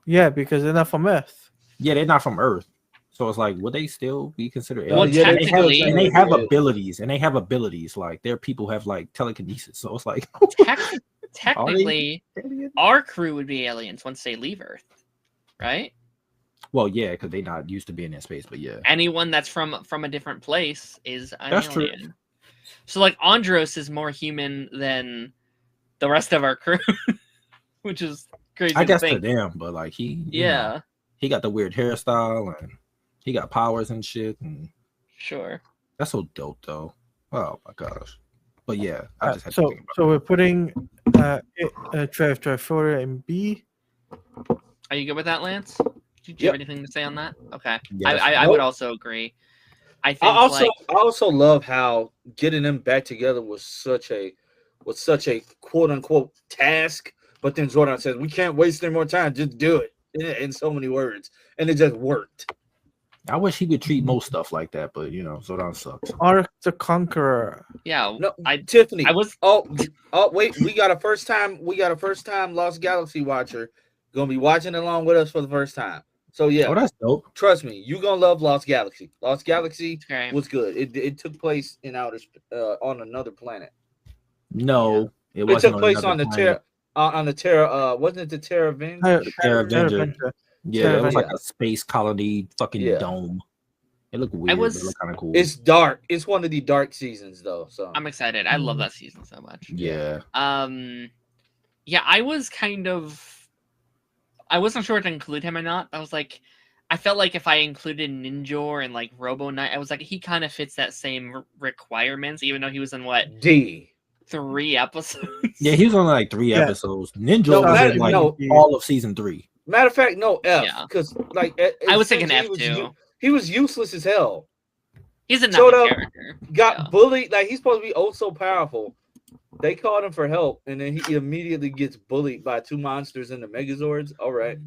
Yeah, because they're not from Earth. Yeah, they're not from Earth. So it's like, would they still be considered Well, aliens? yeah, And they have- technically- and they have abilities, like their people have like telekinesis. So it's like Technically, our crew would be aliens once they leave Earth, right? well, yeah, because they're not used to being in space, but yeah. Anyone that's from a different place is an That's true. alien. So like Andros is more human than the rest of our crew, which is crazy. I to guess to think. them, but like he Yeah, he got the weird hairstyle and he got powers and shit, and sure. that's so dope though. Oh my gosh. But yeah, I just had to So think about so we're putting Triforia in B. Are you good with that, Lance? Did you Yep. have anything to say on that? Okay, Yes. I would also agree. I think I also love how getting them back together was such a quote unquote task. But then Jordan says we can't waste any more time. Just do it in so many words, and it just worked. I wish he would treat most stuff like that, but you know, Zordon sucks. Arc the Conqueror. yeah. No, I Tiffany. I was Oh wait, we got a first time Lost Galaxy watcher gonna be watching along with us for the first time. So yeah, Oh, that's dope. trust me, you gonna love Lost Galaxy. Lost Galaxy okay. was good. It took place in on another planet. No, it It wasn't took place another on the planet. Terra. Wasn't it the Terra Avenger? Terra Avenger. Yeah, it was like Yeah. a space colony fucking Yeah. dome. It looked weird, was- but it looked kind of cool. It's dark. It's one of the dark seasons though. So I'm excited. I love that season so much. yeah. Yeah, I wasn't sure to include him or not. I was like, I felt like if I included Ninjor and like Robo Knight, I was like, he kind of fits that same requirements, even though he was in what D. 3 episodes. Yeah, he was on like 3 Yeah. episodes. Ninja No, was in no, like no. all of season 3. Matter of fact, no F. Yeah. Because like I was thinking F essentially too. he was useless as hell. He's a Showed nothing up, character. got Yeah. bullied. Like he's supposed to be oh so powerful. They called him for help, and then he immediately gets bullied by two monsters in the Megazords. All right,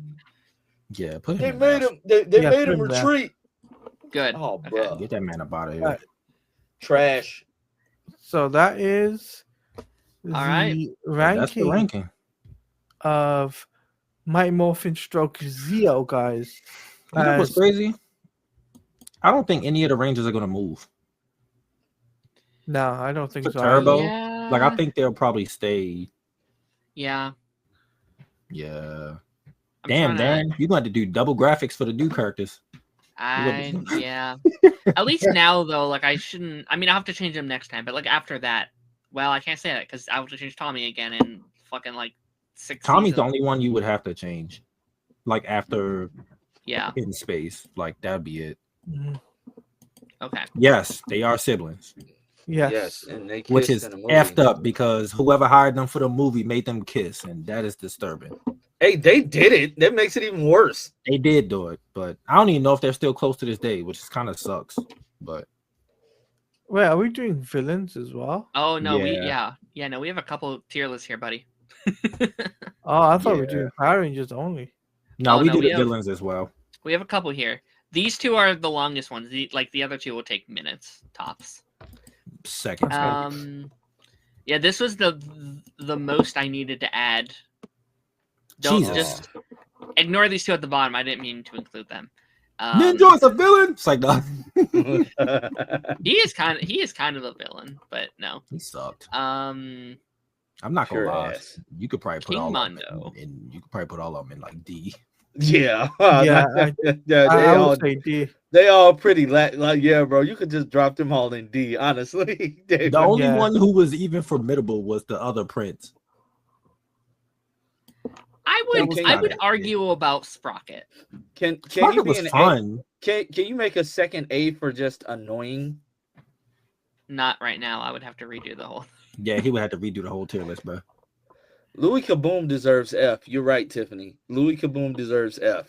Yeah, put him they in made there. him. They Yeah, made put him him there. retreat. Good. Oh, Okay. bro, Get that man up out of here. Alright. trash. So that is the right. That's the ranking ranking. of Mighty Morphin Stroke Zeo, guys. You know what's As- crazy? I don't think any of the Rangers are gonna move. No, I don't think For so. Turbo? either. Yeah. Like I think they'll probably stay. Yeah. Yeah. I'm Damn, trying to- Dan, you're going to do double graphics for the new characters. Yeah. At least now though, like I shouldn't. I mean, I'll have to change them next time. But like after that, well, I can't say that because I'll have to change Tommy again in fucking like 6 Tommy's the seasons. only one you would have to change. Like after Yeah. in space, like that'd be it. Mhm. Okay. Yes, they are siblings, Yes. and they which kissed is in the movie. effed up because whoever hired them for the movie made them kiss, and that is disturbing. Hey, they did it. That makes it even worse. They did do it, but I don't even know if they're still close to this day, which kind of sucks. But Wait, are we doing villains as well? Oh no, Yeah. no, we have a couple tier lists here, buddy. Oh, I thought we were Yeah. doing Power Rangers only. no, Oh, we no, do we the have- villains as well. We have a couple here. These two are the longest ones. The other two will take minutes tops. Second. Yeah, this was the most I needed to add. Don't Jesus. just ignore these two at the bottom. I didn't mean to include them. Ninja is a villain. It's like, no. He is kind of a villain, but no. He sucked. Um, I'm not gonna Sure lie. ass. You could probably put King all Mondo. of them in. You could probably put all of them in like D. Yeah, Yeah, they I all would say D. they all pretty like yeah, bro. You could just drop them all in D. Honestly, They- The only Yeah. one who was even formidable was the other prince. I That would was I not would it. argue about Sprocket. can you Sprocket be was an A? fun. Can you make a second A for just annoying? Not right now. I would have to redo the whole. Yeah, he would have to redo the whole tier list, bro. Louis Kaboom deserves F. You're right, Tiffany. Louis Kaboom deserves F.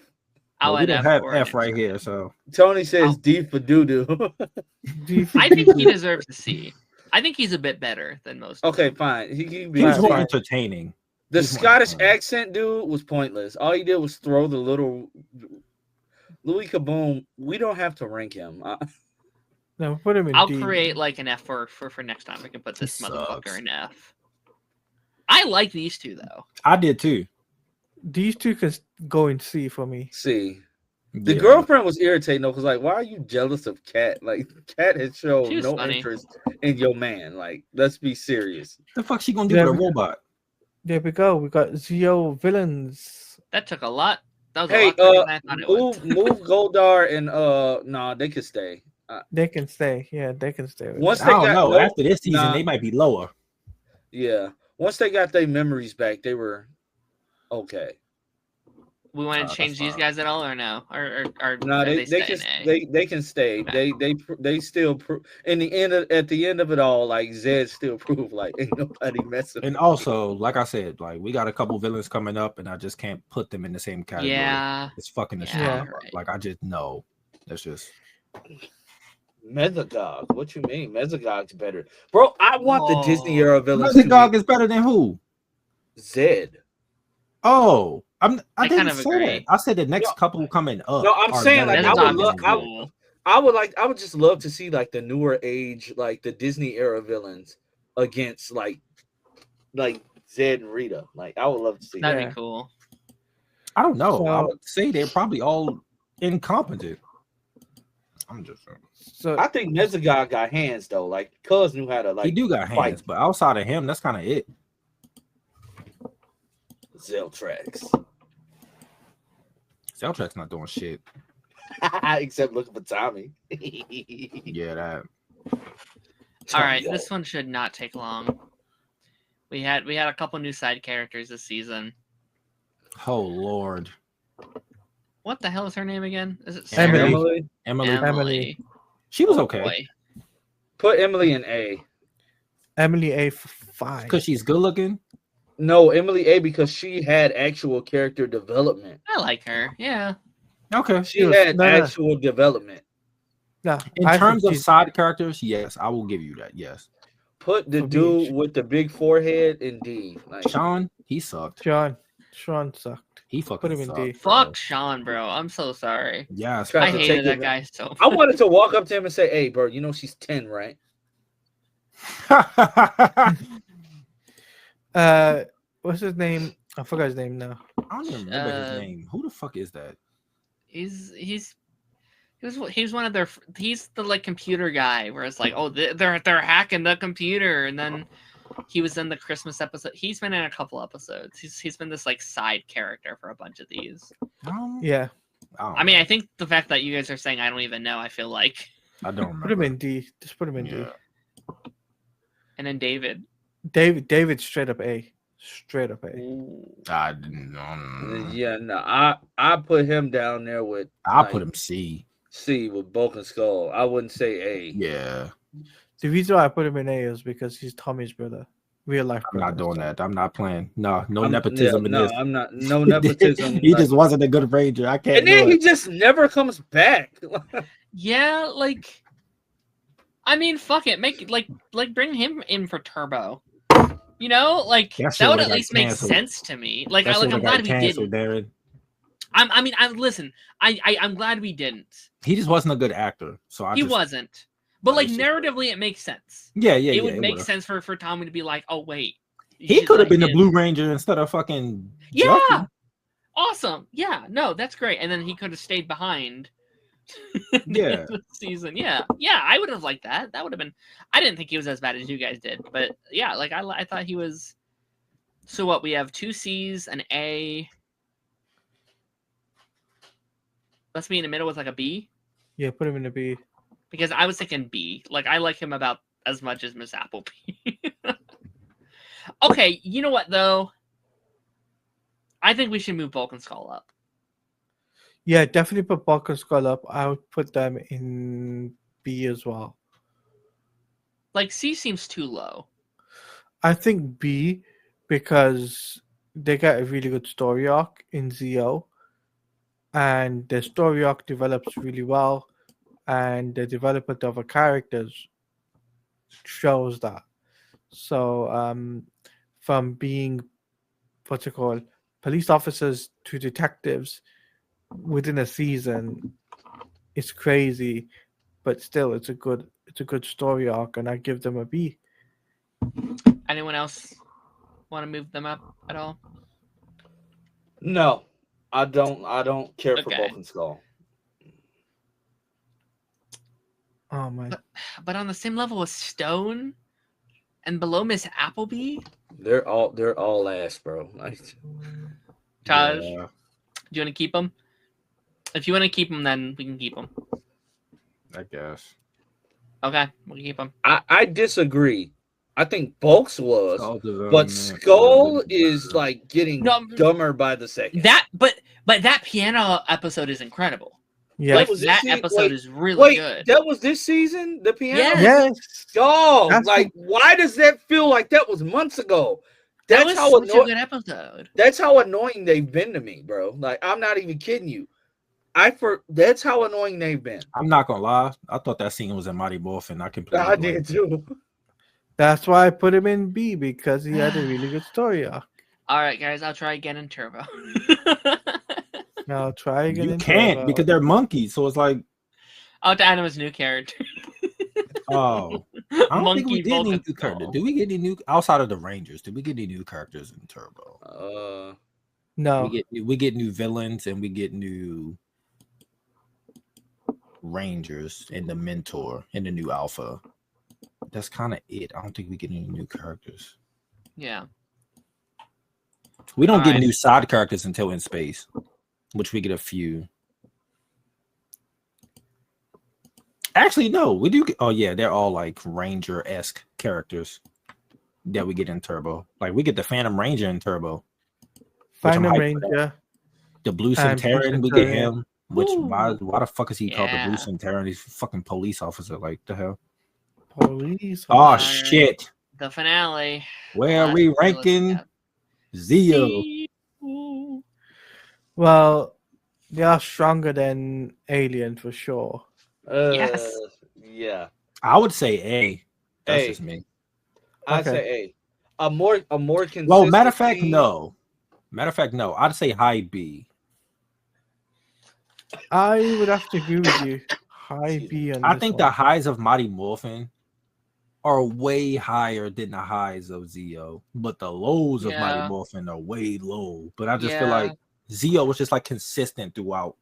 I'll But we add don't F have for it F next right time. here, so Tony says Oh. D for doo doo. D for I think he D. deserves a C. I think he's a bit better than most. of Okay, them. fine. He can he be. was Fine, more fine. entertaining. The He's more Scottish entertaining. accent dude was pointless. All he did was throw the little Louis Kaboom. We don't have to rank him. No, put him in I'll D. create like an F for next time. I can put this He motherfucker sucks. in F. I like these two though. I did too. These two can go in C for me. See, the Yeah. girlfriend was irritating though, because like, why are you jealous of Kat? Like, Kat has shown She was no funny. interest in your man. Like, let's be serious. The fuck she gonna do Yeah, with a we- robot? There we go. We got Zeo villains. That took a lot. That was a Hey, lot quicker than I thought it move would. move Goldar and nah, they could stay. They can stay. Yeah, they can stay. with Once it. I don't got- know. no, After this season, nah. they might be lower. Yeah, once they got their memories back, they were okay. We want that's to change these fine. guys at all or no? Or No, are they staying can A? they can stay. Okay. They still in the end at the end of it all, like Zed still proved like ain't nobody messing. And also, like I said, like we got a couple villains coming up, and I just can't put them in the same category. Yeah. It's fucking Yeah, astronomer. right. Like I just know. That's just Mesogog. What you mean? Mesogog's better, bro. I want the Disney Oh. era villains to Mesogog be is better than who? Zed. Oh, I I didn't kind of say agree. that. I said the next No. couple coming up. No, I'm are saying, better like, than I would Mesogog. love- Mesogog's I- cool. I would just love to see like the newer age, like the Disney era villains against like Zed and Rita. Like, I would love to see that. That'd Yeah. be cool. I don't know. I So- would say they're probably all incompetent. I'm just saying. So I think Mesogog got hands though. Like, Cuz knew how to He like do got fight. hands, but outside of him, that's kind of it. Zeltrax. Zeltrak's not doing shit. Except looking for Tommy. Yeah, that. All right, Tommy, this one should not take long. We had a couple new side characters this season. Oh Lord, What the hell is her name again? Is it Emily. Sarah? Emily. Emily. Emily. She was Oh, okay boy. Put Emily in A. Emily A for 5. because she's good looking. No, Emily A because she had actual character development. I like her. Yeah. Okay, She was- had no, no. actual development. No, In I terms think of side characters, yes, I will give you that. Yes, Put the For me, dude with the big forehead in D. Like, Sean, he sucked. Sean sucked. He Put fucking him in D. sucked. Bro. Fuck Sean, bro. I'm so sorry. Yes, Tried I to bro. take hated that it- guy so much. I wanted to walk up to him and say, "Hey, bro, you know she's 10, right?" What's his name? I forgot his name now. I don't even remember his name. Who the fuck is that? He's one of their. He's the like computer guy, where it's like, oh, they're hacking the computer, and then he was in the Christmas episode. He's been in a couple episodes. He's been this like side character for a bunch of these. Yeah, I mean, I think the fact that you guys are saying I don't even know, I feel like. I don't put him remember. in D. Just put him in D. Yeah. And then David. David, straight up A. Straight up A. Ooh. I didn't know. Yeah, no, I put him down there with. I'll like, put him C. C with Bulk and Skull. I wouldn't say A. Yeah, The reason why I put him in A is because he's Tommy's brother, real life. I'm not brother, doing so- that. I'm not playing. No I'm- nepism in no, this. I'm not. No nepotism. He like- just wasn't a good ranger. I can't. and then do he it. just never comes back. Yeah, like. I mean, fuck it. Make like bring him in for Turbo. You know, like That shit that would would've at got least make canceled. sense to me. Like, That shit I'm would've glad got we canceled, didn't. Darren. I'm glad we didn't. He just wasn't a good actor. So He wasn't. But I like just- narratively, it makes sense. Yeah, It would make would've. sense for Tommy to be like, oh wait, you He should could have let been the him- Blue Ranger instead of fucking. Yeah, Justin. awesome. Yeah, no, that's great. And then he could have stayed behind. Yeah. the season. Yeah, I would have liked that. That would have been. I didn't think he was as bad as you guys did, but yeah, like I thought he was. So what? We have 2 C's, an A. Let's be in the middle with like a B, Yeah, put him in a B. because I was thinking B. Like I like him about as much as Miss Appleby. Okay, you know what though? I think we should move Bulk and Skull up. Yeah, definitely put Bulk and Skull up. I would put them in B as well. Like C seems too low. I think B because they got a really good story arc in Zeo, and the story arc develops really well, and the development of the characters shows that. So, from being what's it called, police officers to detectives within a season, it's crazy, but still, it's a good story arc, and I give them a B. Anyone else want to move them up at all? No, I don't care for Okay. Bulk and Skull. Oh man, But on the same level as Stone and below Miss Appleby, They're all ass, bro. Like, Taj, Yeah, do you want to keep them? If you want to keep them, then we can keep them. I guess. Okay, we'll keep them. I disagree. I think Bulk's was, Skull development, but Skull is like getting No, dumber by the second. but that piano episode is incredible. yeah, Like was this that season? episode Wait, is really Wait, good. that was this season? The piano? Yes. yes, Dog, That's like, why does that feel like that was months ago? That That's was how such a annoying. good episode. That's how annoying they've been to me, bro. Like, I'm not even kidding you. That's how annoying they've been. I'm not gonna lie. I thought that scene was in Mighty Morphin. I completely. I blanked. did too. that's why I put him in B because he had a really good story arc. All right, guys, I'll try again in Turbo. Now try again. You in can't Turbo. because they're monkeys. So it's like, I'll have to add him as a new character. oh, I don't think we did Bulk any and new characters. Skull. Did we get any new outside of the Rangers? Did we get any new characters in Turbo? No, We get new villains and we get new Rangers and the Mentor and the new Alpha. That's kind of it. I don't think we get any new characters. Yeah. We don't get Alright. new side characters until in space, which we get a few. Actually, no, we do. Oh yeah, they're all like Ranger-esque characters that we get in Turbo. Like we get the Phantom Ranger in Turbo, Phantom hyped for Ranger. the Blue And Blue Centauran. We get Centauran. him. Which Ooh. why the fuck is he called the Yeah. Blue Centauran? He's a fucking police officer. Like the hell? Police. Oh Alright. shit! The finale. Where are Last we one to listen ranking to. Zeo? Well, they are stronger than Alien for sure. Yes. Yeah. I would say A. That's A. just me. I'd Okay. say A. A more consistent. Well, matter of fact, team. no. I'd say high B. I would have to agree with you. High B on I this think one. the highs of Mighty Morphin are way higher than the highs of Zeo, but the lows of Mighty Yeah. Morphin are way low. But I just feel Yeah. like Zeo was just like consistent throughout.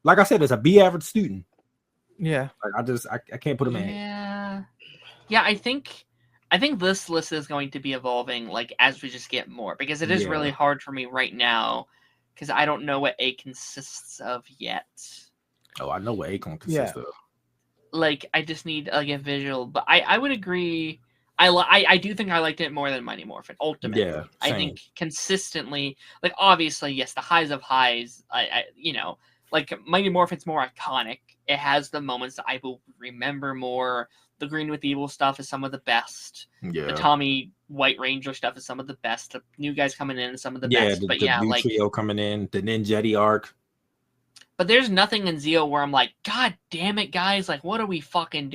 Like I said, it's a B average student. Yeah. Like I can't put him in. Yeah. I think this list is going to be evolving like as we just get more, because it is Yeah. really hard for me right now because I don't know what A consists of yet. Oh, I know what Akon consists of. Like I just need like a visual, but I would agree. I do think I liked it more than Mighty Morphin. Ultimately, Yeah, I same. think consistently, like obviously, yes, the highs of highs. Like Mighty Morphin's more iconic. It has the moments that I will remember more. The Green with Evil stuff is some of the best. Yeah. The Tommy White Ranger stuff is some of the best. The new guys coming in is some of the Yeah, best. the But yeah, new like, trio coming in, the Ninjetti arc. but there's nothing in Zeo where I'm like, God damn it, guys! Like, what are we fucking?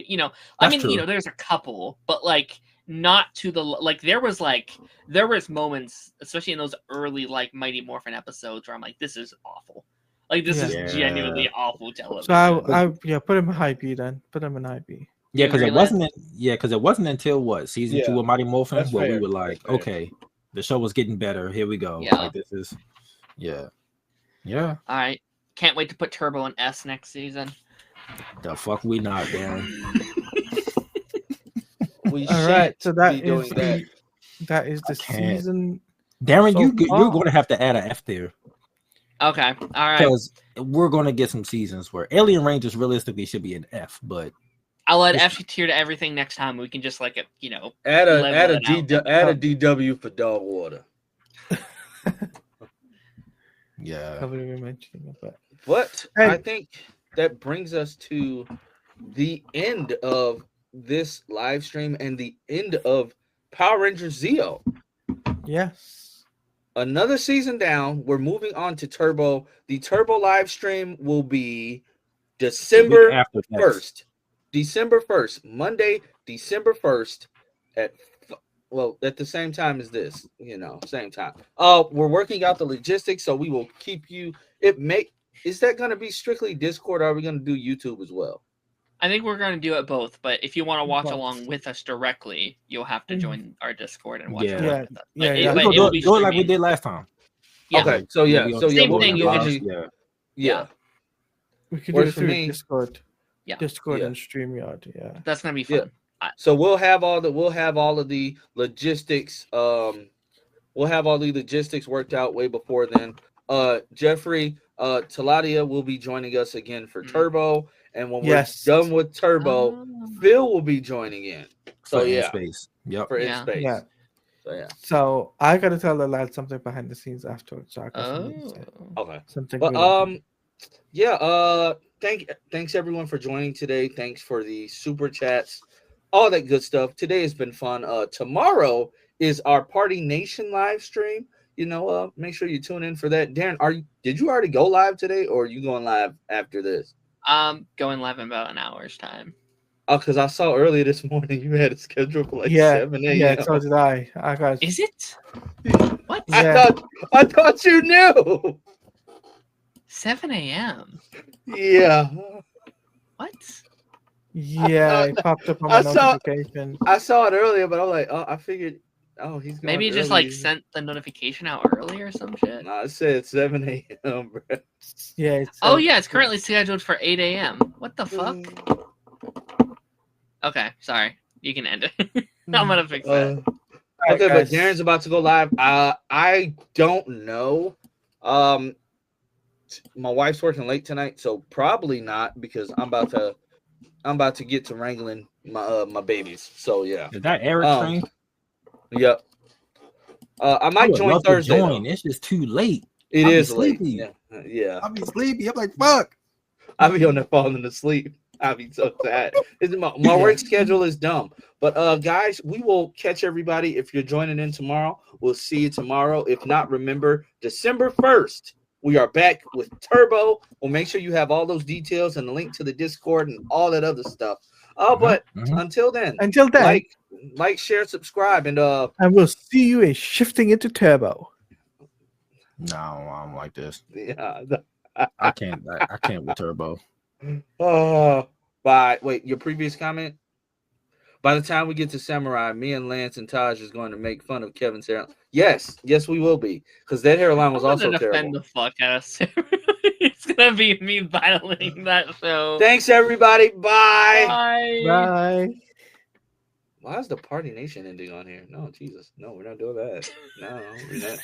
That's true. There's a couple, but like not to the like. There was moments, especially in those early like Mighty Morphin episodes, where I'm like, this is awful. Like this is Yeah. genuinely awful television. So I put him in high B then. Put him in high B. Yeah, You because agree, it wasn't until what season Yeah, 2 of Mighty Morphin that's where we fair, were like, that's fair. okay, the show was getting better. Here we go. Yeah. Like this is, yeah. All right, can't wait to put Turbo in S next season. The fuck we not, Darren. We All right, shan't so that be doing that. that is the can't. season. Darren, So you're far. going to have to add an F there Okay, all right. because we're going to get some seasons where Alien Rangers realistically should be an F, but I'll add F tier to everything next time. We can just like Add level a it out. add a DW for dog water. yeah. I wouldn't be mentioning it, but But Hey. I think that brings us to the end of this live stream and the end of Power Rangers Zeo. yes. Another season down. We're moving on to Turbo. The Turbo live stream will be December After next. 1st. December 1st. Monday, December 1st at the same time as this, same time. We're working out the logistics, so we will keep you. Is that going to be strictly Discord, or are we going to do YouTube as well? I think we're going to do it both, but if you want to watch Both. along with us directly, you'll have to join our Discord and watch Yeah. along Yeah, with us. yeah, But yeah. We're it will be gonna do it like we streaming. did last time. Yeah. Okay, so yeah, We'll be on Same Discord thing, and you'll live. just- Yeah. yeah. We could Works do it for through me. Discord. Yeah. Discord Yeah. and StreamYard. Yeah. That's going to be Yeah. fun. So we'll have all of the logistics. We'll have all the logistics worked out way before then. Jeffrey, Taladia will be joining us again for Turbo, and when Yes. we're done with Turbo, Oh. Phil will be joining in. So For yeah, space. Yep. for Yeah. In Space. Yeah. So yeah. So I gotta tell the lads something behind the scenes afterwards. So I got something to say. Okay. Something. But really yeah. Thanks everyone for joining today. Thanks for the super chats, all that good stuff. Today has been fun. Tomorrow is our Party Nation live stream. Make sure you tune in for that. Darren, did you already go live today, or are you going live after this? Going live in about an hour's time. Oh, because I saw earlier this morning you had a schedule for like Yeah, 7 a.m. Yeah, so did I. I got. Is it? What? Yeah. I thought you knew. 7 a.m. Yeah. What? Yeah, it popped up on I my saw- notification. I saw it earlier, but I was like, oh, I figured, he's going Maybe it just early. like sent the notification out early or some shit. Nah, it said 7 a.m., bro. Yeah. It's, Oh yeah, it's currently scheduled for 8 a.m. What the fuck? Okay, sorry. You can end it. I'm gonna fix that. Alright, Okay, guys. but Darren's about to go live. I don't know. My wife's working late tonight, so probably not because I'm about to get to wrangling my babies. So yeah. Is that Eric stream? Yep. I I might would join love to Thursday. join. Though. It's just too late. It I'll be is late. sleepy. Yeah. I'll be sleepy. I'm like, fuck. I'll be on there falling asleep. I'll be so sad. My work schedule is dumb. But guys, we will catch everybody. If you're joining in tomorrow, we'll see you tomorrow. If not, remember December 1st, We are back with Turbo. We'll make sure you have all those details and the link to the Discord and all that other stuff. Oh, but until then, like, share, subscribe, and we'll see you in Shifting into Turbo. No, I'm like this. Yeah. I can't with Turbo. Oh, wait, your previous comment? By the time we get to Samurai, me and Lance and Taj is going to make fun of Kevin's hairline. Yes, we will be, because that hairline was also terrible. Defend the fuck out of Samurai. It's gonna be me battling that show. Thanks, everybody. Bye. Bye. Why is the Party Nation ending on here? No, Jesus. No, we're not doing that. No, we're not.